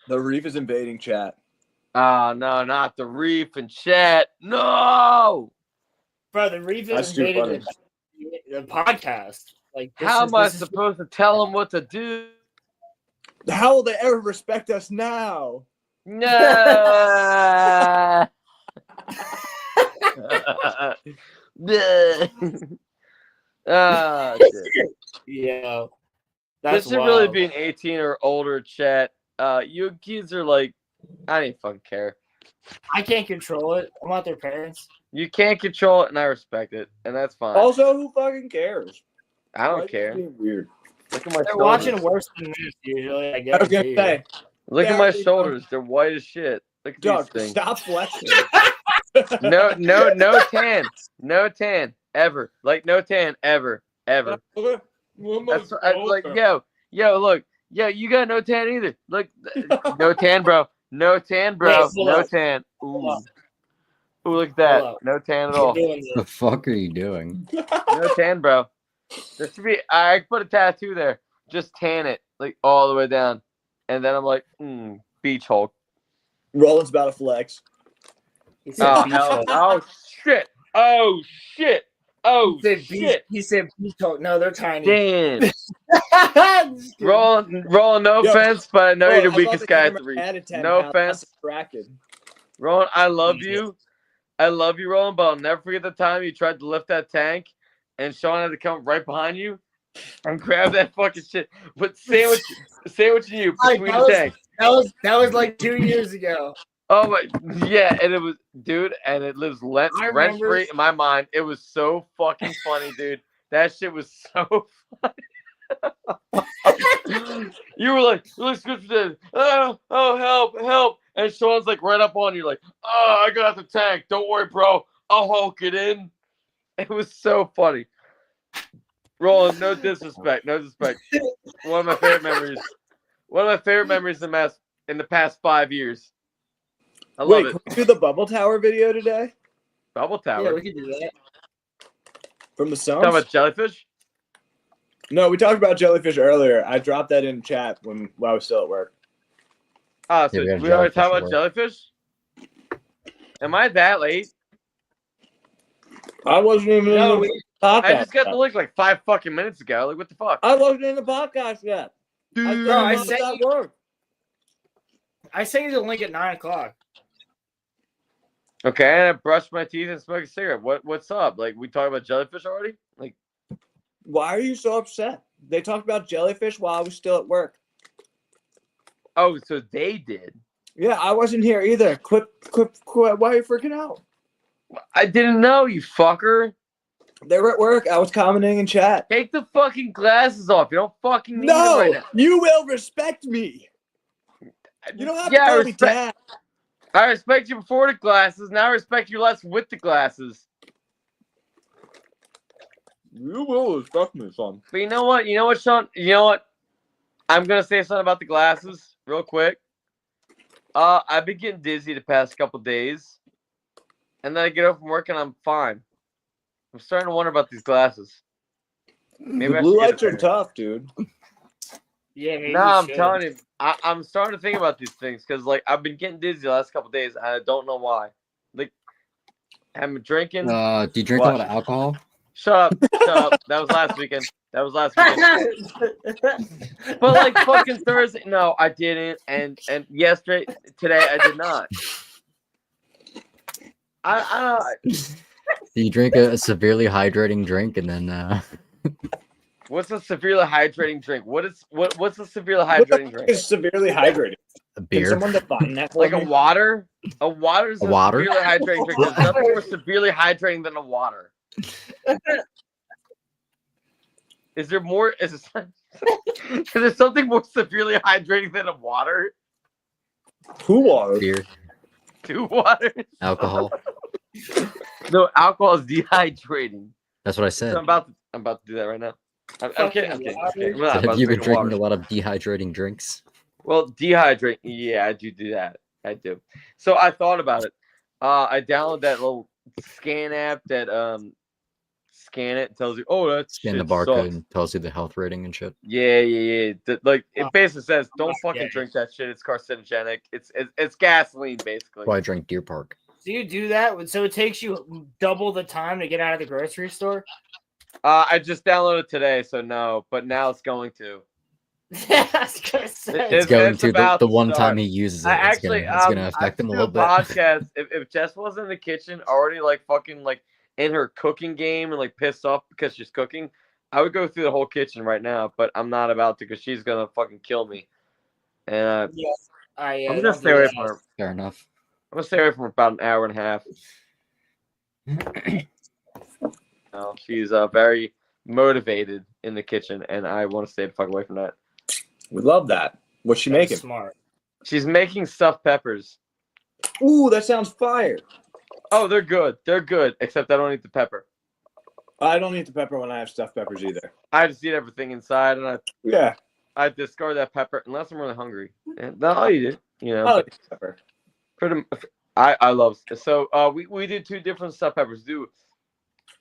The reef is invading chat. Oh no, not the reef in chat. No. Bro, the reef That's has too invaded the podcast. Like, How am I supposed to tell them what to do? How will they ever respect us now? No. Shit. Yeah. This That's should really wild. be an 18 or older chat. You kids are like, I don't even fucking care. I can't control it. I'm not their parents. You can't control it, and I respect it, and that's fine. Also, who fucking cares? I Why don't is care. this being weird. Look at my They're shoulders. watching worse than this usually. I I guess. was gonna say, Look at Yeah, my they shoulders. They're white as shit. Look at Doug, these things. stop flexing. No tan. No tan. Ever. Like, no tan. Ever. Ever. That's like, yo, look. Yo, you got no tan either. Look, no tan, bro. No tan, bro. Wait, hold No up. tan. Hold Ooh. up. Ooh, look at that. Hold up. No tan at You're all. doing The this. fuck are you doing? No tan, bro. There should be. I put a tattoo there. Just tan it, like all the way down, and then I'm like, beach Hulk. Roland's about to flex. He said Oh beach hell! Hulk. Oh shit! Oh shit! Oh, He said shit. He said Beto. No, they're tiny. Damn. Roland, no Yo, offense, but I know bro, you're the I thought weakest the guy at camera the reach. added 10 No pounds. offense. Distracted. Roland, I love you. I love you, Roland, but I'll never forget the time you tried to lift that tank and Sean had to come right behind you and grab that fucking shit. But sandwich you between the tanks. That was like 2 years ago. Oh my, yeah, and it was, dude, and it lives rent free in my mind. It was so fucking funny, dude. That shit was so funny. You were like, let's go to the, oh, help. And Sean's like right up on you, like, oh, I got the tank. Don't worry, bro. I'll hulk it in. It was so funny. Roland, no disrespect. One of my favorite memories. One of my favorite memories in the past 5 years. I love it. Can we do the Bubble Tower video today? Bubble Tower? Yeah, we can do that. From the Psalms? Talking about jellyfish? No, we talked about jellyfish earlier. I dropped that in chat while I was still at work. Oh, so we already talked about jellyfish? Am I that late? I wasn't even in the podcast. I just got the link like 5 fucking minutes ago. Like, what the fuck? I wasn't in the podcast yet. I sent you the link at 9 o'clock. Okay, and I brushed my teeth and smoked a cigarette. What's up? Like, we talked about jellyfish already? Like, why are you so upset? They talked about jellyfish while I was still at work. Oh, so they did. Yeah, I wasn't here either. Quit. Why are you freaking out? I didn't know, you fucker. They were at work. I was commenting in chat. Take the fucking glasses off. You don't fucking need them right now. You will respect me. You don't have to call me dad. I respect you before the glasses. Now I respect you less with the glasses. You will respect me, son. But you know what? You know what, Sean? You know what? I'm gonna say something about the glasses real quick. I've been getting dizzy the past couple days, and then I get home from work and I'm fine. I'm starting to wonder about these glasses. Maybe the blue lights are tough, dude. Yeah, maybe I'm telling you, I'm starting to think about these things because, like, I've been getting dizzy the last couple days, and I don't know why. Like, I'm drinking. Do you drink a lot of alcohol? Shut up! That was last weekend. But like fucking Thursday, no, I didn't, and today I did not. I Do you drink a severely hydrating drink and then? What's a severely hydrating drink? What's a severely hydrating drink? Is severely hydrating. A beer. Can someone define that for like me? a water? A water is a water? severely hydrating drink. There's nothing more severely hydrating than a water. Is there more? Is there something more severely hydrating than a water? 2 waters. Beer. 2 waters. Alcohol. No, alcohol is dehydrating. That's what I said. So I'm about to do that right now. I'm kidding. So have you been drinking a lot of dehydrating drinks? Well, dehydrate. Yeah, I do that. I do. So I thought about it. I downloaded that little scan app that scan it, tells you, oh, that's Scan the barcode and tells you the health rating and shit. Yeah. Like it basically says, don't fucking drink that shit. It's carcinogenic. It's gasoline basically. Why I drink Deer Park. Do you do that? So it takes you double the time to get out of the grocery store? I just downloaded today, so no. But now it's going to. It's going to the one time he uses it. It's gonna affect him a little bit. Podcast. If Jess wasn't in the kitchen already, like fucking like in her cooking game and like pissed off because she's cooking, I would go through the whole kitchen right now. But I'm not about to because she's gonna fucking kill me. And I'm gonna stay away from her. Fair enough. I'm gonna stay away from her about an hour and a half. No, she's very motivated in the kitchen, and I want to stay the fuck away from that. We love that. What's she making? Smart. She's making stuffed peppers. Ooh, that sounds fire. Oh, they're good. They're good, except I don't eat the pepper. I don't eat the pepper when I have stuffed peppers either. I just eat everything inside, and I discard that pepper unless I'm really hungry. And then I'll eat it. You know, I like pepper. I love it. So we do 2 different stuffed peppers. Do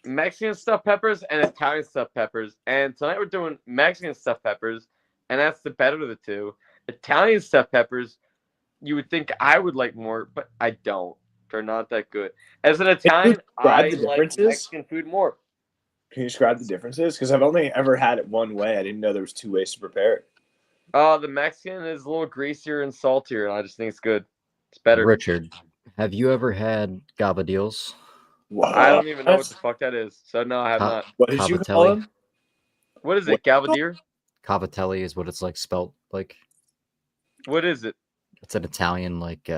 Mexican stuffed peppers and Italian stuffed peppers. And tonight we're doing Mexican stuffed peppers, and that's the better of the 2. Italian stuffed peppers, you would think I would like more, but I don't. They're not that good. As an Italian, I like Mexican food more. Can you describe the differences? Because I've only ever had it one way. I didn't know there was 2 ways to prepare it. The Mexican is a little greasier and saltier, and I just think it's good. It's better. Richard, have you ever had gabardines? I don't even know what the fuck that is. So no, I have not. What did you call them? What is it? Gabardine? Cavatelli is what it's like spelt like. What is it? It's an Italian like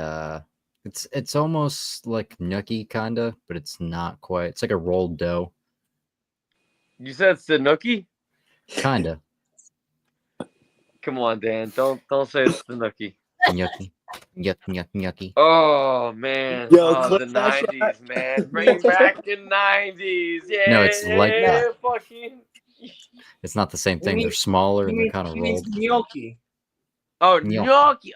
it's almost like gnocchi kinda, but it's not quite. It's like a rolled dough. You said it's the gnocchi? Kinda. Come on, Dan. Don't say it's the gnocchi. Gnocchi. Gnocchi. Oh man. The 90s, man. Bring back the 90s. Yeah. No, it's like that. Fucking. It's not the same thing. They're smaller and they're kind of rolled. Gnocchi. Oh, Gnocchi. gnocchi.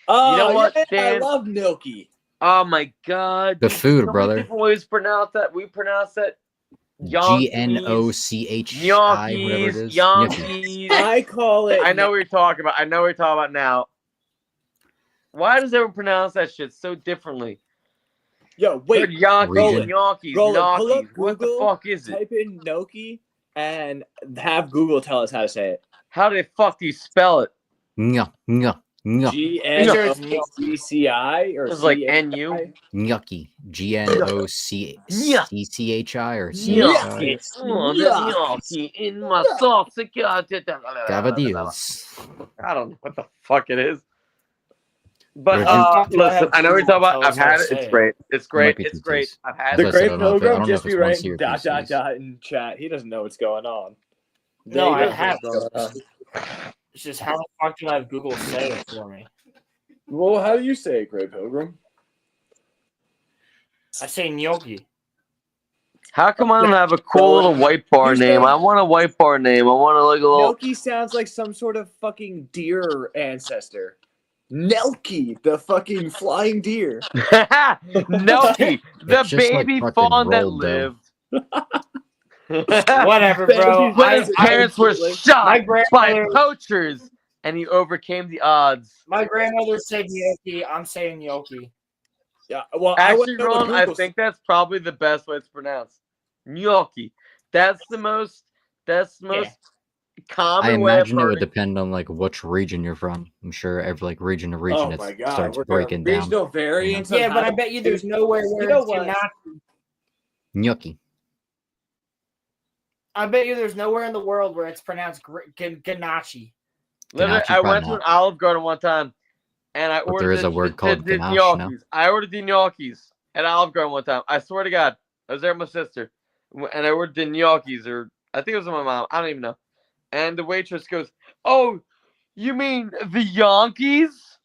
You know what, yeah, Dan? I love gnocchi. Oh my god. The food, so brother. Many different ways pronounce that. We pronounce that Gnocchi, whatever it is. Yankees. I call it. I know what you're talking about. I know what you're talking about now. Why does everyone pronounce that shit so differently? Yo, wait. Yankees. Pull up What the Google, fuck is it? Type in gnocchi and have Google tell us how to say it. How the fuck do you spell it? Gnocchi. GNOCCI or It's like NU. Gnocchi. GNOCCCHI or Gnocchi. CHI. Oh, there's gnocchi in my sauce. Gabardines. I don't know what the fuck it is. But Listen, I know what you're talking about. I've had it. It's great. It's great. It's great. I've had The it. Great Pilgrim just be writing ... in chat. He doesn't know what's going on. No, I have. It's just how the fuck do I have Google say it for me? Well, how do you say it, Great Pilgrim? I say gnocchi. How come I don't have a cool little white bar name? I want a white bar name. I want to like a little. Gnocchi sounds like some sort of fucking deer ancestor. Nelky, the fucking flying deer. Nelky, the baby fawn that lived. Whatever, bro. When his parents were shot by poachers, and he overcame the odds. My grandmother said gnocchi. I'm saying gnocchi. Yeah, well, actually, Ron, I think that's probably the best way it's pronounced. Gnocchi. That's the most common I way of imagine it would heard it. depend on like which region you're from. I'm sure every like region to region it starts we're breaking down. regional variants. Yeah, but I bet you there's nowhere where it's gnocchi. Gnocchi. I bet you there's nowhere in the world where it's pronounced ganache. Literally, I went to an Olive Garden one time, and I But ordered. there is a word called the ganache, gnocchis. no? I ordered the gnocchis at Olive Garden one time. I swear to God, I was there with my sister, and I ordered the gnocchis, or I think it was with my mom. I don't even know. And the waitress goes, "Oh, you mean the Yankees?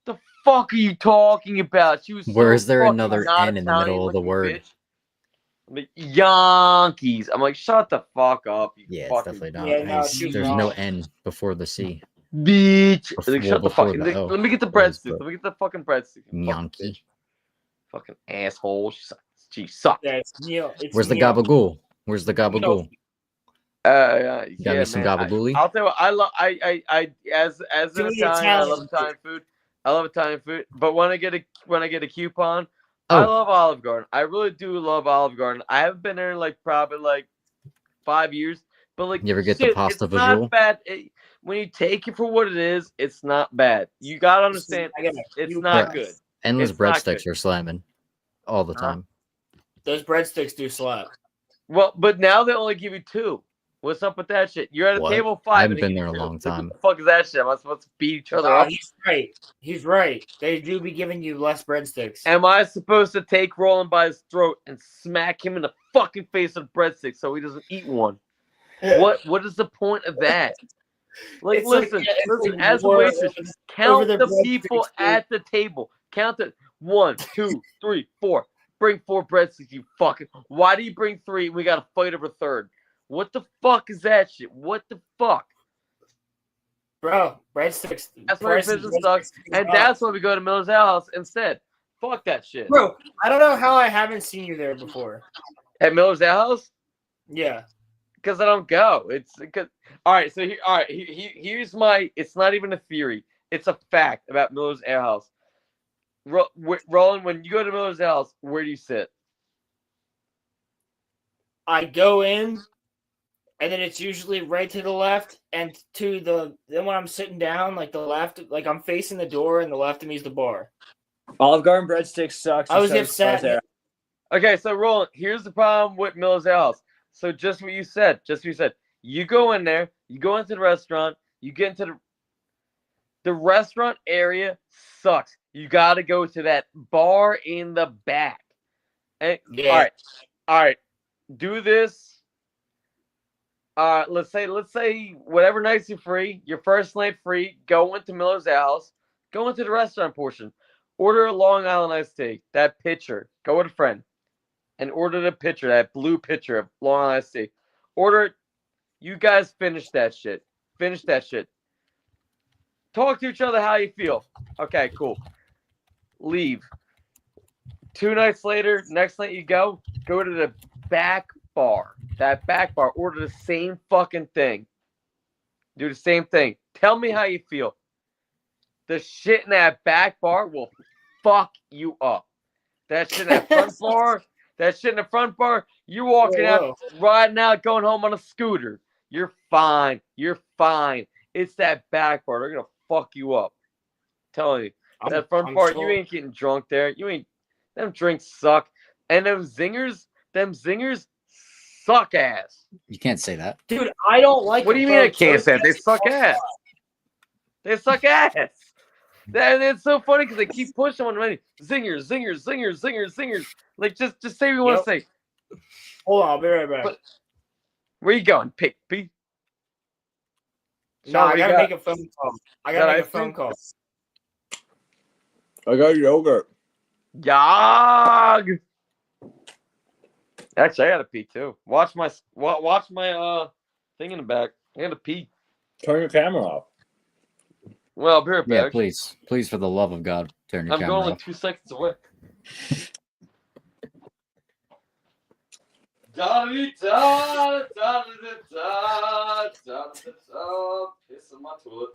The fuck are you talking about?" She was. Where is there fucking another not N in the Italian middle of the looking word? bitch. I'm like, Yankees. I'm like, shut the fuck up. You Yeah, it's fucking definitely not. Yeah, no, It's- she's there's wrong. no N before the C. Bitch. Before- Like, shut the before fuck. the Like, O. let me get the Where's breadsticks. the Let me get the fucking breadsticks. Yankee. Fucking asshole. She sucks. Yeah, it's Where's the gnocchi. gabagool? Where's the gabagool? You got me some gabagooli? I'll tell you what, I love as an Give me Italian, I love Italian Italian food. I love Italian food. But when I get a coupon, Oh. I love Olive Garden. I really do love Olive Garden. I haven't been there in like probably like 5 years. But like You ever get the shit, pasta it's visual? not bad. When you take it for what it is, it's not bad. You gotta understand, it's not Bruh, good. Endless It's not breadsticks good. are slamming all the time. Those breadsticks do slap. Well, but now they only give you 2. What's up with that shit? You're at a What? table of 5. I haven't and they been give there you a 2. long Like, time. what the fuck is that shit? Am I supposed to beat each other up? He's right. He's right. They do be giving you less breadsticks. Am I supposed to take Roland by his throat and smack him in the fucking face with a breadstick so he doesn't eat one? What is the point of that? Like, It's like- listen, it's listen. like As a war waitress, over count the the breadsticks, people dude. at the table. Count it. 1, 2, 3, 4. Bring 4 breadsticks, you fucking. Why do you bring 3? And we got to fight over 3rd. What the fuck is that shit? What the fuck? Bro, breadsticks. That's why your prices business sucks, and up. that's why we go to Miller's House instead. Fuck that shit. Bro, I don't know how I haven't seen you there before. At Miller's House? Yeah. Because I don't go. It's because all right. So here's my. It's not even a theory. It's a fact about Miller's Ale House. Roland, when you go to Miller's House, where do you sit? I go in and then it's usually right to the left, and to the then when I'm sitting down, like the left, like I'm facing the door, and the left of me is the bar. Olive Garden breadsticks sucks. I was upset. Okay, so Roland, here's the problem with Miller's House. So just what you said. You go in there, you go into the restaurant, you get into the restaurant area sucks. You got to go to that bar in the back. And, Yeah. All right. Do this. Let's say whatever nights you're free, your first night free, go into Miller's House, go into the restaurant portion, order a Long Island iced tea, that pitcher, go with a friend, and order the pitcher, that blue pitcher of Long Island iced tea. Order it. You guys finish that shit. Talk to each other how you feel. Okay, cool. Leave. 2 nights later, next night you go to the back bar. That back bar, order the same fucking thing. Do the same thing. Tell me how you feel. The shit in that back bar will fuck you up. That shit in that front bar, you walking out, riding out, going home on a scooter. You're fine. It's that back bar. They're going to fuck you up. I'm telling you. That front bar, you ain't getting drunk there. Them drinks suck. And them zingers suck ass. You can't say that. Dude, I don't like What do you mean I can't say that? They suck ass. They suck ass. And it's so funny because they keep pushing on the menu. Zingers. Like, just say what you want to say. Hold on, I'll be right back. Where you going? Pick. No, I gotta make a phone call. I got yogurt. Yog. Actually, I gotta pee too. Watch my thing in the back. I gotta pee. Turn your camera off. Well, I'll be right back. Yeah, please, for the love of God, turn your I'm camera going off. like 2 seconds away. Piss in my toilet.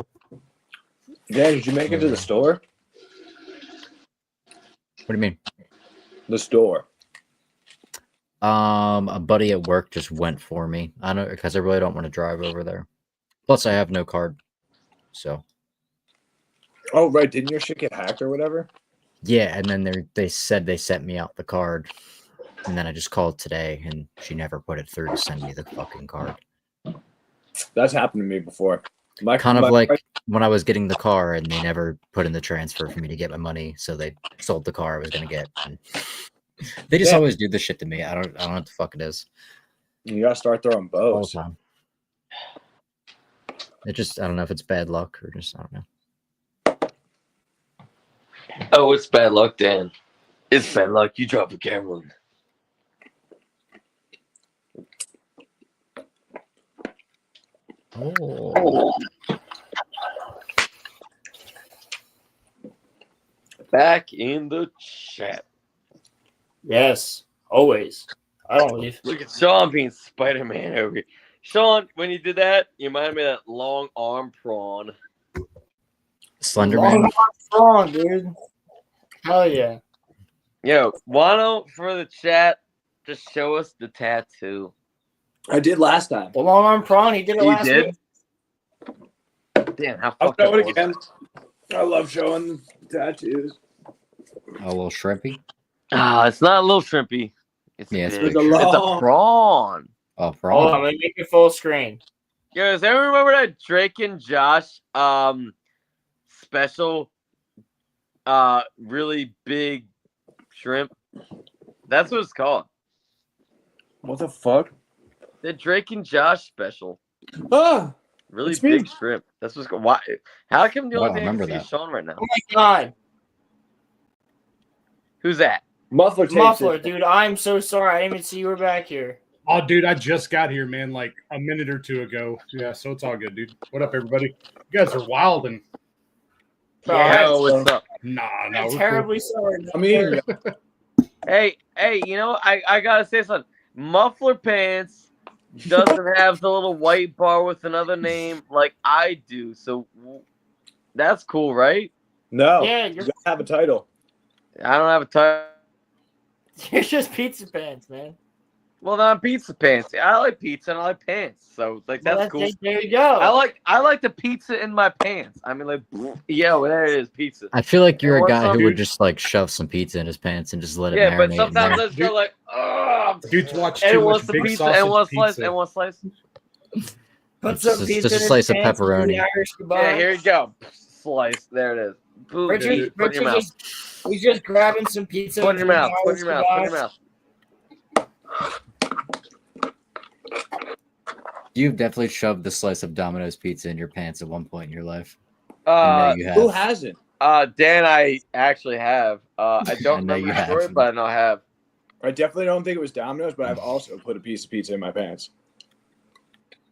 Yeah, did you make it to the store? What do you mean? The store. A buddy at work just went for me. I don't, because I really don't want to drive over there. Plus, I have no card. So. Oh right, didn't your shit get hacked or whatever? Yeah, and then they said they sent me out the card, and then I just called today, and she never put it through to send me the fucking card. That's happened to me before. Kind of like when I was getting the car, and they never put in the transfer for me to get my money, so they sold the car I was gonna get. And they just always do this shit to me. I don't know what the fuck it is. You gotta start throwing bows. All the time. It just, I don't know if it's bad luck or just, I don't know. Oh, it's bad luck, Dan. It's bad luck. You drop a camera. Oh. Back in the chat. Yes, always. I don't leave. Look at Sean being Spider-Man over here. Sean, when you did that, you reminded me of that long arm prawn. Slenderman. Long dude. Hell yeah. Yo, Wano for the chat, just show us the tattoo. I did last time. The long arm prawn, he did it last week. Damn, how I'll fucked up show it was again. that? I love showing the tattoos. A little shrimpy. It's not a little shrimpy. It's Yeah, it's big. big. It's a prawn. Oh, Hold prawn. on, let me make it full screen. Yo, does anyone remember that Drake and Josh special really big shrimp? That's what it's called. What the fuck? The Drake and Josh special. Ah, Really it's big me. shrimp. That's what's going. Why? How come the Wow, only I thing I can remember see is that. Sean right now? Oh my god. Who's that? Muffler tapes Muffler, it. dude, I'm so sorry. I didn't even see you were back here. Oh, dude, I just got here, man, like a minute or two ago. Yeah, so it's all good, dude. What up, everybody? You guys are wild and Yo, what's up? nah, I'm we're terribly sorry. I mean, Hey, you know, I gotta say something. Muffler Pants doesn't have the little white bar with another name like I do, so that's cool, right? no. Yeah, you gotta have a title. I don't have a title. You're just pizza pants, man. Well, then I'm pizza pants. I like pizza and I like pants, so like that's cool. There you go. I like the pizza in my pants. I mean, like, yeah, well, there it is, pizza. I feel like you're And a guy once who I'm- would just like shove some pizza in his pants and just let it Yeah, but marinate. sometimes I just go like, oh, dudes watch and too it much wants the big pizza, sausage and one slice, pizza. and one slice. Put Just some a- pizza just a in his slice of pants and do pepperoni. the Irish goodbye. Yeah, here you go. Slice. There it is. Boom, Richard, put it in your mouth. he's just grabbing some pizza. Put it in your and mouth. Put it in doing your mouth. Put it in Irish your mouth. You've definitely shoved the slice of Domino's pizza in your pants at one point in your life. I know you have. Who hasn't? Dan, I actually have. I don't I know remember you the story, have. but I know I have. I definitely don't think it was Domino's, but I've also put a piece of pizza in my pants.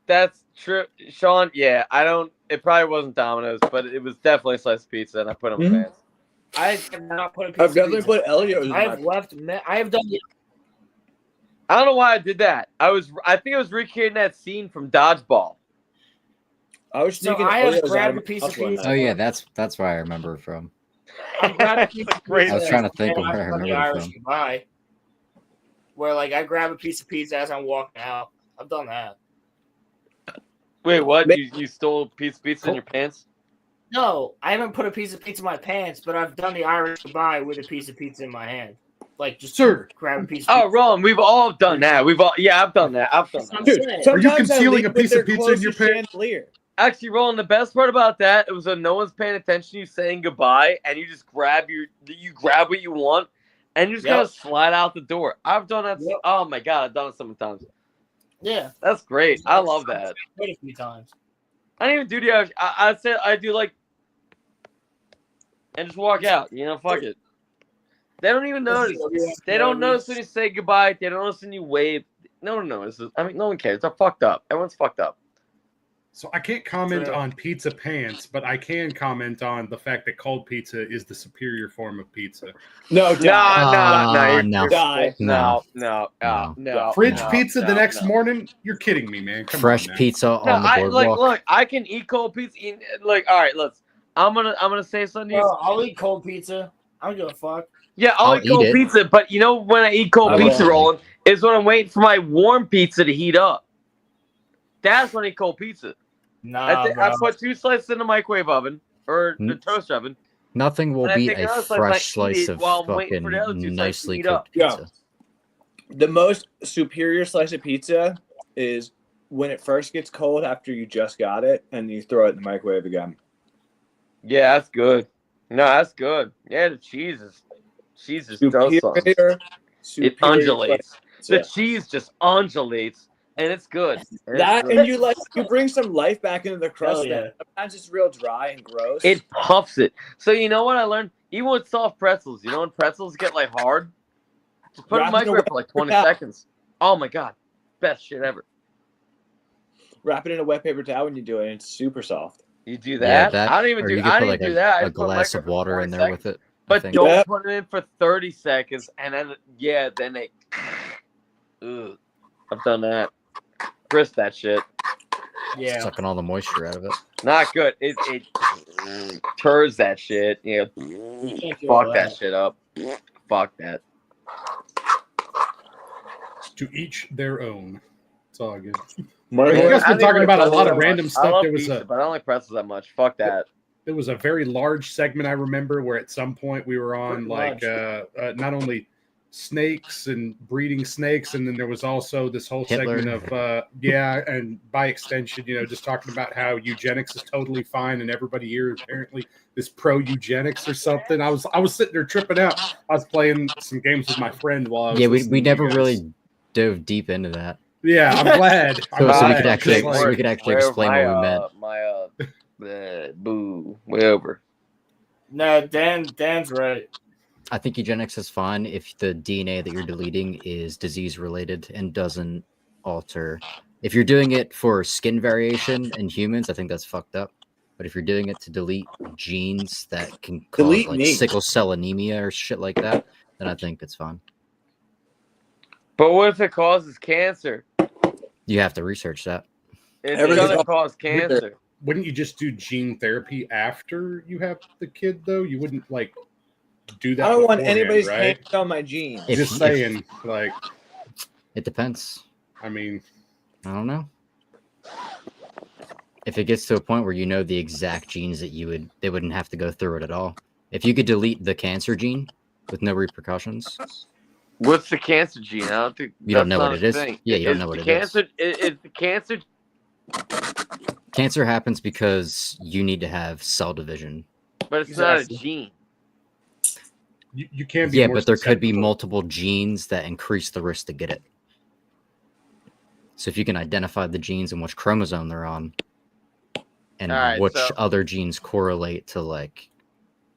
That's true, Sean. Yeah, I don't. It probably wasn't Domino's, but it was definitely a slice of pizza, and I put them in my pants. I have not put a piece I've of definitely pizza. put Elio's in I my have left. I have done. I don't know why I did that. I think I was recreating that scene from Dodgeball. I was So sneaking I have Oreos out grabbed of a piece my of house one pizza. night. Oh yeah, that's where I remember it from. I've grabbed a piece of Great. I was pizza trying to think and of where I I've done the remember it Irish from. goodbye. Where like I grab a piece of pizza as I'm walking out. I've done that. Wait, what? You stole a piece of pizza in your pants? No, I haven't put a piece of pizza in my pants, but I've done the Irish goodbye with a piece of pizza in my hand. Like just grab a piece of Oh, pizza. Roland, we've all done that. I've done that. I've done that. Dude, Are you concealing a piece of pizza in your pants? Actually, Roland, the best part about that, it was when no one's paying attention to you saying goodbye, and you just grab what you want, and you just gotta slide out the door. I've done that. Oh my god, I've done it so many times. Yeah. That's great. I love that. Quite a few times. I didn't even do the Irish. I said I do like, and just walk out. You know, fuck it. They don't even notice. They don't notice when you say goodbye. They don't notice when you wave. No one notices. I mean, no one cares. They're fucked up. Everyone's fucked up. So I can't comment on pizza pants, but I can comment on the fact that cold pizza is the superior form of pizza. No, Fridge pizza the next morning? You're kidding me, man. Come Fresh on, man. pizza on the boardwalk. Look, I can eat cold pizza. Like, all right, I'm gonna say something. Bro, I'll eat cold pizza. I don't give a fuck. Yeah, I'll eat cold pizza, but you know when I eat cold pizza, Roland, is when I'm waiting for my warm pizza to heat up. That's when I eat cold pizza. Nah, I put 2 slices in the microwave oven or the toaster oven. Nothing will And I beat take a another slice, fresh I eat slice it of while I'm waiting for the other 2 fucking slices to nicely heat up. cooked pizza. The most superior slice of pizza is when it first gets cold after you just got it and you throw it in the microwave again. Yeah, that's good. No, that's good. Yeah, the cheese is so soft. It undulates. The cheese just undulates, and it's good. And you bring some life back into the crust. Hell yeah. That sometimes it's real dry and gross. It puffs it. So you know what I learned? Even with soft pretzels, you know when pretzels get like hard, just put it in the Wrap it in a microwave for like 20 wet paper towel. seconds. Oh my god, best shit ever. Wrap it in a wet paper towel when you do it, and it's super soft. You do that? I don't even or do. you could I put didn't like do that. I a just put glass of microwave for water 20 in there seconds. with it. I But think. don't put it in for 30 seconds, and then then they. Ugh. I've done that. Grist that shit. Yeah. Sucking all the moisture out of it. Not good. It turds that shit. Yeah. can't do Fuck all that that. shit up. Fuck that. To each their own. It's all good. Mark, You guys I been don't talking like about a lot pretzels of that random much. stuff. I love There was pizza, a but I don't like pretzels that much. Fuck that. there was a very large segment I remember where at some point we were on like not only snakes and breeding snakes, and then there was also this whole Hitler. segment of and by extension, just talking about how eugenics is totally fine and everybody here apparently is pro eugenics or something. I was sitting there tripping out. I was playing some games with my friend while I was We listening to you never guys. really dove deep into that. Yeah, I'm glad. So we could actually explain what we meant. Boo. Way over. No, Dan's right. I think eugenics is fine if the DNA that you're deleting is disease related and doesn't alter. If you're doing it for skin variation in humans, I think that's fucked up. But if you're doing it to delete genes that can cause Delete like me. sickle cell anemia or shit like that, then I think it's fine. But what if it causes cancer? You have to research that. It's Everything's gonna up cause cancer. Wouldn't you just do gene therapy after you have the kid, though? You wouldn't like do that. I don't want beforehand, anybody's right? hands on my genes. Just saying, like, It depends. I mean, I don't know. If it gets to a point where you know the exact genes that they wouldn't have to go through it at all. If you could delete the cancer gene with no repercussions. What's the cancer gene? I don't think You don't that's know not what it a is? thing. Yeah, you don't know what it is. Is the cancer? Cancer happens because you need to have cell division. But it's not a gene. You can be Yeah, more but there could be susceptible. multiple genes that increase the risk to get it. So if you can identify the genes and which chromosome they're on, and which other genes correlate to like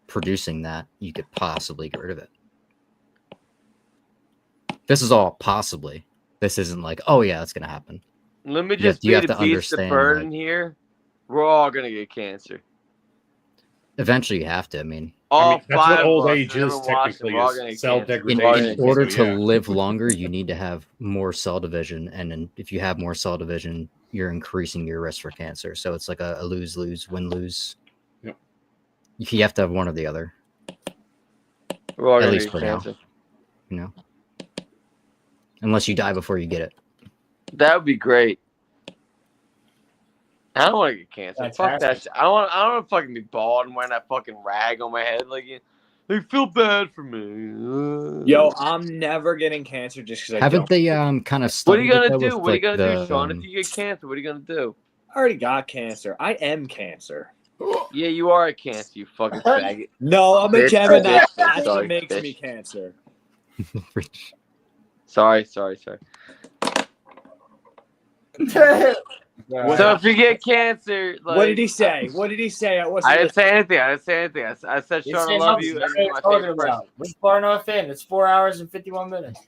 producing that, you could possibly get rid of it. This is all possibly. This isn't like, oh yeah, that's gonna happen. Let me You just have be to the beast of understand, burden like- here. We're all gonna get cancer. Eventually, you have to. I mean, All that's what five old of us, age and is everyone watching, technically, we're all is gonna get cell cancer. degradation. in order So, to yeah. live longer, you need to have more cell division, and then if you have more cell division, you're increasing your risk for cancer. So it's like a lose-lose, win-lose. Yep. You have to have one or the other. We're all At gonna least get for cancer. now. You know, unless you die before you get it. That would be great. I don't want to get cancer. Fuck that Fantastic. shit. I don't want to fucking be bald and wearing that fucking rag on my head. Like, they feel bad for me. Yo, I'm never getting cancer just because I Haven't don't. they kind of What are studied you it, gonna though, do? with, What are you like, gonna do, the, Sean? If you get cancer, what are you gonna do? I already got cancer. I am cancer. Yeah, you are a cancer, you fucking faggot. No, I'm a Bitch, Gemini. bitch, That's sorry, what makes bitch. me cancer. Sorry. So if you get cancer, like, What did he say? What did he say? I wasn't. I didn't say anything. I said, Sean, I love you, and you're my favorite person. We're far enough in. It's 4 hours and 51 minutes.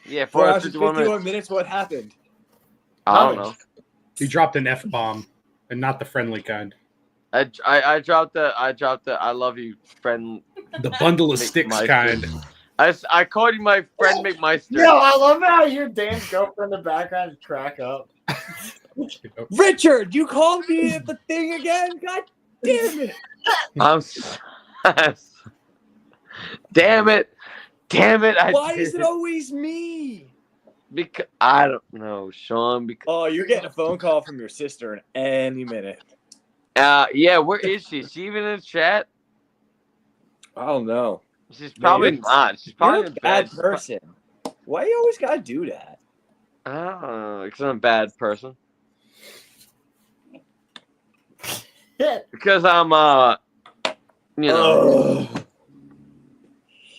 Yeah, 4 hours and 51 51 minutes. What happened? I don't know. He dropped an F-bomb, and not the friendly kind. I dropped the I love you, friend. The bundle of sticks McMeister. kind. I called you my friend McMeister. Yo, I love how you hear Dan's girlfriend in the background and crack up. Richard, you called me at the thing again? God damn it! Damn it! Why is it always me? Because I don't know, Sean. Oh, you're getting a phone call from your sister in any minute. Yeah, where is she? Is she even in the chat? I don't know. She's probably not. She's probably You're a bad bad person. Why you always gotta do that? I don't know, because I'm a bad person. Because I'm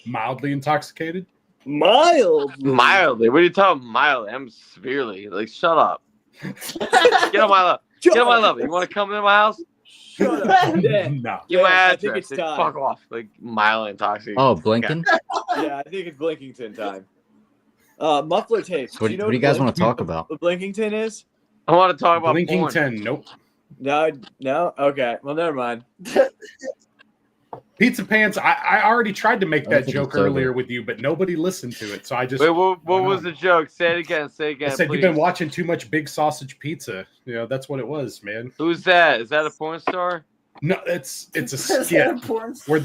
Mildly intoxicated. Mildly. What are you talking about? Mildly? I'm severely. Like, shut up. Get on my level. Get on my level. You want to come into my house? Shut up. No. Get my I address. think it's time. Fuck off. Like, mildly intoxicated. Oh, Blinken? Yeah, I think it's Blinkington time. Muffler tapes. What do you guys want to talk about? What Blinkington is? I want to talk about Blinkington. Nope. No. Okay. Well, never mind. Pizza Pants. I already tried to make I that think joke it's over. earlier with you, but nobody listened to it. So I just. Wait, what was the joke? Say it again. I said please. you've been watching too much Big Sausage Pizza. You know that's what it was, man. Who's that? Is that a porn star? No, it's a skit where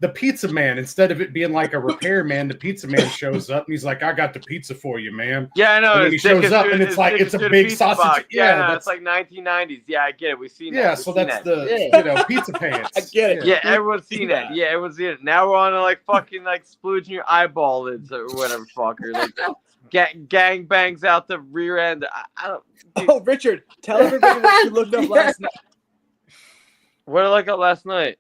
the pizza man, instead of it being like a repairman, the pizza man shows up and he's like, "I got the pizza for you, man." Yeah, I know. And then he His dick shows is up through- and it's his like dick it's is a through the big pizza sausage. box. Yeah, no, that's it's like 1990s. Yeah, I get it. We've seen that. yeah. We've So seen that's that. Pizza Pants. I get it. Yeah, everyone's seen that. Yeah, everyone's seen it. Now we're on to like fucking like splooging your eyeball lids or whatever, fucker. Like gang bangs out the rear end. I don't. Dude, Oh, Richard, tell everybody what you looked up last night. what did I look up last night?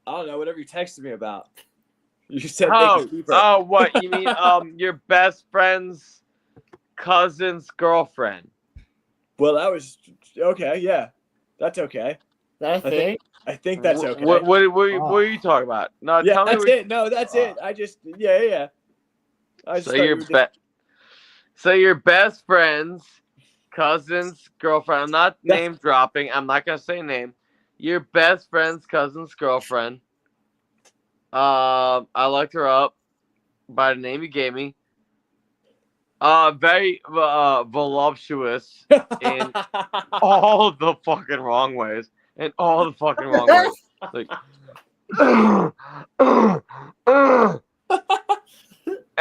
I don't know. Whatever you texted me about. You said What you mean? Your best friend's cousin's girlfriend. Well, that was okay. Yeah, that's okay. That's I think that's okay. What are you talking about? No, Yeah, tell me that's it. No, that's it. I just yeah. I just So thought you were so your best friend's cousin's girlfriend. I'm not name dropping. I'm not gonna say name. Your best friend's cousin's girlfriend. I looked her up by the name you gave me. Very voluptuous in all the fucking wrong ways. In all the fucking wrong ways. Like,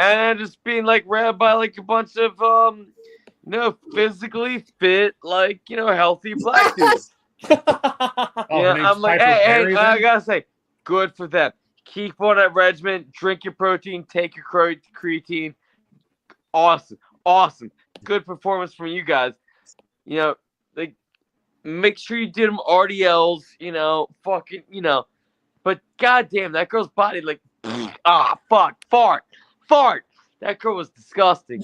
and just being like read by like a bunch of physically fit, like healthy black dudes. I'm like, hey, I gotta say, good for them. Keep on that regimen. Drink your protein. Take your creatine. Awesome. Good performance from you guys. Like, make sure you did them RDLs. But goddamn, that girl's body, like, fuck, fart. That girl was disgusting.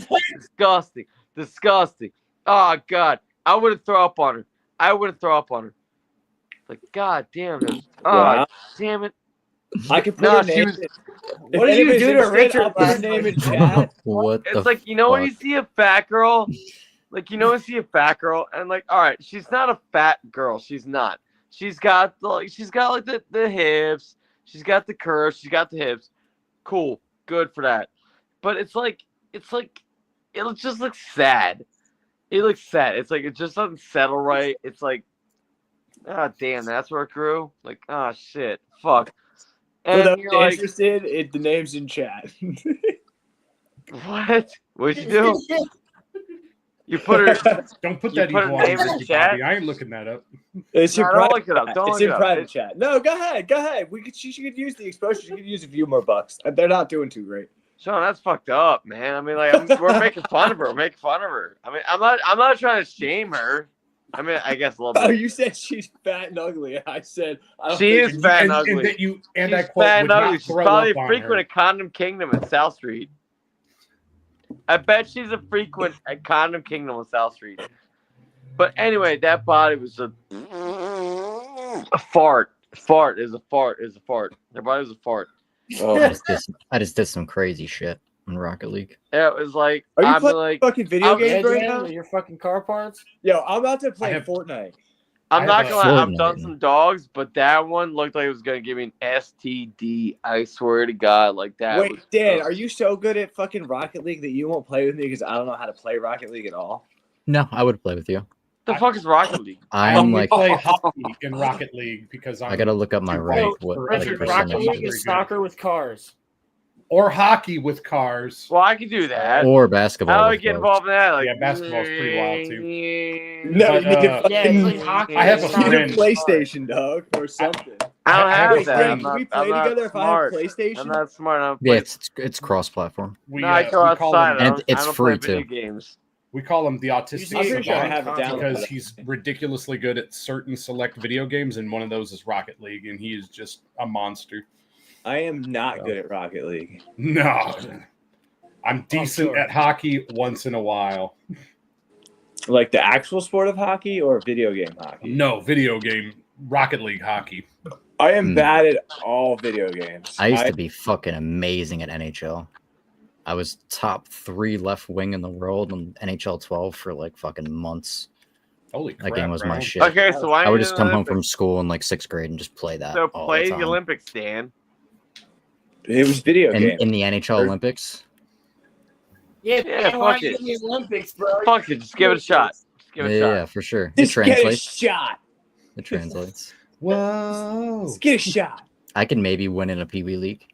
Disgusting. Oh God, I wouldn't throw up on her. Like, god damn it. Wow. Damn it. I can put her name. What did you do to Richard? I'll put her name in chat. What It's like, when you see a fat girl, and like, all right, she's not a fat girl. She's not. She's got like the hips. She's got the curves. She's got the hips. Cool. Good for that. But it just looks sad. It looks sad. It's like, it just doesn't settle right. It's like, damn, that's where it grew. Like, shit. Fuck. For those you're like, interested, the name's in chat. What? What'd you do? You put her. Don't put you that put evil her on name in Bobby. chat. I ain't looking that up. It's in Don't private look it up. chat. Don't It's look in it up. private chat. No, go ahead. She could use the exposure. She could use a few more bucks. They're not doing too great. Sean, that's fucked up, man. I mean, like, we're making fun of her. I mean, I'm not trying to shame her. I mean, I guess a little bit. Oh, you said she's fat and ugly. I said I don't She think is fat and ugly. And that you and She's I quote fat would and ugly. not She's throw probably up on frequent her. at Condom Kingdom in South Street. I bet she's a frequent at Condom Kingdom on South Street. But anyway, that body was a fart. Fart is a fart. Their body was a fart. Oh, I just did some crazy shit in Rocket League. Yeah, it was like, Are you I'm playing like, fucking video I'm- games right Yeah, now? your fucking car parts. Yo, I'm about to play I have- Fortnite. I'm I not have gonna lie, I've Fortnite. done some dogs, but that one looked like it was gonna give me an STD. I swear to God, like that. Wait, was, Dan, are you so good at fucking Rocket League that you won't play with me because I don't know how to play Rocket League at all? No, I would play with you. the fuck is Rocket League? I I'm only like, play hockey in Rocket League because I gotta look up my rank. What like Richard, percentage Rocket it League is. is soccer with cars. or hockey with cars. Well, I could do that. Or basketball. How do I with get cars. involved in that? Like, Yeah, basketball's pretty wild too. No, But, you need to Yeah, it's like hockey. I have a with you need friend. a PlayStation, dog, or something. I don't I have have a that. friend. I'm Can not, we play I'm not together if I have smart. PlayStation? I'm not smart. I'm Yeah, it's cross-platform. We, no, I go we call outside. him, I And don't, it's I don't free, play video too. games. we call him the autistic I'm pretty sure I savant have it down. because he's ridiculously good at certain select video games, and one of those is Rocket League, and he is just a monster. I am not good at Rocket League. No, I'm decent sure. at hockey once in a while. Like the actual sport of hockey or video game hockey? No, video game Rocket League hockey. I am bad at all video games. I used to be fucking amazing at NHL. I was top 3 left wing in the world in NHL 12 for like fucking months. Holy crap! That game was my bro. shit. Okay, so why I would are you just in come the home from Olympics? school in like 6th grade and just play that. So all play the the time. Olympics, Dan. It was video game. In the NHL Olympics. Yeah, Yeah, man, why fuck are you it. in the Olympics, bro? Fuck it, just give it a shot. Just give it a shot. Yeah, for sure. It Just get a translates. shot. It translates. Whoa! Just get a shot. I can maybe win in a Pee Wee league.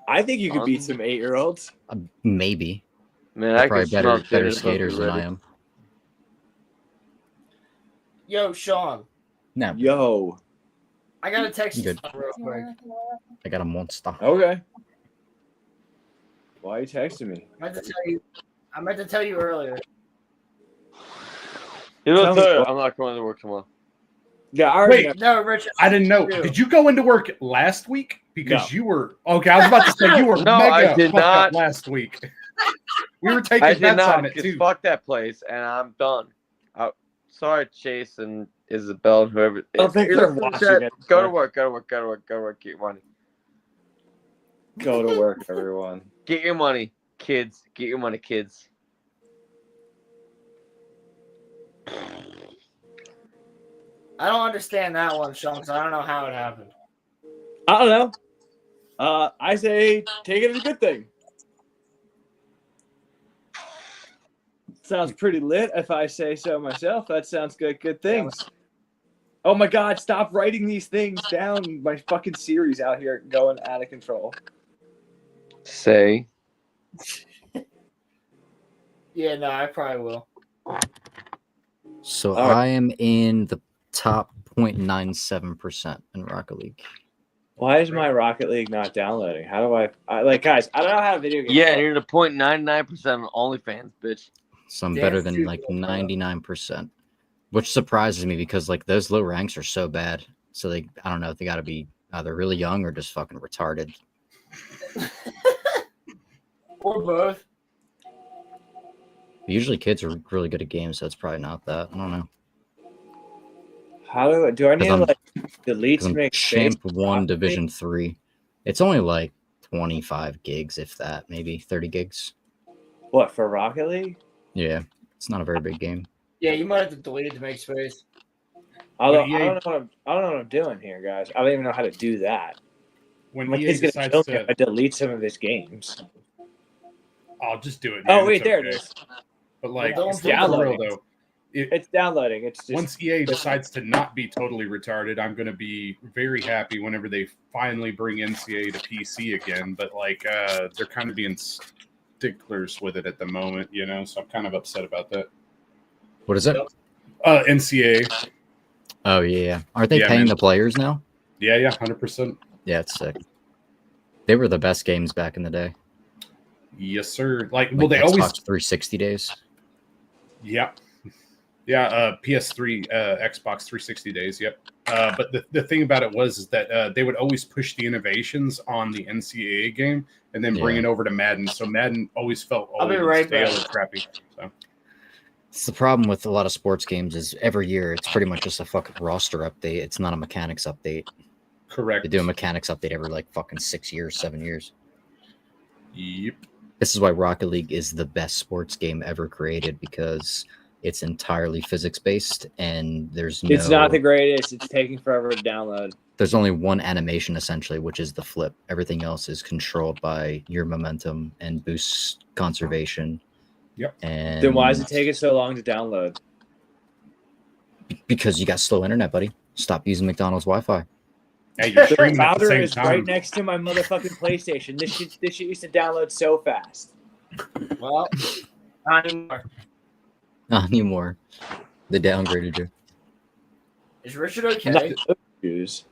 I think you could beat some 8-year-olds. Maybe. Man, They're I probably can smell better dinner skaters than I am. Yo, Sean, No, Yo. I gotta text you Good. something real quick. I got a monster. Okay. Why are you texting me? I meant to tell you earlier. You know, Tell me I'm not going to work tomorrow. Yeah, I already Wait, No, Richard. I didn't know. you. Did you go into work last week? Because No. you were okay. I was about to say you were No, mega I did fucked up not. last week. We were I taking did bets not, on it because too. fuck that place, and I'm done. Sorry, Chase and Isabel and whoever. I don't think they're watching it. Go to work, go to work, go to work, go to work, get your money. Go to work, everyone. Get your money, kids. Get your money, kids. I don't understand that one, Sean, because I don't know how it happened. I don't know. I say take it as a good thing. Sounds pretty lit if I say so myself. That sounds good. Good things. Oh my God, stop writing these things down. My fucking Siri's out here going out of control. Say. Yeah, no, I probably will. So All right. I am in the top 0.97% in Rocket League. Why is my Rocket League not downloading? How do I like, guys? I don't know how video games. Yeah, work. you're the 0.99% on OnlyFans, bitch. So I'm Damn better than stupid, like bro. 99%, which surprises me because like those low ranks are so bad. So they, I don't know if they got to be either really young or just fucking retarded. Or both. Usually kids are really good at games, so it's probably not that. I don't know. How do I need to I'm- like delete 'Cause to I'm make space? Champ 1 Division 3. It's only like 25 gigs, if that, maybe 30 gigs. What for Rocket League? Yeah, it's not a very big game. Yeah, you might have to delete it to make space. Although When I EA don't know what I'm doing here, guys. I don't even know how to do that. when My EA kid's gonna decides kill me to, if I delete some of his games. I'll just do it. Oh man, wait, it's there okay. it is. But like, Well, don't it's do it. for real though. It's downloading. It's just Once EA decides to not be totally retarded, I'm going to be very happy whenever they finally bring NCAA to PC again. But like, they're kind of being sticklers with it at the moment, you know. So I'm kind of upset about that. What is it? NCAA. Oh yeah, aren't they Yeah, paying man. the players now? Yeah, 100%. Yeah, it's sick. They were the best games back in the day. Yes, sir. Like, Like well, they Xbox always. 360 days. Yeah. Yeah, PS3, Xbox 360 days. Yep. But the thing about it is that they would always push the innovations on the NCAA game and then bring Yeah. it over to Madden. So Madden always felt I'll old be and right stale back. and crappy. So It's the problem with a lot of sports games is every year it's pretty much just a fucking roster update. It's not a mechanics update. correct. They do a mechanics update every like fucking 6 years, 7 years. Yep. This is why Rocket League is the best sports game ever created because it's entirely physics based and there's no. It's not the greatest. It's taking forever to download. There's only one animation essentially, which is the flip. Everything else is controlled by your momentum and boost conservation. Yep. And Then why does it take it so long to download? Because you got slow internet, buddy. Stop using McDonald's Wi-Fi. Hey, you're The streaming at the router same is right time. next to my motherfucking PlayStation. This shit used to download so fast. Well, not anymore. Not anymore. They downgraded you. Is Richard okay? Shoes.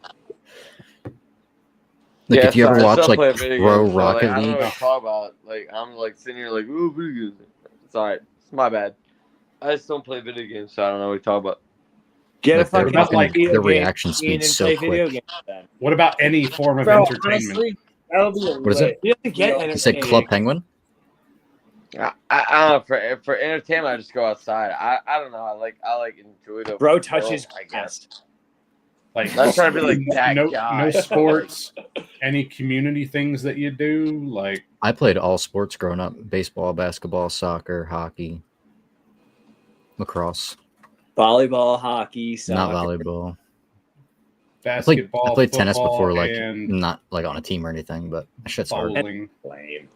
Like Yeah, if you ever sorry, I watch still like play video Pro games, so, like, Rocket I don't know League, what to talk about. Like I'm like sitting here like, ooh, video games. It's alright. It's my bad. I just don't play video games, so I don't know what to talk about. Get a Like, their fucking fucking- like video their game reaction machine and speed's so play video quick. games then. What about any form of Bro, entertainment? honestly, that'll be a What is it? You have to get You said entertaining. Club Penguin? I don't know. For entertainment, I just go outside. I don't know. I like enjoy the Bro world, touches I guess. grass. Like, I'm not trying to be like that no, guy. no sports, any community things that you do, like I played all sports growing up: baseball, basketball, soccer, hockey, lacrosse. Volleyball, hockey, soccer. Not volleyball. basketball. I played tennis football, before, like and not like on a team or anything, but that shit's hard. bowling. Lame.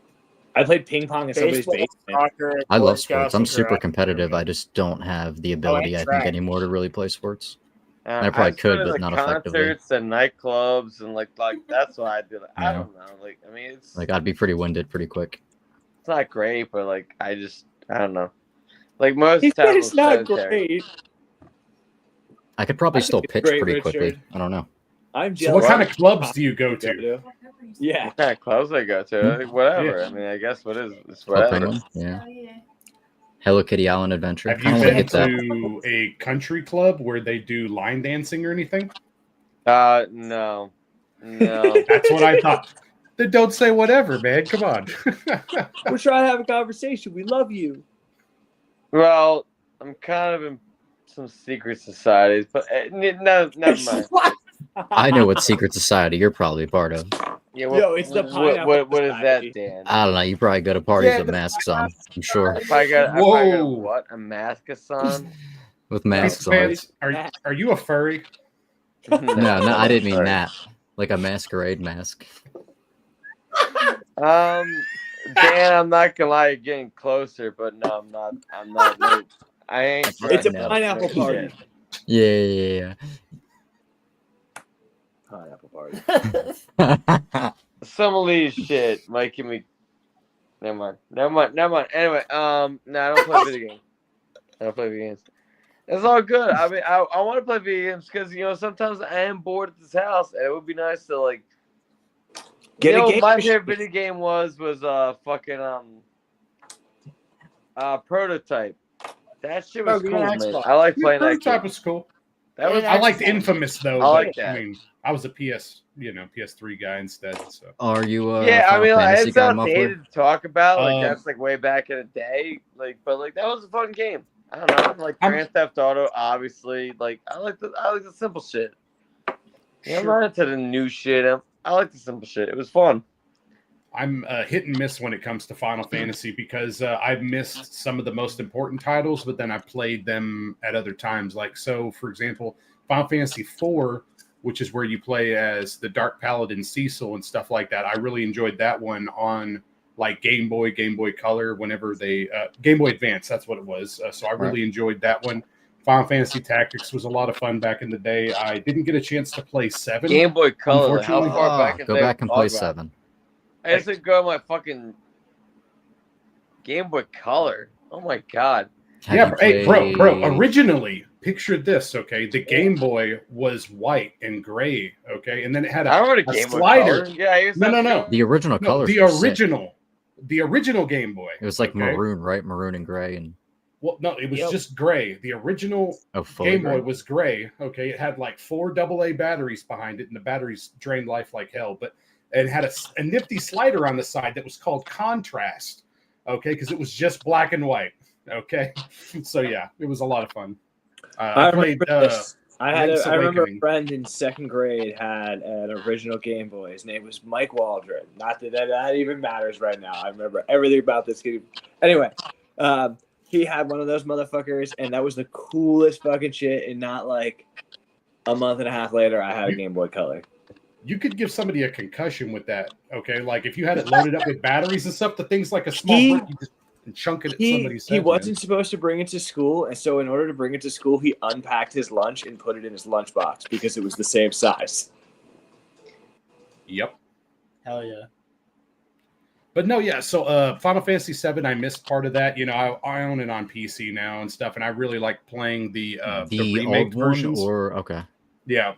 I played ping pong in somebody's Baseball, basement. soccer, I Boy love Scouts, sports. I'm and super karate. competitive. I just don't have the ability, I think, track. anymore to really play sports. I probably I just go could, to, but like, not effectively. concerts and nightclubs and like that's what I do. Like, I Yeah. don't know. Like I mean, it's Like I'd be pretty winded pretty quick. it's not great, but like I don't know. Like most He said times, it's not great. I could probably I still think it's pitch great, pretty quickly. Richard. I don't know. I'm So, jealous. what kind of clubs do you go to? Yeah. What kind of clubs I go to? Like, whatever. I mean, I guess it's Club whatever. Penguin? Yeah. Hello Kitty Island Adventure. Have I you don't want to been get that. to a country club where they do line dancing or anything? No. That's what I thought. Then don't say whatever, man. Come on. We're trying to have a conversation. We love you. Well, I'm kind of in some secret societies, but no, never mind. I know what secret society you're probably part of. Yeah, Yo, it's the Pineapple what is that, Society. Dan? I don't know. You probably go to parties Yeah, with masks on. I'm sure. If I got Whoa. what? A mask on? With Piece masks of on. pants, are you a furry? No, I didn't mean Sorry. that. Like a masquerade mask. Dan, I'm not gonna lie, you're getting closer, but no, I'm not. No, I ain't. It's a No. pineapple party. Yeah. Pineapple party. Some of these shit might give me Never mind. Anyway, no, I don't play video games. I don't play video games. It's all good. I mean, I want to play video games because sometimes I am bored at this house, and it would be nice to like get a game. My favorite video game was fucking Prototype. That shit was cool, man. I like playing that. Prototype was cool. That was. I liked Infamous though. I like that. I mean, I was a PS3 guy instead. So are you? Yeah, I mean, like, it's guy, outdated to talk about. Like that's like way back in the day. Like, but like that was a fun game. I don't know. Like Grand Theft Auto, obviously. Like I like the simple shit. Yeah, I'm not into the new shit. I like the simple shit. It was fun. I'm hit and miss when it comes to Final Fantasy because I've missed some of the most important titles, but then I played them at other times. Like, so for example, Final Fantasy IV, which is where you play as the Dark Paladin Cecil and stuff like that. I really enjoyed that one on like Game Boy Color, whenever they Game Boy Advance, that's what it was. So I really enjoyed that one. Final Fantasy Tactics was a lot of fun back in the day. I didn't get a chance to play 7. Game Boy Color. How far back? Go back and play 7. I used to go on my fucking Game Boy Color. Oh my god. Hey, bro. Originally, picture this, okay? The Game Boy was white and gray, okay, and then it had a Game slider. Boy Color. Yeah, no. The original colors. The original Game Boy. It was like maroon, right? Maroon and gray, and well, no, it was just gray. The original Game Boy was gray. Okay, it had like 4 AA batteries behind it, and the batteries drained life like hell, but. And had a nifty slider on the side that was called Contrast, okay, because it was just black and white, okay. So yeah, it was a lot of fun. I played. I remember a friend in 2nd grade had an original Game Boy. His name was Mike Waldron. Not that even matters right now. I remember everything about this kid. Anyway, he had one of those motherfuckers, and that was the coolest fucking shit. And not like a month and a half later, I had a Game Boy Color. You could give somebody a concussion with that, okay? Like if you had it loaded up with batteries and stuff, the thing's like a small brick, you just chunk it at somebody's head. He wasn't supposed to bring it to school, and so in order to bring it to school, he unpacked his lunch and put it in his lunchbox because it was the same size. Yep. Hell yeah. But no, yeah. So Final Fantasy VII, I missed part of that. I own it on PC now and stuff, and I really like playing the remake versions. Okay. Yeah,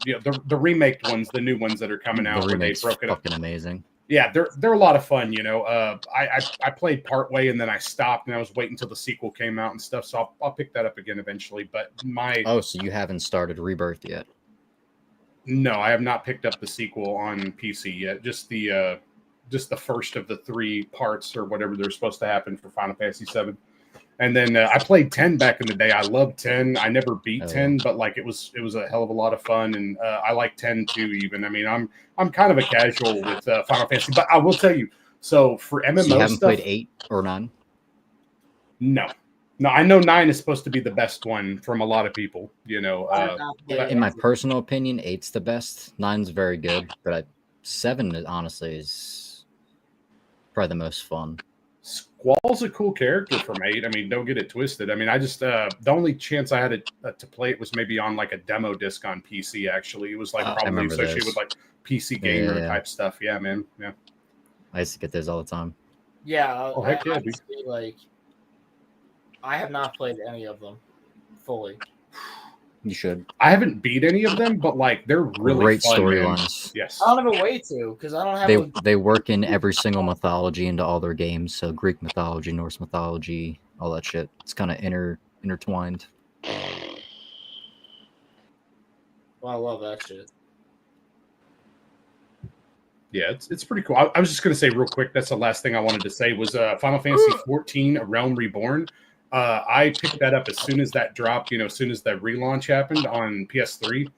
the remake ones, the new ones that are coming out. The remake's broke it up. fucking amazing. Yeah, they're a lot of fun. I played partway and then I stopped and I was waiting until the sequel came out and stuff. So I'll pick that up again eventually. But so you haven't started Rebirth yet? No, I have not picked up the sequel on PC yet. Just the first of the 3 parts or whatever they're supposed to happen for Final Fantasy VII. And then I played 10 back in the day. I loved 10. I never beat 10, but like it was a hell of a lot of fun, and I like 10 too. Even I mean, I'm kind of a casual with Final Fantasy, but I will tell you. So for MMO you haven't stuff, played 8 or 9? No. I know 9 is supposed to be the best one from a lot of people. In my personal opinion, 8's the best. 9's very good, but 7 honestly is probably the most fun. Squall's a cool character from 8. I mean, don't get it twisted. I mean, I just the only chance I had to play it was maybe on like a demo disc on PC. Actually, it was like probably associated with like PC gamer type stuff. Yeah, man. Yeah, I used to get those all the time. Yeah. Heck yeah, dude. Like, I have not played any of them fully. You should. I haven't beat any of them, but like they're really great fun, storylines. Yes, I don't have a way to because I don't have. They work in every single mythology into all their games. So Greek mythology, Norse mythology, all that shit. It's kind of intertwined. Well, I love that shit. Yeah, it's pretty cool. I was just gonna say real quick. That's the last thing I wanted to say was Final Fantasy 14: A Realm Reborn. I picked that up as soon as that dropped, as soon as the relaunch happened on PS3,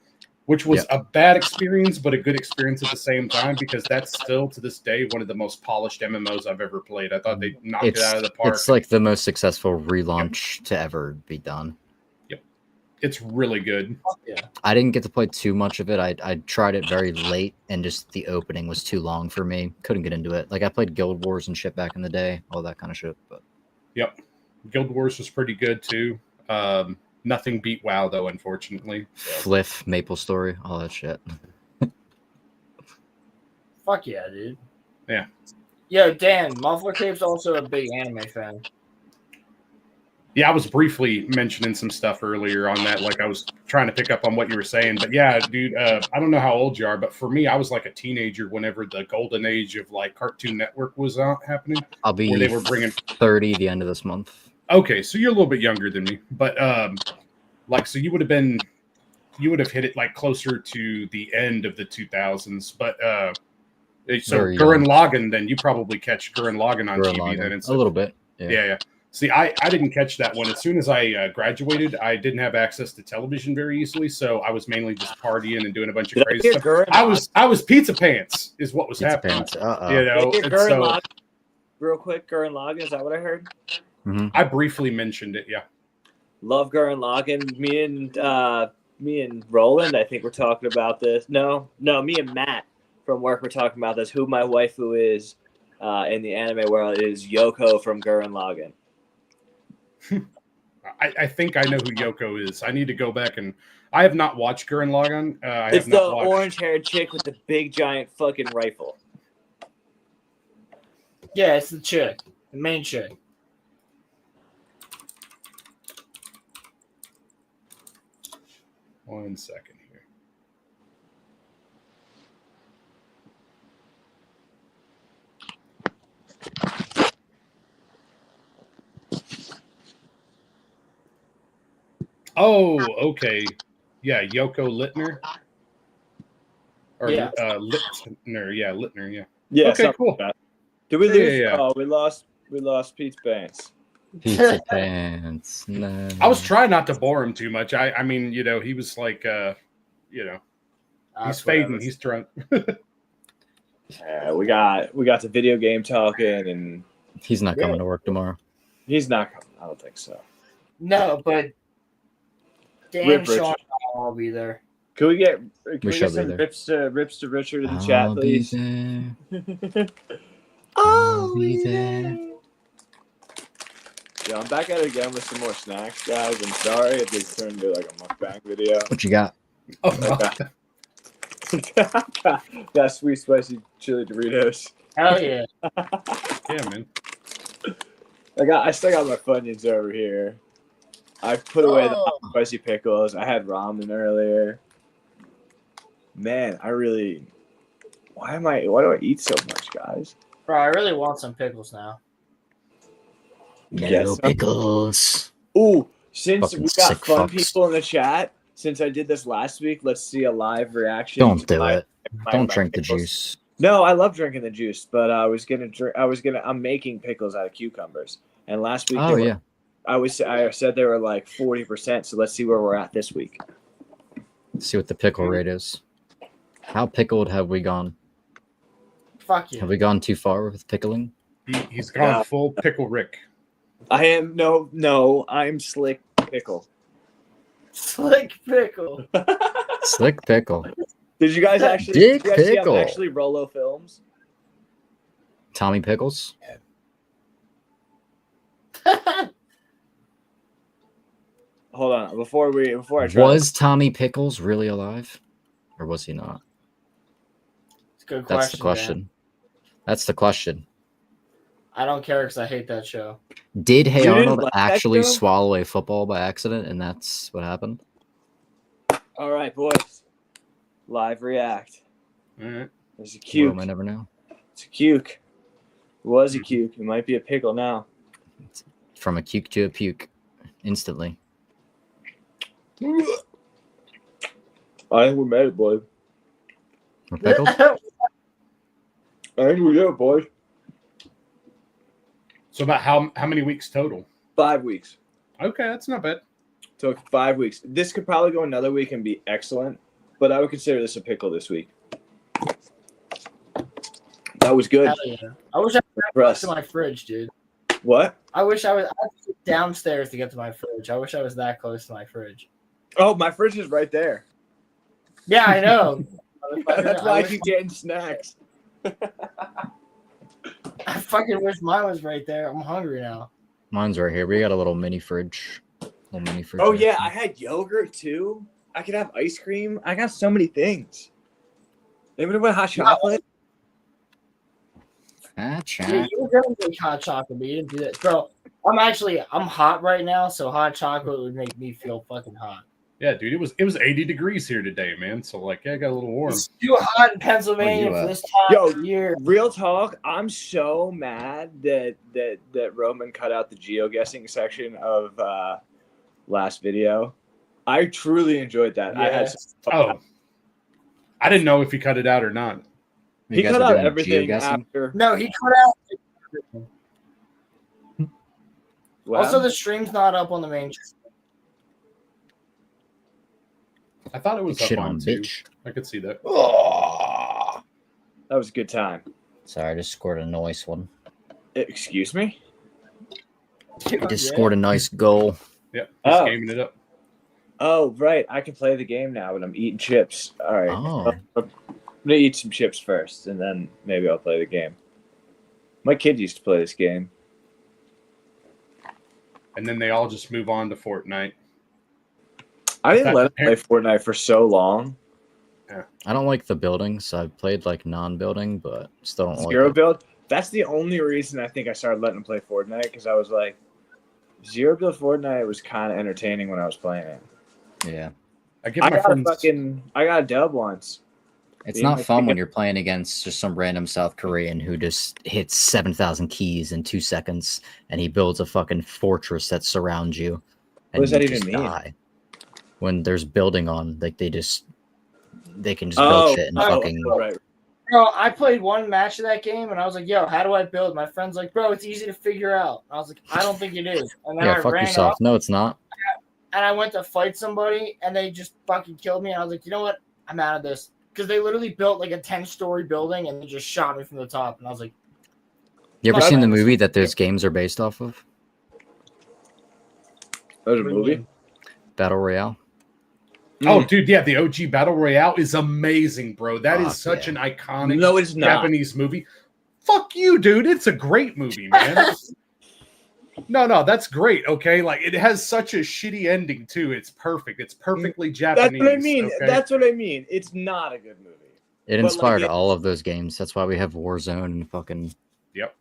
which was a bad experience, but a good experience at the same time, because that's still to this day one of the most polished MMOs I've ever played. I thought they knocked it out of the park. It's like the most successful relaunch to ever be done. Yep. It's really good. Yeah. I didn't get to play too much of it. I tried it very late, and just the opening was too long for me. Couldn't get into it. Like I played Guild Wars and shit back in the day, all that kind of shit. But yep. Guild Wars was pretty good too. Nothing beat WoW though, unfortunately. So. Fliff, Maple Story, all that shit. Fuck yeah, dude. Yeah. Yo, Dan, Muffler Cape's also a big anime fan. Yeah, I was briefly mentioning some stuff earlier on that. Like I was trying to pick up on what you were saying. But yeah, dude, I don't know how old you are, but for me, I was like a teenager whenever the golden age of like Cartoon Network was happening. I'll be where they were bringing 30 the end of this month. Okay, so you're a little bit younger than me, but like so you would have hit it like closer to the end of the 2000s. But so Very Gurren young. Lagann, then you probably catch Gurren Lagann on Gurren TV. Lagann. Then A little bit. Yeah. See, I didn't catch that one. As soon as I graduated, I didn't have access to television very easily, so I was mainly just partying and doing a bunch of crazy stuff. I was pizza pants, is what was Pizza happening. pants, uh-oh. You know, Did I hear and Gurren so Lagann? Real quick, Gurren Lagann, is that what I heard? I briefly mentioned it. Yeah, Love Gurren Lagann. Me and Roland, I think we're talking about this. No, me and Matt from work were talking about this. Who my waifu is in the anime world is Yoko from Gurren Lagann. I think I know who Yoko is. I need to go back and I have not watched Gurren Lagann. It's the orange-haired chick with the big giant fucking rifle. Yeah, it's the chick, the main chick. One second here. Oh, okay. Yeah, Yoko Littner. Or Yeah. Littner. Yeah, Littner. Yeah. Yeah. Okay, cool. Like that. Did we Yeah, lose? yeah, yeah. Oh, we lost Pete's Banks. Pizza pants. No. I was trying not to bore him too much. I mean, you know, he was like, you know, he's fading. He's drunk. We got the video game talking, and He's not coming to work tomorrow. he's not coming. I don't think so. No, but Dan, Rip Sean, Richard. I'll all be there. Can we get shall be some there. rips to Richard in the I'll chat, be please? there. I'll be there. Yeah, I'm back at it again with some more snacks, guys. I'm sorry if this turned into like a mukbang video. What you got? Got sweet spicy chili Doritos. Hell yeah. Yeah, man. I still got my Funyuns over here. I put away the hot spicy pickles. I had ramen earlier. Man, why do I eat so much, guys? Bro, I really want some pickles now. Yellow pickles. Ooh, since Fucking we got sick fun fucks. people in the chat, since I did this last week, let's see a live reaction. Don't to do my- it. my Don't drink the pickles. juice. No, I love drinking the juice, but I'm making pickles out of cucumbers. And last week, Oh, yeah. I said they were like 40%. So let's see where we're at this week. See what the pickle rate is. How pickled have we gone? Fuck you. Have we gone too far with pickling? He's gone full pickle Rick. I am no, I'm slick pickle. Slick pickle. Slick pickle. Did you guys actually? Dick did you guys see pickle. actually Rolo films? Tommy Pickles? Hold on, before I try. Was Tommy Pickles really alive? Or was he not? It's a good That's the question. question. That's the question. I don't care because I hate that show. Did Hey You didn't Arnold like that actually show? swallow a football by accident and that's what happened? All right, boys. Live react. All right. There's a Well, cuke. I never know. It's a cuke. It was a cuke. It might be a pickle now. From a cuke to a puke. Instantly. I think we made it, boy. We're pickled? I think we did it, boy. So about how many weeks total? 5 weeks. Okay, that's not bad. Took 5 weeks. This could probably go another week and be excellent, but I would consider this a pickle this week. That was good. Hell yeah. I wish I was that close to my fridge, dude. What? I wish I was downstairs to get to my fridge. I wish I was that close to my fridge. Oh, my fridge is right there. Yeah, I know. That's why I keep getting snacks. I fucking wish mine was right there. I'm hungry now. Mine's right here. We got a little mini fridge. Little mini fridge. Oh right yeah, here. I had yogurt too. I could have ice cream. I got so many things. Anybody want hot chocolate? Yeah, you were gonna make hot chocolate, but you didn't do that, bro. I'm hot right now, so hot chocolate would make me feel fucking hot. Yeah, dude, it was 80 degrees here today, man. So like, yeah, I got a little warm. It's too hot in Pennsylvania for this time of year. Real talk, I'm so mad that Roman cut out the geoguessing section of last video. I truly enjoyed that. Yeah. I didn't know if he cut it out or not. He cut out everything after. No, he cut out everything. Also, the stream's not up on the main channel. I thought it was Shit up on too. bitch. I could see that. That was a good time. Sorry, I just scored a nice one. Excuse me? I just scored a nice goal. Yep, he's gaming it up. Oh, right. I can play the game now, but I'm eating chips. All right. Oh. I'm going to eat some chips first, and then maybe I'll play the game. My kid used to play this game. And then they all just move on to Fortnite. I didn't let him play Fortnite for so long. Yeah. I don't like the buildings. I've played like non-building, but still don't Zero like it. build. That's the only reason I think I started letting him play Fortnite, because I was like, Zero build Fortnite was kind of entertaining when I was playing it. Yeah. I got a dub once. It's not fun when you're playing against just some random South Korean who just hits 7,000 keys in 2 seconds, and he builds a fucking fortress that surrounds you. What does that you even just mean? die. When there's building on, like they can just build shit and fucking. Right. Bro, I played one match of that game, and I was like, "Yo, how do I build?" My friend's like, "Bro, it's easy to figure out." I was like, "I don't think it is." And then Yeah, I fuck ran yourself. up, No, it's not. and I went to fight somebody, and they just fucking killed me. And I was like, "You know what? I'm out of this." Because they literally built like a 10-story building, and they just shot me from the top. And I was like, You ever seen the movie that those games are based off of? That was a movie? Battle Royale. Oh, dude, yeah, the OG Battle Royale is amazing, bro. That is such an iconic No, it's not. Japanese movie. Fuck you, dude. It's a great movie, man. No, that's great. Okay, like it has such a shitty ending too. It's perfect. It's perfectly Japanese. That's what I mean. Okay? That's what I mean. It's not a good movie. It But, inspired like, all of those games. That's why we have Warzone and fucking. Yep.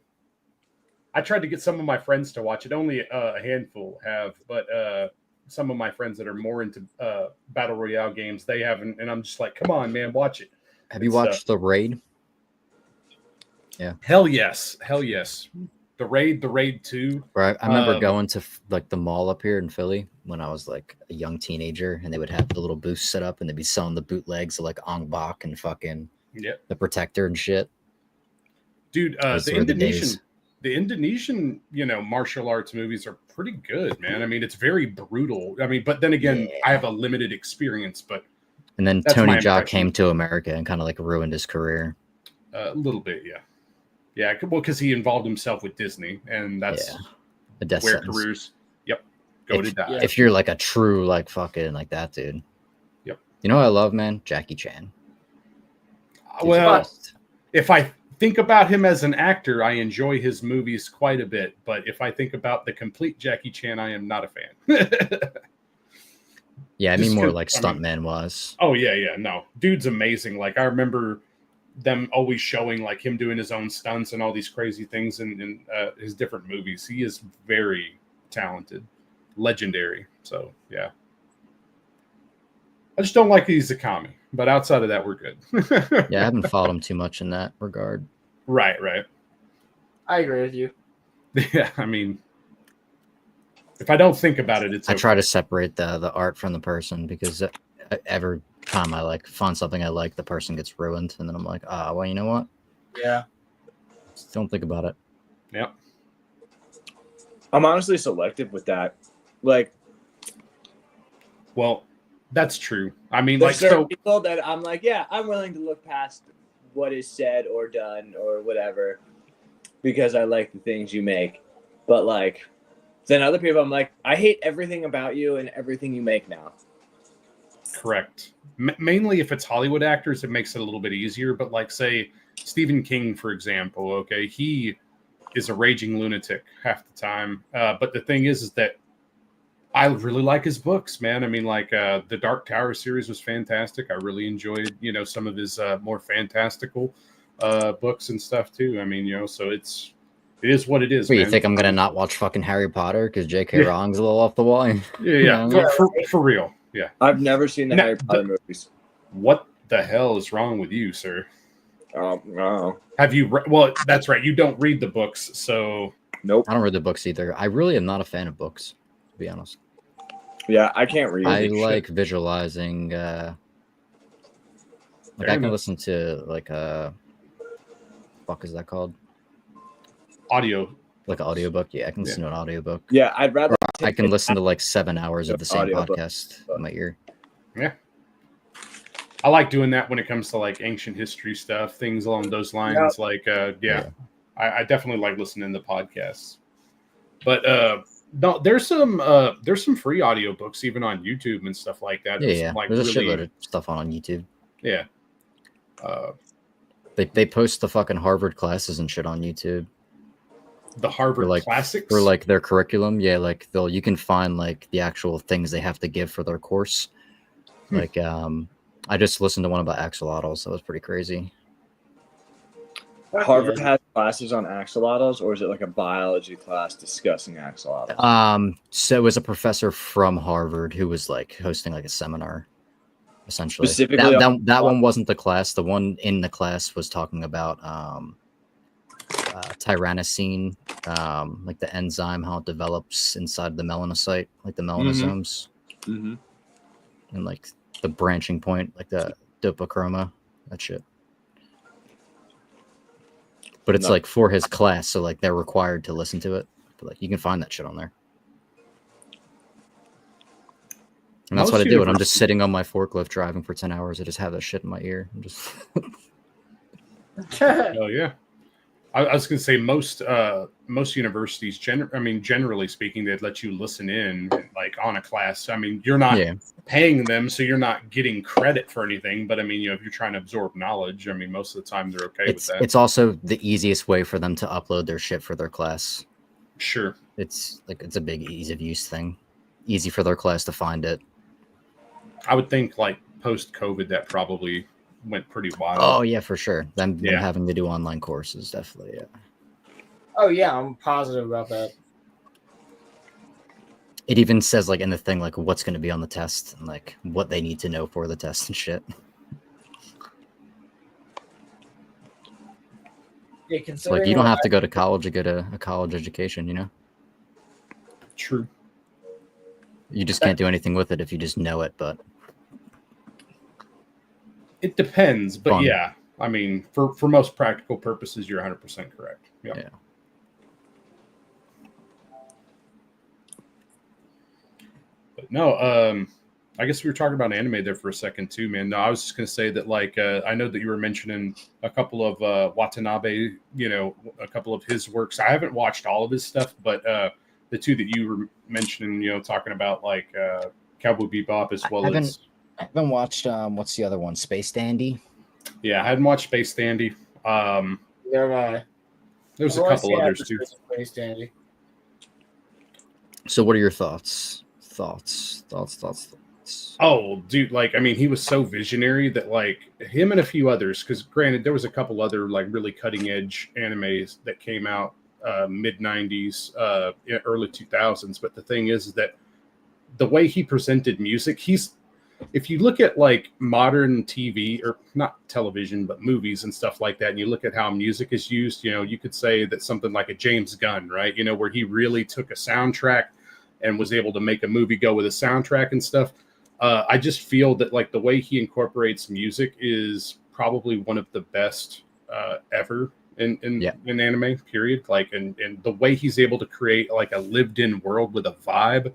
I tried to get some of my friends to watch it. Only a handful have, but some of my friends that are more into Battle Royale games, they haven't. And I'm just like, come on, man, watch it. Have you watched The Raid? Yeah. Hell yes. Hell yes. The Raid 2. Right. I remember going to like the mall up here in Philly when I was like a young teenager, and they would have the little booth set up, and they'd be selling the bootlegs of like Ong Bak and fucking the Protector and shit. Dude, Those the were the days. Indonesian, martial arts movies are pretty good, man. I mean, it's very brutal. I mean, but then again, I have a limited experience, but And then that's Tony my Jaa impression. came to America and kind of like ruined his career. A little bit, yeah. Yeah, well, because he involved himself with Disney, and that's A death where sentence. careers, go to die. If you're like a true like fucking like that dude. Yep. You know what I love, man? Jackie Chan. Well, if I think about him as an actor, I enjoy his movies quite a bit. But if I think about the complete Jackie Chan, I am not a fan. Yeah, I mean Just more 'cause- like I mean- stuntman was. Oh yeah, no, dude's amazing. Like I remember them always showing like him doing his own stunts and all these crazy things in his different movies. He is very talented, legendary. So yeah, I just don't like he's a commie. But outside of that, we're good. Yeah, I haven't followed him too much in that regard. Right. I agree with you. Yeah, I mean, if I don't think about it, it's. I try to separate the art from the person because every time I like find something I like, the person gets ruined, and then I'm like, well, you know what? Yeah. Just don't think about it. Yep. I'm honestly selective with that. Like, well, that's true. I mean, there's like, certain so people that I'm like, yeah, I'm willing to look past what is said or done or whatever because I like the things you make. But like, then other people, I'm like, I hate everything about you and everything you make now. correct. Mainly if it's Hollywood actors, it makes it a little bit easier. But like, say Stephen King, for example, okay, he is a raging lunatic half the time. But the thing is that I really like his books, man. I mean, like the Dark Tower series was fantastic. I really enjoyed, some of his more fantastical books and stuff too. I mean, so it is what it is. Wait, man. you think I'm gonna not watch fucking Harry Potter because J.K. Rowling's a little off the wall? Yeah. For real. Yeah. I've never seen the Harry Potter movies. What the hell is wrong with you, sir? No. Have you? Well, that's right. You don't read the books, so nope. I don't read the books either. I really am not a fan of books, to be honest. Yeah, I can't read. I like visualizing. Like I can listen to like fuck is that called? Audio. Like an audiobook. Yeah, I can listen to an audiobook. Yeah, I'd rather. I can listen to like 7 hours of the same podcast in my ear. Yeah. I like doing that when it comes to like ancient history stuff, things along those lines. Like, I definitely like listening to podcasts. But no, there's some free audiobooks even on YouTube and stuff like that. Yeah, Like there's a really, shitload of stuff on YouTube. Yeah. They post the fucking Harvard classes and shit on YouTube. The Harvard classics for like their curriculum. Yeah, like you can find like the actual things they have to give for their course. Like I just listened to one about axolotls. So that was pretty crazy. Harvard has classes on axolotls, or is it like a biology class discussing axolotls? So it was a professor from Harvard who was like hosting like a seminar, essentially. Specifically that one wasn't the class. The one in the class was talking about tyrannosine, like the enzyme, how it develops inside the melanocyte, like the melanosomes, Mm-hmm. and like the branching point, like the dopachroma, that shit. But it's like for his class, so like they're required to listen to it. But like you can find that shit on there. And that's what I do when I'm just sitting on my forklift driving for 10 hours. I just have that shit in my ear. I'm just Oh yeah. I was going to say most universities, generally speaking, they'd let you listen in like on a class. I mean, you're not paying them, so you're not getting credit for anything. But I mean, if you're trying to absorb knowledge, I mean, most of the time they're okay with that. It's also the easiest way for them to upload their shit for their class. Sure. It's a big ease of use thing. Easy for their class to find it. I would think like post-COVID that probably went pretty wild. Oh yeah, for sure. Them having to do online courses, definitely. Yeah. Oh yeah, I'm positive about that. It even says like in the thing like what's going to be on the test and like what they need to know for the test and shit. Yeah, it's like you don't have to go to college to get a college education, you know? True. You just can't do anything with it if you just know it, but it depends, but fun. Yeah, I mean, for most practical purposes, you're 100% correct. Yep. Yeah. But no, I guess we were talking about anime there for a second too, man. No, I was just going to say that, like, I know that you were mentioning a couple of Watanabe, a couple of his works. I haven't watched all of his stuff, but the two that you were mentioning, talking about like Cowboy Bebop as well as. I haven't watched what's the other one? Space Dandy. Yeah, I hadn't watched Space Dandy. There's a couple others too. Space Dandy. So, what are your thoughts? Oh, dude! Like, I mean, he was so visionary that, like, him and a few others. Because, granted, there was a couple other like really cutting edge animes that came out mid '90s, early 2000s. But the thing is that the way he presented music, if you look at like modern TV or not television, but movies and stuff like that, and you look at how music is used, you could say that something like a James Gunn, right? Where he really took a soundtrack and was able to make a movie go with a soundtrack and stuff. I just feel that like the way he incorporates music is probably one of the best ever in anime, period. Like, and the way he's able to create like a lived in world with a vibe,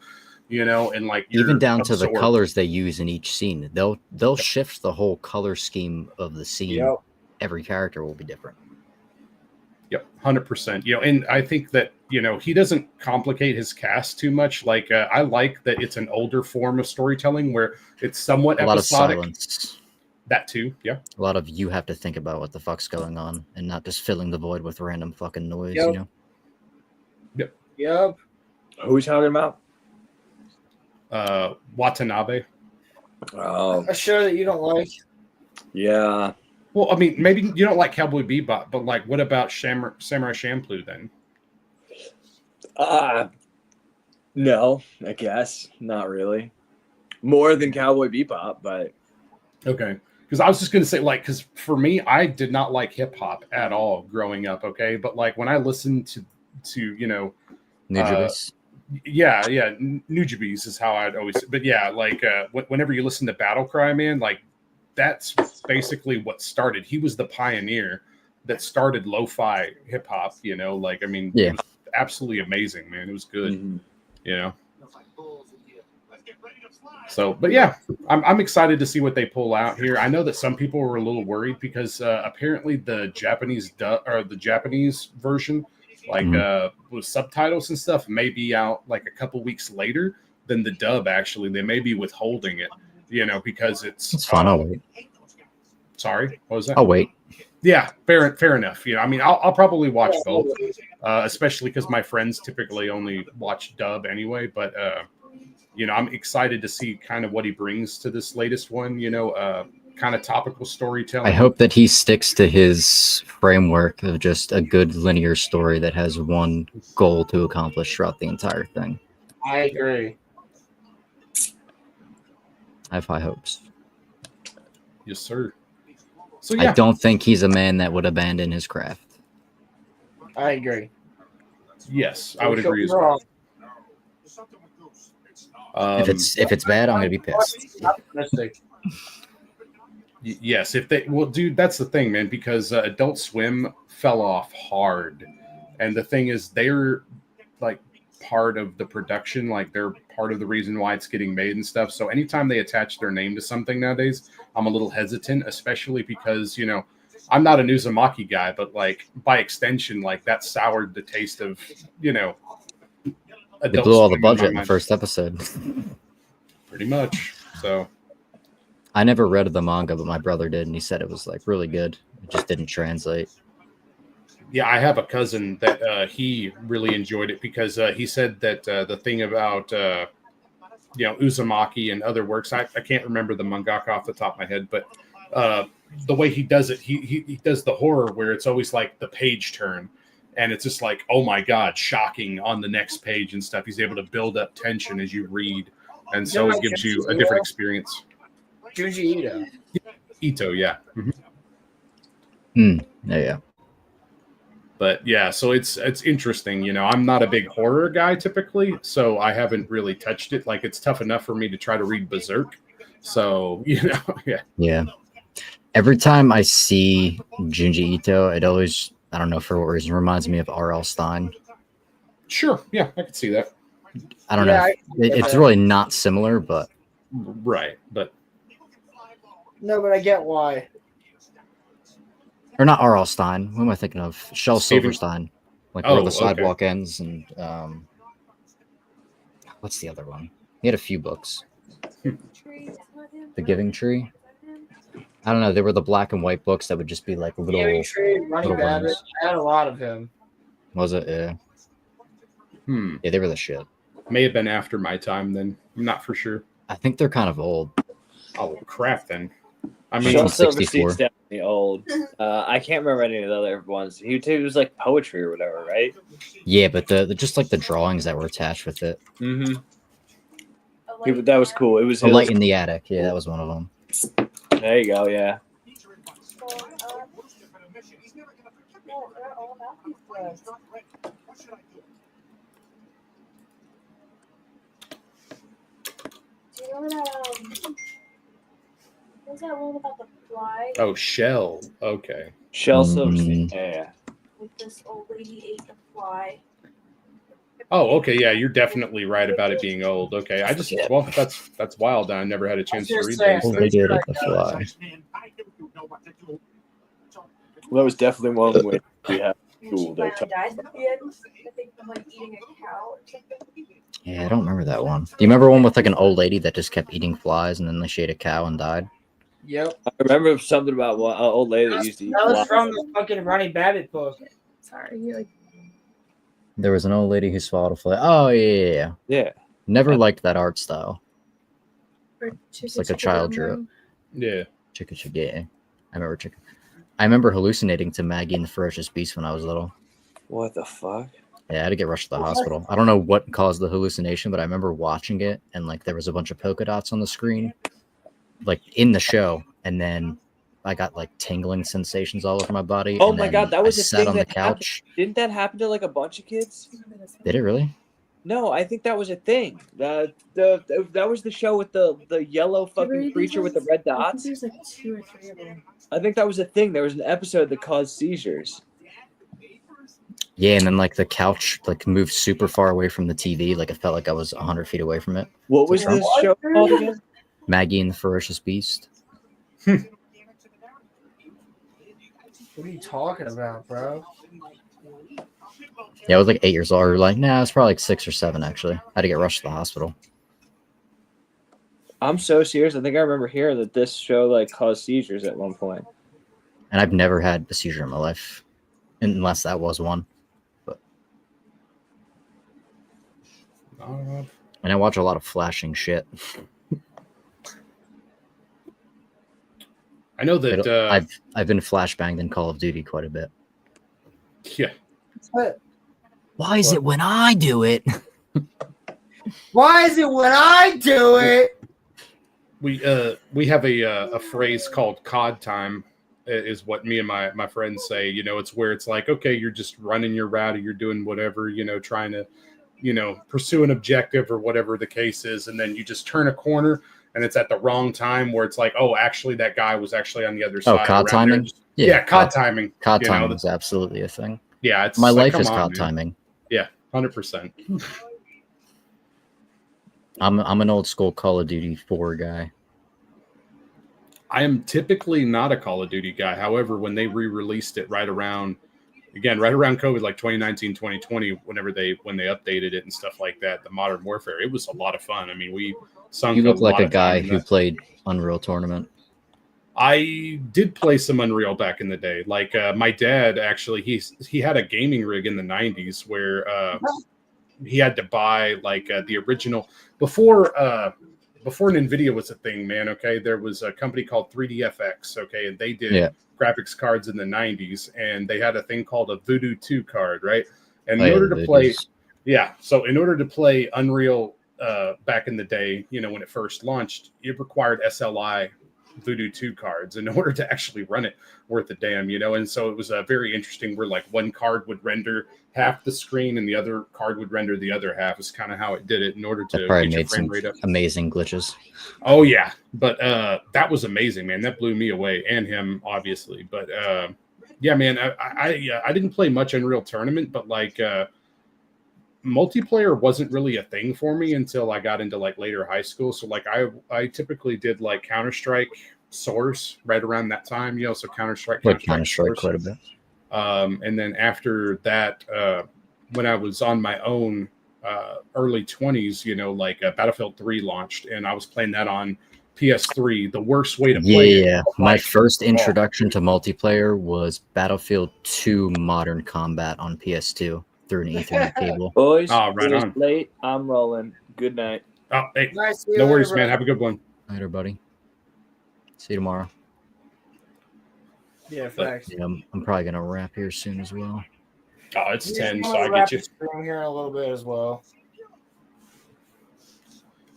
and like even down to the colors they use in each scene. They'll shift the whole color scheme of the scene. Yep. Every character will be different. Yep, 100%. And I think that he doesn't complicate his cast too much. Like I like that it's an older form of storytelling where it's somewhat episodic. A lot of silence. That too, yeah. A lot of you have to think about what the fuck's going on and not just filling the void with random fucking noise. Yep. Yep. Who are we talking about? Watanabe. Oh, a show that you don't like. Yeah. Well, I mean, maybe you don't like Cowboy Bebop, but like, what about Samurai Champloo then? No, I guess not really. More than Cowboy Bebop, but okay. Because I was just going to say, like, because for me, I did not like hip hop at all growing up. Okay, but like when I listened to Nujabes. Yeah, Nujabes is how I'd always. But yeah, like whenever you listen to Battle Cry, man, like that's basically what started. He was the pioneer that started lo-fi hip hop. Like I mean, yeah, it was absolutely amazing, man. It was good. So, but yeah, I'm excited to see what they pull out here. I know that some people were a little worried because apparently the Japanese or the Japanese version, like with subtitles and stuff, may be out like a couple weeks later than the dub. Actually, they may be withholding it, because it's fine. I'll wait. Sorry, what was that? I'll wait. Yeah, fair enough. I mean, I'll probably watch both, especially because my friends typically only watch dub anyway. But I'm excited to see kind of what he brings to this latest one. Kind of topical storytelling. I hope that he sticks to his framework of just a good linear story that has one goal to accomplish throughout the entire thing. I agree. I have high hopes. Yes, sir. So yeah. I don't think he's a man that would abandon his craft. I agree. Yes, I would agree as well. If it's bad, I'm gonna be pissed. Yes, dude, that's the thing, man. Because Adult Swim fell off hard, and the thing is, they're like part of the production, like they're part of the reason why it's getting made and stuff. So anytime they attach their name to something nowadays, I'm a little hesitant, especially because I'm not an Uzumaki guy, but like by extension, like that soured the taste of They blew all the budget in the first episode. Pretty much. So I never read the manga, but my brother did, and he said it was like really good. It just didn't translate. Yeah, I have a cousin that he really enjoyed it because he said that the thing about Uzumaki and other works, I can't remember the mangaka off the top of my head, but the way he does it, he does the horror where it's always like the page turn, and it's just like, oh my god, shocking on the next page and stuff. He's able to build up tension as you read, and so it gives you a different experience. Junji Ito, yeah. Yeah. But yeah, so it's interesting. I'm not a big horror guy typically, so I haven't really touched it. Like it's tough enough for me to try to read Berserk. So yeah. Yeah. Every time I see Junji Ito, it always, I don't know for what reason, reminds me of R.L. Stine. Sure. Yeah, I can see that. I don't know. It's really not similar, but right. But no, but I get why. Or not R.L. Stine. What am I thinking of? Shel Silverstein. Like Where the Sidewalk Ends and what's the other one? He had a few books. The Giving Tree. I don't know. They were the black and white books that would just be like little. Giving Tree, Running Rabbit. I had a lot of him. Was it? Yeah. Yeah, they were the shit. May have been after my time then. I'm not for sure. I think they're kind of old. Oh crap! Then. I mean, Shel Silverstein's definitely old. I can't remember any of the other ones. He was like poetry or whatever, right? Yeah, but the just like the drawings that were attached with it. Mm-hmm. That was cool. It was A Light in the Attic. Yeah, that was one of them. There you go. Yeah. Do you know that? What's that one about the fly? Oh, Shell. Okay. Shel Silverstein. Yeah. With this old lady ate the fly. Oh, okay. Yeah, you're definitely right about it being old. Okay, that's wild. I never had a chance to read those. They did it, the fly. Well, that was definitely one of the ways we had school. They Dies at the end, I think, from like eating a cow or something. Yeah, I don't remember that one. Do you remember one with like an old lady that just kept eating flies and then she ate a cow and died? Yep. I remember something about an old lady that used to eat That was flies. from the fucking Ronnie Babbitt book. Sorry, There was an old lady who swallowed a fly. Oh yeah. Never liked that art style. It's like a child drew it. Yeah. Chicka chicka. I remember Chicka. I remember hallucinating to Maggie and the Ferocious Beast when I was little. What the fuck? Yeah, I had to get rushed to the hospital. I don't know what caused the hallucination, but I remember watching it and like there was a bunch of polka dots on the screen, like in the show, and then I got like tingling sensations all over my body. Oh and my then god, that was I a sat thing on the that happened. couch. Didn't that happen to like a bunch of kids? Did it really? No, I think that was a thing. That was the show with the yellow fucking creature with the red dots. There's like 2 or 3 of them. I think that was a thing. There was an episode that caused seizures. Yeah, and then like the couch like moved super far away from the TV. Like it felt like I was 100 feet away from it. What was this show called again? Maggie and the Ferocious Beast. What are you talking about, bro? Yeah, I was like 8 years old. Or like, nah, I was probably like 6 or 7 actually. I had to get rushed to the hospital. I'm so serious. I think I remember hearing that this show like caused seizures at one point. And I've never had a seizure in my life, unless that was one. But and I watch a lot of flashing shit. I know that I've been flashbanged in Call of Duty quite a bit. Yeah. Why is it when I do it? Why is it when I do it? We have a phrase called COD time, is what me and my friends say. You know, it's where it's like, okay, you're just running your route or you're doing whatever, you know, trying to, you know, pursue an objective or whatever the case is, and then you just turn a corner and it's at the wrong time where it's like, oh, actually that guy was actually on the other side. Oh, COD timing? Yeah, COD timing. COD timing is absolutely a thing. Yeah, it's my like, life is come on, COD man. timing. Yeah, 100%. I'm an old school Call of Duty 4 guy. I am typically not a Call of Duty guy. However, when they re-released it right around COVID, like 2019, 2020, when they updated it and stuff like that, the Modern Warfare, it was a lot of fun. I mean, we sunk You look a like lot a of time guy in who that. played Unreal Tournament. I did play some Unreal back in the day. Like my dad, actually, he had a gaming rig in the 90s where he had to buy like the original before NVIDIA was a thing, man. Okay, there was a company called 3DFX. Okay, and they did graphics cards in the 90s, and they had a thing called a Voodoo 2 card, right? And in order to play, so in order to play Unreal back in the day, you know, when it first launched, it required SLI Voodoo 2 cards in order to actually run it worth a damn, you know. And so it was very interesting where like one card would render half the screen and the other card would render the other half. Is kind of how it did it in order to Probably get your made frame some rate up. amazing glitches. Oh yeah, but that was amazing, man. That blew me away, and him obviously. But yeah, man, I didn't play much Unreal Tournament, but like multiplayer wasn't really a thing for me until I got into like later high school. So like I typically did like Counter-Strike Source right around that time, you know. So Counter-Strike Counter-Strike quite a bit. And then after that, when I was on my own early 20s, you know, like Battlefield 3 launched, and I was playing that on PS3. The worst way to play it. Yeah, my first introduction to multiplayer was Battlefield 2 Modern Combat on PS2 through an Ethernet cable. Boys, right it is on. late. I'm rolling. Good night. Oh, hey, Nice to no you worries, later, man. bro. Have a good one. Later, buddy. See you tomorrow. Yeah, But, facts. yeah, I'm probably gonna wrap here soon as well. Oh, it's 10, so I'm gonna I wrap get you. the stream here in a little bit as well.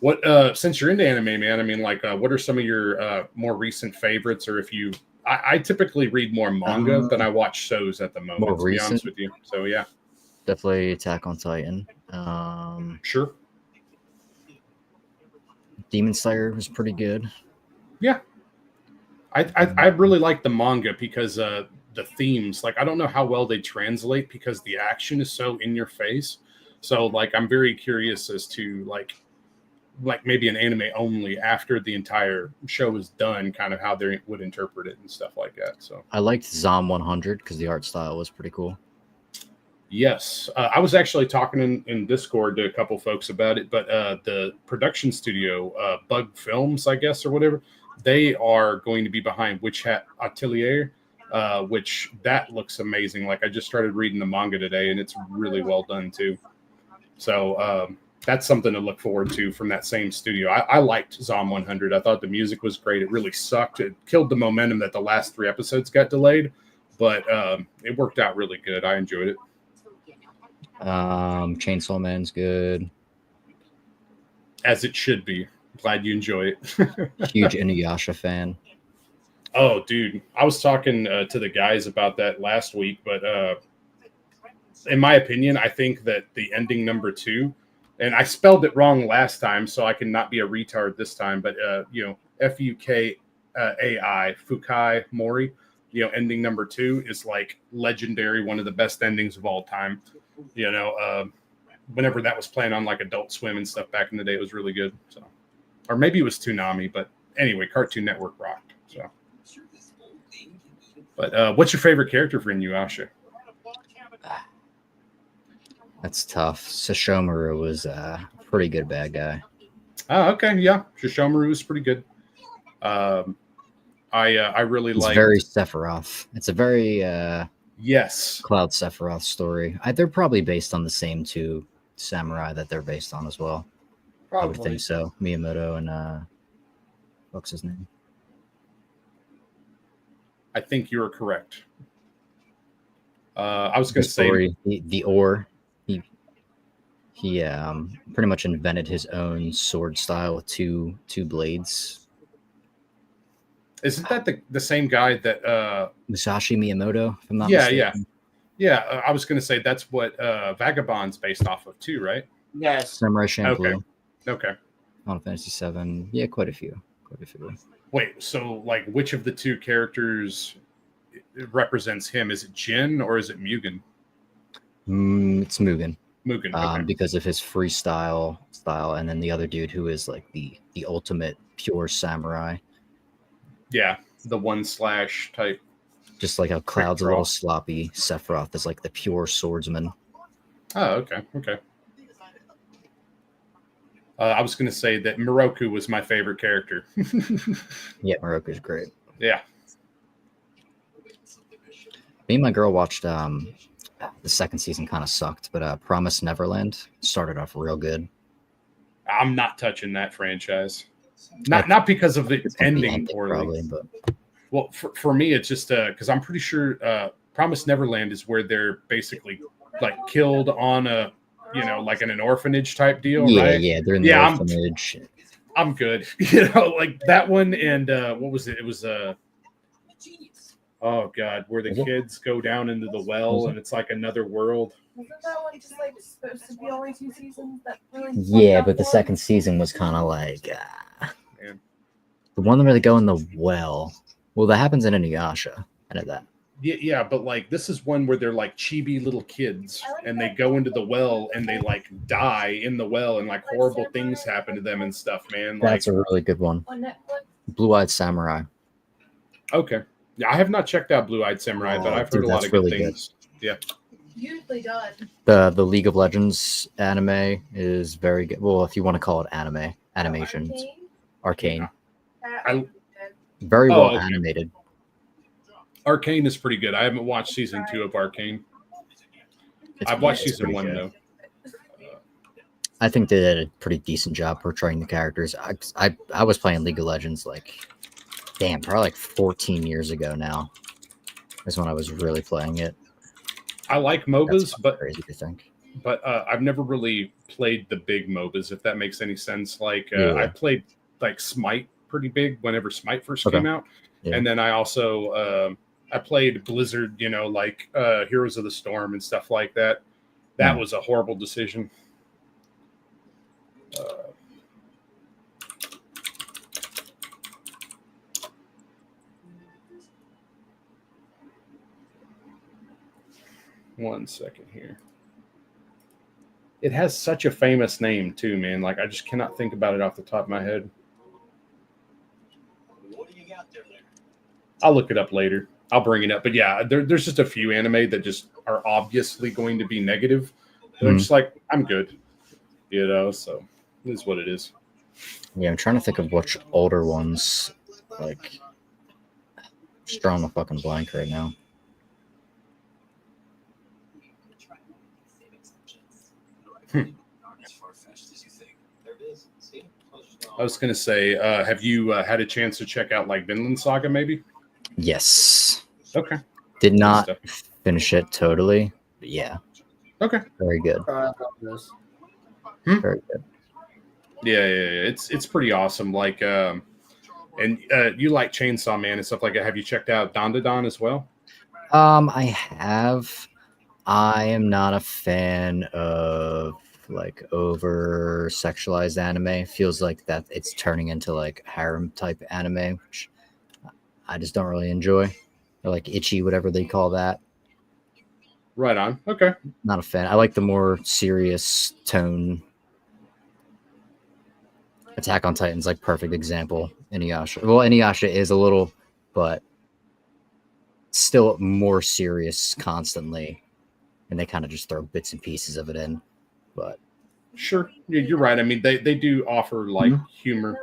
What since you're into anime, man, I mean, like what are some of your more recent favorites? Or if you I typically read more manga than I watch shows at the moment, More to be honest recent? with you. So yeah. Definitely Attack on Titan. Sure. Demon Slayer was pretty good. Yeah. I really like the manga because the themes, like I don't know how well they translate because the action is so in your face. So like I'm very curious as to like maybe an anime only after the entire show is done, kind of how they would interpret it and stuff like that. So I liked Zom 100 because the art style was pretty cool. yes, I was actually talking in Discord to a couple folks about it, but the production studio, Bug Films, I guess, or whatever, they are going to be behind Witch Hat Atelier, which that looks amazing. Like I just started reading the manga today, and it's really well done too. So that's something to look forward to from that same studio. I liked Zom 100. I thought the music was great. It really sucked. It killed the momentum that the last 3 episodes got delayed, but it worked out really good. I enjoyed it. Chainsaw Man's good. As it should be. Glad you enjoy it. Huge Inuyasha fan. Oh, dude. I was talking to the guys about that last week, but in my opinion, I think that the ending number 2, and I spelled it wrong last time, so I can not be a retard this time, but, Fukai, Fukai Mori, ending number 2 is like legendary, one of the best endings of all time. Whenever that was playing on like Adult Swim and stuff back in the day, it was really good. So, or maybe it was Toonami, but anyway, Cartoon Network rocked. So, but what's your favorite character for Inuyasha? That's tough. Sesshomaru was a pretty good bad guy. Oh, okay, yeah, Sesshomaru is pretty good. I really like. It's very Sephiroth. It's a very yes Cloud Sephiroth story. They're probably based on the same 2 samurai that they're based on as well. Probably. I would think so. Miyamoto and what's his name? I think you are correct. I was going to say the Ore. He pretty much invented his own sword style with two blades. Isn't that the same guy that Musashi Miyamoto? If I'm not yeah, mistaken. yeah. I was going to say that's what Vagabond's based off of too, right? Yes. Samurai Champloo. Okay. Final Fantasy VII. Yeah, quite a few. Wait, so like which of the 2 characters represents him? Is it Jin or is it Mugen? It's Mugen. Mugen, okay. Because of his freestyle style, and then the other dude who is like the ultimate pure samurai. Yeah, the 1/ type. Just like how Cloud's a little sloppy, Sephiroth is like the pure swordsman. Oh, okay. I was going to say that Miroku was my favorite character. Yeah, Miroku's great. Yeah. Me and my girl watched the 2nd season kind of sucked, but Promised Neverland started off real good. I'm not touching that franchise. Not because of the ending poorly. Probably, but well, for me, it's just because I'm pretty sure Promised Neverland is where they're basically like killed on a like in an orphanage type deal, right? Yeah, they're in the orphanage. I'm good. Like that one, and what was it? It was oh god, where the kids go down into the well and it's like another world. Wasn't that one just like supposed to be only 2 seasons? That really Yeah, but the 2nd season was kind of like the one where they go in the well. Well, that happens in Inuyasha. I know that. Yeah, but like this is one where they're like chibi little kids and they go into the well and they like die in the well and like horrible things happen to them and stuff, man. That's a really good one. Blue-Eyed Samurai. Okay. Yeah, I have not checked out Blue-Eyed Samurai, but I've heard a lot of good things. Yeah. Beautifully done. The League of Legends anime is very good. Well, if you want to call it animation, Arcane. Very well animated. Arcane is pretty good. I haven't watched season 2 of Arcane. I've watched season 1 though. I think they did a pretty decent job portraying the characters. I was playing League of Legends probably like 14 years ago now. Is when I was really playing it. I like MOBAs, but crazy to think. But I've never really played the big MOBAs, if that makes any sense. Like I played like Smite pretty big whenever Smite first came out, and then I also I played Blizzard, like Heroes of the Storm and stuff like that. That was a horrible decision. One second here. It has such a famous name too, man. Like I just cannot think about it off the top of my head. I'll look it up later. I'll bring it up. But yeah, there's just a few anime that just are obviously going to be negative. And I'm just like, I'm good. So it is what it is. Yeah, I'm trying to think of which older ones. Like, just drawing a fucking blank right now. I was gonna say, have you had a chance to check out like Vinland Saga? Maybe. Yes. Okay. Did not finish it totally, but yeah. Okay. Very good. Very good. Yeah. It's pretty awesome. Like, and you like Chainsaw Man and stuff like that. Have you checked out Dandadan as well? I have. I am not a fan of like over sexualized anime. Feels like that it's turning into like harem type anime, which I just don't really enjoy. Or like itchy, whatever they call that. Right on. Okay. Not a fan. I like the more serious tone. Attack on Titan's like perfect example. Inuyasha. Well, Inuyasha is a little, but still more serious constantly. And they kind of just throw bits and pieces of it in. But sure, yeah, you're right. I mean, they do offer like humor.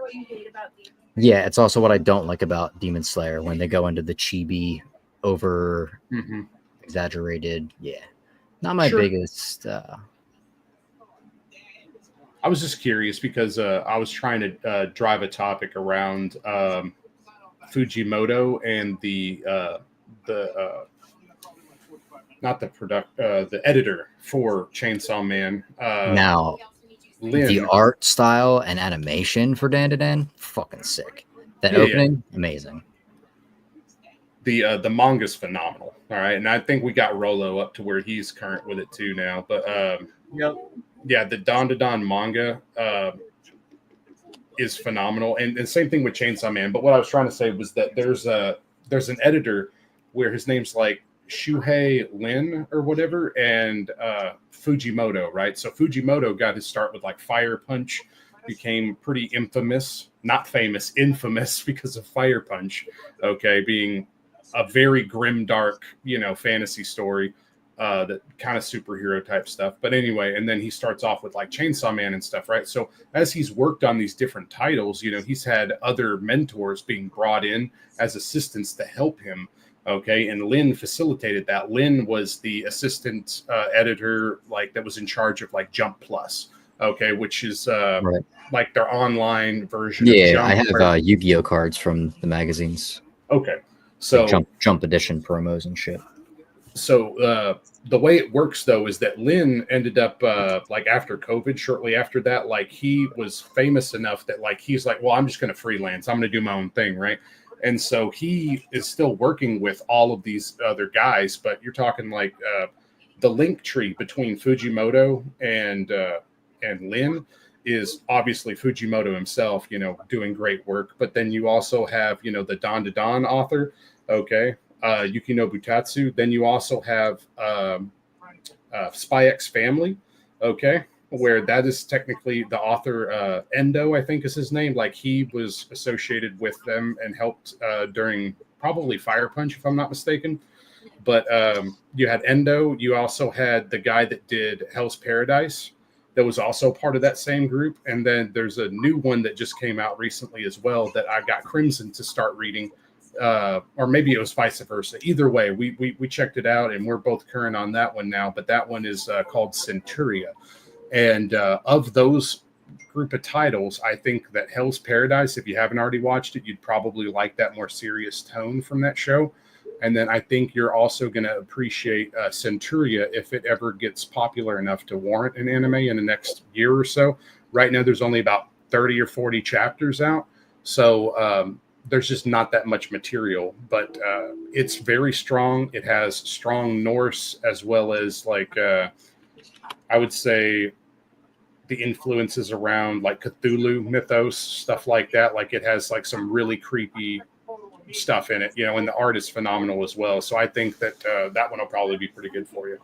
Yeah, it's also what I don't like about Demon Slayer when they go into the chibi, over exaggerated. Yeah, not my biggest. I was just curious because I was trying to drive a topic around Fujimoto and the not the editor for Chainsaw Man. Now, Lynn. the art style and animation for Dandadan, fucking sick. That opening, amazing. The manga's phenomenal. All right, and I think we got Rolo up to where he's current with it too now. But yeah, the Dandadan manga is phenomenal, and same thing with Chainsaw Man. But what I was trying to say was that there's an editor where his name's like Shuhei Lin or whatever, and Fujimoto, right? So Fujimoto got his start with like Fire Punch, became pretty infamous, not famous, infamous because of Fire Punch, okay, being a very grim, dark, fantasy story, that kind of superhero type stuff. But anyway, and then he starts off with like Chainsaw Man and stuff, right? So as he's worked on these different titles, he's had other mentors being brought in as assistants to help him. Okay, and Lynn facilitated that. Lynn was the assistant editor, like that was in charge of like Jump Plus. Okay, which is like their online version. Yeah, of Jump, I have right? Yu-Gi-Oh cards from the magazines. Okay, so like Jump edition promos and shit. So the way it works though is that Lynn ended up like after COVID, shortly after that, like he was famous enough that like he's like, well, I'm just going to freelance. I'm going to do my own thing, right? And so he is still working with all of these other guys, but you're talking like the link tree between Fujimoto and Lynn is obviously Fujimoto himself, doing great work. But then you also have, the Dandadan author, okay, Yukinobu Tatsu. Then you also have Spy X Family, okay, where that is technically the author Endo, I think is his name. Like he was associated with them and helped during probably Fire Punch, if I'm not mistaken. But you had Endo. You also had the guy that did Hell's Paradise that was also part of that same group. And then there's a new one that just came out recently as well that I got Crimson to start reading. Or maybe it was vice versa. Either way, we checked it out and we're both current on that one now. But that one is called Centuria. And of those group of titles, I think that Hell's Paradise, if you haven't already watched it, you'd probably like that more serious tone from that show. And then I think you're also going to appreciate Centuria if it ever gets popular enough to warrant an anime in the next year or so. Right now, there's only about 30 or 40 chapters out. So there's just not that much material, but it's very strong. It has strong Norse as well as like, I would say the influences around like Cthulhu mythos, stuff like that. Like it has like some really creepy stuff in it, and the art is phenomenal as well. So I think that that one will probably be pretty good for you.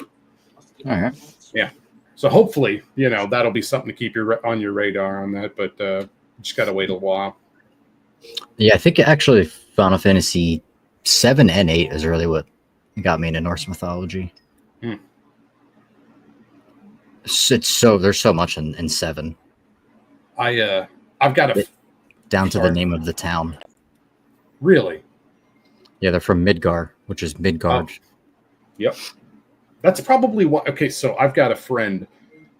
All right. Yeah. So hopefully, that'll be something to keep on your radar on that, but just got to wait a while. Yeah, I think actually Final Fantasy 7 and 8 is really what got me into Norse mythology. It's there's so much in 7. I've got down to the name of the town. Really? Yeah, they're from Midgar, which is Midgard. Oh. Yep. That's probably what. Okay, so I've got a friend,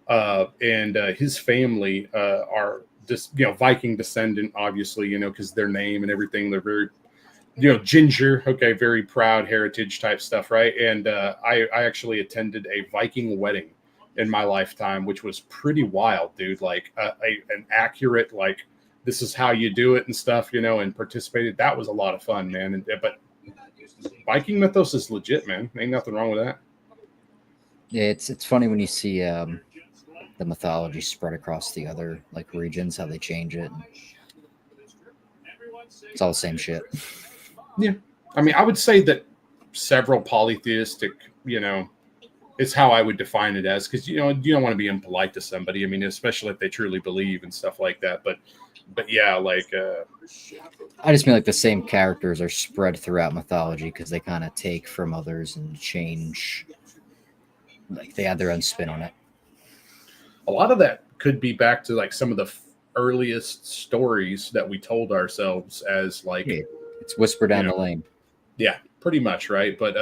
and his family are Viking descendant, obviously, because their name and everything, they're very, ginger. Okay, very proud heritage type stuff, right? And I actually attended a Viking wedding in my lifetime, which was pretty wild, dude. Like an accurate, like, this is how you do it and stuff, and participated. That was a lot of fun, man. But Viking mythos is legit, man. Ain't nothing wrong with that. Yeah, it's funny when you see the mythology spread across the other like regions, how they change it. It's all the same shit. Yeah, I mean, I would say that several polytheistic, is how I would define it as, because you don't want to be impolite to somebody. I mean, especially if they truly believe and stuff like that. But yeah, like I just mean like the same characters are spread throughout mythology because they kind of take from others and change. Like they add their own spin on it. A lot of that could be back to like some of the earliest stories that we told ourselves as like it's whispered down the lane. Yeah, pretty much, right? But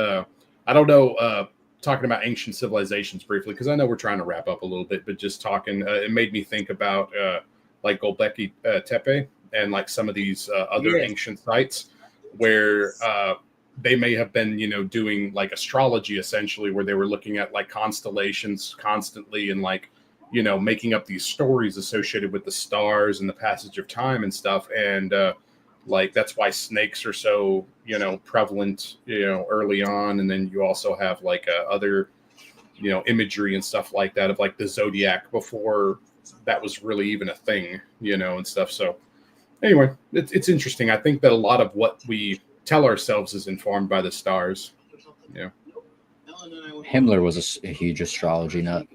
I don't know. Talking about ancient civilizations briefly, because I know we're trying to wrap up a little bit, but just talking, it made me think about like Göbekli Tepe and like some of these other ancient sites where they may have been, doing like astrology essentially, where they were looking at like constellations constantly and like, making up these stories associated with the stars and the passage of time and stuff. And like that's why snakes are so prevalent early on, and then you also have like other imagery and stuff like that of like the zodiac before that was really even a thing, and stuff. So anyway, it's interesting. I think that a lot of what we tell ourselves is informed by the stars. Yeah. Himmler was a huge astrology nut.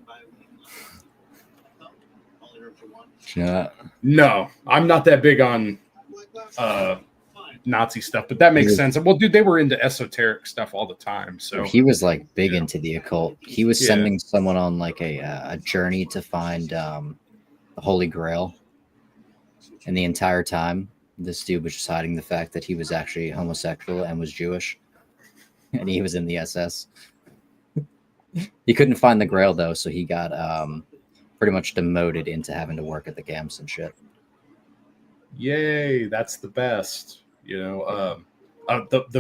Yeah. No, I'm not that big on Nazi stuff, but that makes sense. Well, dude, they were into esoteric stuff all the time. So he was like big into the occult. He was sending someone on like a journey to find the Holy Grail, and the entire time, this dude was just hiding the fact that he was actually homosexual and was Jewish, and he was in the SS. He couldn't find the Grail though, so he got pretty much demoted into having to work at the camps and shit. Yay, that's the best. The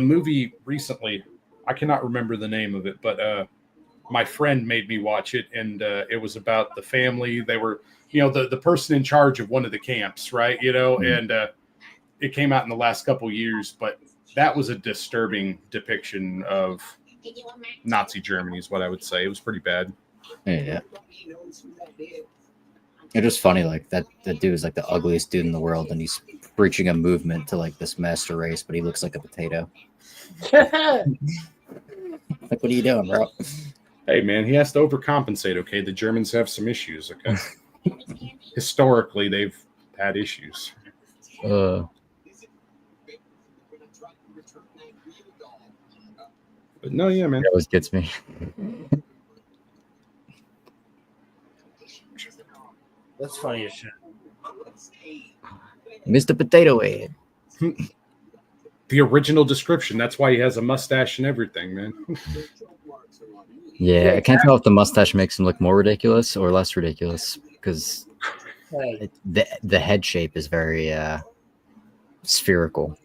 movie recently, I cannot remember the name of it, but my friend made me watch it, and it was about the family. They were, the person in charge of one of the camps, right? And it came out in the last couple years, but that was a disturbing depiction of Nazi Germany, is what I would say. It was pretty bad. Yeah. It was funny, like that dude is like the ugliest dude in the world, and he's preaching a movement to like this master race, but he looks like a potato. Like, what are you doing, bro? Hey, man, he has to overcompensate. Okay, the Germans have some issues. Okay, historically they've had issues. But no, yeah, man, it always gets me. That's funny as shit. Mr. Potato Head. The original description. That's why he has a mustache and everything, man. Yeah, I can't tell if the mustache makes him look more ridiculous or less ridiculous, because the head shape is very spherical.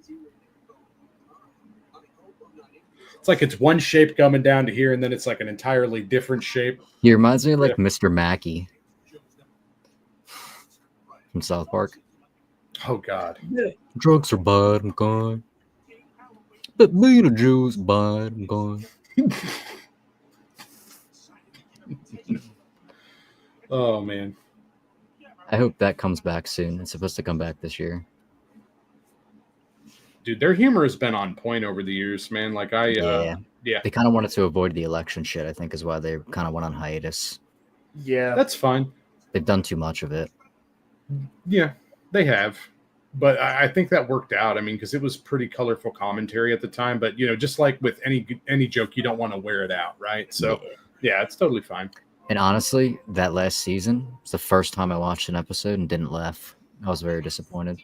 It's like it's one shape coming down to here, and then it's like an entirely different shape. He reminds me of like Mr. Mackey from South Park. Oh God. Drugs are bad, I'm gone. But being a Jew is bad, I'm gone. Oh man. I hope that comes back soon. It's supposed to come back this year. Dude, their humor has been on point over the years, man. Like yeah. Yeah. They kind of wanted to avoid the election shit, I think, is why they kind of went on hiatus. Yeah. That's fine. They've done too much of it. Yeah, they have. But I think that worked out. I mean, because it was pretty colorful commentary at the time. But, just like with any joke, you don't want to wear it out, right? So, yeah, it's totally fine. And honestly, that last season was the first time I watched an episode and didn't laugh. I was very disappointed.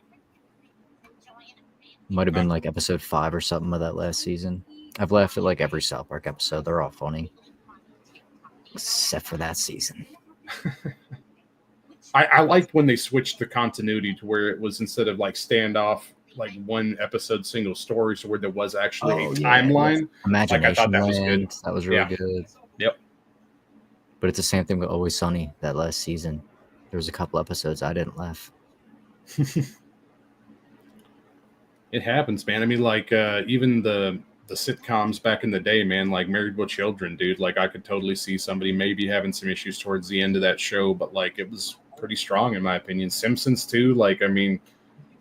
Might have been like episode 5 or something of that last season. I've laughed at like every South Park episode. They're all funny. Except for that season. I liked when they switched the continuity to where it was instead of like standoff, like one episode single story, so where there was actually a timeline. Imagination Like I thought that was good. Land. That was really good. Yep. But it's the same thing with Always Sunny. That last season, there was a couple episodes I didn't laugh. It happens, man. I mean, like even the sitcoms back in the day, man, like Married with Children, dude. Like I could totally see somebody maybe having some issues towards the end of that show, but like it was pretty strong in my opinion. Simpsons too. Like, I mean,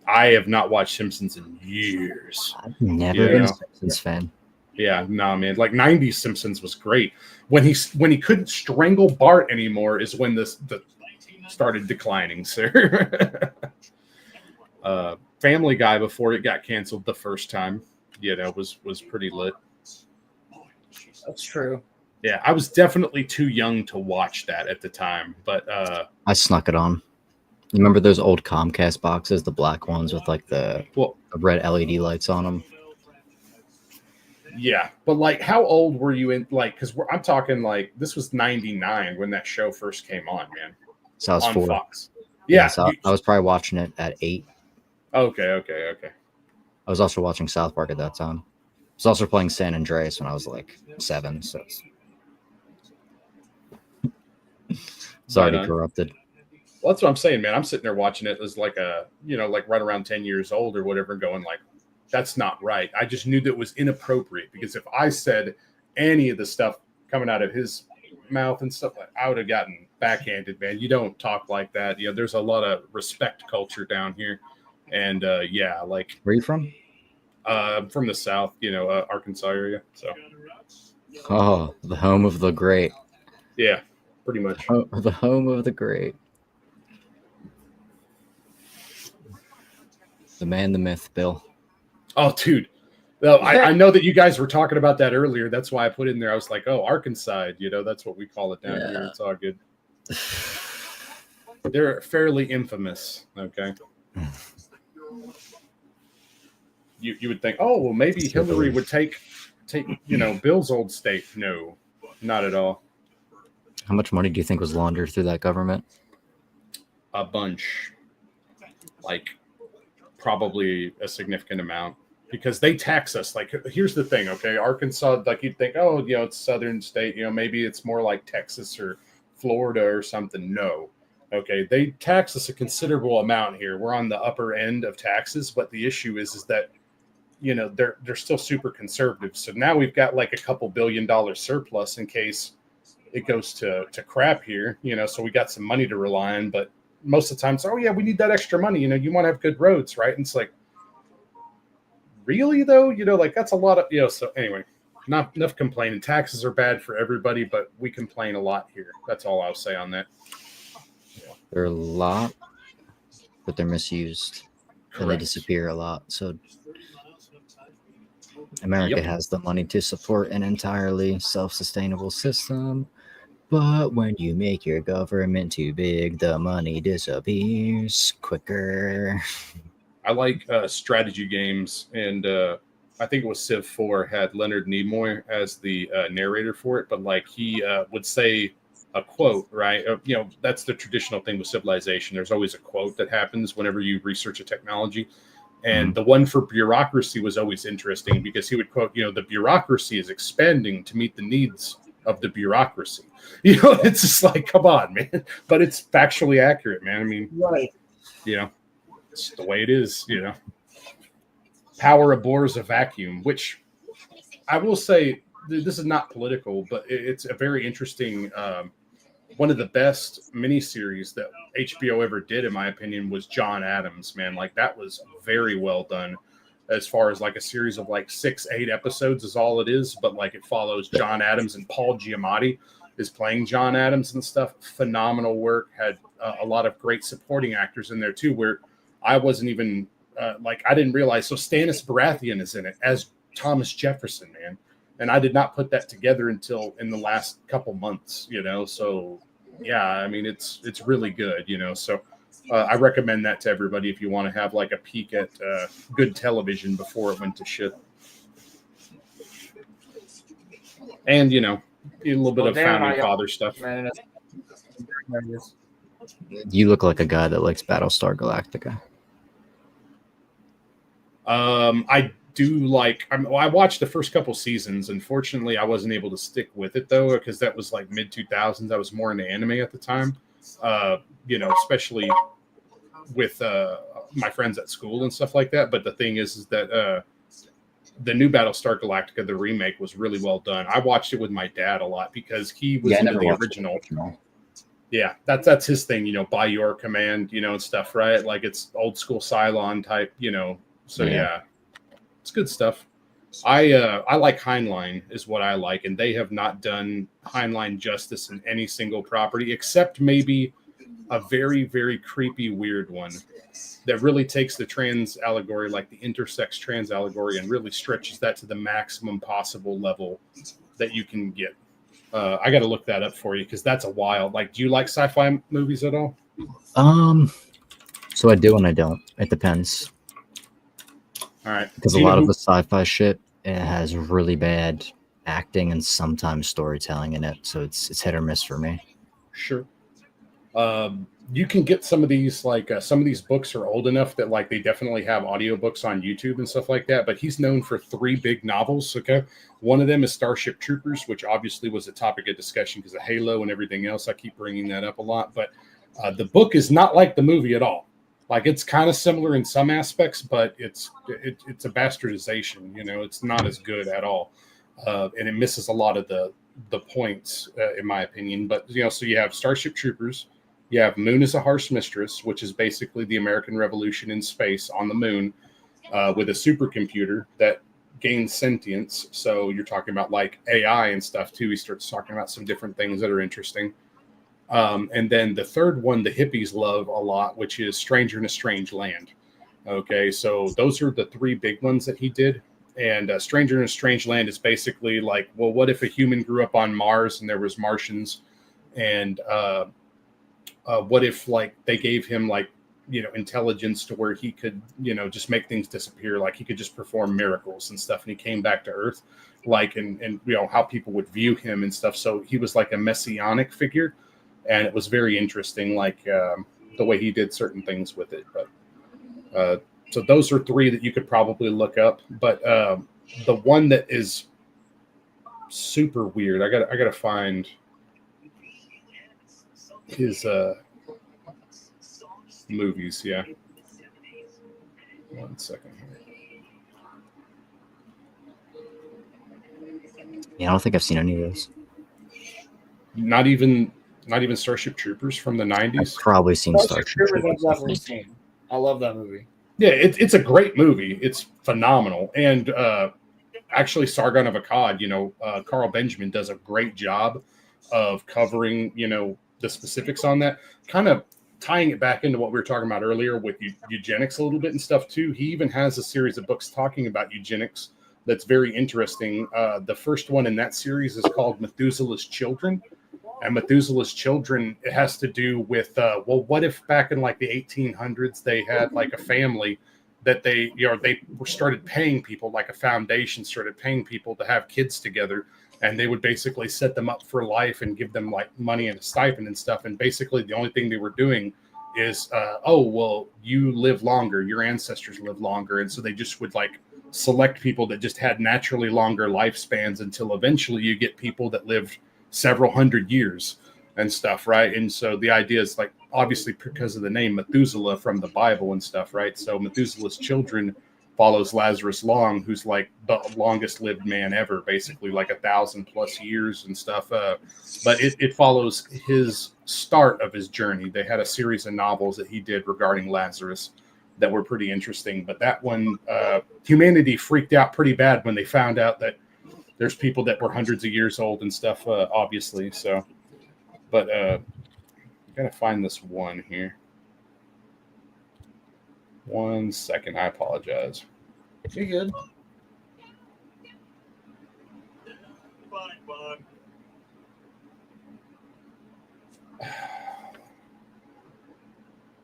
I have not watched Simpsons in years. I've never been a Simpsons fan. Yeah, nah, man. Like '90s Simpsons was great. When he couldn't strangle Bart anymore is when the started declining, sir. Family Guy before it got canceled the first time, was pretty lit. That's true. Yeah, I was definitely too young to watch that at the time, but I snuck it on. You remember those old Comcast boxes, the black ones with like the red LED lights on them? Yeah, but like, how old were you in? Like, because I'm talking like this was '99 when that show first came on, man. So I was on 4. Fox. Yeah, so I was probably watching it at 8. Okay. I was also watching South Park at that time. I was also playing San Andreas when I was like 7. So it's already corrupted. Well, that's what I'm saying, man. I'm sitting there watching it as like like right around 10 years old or whatever, going like, that's not right. I just knew that it was inappropriate because if I said any of the stuff coming out of his mouth and stuff, I would have gotten backhanded, man. You don't talk like that. There's a lot of respect culture down here. And like, where are you from? From the South, Arkansas area. So, oh, the home of the great. Yeah, pretty much. The home of the great. The man, the myth, Bill. Oh, dude. Well, I know that you guys were talking about that earlier. That's why I put in there. I was like, oh, Arkansas, that's what we call it down here. It's all good. They're fairly infamous. Okay. You would think, oh, well, maybe Hillary would take Bill's old state. No, not at all. How much money do you think was laundered through that government? A bunch. Like, probably a significant amount. Because they tax us. Like, here's the thing, okay? Arkansas, like, you'd think, oh, it's southern state. Maybe it's more like Texas or Florida or something. No. Okay, they tax us a considerable amount here. We're on the upper end of taxes, but the issue is that, they're still super conservative. So now we've got like a couple $2 billion surplus in case it goes to crap here. So we got some money to rely on. But most of the time, it's, oh yeah, we need that extra money. You want to have good roads, right? And it's like, really though, like that's a lot of, so anyway, not enough complaining. Taxes are bad for everybody, but we complain a lot here. That's all I'll say on that. They're a lot, but they're misused. Correct. And they disappear a lot. So America has the money to support an entirely self-sustainable system. But when you make your government too big, the money disappears quicker. I like strategy games, and I think it was Civ 4 had Leonard Nimoy as the narrator for it, but like he would say a quote, right? That's the traditional thing with Civilization. There's always a quote that happens whenever you research a technology. And the one for bureaucracy was always interesting because he would quote, the bureaucracy is expanding to meet the needs of the bureaucracy. It's just like, come on, man. But it's factually accurate, man. I mean, right. It's the way it is, Power abhors a vacuum, which I will say, this is not political, but it's a very interesting, one of the best miniseries that HBO ever did, in my opinion, was John Adams, man. Like, that was very well done as far as like a series of like 6-8 episodes is all it is. But like it follows John Adams, and Paul Giamatti is playing John Adams and stuff. Phenomenal work. Had a lot of great supporting actors in there too, where I wasn't even I didn't realize. So Stannis Baratheon is in it as Thomas Jefferson, man. And I did not put that together until in the last couple months, So yeah, I mean, it's really good, So I recommend that to everybody if you want to have like a peek at good television before it went to shit. And a little bit of founding father stuff. You look like a guy that likes Battlestar Galactica. I do like. I watched the first couple seasons. Unfortunately, I wasn't able to stick with it though, because that was like mid 2000s. I was more into anime at the time. Especially with my friends at school and stuff like that. But the thing is that the new Battlestar Galactica, the remake, was really well done. I watched it with my dad a lot because he was into the original. Yeah, that's his thing, by your command, and stuff, right? Like it's old school Cylon type, So yeah, it's good stuff. I like Heinlein is what I like, and they have not done Heinlein justice in any single property except maybe a very, very creepy, weird one that really takes the trans allegory, like the intersex trans allegory, and really stretches that to the maximum possible level that you can get. I got to look that up for you because that's a wild. Like, do you like sci-fi movies at all? So I do and I don't. It depends. All right. Because a lot of the sci-fi shit, it has really bad acting and sometimes storytelling in it, so it's hit or miss for me. Sure. You can get some of these, like some of these books are old enough that like they definitely have audiobooks on YouTube and stuff like that. But he's known for 3 big novels. Okay. One of them is Starship Troopers, which obviously was a topic of discussion because of Halo and everything else. I keep bringing that up a lot, but the book is not like the movie at all. Like it's kind of similar in some aspects, but it's a bastardization. It's not as good at all, and it misses a lot of the points, in my opinion. But so you have Starship Troopers. You have Moon is a Harsh Mistress, which is basically the American Revolution in space on the moon with a supercomputer that gains sentience. So you're talking about like AI and stuff too. He starts talking about some different things that are interesting. And then the third one, the hippies love a lot, which is Stranger in a Strange Land. Okay, so those are the 3 big ones that he did. And Stranger in a Strange Land is basically like, well, what if a human grew up on Mars and there was Martians? And what if like they gave him like intelligence to where he could just make things disappear, like he could just perform miracles and stuff, and he came back to Earth, like and how people would view him and stuff. So he was like a messianic figure, and it was very interesting, like the way he did certain things with it. But so those are 3 that you could probably look up. But the one that is super weird, I gotta find his movies. Yeah, 1 second here. Yeah, I don't think I've seen any of those. Not even Starship Troopers from the 90s. I've probably seen Starship Troopers. I've definitely seen. I love that movie. Yeah, it's a great movie. It's phenomenal. And actually, Sargon of Akkad, Carl Benjamin does a great job of covering, the specifics on that, kind of tying it back into what we were talking about earlier with eugenics a little bit and stuff too. He even has a series of books talking about eugenics that's very interesting. The first one in that series is called Methuselah's Children. And Methuselah's Children, it has to do with, what if back in like the 1800s, they had like a family that they started paying people, like a foundation started paying people to have kids together. And they would basically set them up for life and give them like money and a stipend and stuff. And basically the only thing they were doing is, you live longer, your ancestors live longer. And so they just would like select people that just had naturally longer lifespans until eventually you get people that lived several hundred years and stuff, right? And so the idea is like, obviously because of the name Methuselah from the Bible and stuff, right? So Methuselah's Children follows Lazarus Long, who's like the longest lived man ever, basically like 1,000+ years and stuff. But it follows his start of his journey. They had a series of novels that he did regarding Lazarus that were pretty interesting. But that one, humanity freaked out pretty bad when they found out that there's people that were hundreds of years old and stuff, obviously. So, but I gotta find this one here. 1 second, I apologize. You're good.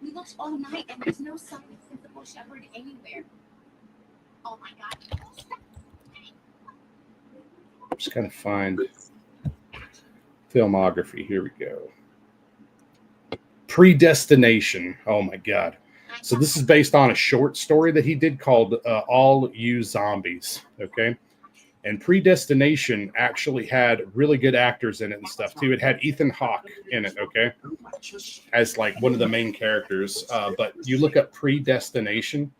We looked all night and there's no sign of Principal Shepard anywhere. Oh my god. I'm just gonna find filmography. Here we go. Predestination. Oh my god. So this is based on a short story that he did called All You Zombies. Okay. And Predestination actually had really good actors in it and stuff too. It had Ethan Hawke in it, okay, as like one of the main characters. But you look up Predestination,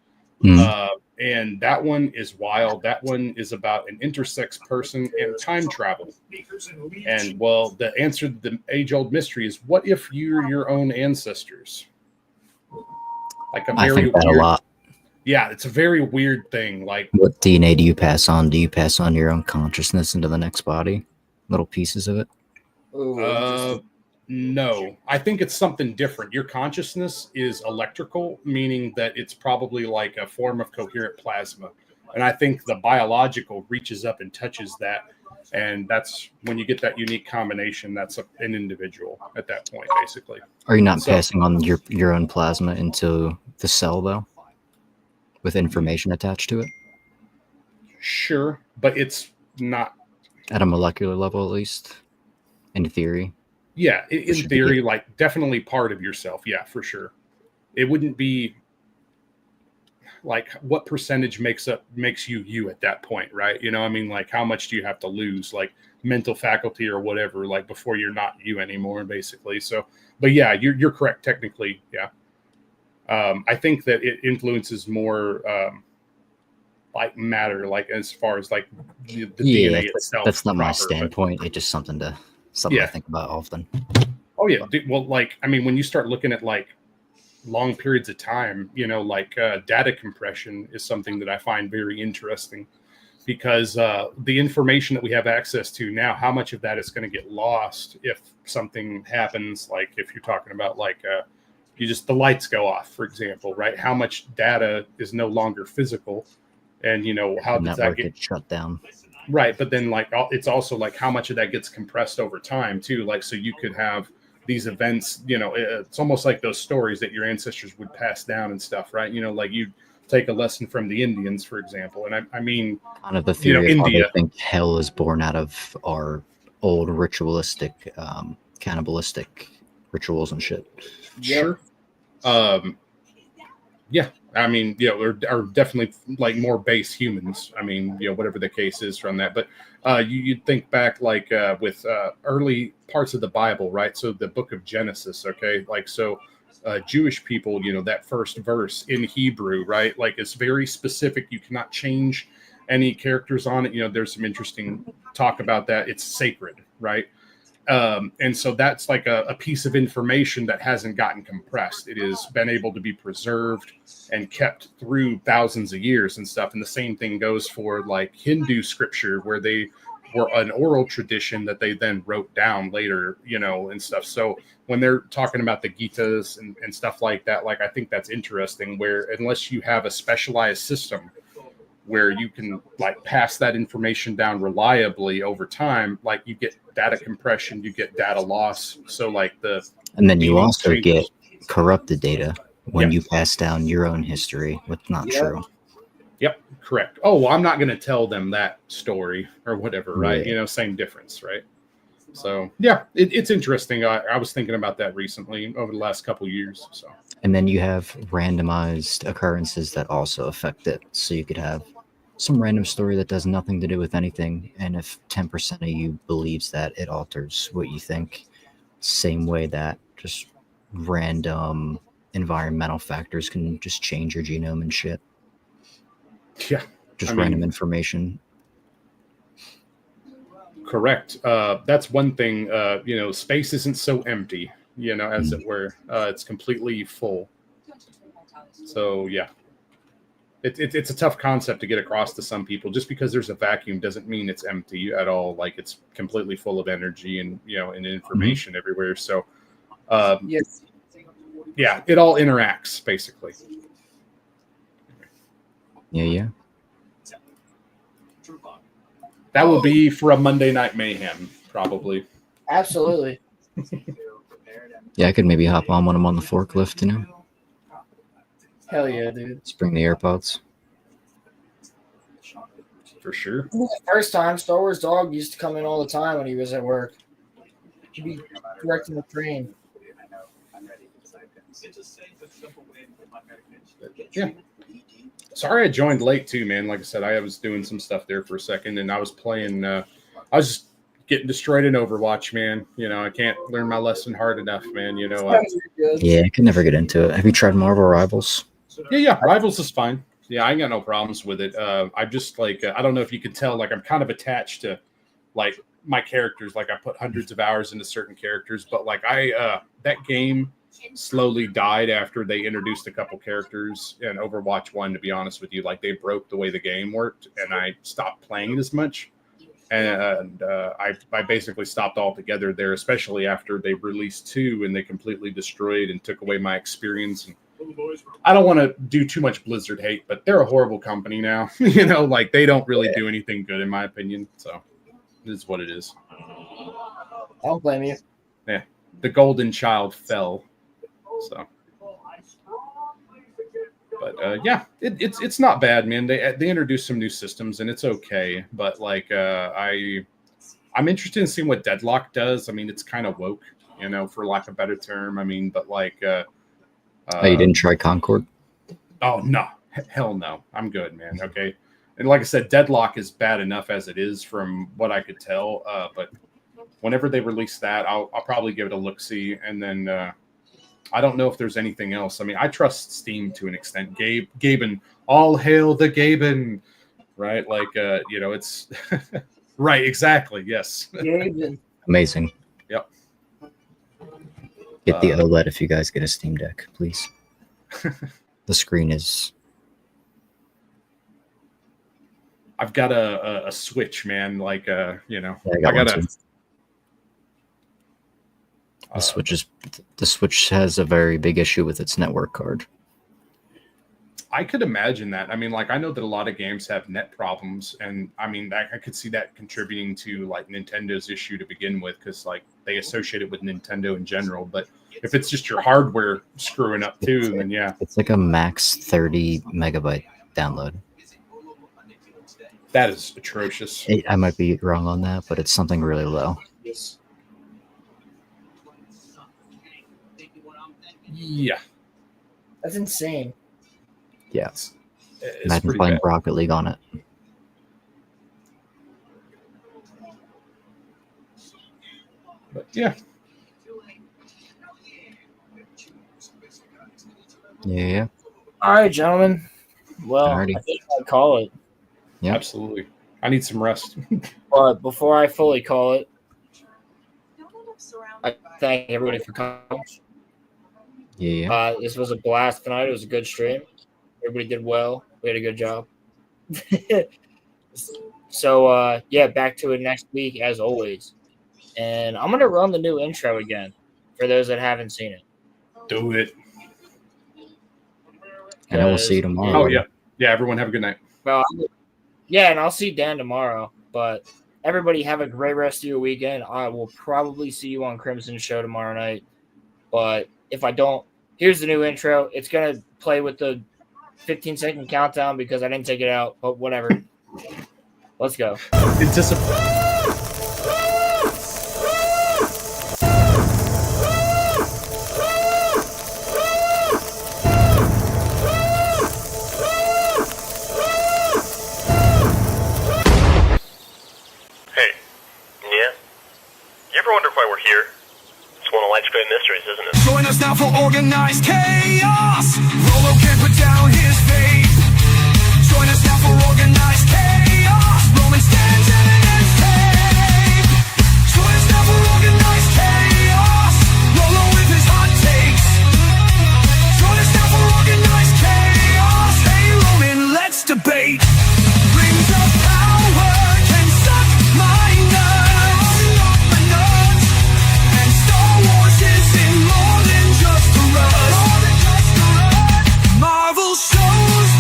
and that one is wild. That one is about an intersex person and time travel. And well, the answer to the age-old mystery is, what if you're your own ancestors? Like a I very think that weird, a lot. yeah, it's a very weird thing. Like, What DNA do you pass on? Do you pass on your own consciousness into the next body? Little pieces of it? No, I think it's something different. Your consciousness is electrical, meaning that it's probably like a form of coherent plasma. And I think the biological reaches up and touches that. And that's when you get that unique combination, that's an individual at that point, basically. Are you not passing on your own plasma into the cell, though? With information attached to it? Sure, but it's not. At a molecular level, at least? In theory? Yeah, in theory, like definitely part of yourself. Yeah, for sure. It wouldn't be like what percentage makes you at that point, right? You know, I mean, like how much do you have to lose, like mental faculty or whatever, like before you're not you anymore, basically. So, but yeah, you're correct technically. Yeah. I think that it influences more like matter, like as far as like the DNA itself. That's not my standpoint. It's just something I think about often. Oh yeah, well, like I mean, when you start looking at like long periods of time, you know, like data compression is something that I find very interesting, because the information that we have access to now, how much of that is going to get lost if something happens, like if you're talking about like the lights go off, for example, right? How much data is no longer physical, and you know, how does that get shut down? Right, but then like it's also like how much of that gets compressed over time too. Like, so you could have these events, you know, it's almost like those stories that your ancestors would pass down and stuff, right? You know, like you take a lesson from the Indians, for example, and I mean, kind of the theory of India. How they think hell is born out of our old ritualistic, cannibalistic rituals and shit. Sure. Yeah, I mean, you know, are definitely like more base humans. I mean, you know, whatever the case is from that. But you'd think back like with early parts of the Bible, right? So the book of Genesis, okay? Like, so Jewish people, you know, that first verse in Hebrew, right? Like it's very specific. You cannot change any characters on it. You know, there's some interesting talk about that. It's sacred, right? And so that's like a piece of information that hasn't gotten compressed. It has been able to be preserved and kept through thousands of years and stuff. And the same thing goes for like Hindu scripture, where they were an oral tradition that they then wrote down later, you know, and stuff. So when they're talking about the Gitas and stuff like that, like I think that's interesting, where unless you have a specialized system where you can like pass that information down reliably over time, like you get data compression, you get data loss. So like and then you also get corrupted data when you pass down your own history, what's not true. Yep, correct. Oh, well, I'm not going to tell them that story or whatever, right? Yeah. You know, same difference, right? So yeah, it's interesting. I was thinking about that recently over the last couple of years. So, and then you have randomized occurrences that also affect it. So you could have some random story that does nothing to do with anything, and if 10% of you believes that, it alters what you think. Same way that just random environmental factors can just change your genome and shit. Yeah, just random information. Correct. That's one thing. You know, space isn't so empty, you know, as it were. It's completely full. So yeah. It's a tough concept to get across to some people. Just because there's a vacuum doesn't mean it's empty at all. Like it's completely full of energy and, you know, and information everywhere. So, yes, yeah, it all interacts basically. Yeah. That will be for a Monday Night Mayhem, probably. Absolutely. Yeah, I could maybe hop on when I'm on the forklift, you know. Hell yeah, dude. Just bring the AirPods. For sure. The first time, Star Wars Dog used to come in all the time when he was at work. He'd be directing the train. Yeah. Sorry I joined late too, man. Like I said, I was doing some stuff there for a second, and I was playing. I was just getting destroyed in Overwatch, man. You know, I can't learn my lesson hard enough, man. You know. Yeah, I can never get into it. Have you tried Marvel Rivals? Yeah. Rivals is fine. Yeah, I ain't got no problems with it. I'm just like I don't know if you can tell, like I'm kind of attached to like my characters. Like I put hundreds of hours into certain characters, but like that game slowly died after they introduced a couple characters in Overwatch 1, to be honest with you. Like they broke the way the game worked, and I stopped playing it as much. And I basically stopped altogether there, especially after they released 2 and they completely destroyed and took away my experience. And I don't want to do too much Blizzard hate, but they're a horrible company now. You know, like they don't really do anything good in my opinion. So it is what it is. I don't blame you. Yeah. The golden child fell. So, but yeah, it's not bad, man. They introduced some new systems and it's okay. But like, I'm interested in seeing what Deadlock does. I mean, it's kind of woke, you know, for lack of a better term. I mean, but like, Oh, you didn't try Concord? Oh no, hell no. I'm good, man. Okay, and like I said, Deadlock is bad enough as it is, from what I could tell. But whenever they release that, I'll probably give it a look see, and then. I don't know if there's anything else. I mean, I trust Steam to an extent. Gaben, all hail the Gaben, right? Like, you know, it's right. Exactly. Yes. Gaben. Amazing. Yep. Get the OLED if you guys get a Steam Deck, please. The screen is. I've got a Switch, man. Like, you know, Yeah, I got one too. The Switch has a very big issue with its network card. I could imagine that. I mean, like, I know that a lot of games have net problems, and I mean, I could see that contributing to like Nintendo's issue to begin with, because like they associate it with Nintendo in general. But if it's just your hardware screwing up too, then yeah, it's like a max 30 megabyte download. That is atrocious. I might be wrong on that, but it's something really low. Yes. Yeah, that's insane. Yeah, it's imagine playing Rocket League on it. But yeah, yeah. All right, gentlemen. Well, Alrighty. I think I'll call it. Yeah, absolutely. I need some rest. But before I fully call it, I thank everybody for coming. Yeah. This was a blast tonight. It was a good stream. Everybody did well. We had a good job. So, yeah, back to it next week as always. And I'm going to run the new intro again for those that haven't seen it. Do it. And I will see you tomorrow. Oh, yeah. Yeah, everyone have a good night. Well, yeah, and I'll see Dan tomorrow. But everybody have a great rest of your weekend. I will probably see you on Crimson's show tomorrow night. But if I don't, here's the new intro. It's going to play with the 15-second countdown because I didn't take it out, but whatever. Let's go. Hey, yeah? You ever wonder why we're here? It's one of life's great mysteries, isn't it? Join us now for organized chaos. Rolo can't put down his faith. Join us now for organized chaos. Roman stands in an tape. Join us now for organized chaos. Rolo with his hot takes. Join us now for organized chaos. Hey Roman, let's debate. Rings of power can suck my nuts. And Star Wars isn't more than just a rush. Marvel shows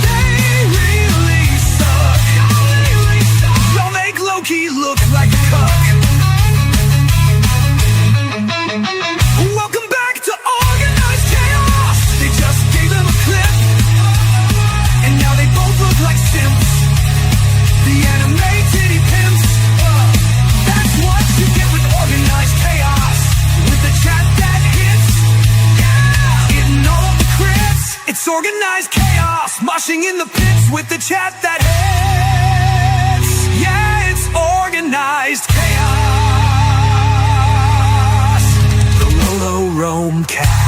It's organized chaos, moshing in the pits with the chat that hits. Yeah, it's organized chaos. The RoloRome cast.